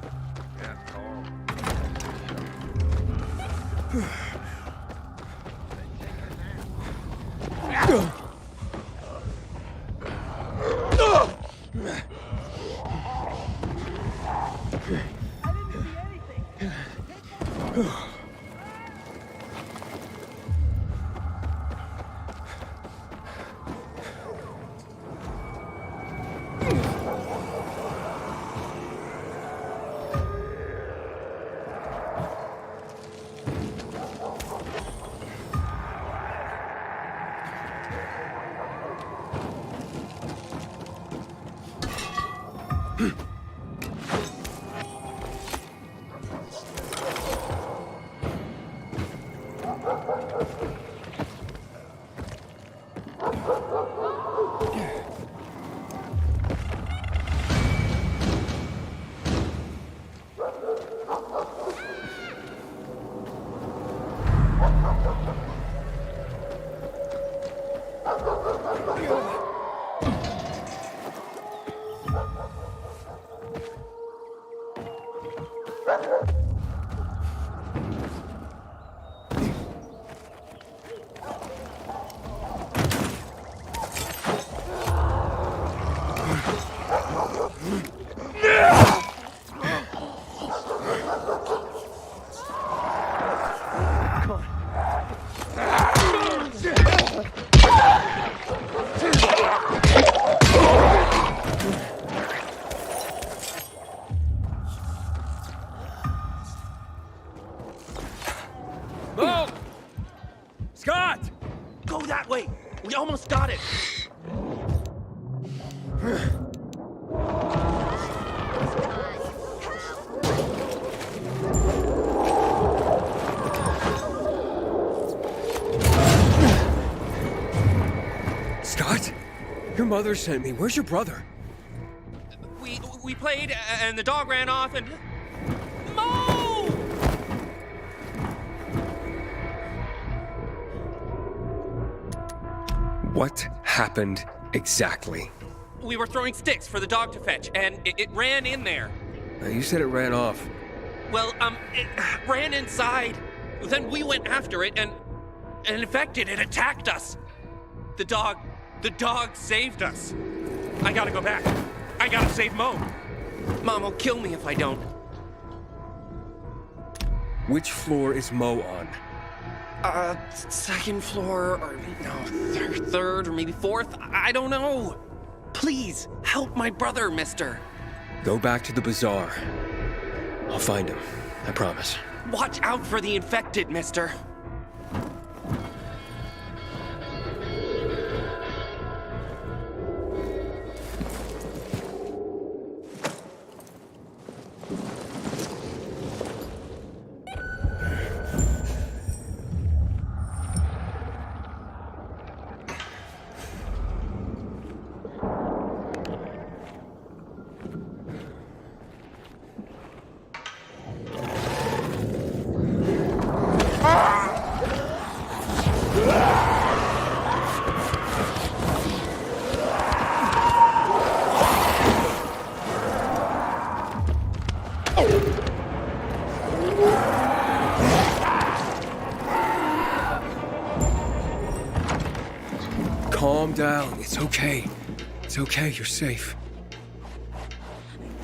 almost got it. Scott? Your mother sent me. Where's your brother? We played, and the dog ran off, and... Mo! What happened exactly? We were throwing sticks for the dog to fetch, and it ran in there. You said it ran off. Well, it ran inside. Then we went after it, and infected, it attacked us. The dog saved us. I gotta go back. I gotta save Mo. Mom will kill me if I don't. Which floor is Mo on? Second floor, or no, third, or maybe fourth. I don't know. Please, help my brother, mister. Go back to the bazaar. I'll find him. I promise. Watch out for the infected, mister. Calm down. It's okay. It's okay. You're safe.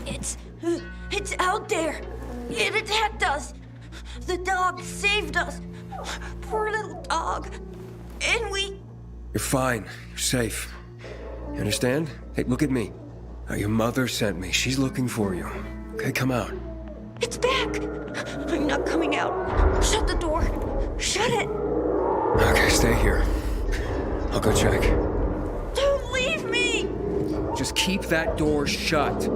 It's out there. It attacked us. The dog saved us. Poor little dog. And we... You're fine. You're safe. You understand? Hey, look at me. Your mother sent me. She's looking for you. Okay, come out. It's back. I'm not coming out. Shut the door. Shut it. Okay, stay here. I'll go check. Don't leave me. Just keep that door shut.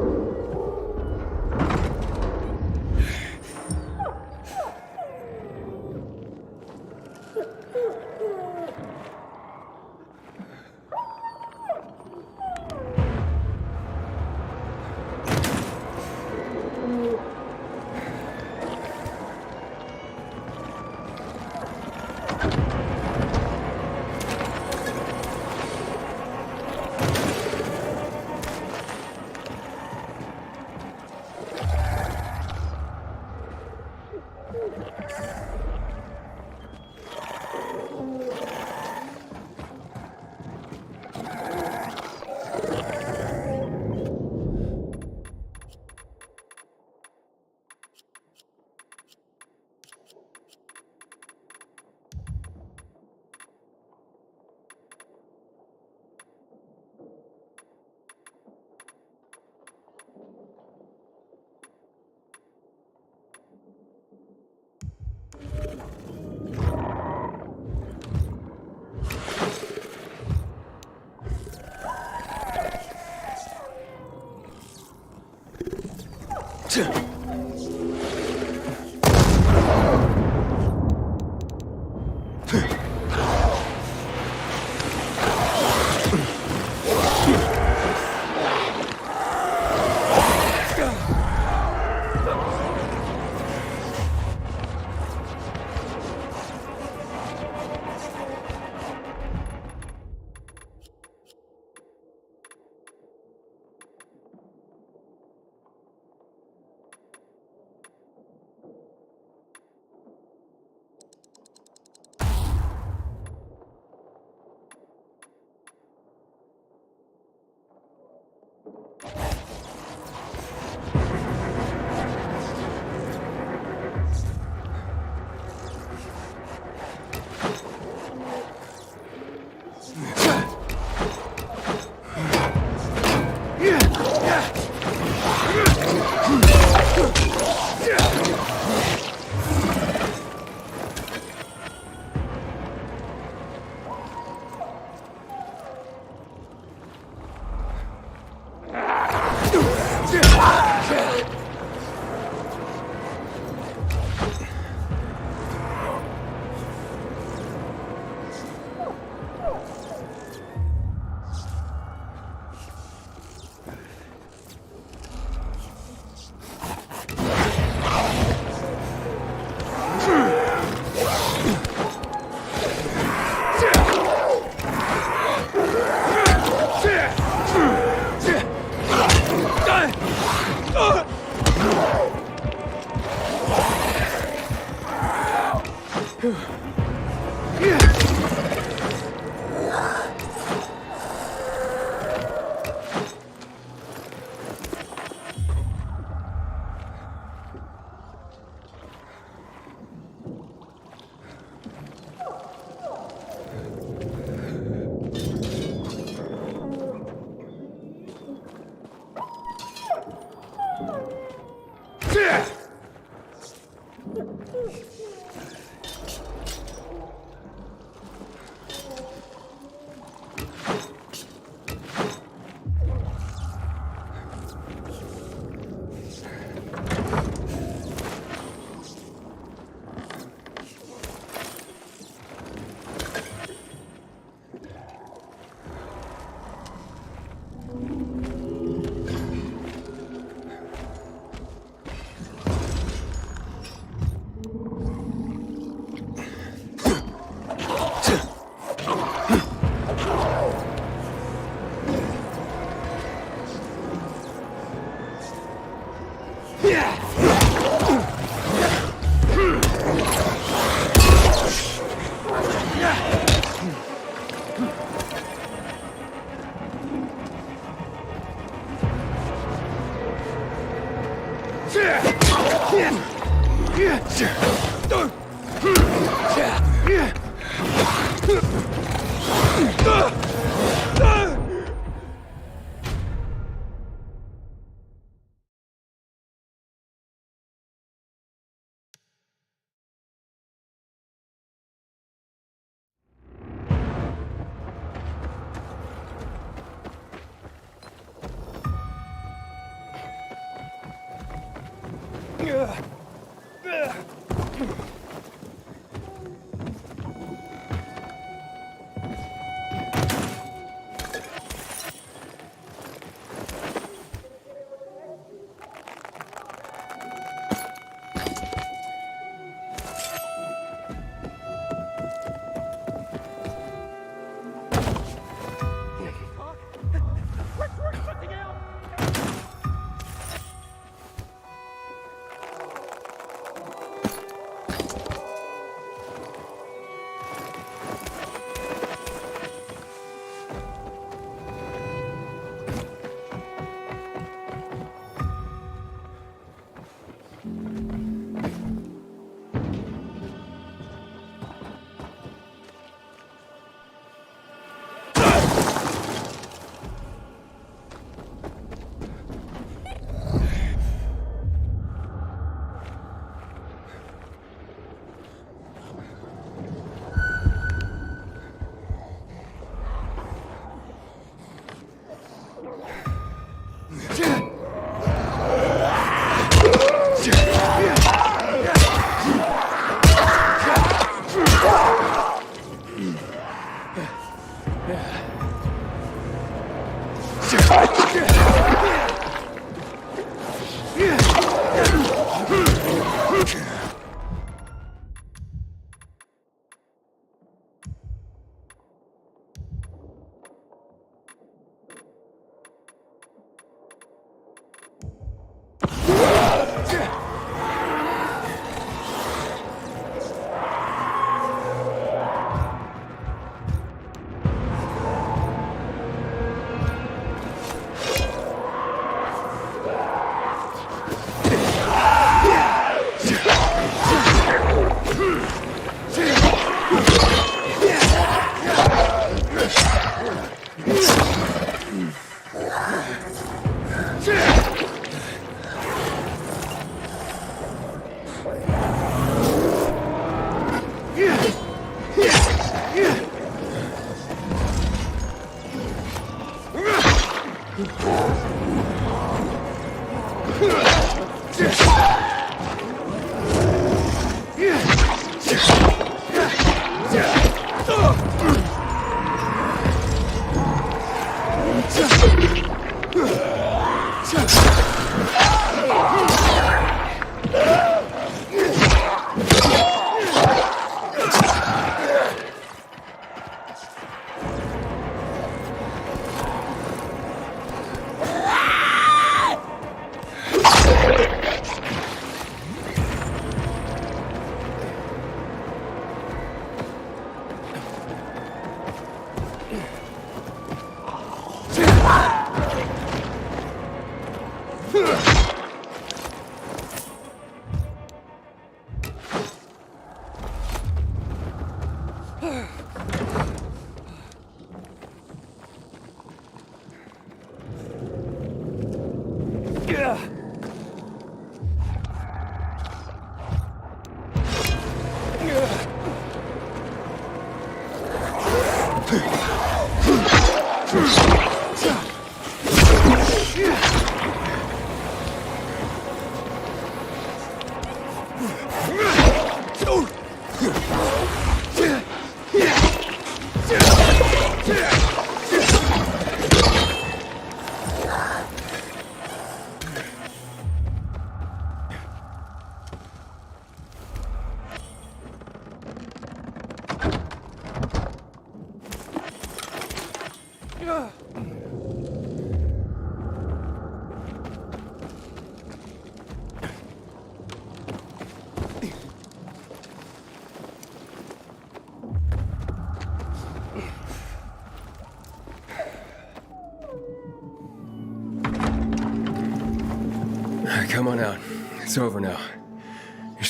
Come on out. It's over now.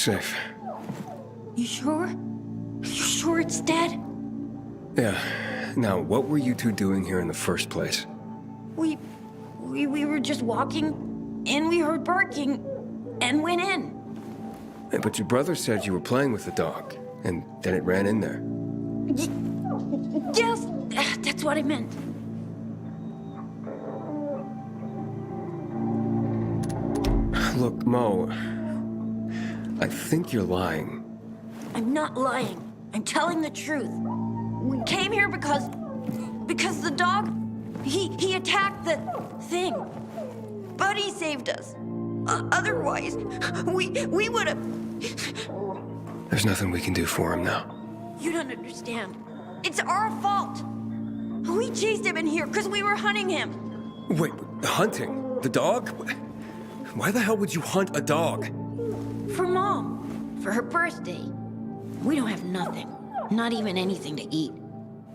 safe. You sure? You sure it's dead? Yeah. Now, what were you two doing here in the first place? We were just walking, and we heard barking, and went in. But your brother said you were playing with the dog, and then it ran in there. Yes, that's what I meant. Look, Mo, I think you're lying. I'm not lying. I'm telling the truth. We came here because the dog, he attacked the thing. Buddy saved us. Otherwise, we would have... There's nothing we can do for him now. You don't understand. It's our fault. We chased him in here because we were hunting him. Wait, hunting? The dog? Why the hell would you hunt a dog? For Mom. For her birthday. We don't have nothing. Not even anything to eat.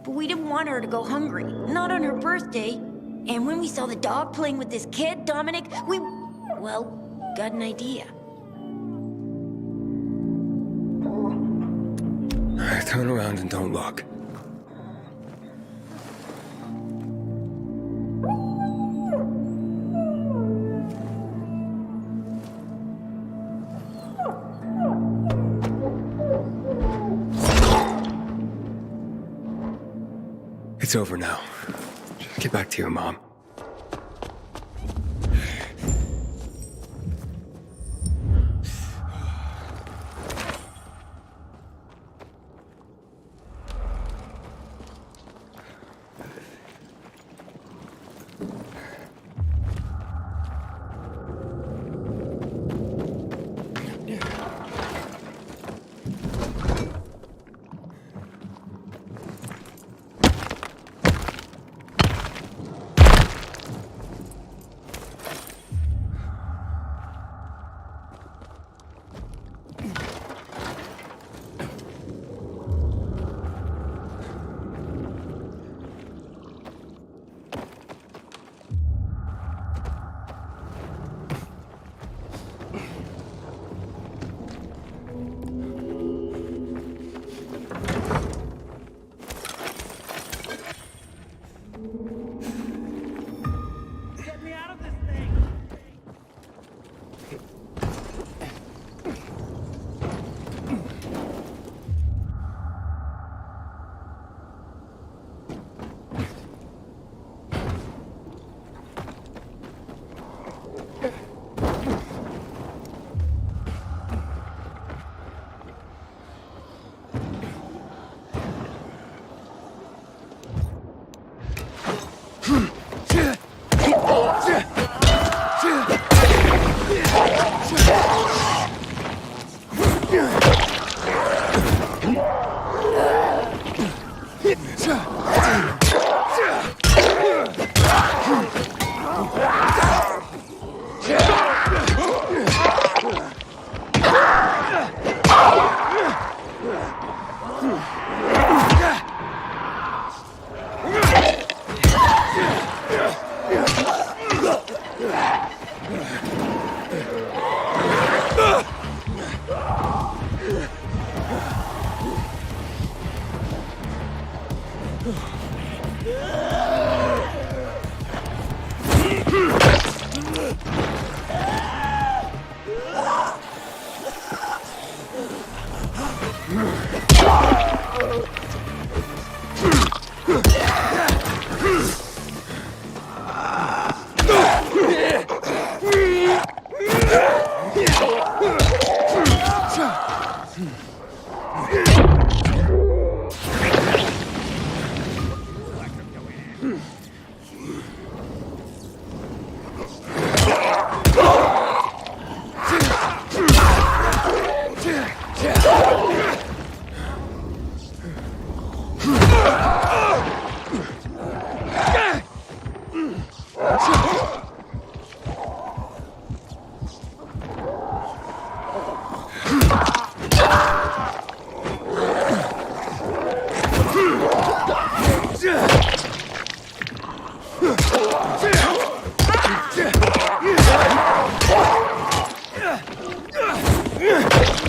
But we didn't want her to go hungry. Not on her birthday. And when we saw the dog playing with this kid, Dominic, we, well, got an idea. Turn around and don't look. It's over now. Just get back to your mom.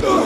Ugh!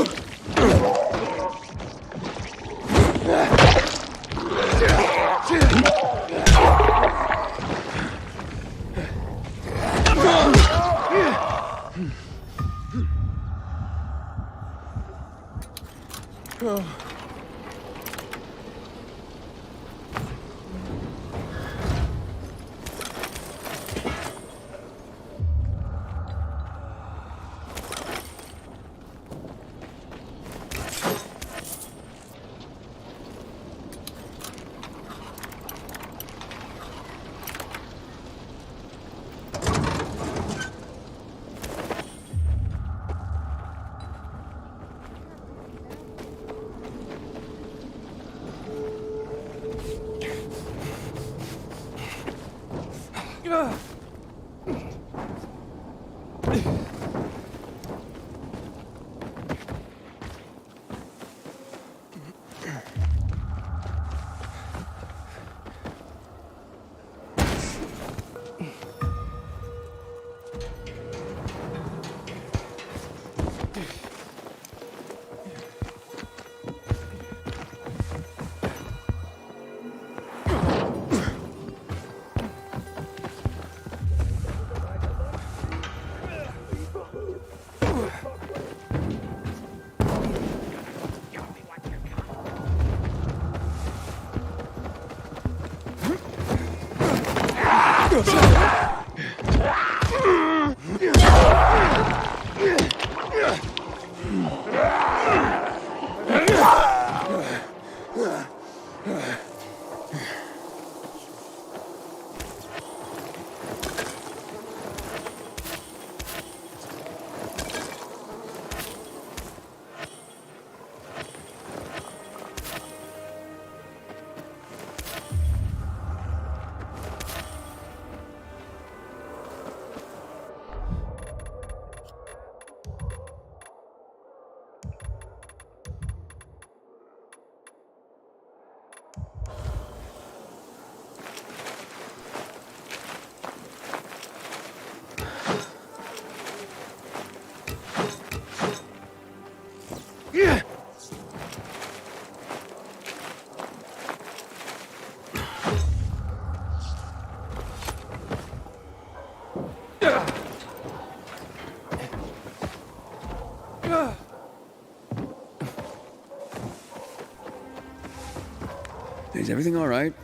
Is everything all right?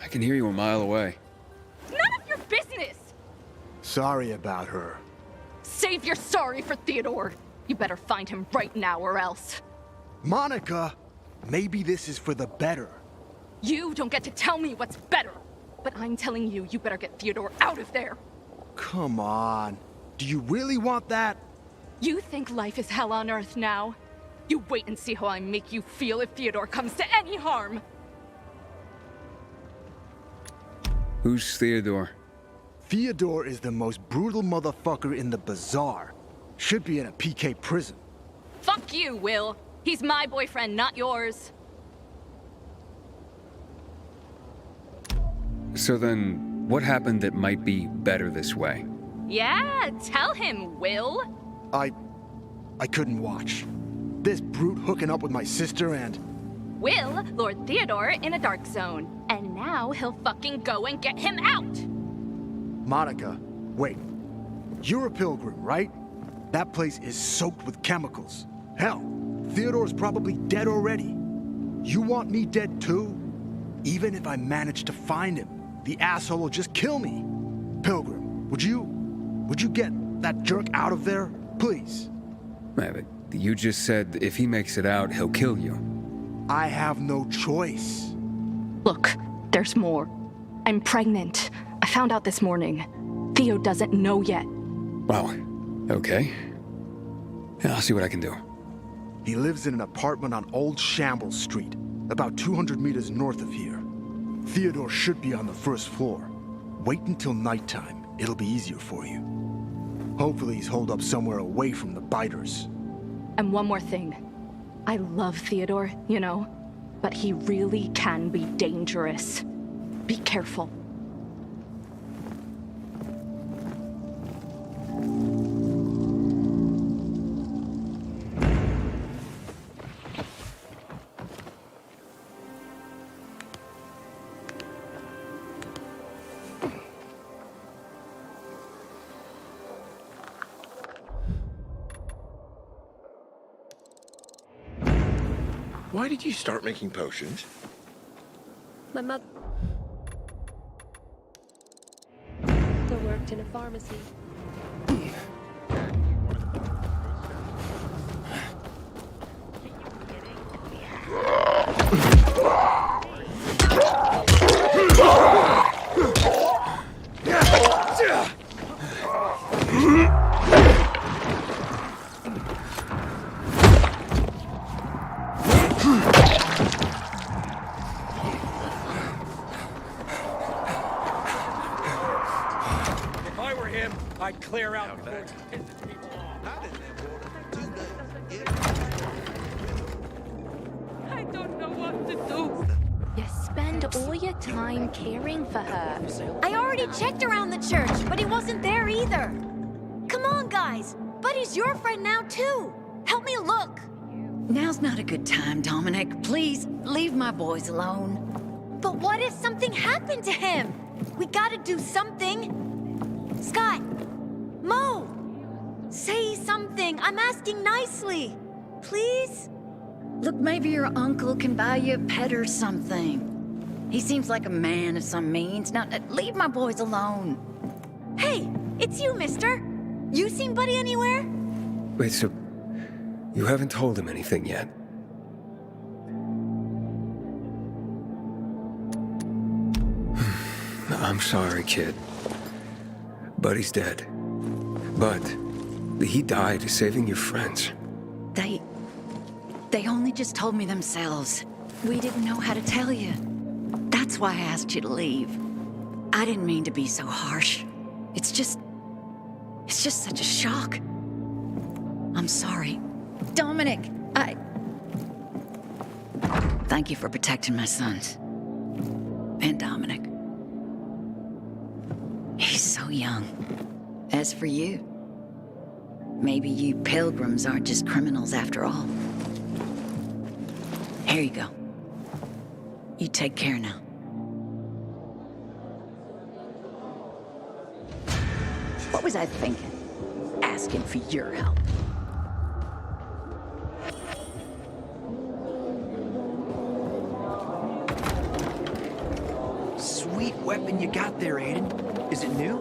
I can hear you a mile away. None of your business! Sorry about her. Save your sorry for Theodore. You better find him right now or else. Monica, maybe this is for the better. You don't get to tell me what's better. But I'm telling you, you better get Theodore out of there. Come on. Do you really want that? You think life is hell on earth now? You wait and see how I make you feel if Theodore comes to any harm. Who's Theodore? Theodore is the most brutal motherfucker in the bazaar. Should be in a PK prison. Fuck you, Will. He's my boyfriend, not yours. So then, what happened that might be better this way? Yeah, tell him, Will. I couldn't watch. This brute hooking up with my sister and... Will lured Theodore in a dark zone, and now he'll fucking go and get him out! Monica, wait. You're a pilgrim, right? That place is soaked with chemicals. Hell, Theodore's probably dead already. You want me dead too? Even if I manage to find him, the asshole will just kill me. Pilgrim, would you get that jerk out of there, please? Yeah, but you just said if he makes it out, he'll kill you. I have no choice. Look, there's more. I'm pregnant. I found out this morning. Theo doesn't know yet. Wow. Okay. Yeah, I'll see what I can do. He lives in an apartment on Old Shambles Street, about 200 meters north of here. Theodore should be on the first floor. Wait until nighttime. It'll be easier for you. Hopefully he's holed up somewhere away from the biters. And one more thing. I love Theodore, you know, but he really can be dangerous. Be careful. Why did you start making potions? My mother worked in a pharmacy. him, I'd clear out before he pisses people off. I don't know what to do. You spend all your time caring for her. I already checked around the church, but he wasn't there either. Come on, guys. Buddy's your friend now, too. Help me look. Now's not a good time, Dominic. Please, leave my boys alone. But what if something happened to him? We gotta do something. Scott! Mo! Say something. I'm asking nicely. Please? Look, maybe your uncle can buy you a pet or something. He seems like a man of some means. Now, leave my boys alone. Hey, it's you, mister. You seen Buddy anywhere? Wait, so you haven't told him anything yet? I'm sorry, kid. Buddy's dead. But he died saving your friends. They only just told me themselves. We didn't know how to tell you. That's why I asked you to leave. I didn't mean to be so harsh. It's just such a shock. I'm sorry. Dominic, Thank you for protecting my sons. And Dominic. He's so young. As for you, maybe you pilgrims aren't just criminals after all. Here you go. You take care now. What was I thinking? Asking for your help. Sweet weapon you got there, Aiden. Is it new?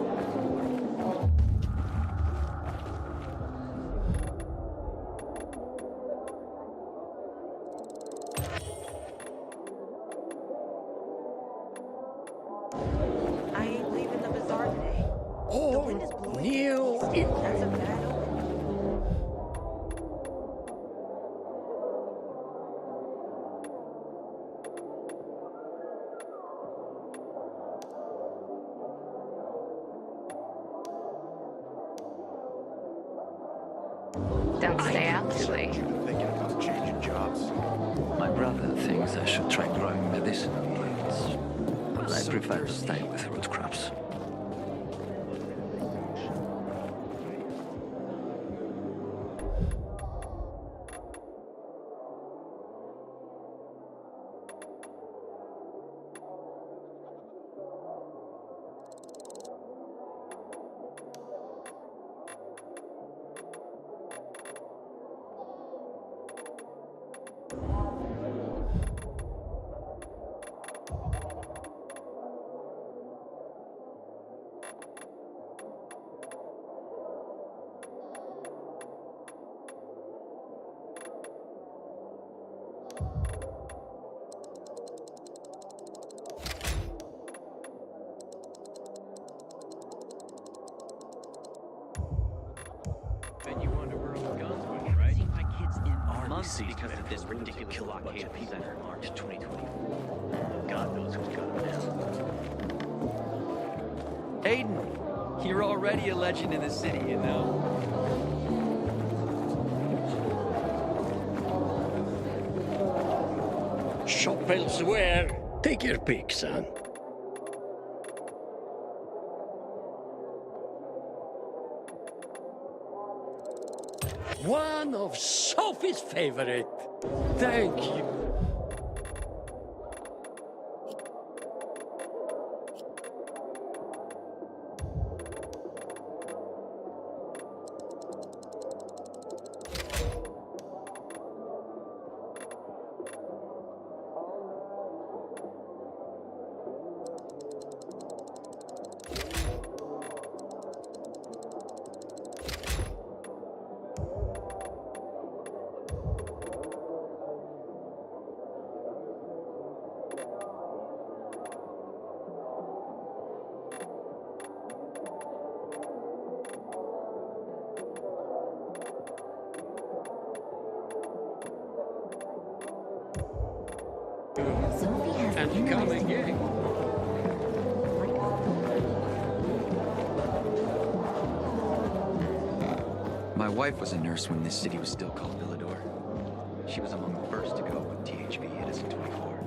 I ain't leaving the bazaar today. The wind is blowing. New. That's a bad omen. Don't stay out too late. Thinking about changing jobs. My brother thinks I should try growing medicinal plants, but I prefer to stay with root crops. And you wonder where all the guns went, right? See my kids in months because of this ridiculous blockade center March 2024. God knows who's got them now. Aiden, you're already a legend in the city, you know? Shop elsewhere. Take your pick, son. One of Sophie's favorite. Thank you. And come again. wife was a nurse when this city was still called Villador. She was among the first to go when THV hit us in 24.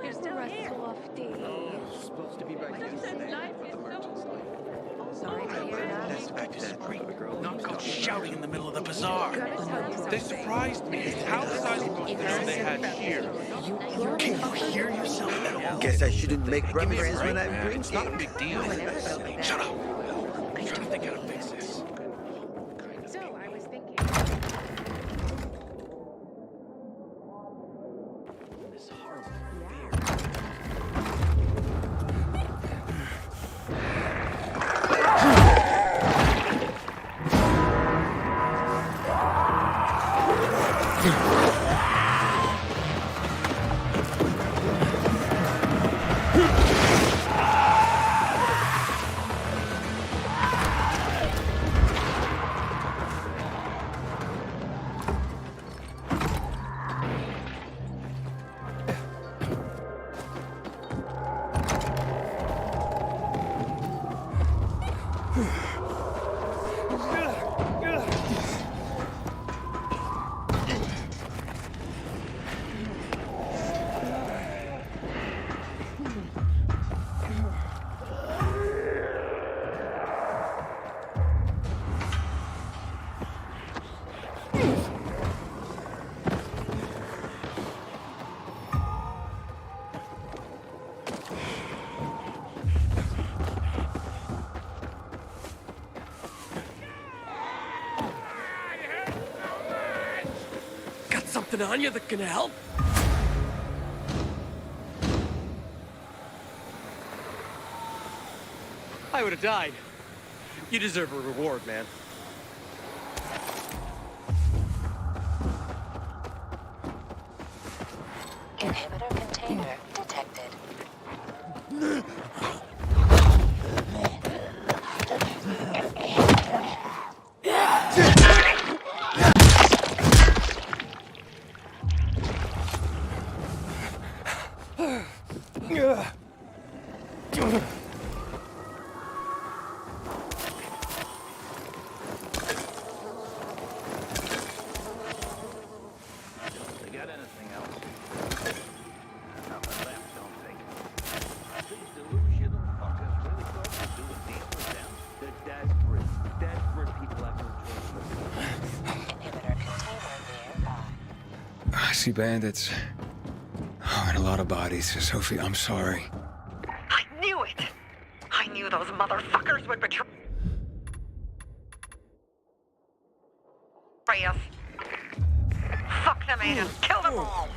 You're still here. Supposed to be back here today. What the merchant's like. Sorry to hear that. That's back to that street. Not go shouting in the middle of the bazaar. They surprised me. How was I supposed to know they had cheer? Can you hear yourself at all? Guess I shouldn't make references when I Man, bring it's not a big deal. Shut up. I'm trying to think how to fix this. So, I was thinking. This horrible fear. Got something on you that can help? I would have died. You deserve a reward, man. Inhibitor container detected. They got anything else? Nothing left, don't think. These delusional fuckers really thought they'd do a deal with them. They're desperate. Desperate people have no choice. Inhibitor container nearby. I see bandits. Oh, and a lot of bodies. Sophie, I'm sorry. I knew it! I knew those motherfuckers would betray us. Fuck them, Aiden. Kill them all!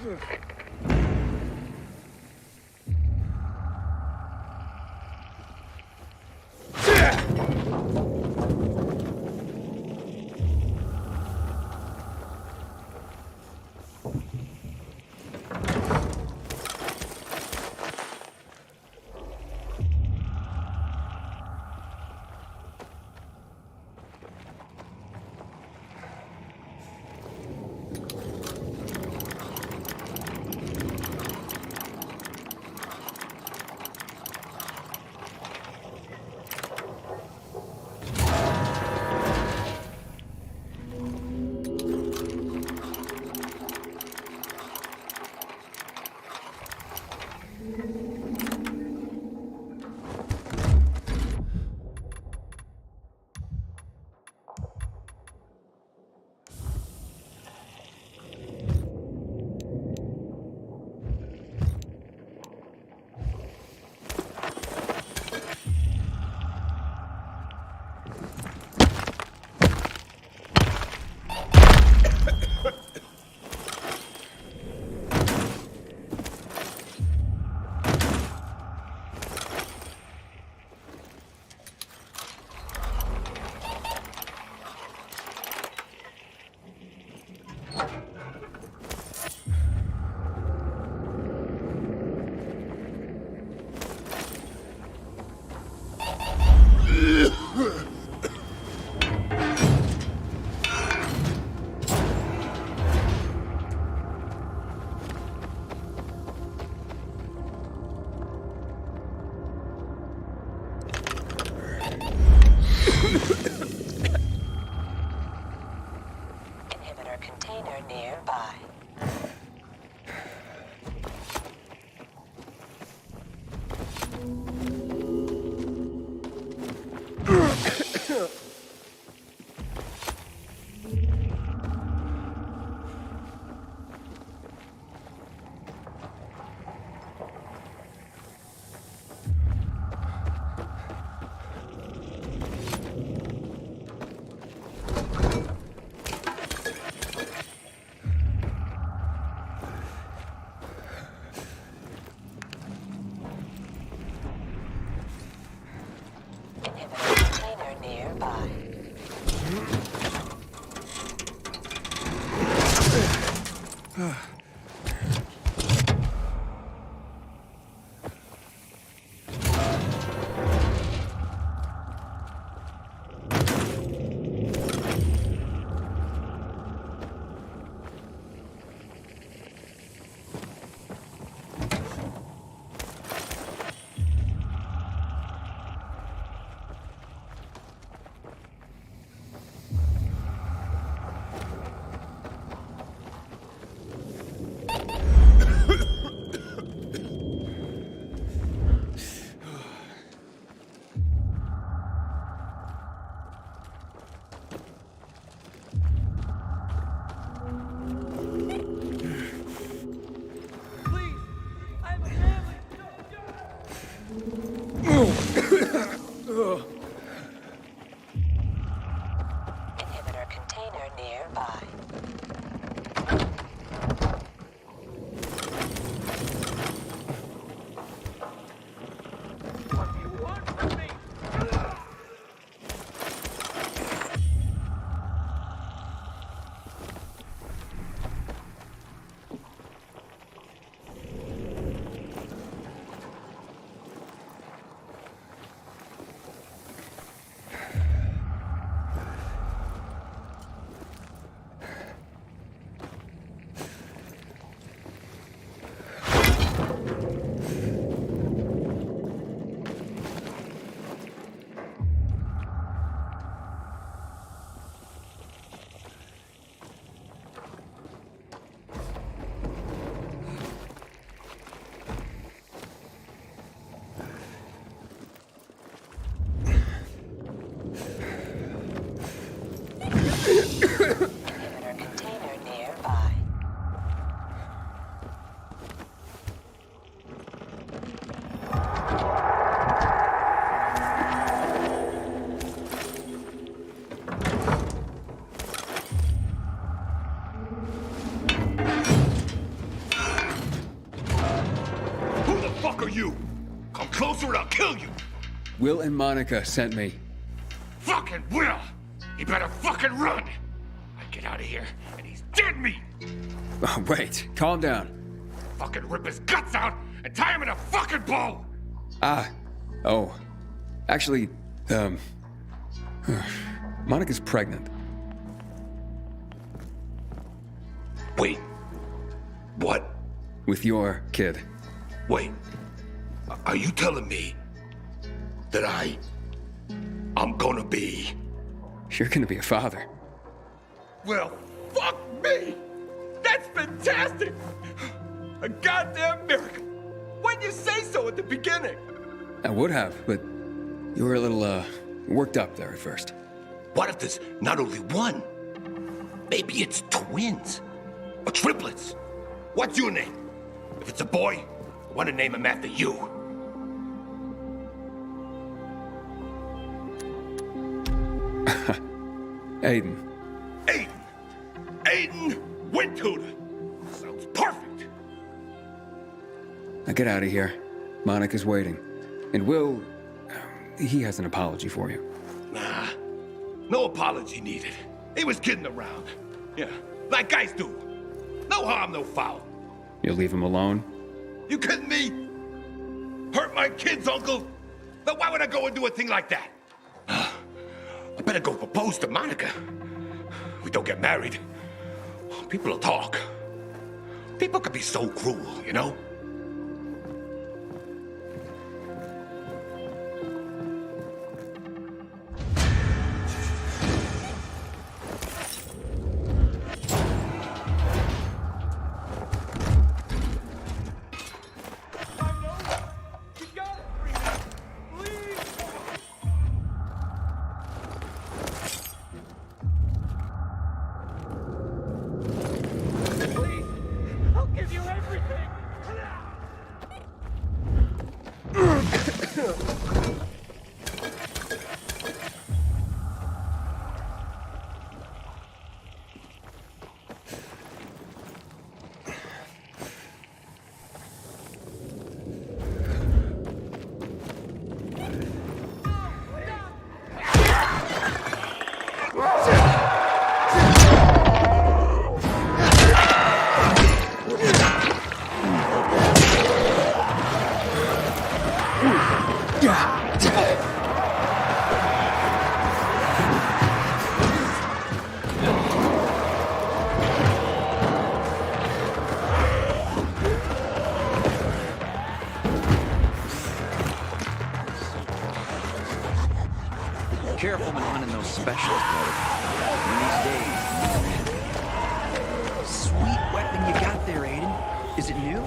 Inhibitor container nearby. Container nearby. Inhibitor container nearby. Inhibitor container nearby. Who the fuck are you? Come closer and I'll kill you! Will and Monica sent me. Fucking Will! He better fucking run! I get out of here and he's dead meat! Oh, wait, calm down. Fucking rip his guts out and tie him in a fucking bow! Oh. Actually, Monica's pregnant. Wait. What? With your kid. Wait. Are you telling me that I'm gonna be... You're gonna be a father. Well, fuck me! That's fantastic! A goddamn miracle! Why'd you say so at the beginning? I would have, but you were a little, worked up there at first. What if there's not only one? Maybe it's twins. Or triplets. What's your name? If it's a boy, I want to name him after you. Aiden. Aiden Windtutor. Sounds perfect. Now get out of here. Monica's waiting. And Will, he has an apology for you. Nah, no apology needed. He was kidding around. Yeah, like guys do. No harm, no foul. You'll leave him alone? You kidding me? Hurt my kids, Uncle? Then why would I go and do a thing like that? I better go propose to Monica. We don't get married. People will talk. People can be so cruel, you know? careful when hunting those specialists, brother. One of these days. Sweet weapon you got there, Aiden. Is it new?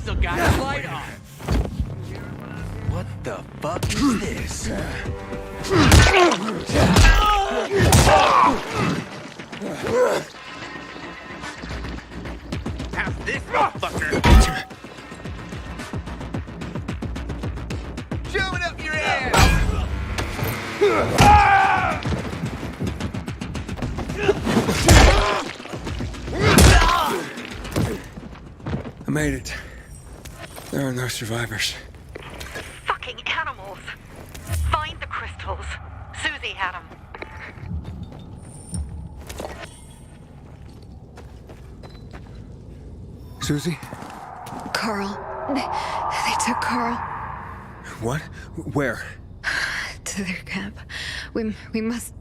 Still got his light on. What the fuck is this? Have this, motherfucker! Shove it up your ass! I made it. There are no survivors. Fucking animals. Find the crystals. Susie had them. Susie? Carl. They took Carl What? Where? to their camp. We must...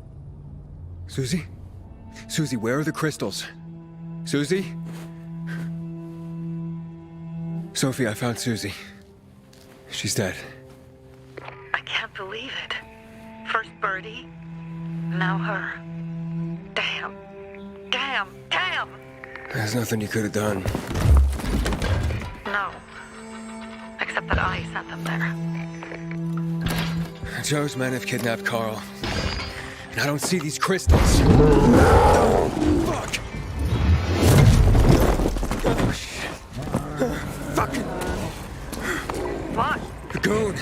Susie? Susie, where are the crystals? Susie? Sophie, I found Susie. She's dead. I can't believe it. First Birdie, now her. Damn. Damn. Damn! There's nothing you could have done. No. Except that I sent them there. Joe's men have kidnapped Carl. And I don't see these crystals. Fuck! Oh, shit. Fucking... What? The goon.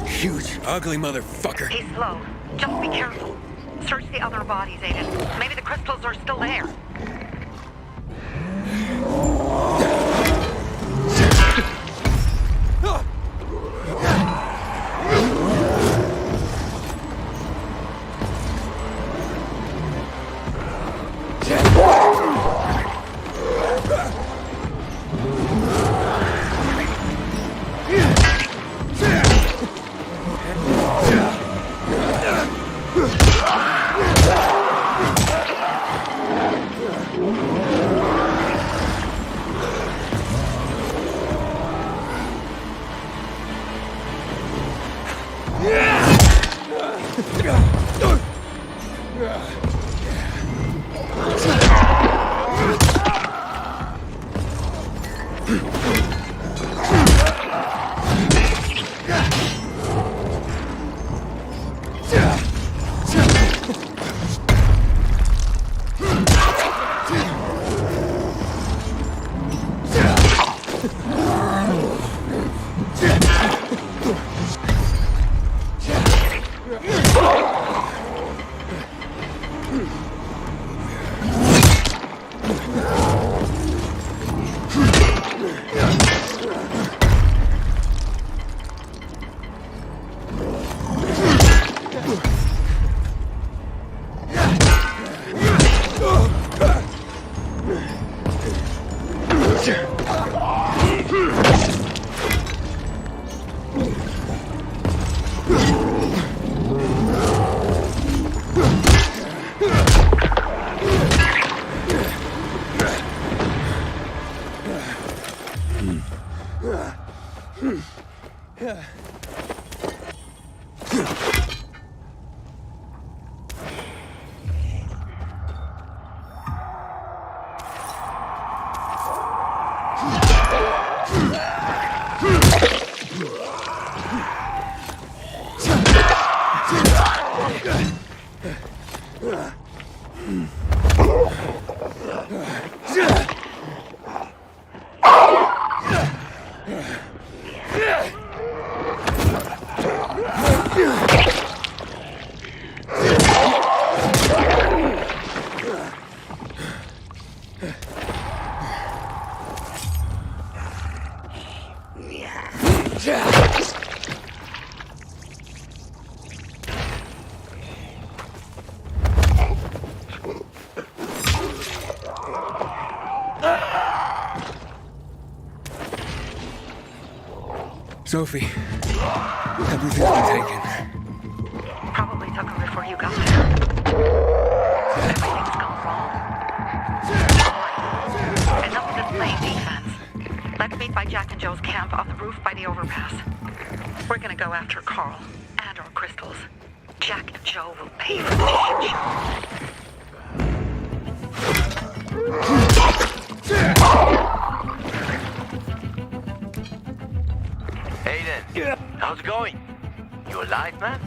Huge, ugly motherfucker. He's slow. Just be careful. Search the other bodies, Aiden. Maybe the crystals are still there. Sophie, everything's been taken. Probably took him before you got there. Everything's gone wrong. Enough of this playing defense. Let's meet by Jack and Joe's camp on the roof by the overpass. We're gonna go after Carl and our crystals. Jack and Joe will pay for this shit show. Aiden, how's it going? You alive, man?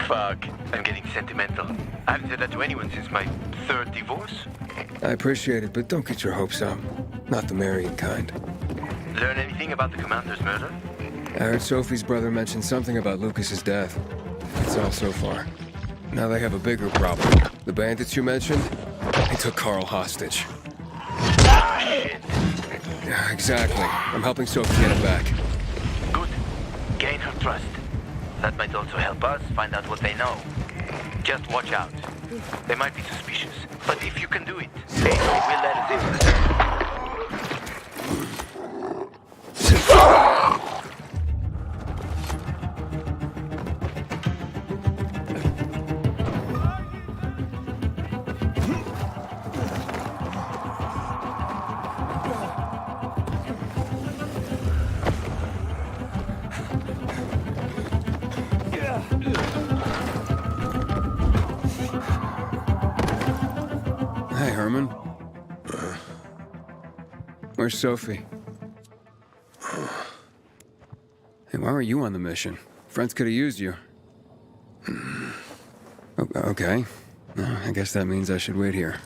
Fuck, I'm getting sentimental. I haven't said that to anyone since my third divorce. I appreciate it, but don't get your hopes up. Not the marrying kind. Learn anything about the commander's murder? I heard Sophie's brother mention something about Lucas's death. That's all so far. Now they have a bigger problem. The bandits you mentioned, they took Carl hostage. Ah, shit. Yeah, exactly. I'm helping Sophie get him back. Good. Gain her trust. That might also help us find out what they know. Just watch out. They might be suspicious, but if you can do it, we'll let us in. Hey, Herman. Where's Sophie? Hey, why were you on the mission? Friends could have used you. Okay. I guess that means I should wait here.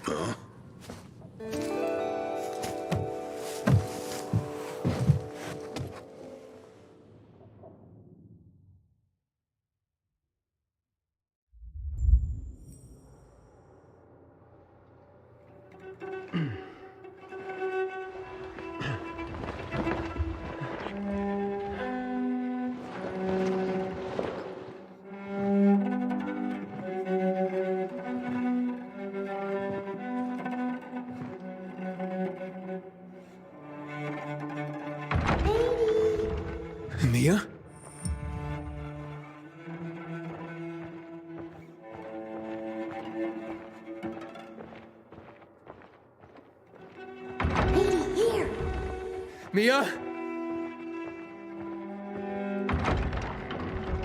Mia? Here. Mia?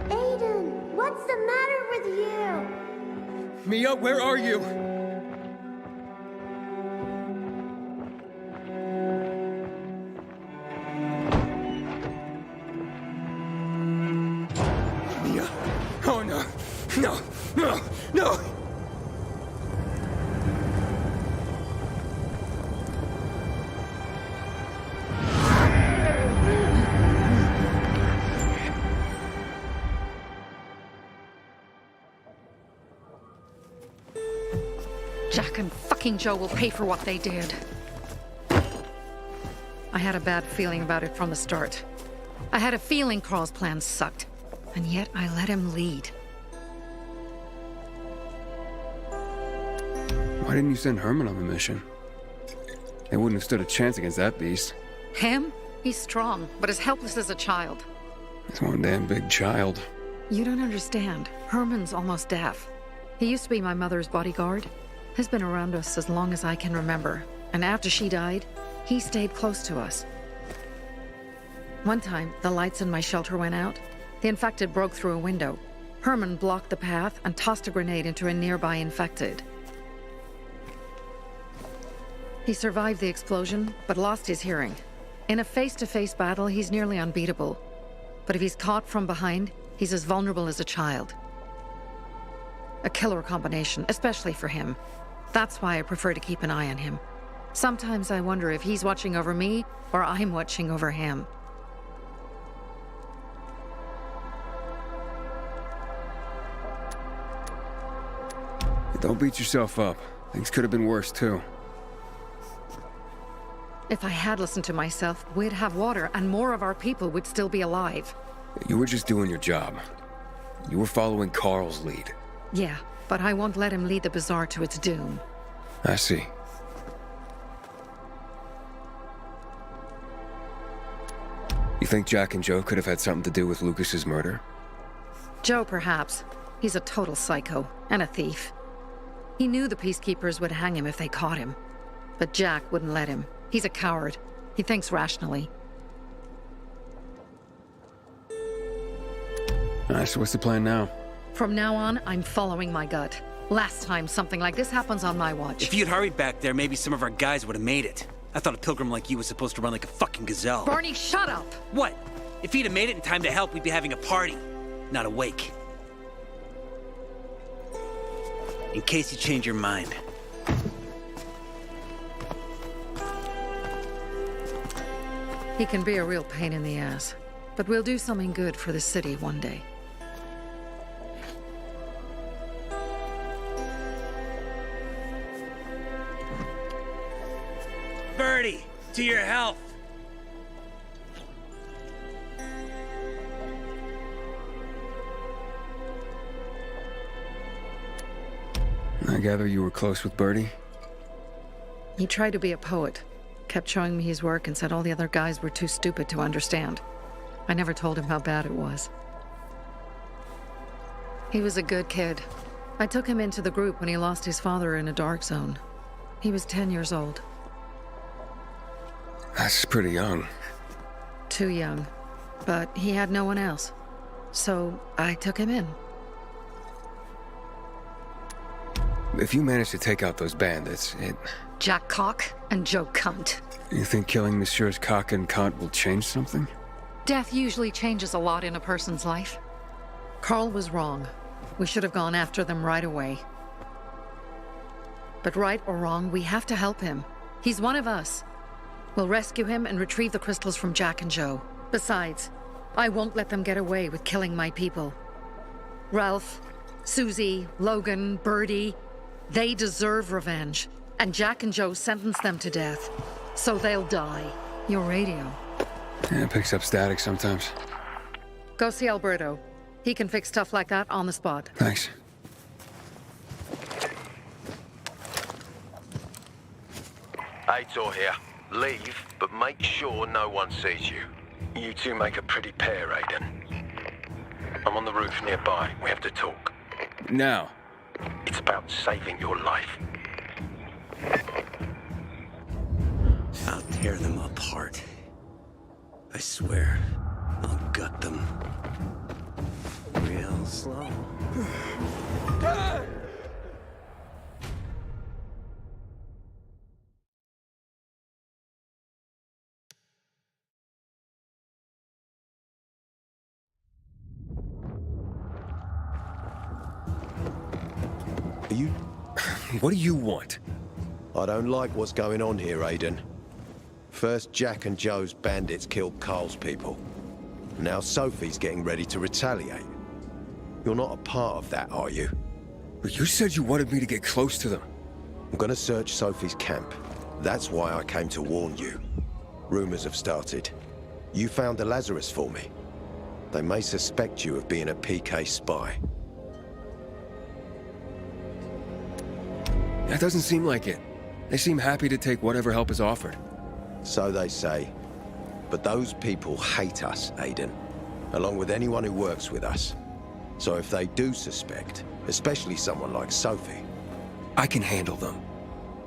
Aiden, what's the matter with you? Mia, where are you? Mia. Oh no. No. No. No. Jack and fucking Joe will pay for what they did. I had a bad feeling about it from the start. I had a feeling Carl's plan sucked, and yet I let him lead. Why didn't you send Herman on the mission? They wouldn't have stood a chance against that beast. Him? He's strong, but as helpless as a child. He's one damn big child. You don't understand. Herman's almost deaf. He used to be my mother's bodyguard. He's been around us as long as I can remember. And after she died, he stayed close to us. One time, the lights in my shelter went out. The infected broke through a window. Herman blocked the path and tossed a grenade into a nearby infected. He survived the explosion, but lost his hearing. In a face-to-face battle, he's nearly unbeatable. But if he's caught from behind, he's as vulnerable as a child. A killer combination, especially for him. That's why I prefer to keep an eye on him. Sometimes I wonder if he's watching over me, or I'm watching over him. Don't beat yourself up. Things could have been worse, too. If I had listened to myself, we'd have water and more of our people would still be alive. You were just doing your job. You were following Carl's lead. Yeah, but I won't let him lead the Bazaar to its doom. I see. You think Jack and Joe could have had something to do with Lucas's murder? Joe, perhaps. He's a total psycho and a thief. He knew the Peacekeepers would hang him if they caught him. But Jack wouldn't let him. He's a coward. He thinks rationally. So what's the plan now? From now on, I'm following my gut. Last time something like this happens on my watch. If you'd hurried back there, maybe some of our guys would have made it. I thought a pilgrim like you was supposed to run like a fucking gazelle. Barney, shut up! What? If he'd have made it in time to help, we'd be having a party, not a wake. In case you change your mind. He can be a real pain in the ass. But we'll do something good for the city one day. Birdie, to your health. I gather you were close with Birdie? He tried to be a poet. Kept showing me his work and said all the other guys were too stupid to understand. I never told him how bad it was. He was a good kid. I took him into the group when he lost his father in a dark zone. He was 10 years old. That's pretty young. Too young. But he had no one else. So I took him in. If you manage to take out those bandits, Jack Cock and Joe Cunt. You think killing Messieurs Cock and Cunt will change something? Death usually changes a lot in a person's life. Carl was wrong. We should have gone after them right away. But right or wrong, we have to help him. He's one of us. We'll rescue him and retrieve the crystals from Jack and Joe. Besides, I won't let them get away with killing my people. Ralph, Susie, Logan, Birdie, they deserve revenge. And Jack and Joe sentenced them to death. So they'll die. Your radio. Yeah, it picks up static sometimes. Go see Alberto. He can fix stuff like that on the spot. Thanks. Aitor here. Leave, but make sure no one sees you. You two make a pretty pair, Aiden. I'm on the roof nearby. We have to talk. Now. It's about saving your life. I'll tear them apart. I swear, I'll gut them. Real slow. What do you want? I don't like what's going on here, Aiden. First, Jack and Joe's bandits killed Carl's people. Now Sophie's getting ready to retaliate. You're not a part of that, are you? You said you wanted me to get close to them. I'm gonna search Sophie's camp. That's why I came to warn you. Rumors have started. You found the Lazarus for me. They may suspect you of being a PK spy. That doesn't seem like it. They seem happy to take whatever help is offered. So they say. But those people hate us, Aiden. Along with anyone who works with us. So if they do suspect, especially someone like Sophie... I can handle them.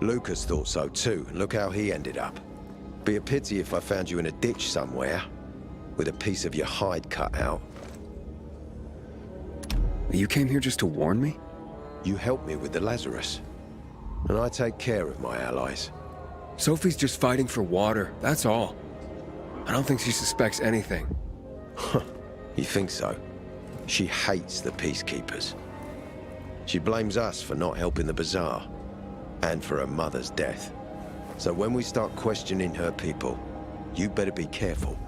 Lucas thought so too, and look how he ended up. Be a pity if I found you in a ditch somewhere, with a piece of your hide cut out. You came here just to warn me? You helped me with the Lazarus. And I take care of my allies. Sophie's just fighting for water, that's all. I don't think she suspects anything. You think so? She hates the Peacekeepers. She blames us for not helping the Bazaar, and for her mother's death. So when we start questioning her people, you better be careful.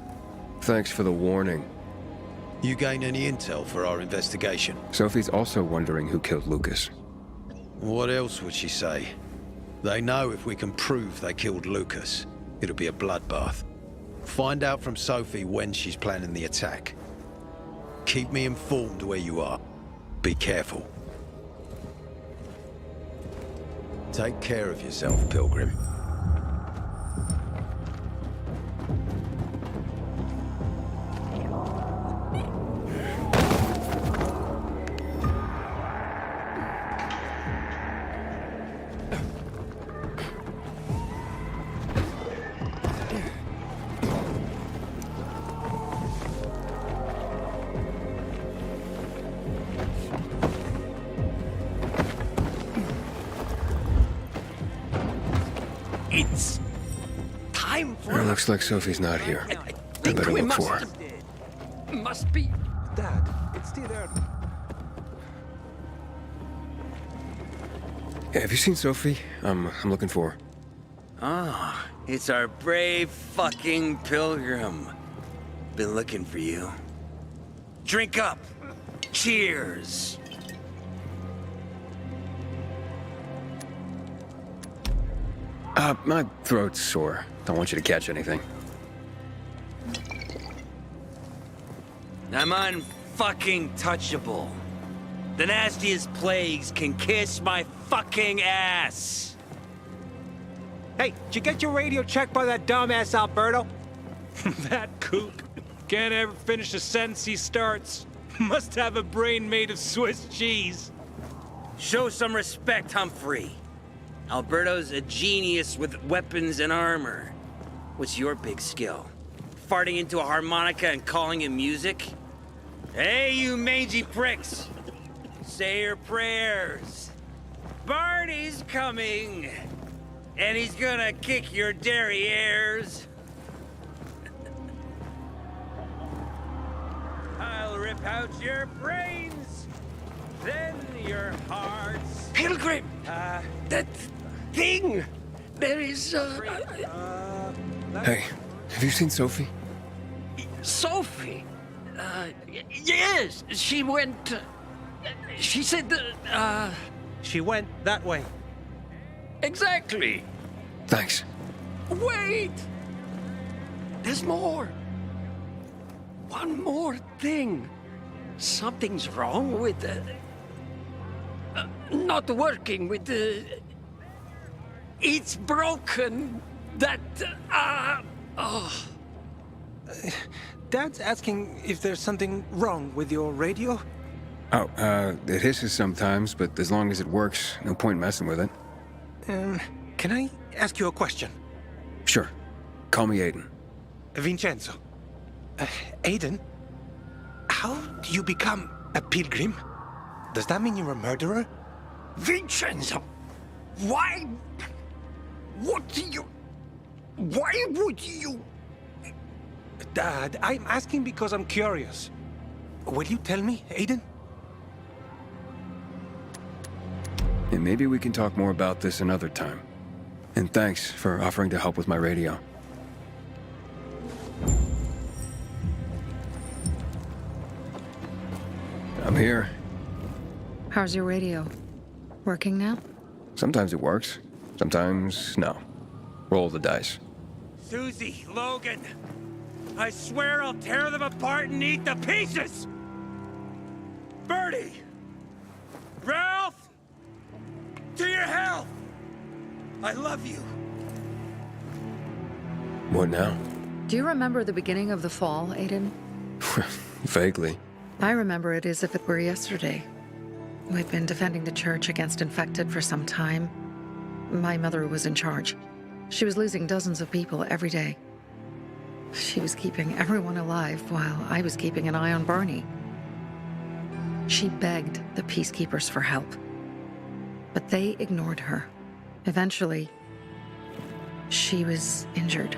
Thanks for the warning. You gain any intel for our investigation? Sophie's also wondering who killed Lucas. What else would she say? They know if we can prove they killed Lucas. It'll be a bloodbath. Find out from Sophie when she's planning the attack. Keep me informed where you are. Be careful. Take care of yourself, Pilgrim. It's time for It looks like Sophie's not here. I better look for her. Must be. Dad, it's still there. Yeah, have you seen Sophie? I'm looking for her. Ah, it's our brave fucking Pilgrim. Been looking for you. Drink up. Cheers. My throat's sore. Don't want you to catch anything. I'm unfucking touchable. The nastiest plagues can kiss my fucking ass. Hey, did you get your radio checked by that dumbass Alberto? That kook can't ever finish a sentence he starts. Must have a brain made of Swiss cheese. Show some respect, Humphrey. Alberto's a genius with weapons and armor. What's your big skill? Farting into a harmonica and calling it music? Hey, you mangy pricks! Say your prayers. Barney's coming! And he's gonna kick your derrieres. I'll rip out your brains, then your hearts. Pilgrim! That thing! There is, Hey, have you seen Sophie? Sophie? Yes, she went, she said, She went that way. Exactly. Thanks. Wait! There's more. One more thing. Something's wrong with not working with the... It's broken. That, oh. Dad's asking if there's something wrong with your radio? Oh, it hisses sometimes, but as long as it works, no point messing with it. Can I ask you a question? Sure. Call me Aiden. Vincenzo. Aiden? How do you become a pilgrim? Does that mean you're a murderer? Vincenzo! Why? What do you... Why would you... Dad, I'm asking because I'm curious. Will you tell me, Aiden? And maybe we can talk more about this another time. And thanks for offering to help with my radio. I'm here. How's your radio? Working now? Sometimes it works. Sometimes, no. Roll the dice. Susie, Logan, I swear I'll tear them apart and eat the pieces! Bertie! Ralph! To your health! I love you. What now? Do you remember the beginning of the fall, Aiden? Vaguely. I remember it as if it were yesterday. We'd been defending the church against infected for some time. My mother was in charge. She was losing dozens of people every day. She was keeping everyone alive while I was keeping an eye on Barney. She begged the peacekeepers for help, but they ignored her. Eventually, she was injured.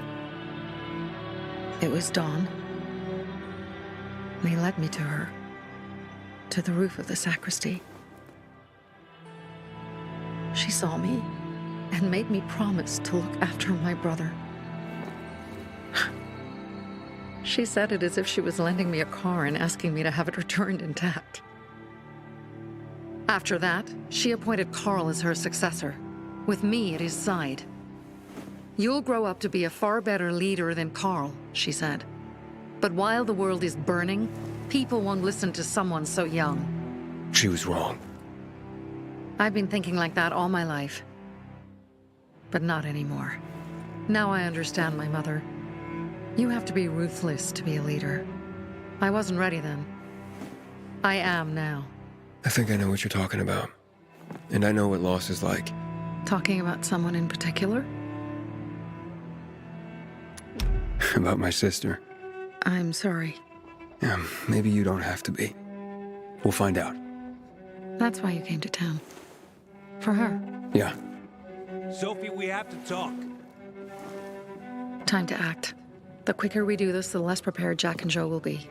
It was dawn. They led me to her, to the roof of the sacristy. She saw me and made me promise to look after my brother. She said it as if she was lending me a car and asking me to have it returned intact. After that, she appointed Carl as her successor, with me at his side. You'll grow up to be a far better leader than Carl, she said. But while the world is burning, people won't listen to someone so young. She was wrong. I've been thinking like that all my life. But not anymore. Now I understand my mother. You have to be ruthless to be a leader. I wasn't ready then. I am now. I think I know what you're talking about. And I know what loss is like. Talking about someone in particular? About my sister. I'm sorry. Yeah, maybe you don't have to be. We'll find out. That's why you came to town. For her. Yeah. Sophie, we have to talk. Time to act. The quicker we do this, the less prepared Jack and Joe will be.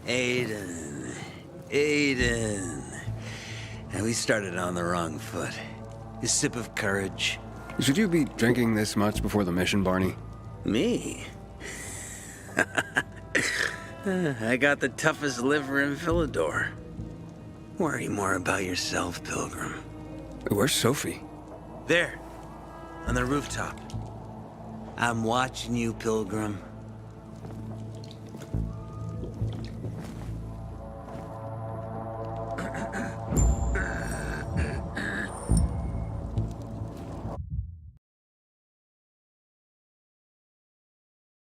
Aiden. And we started on the wrong foot. A sip of courage. Should you be drinking this much before the mission, Barney? Me? I got the toughest liver in Philidor. Worry more about yourself, Pilgrim. Where's Sophie? There. On the rooftop. I'm watching you, Pilgrim.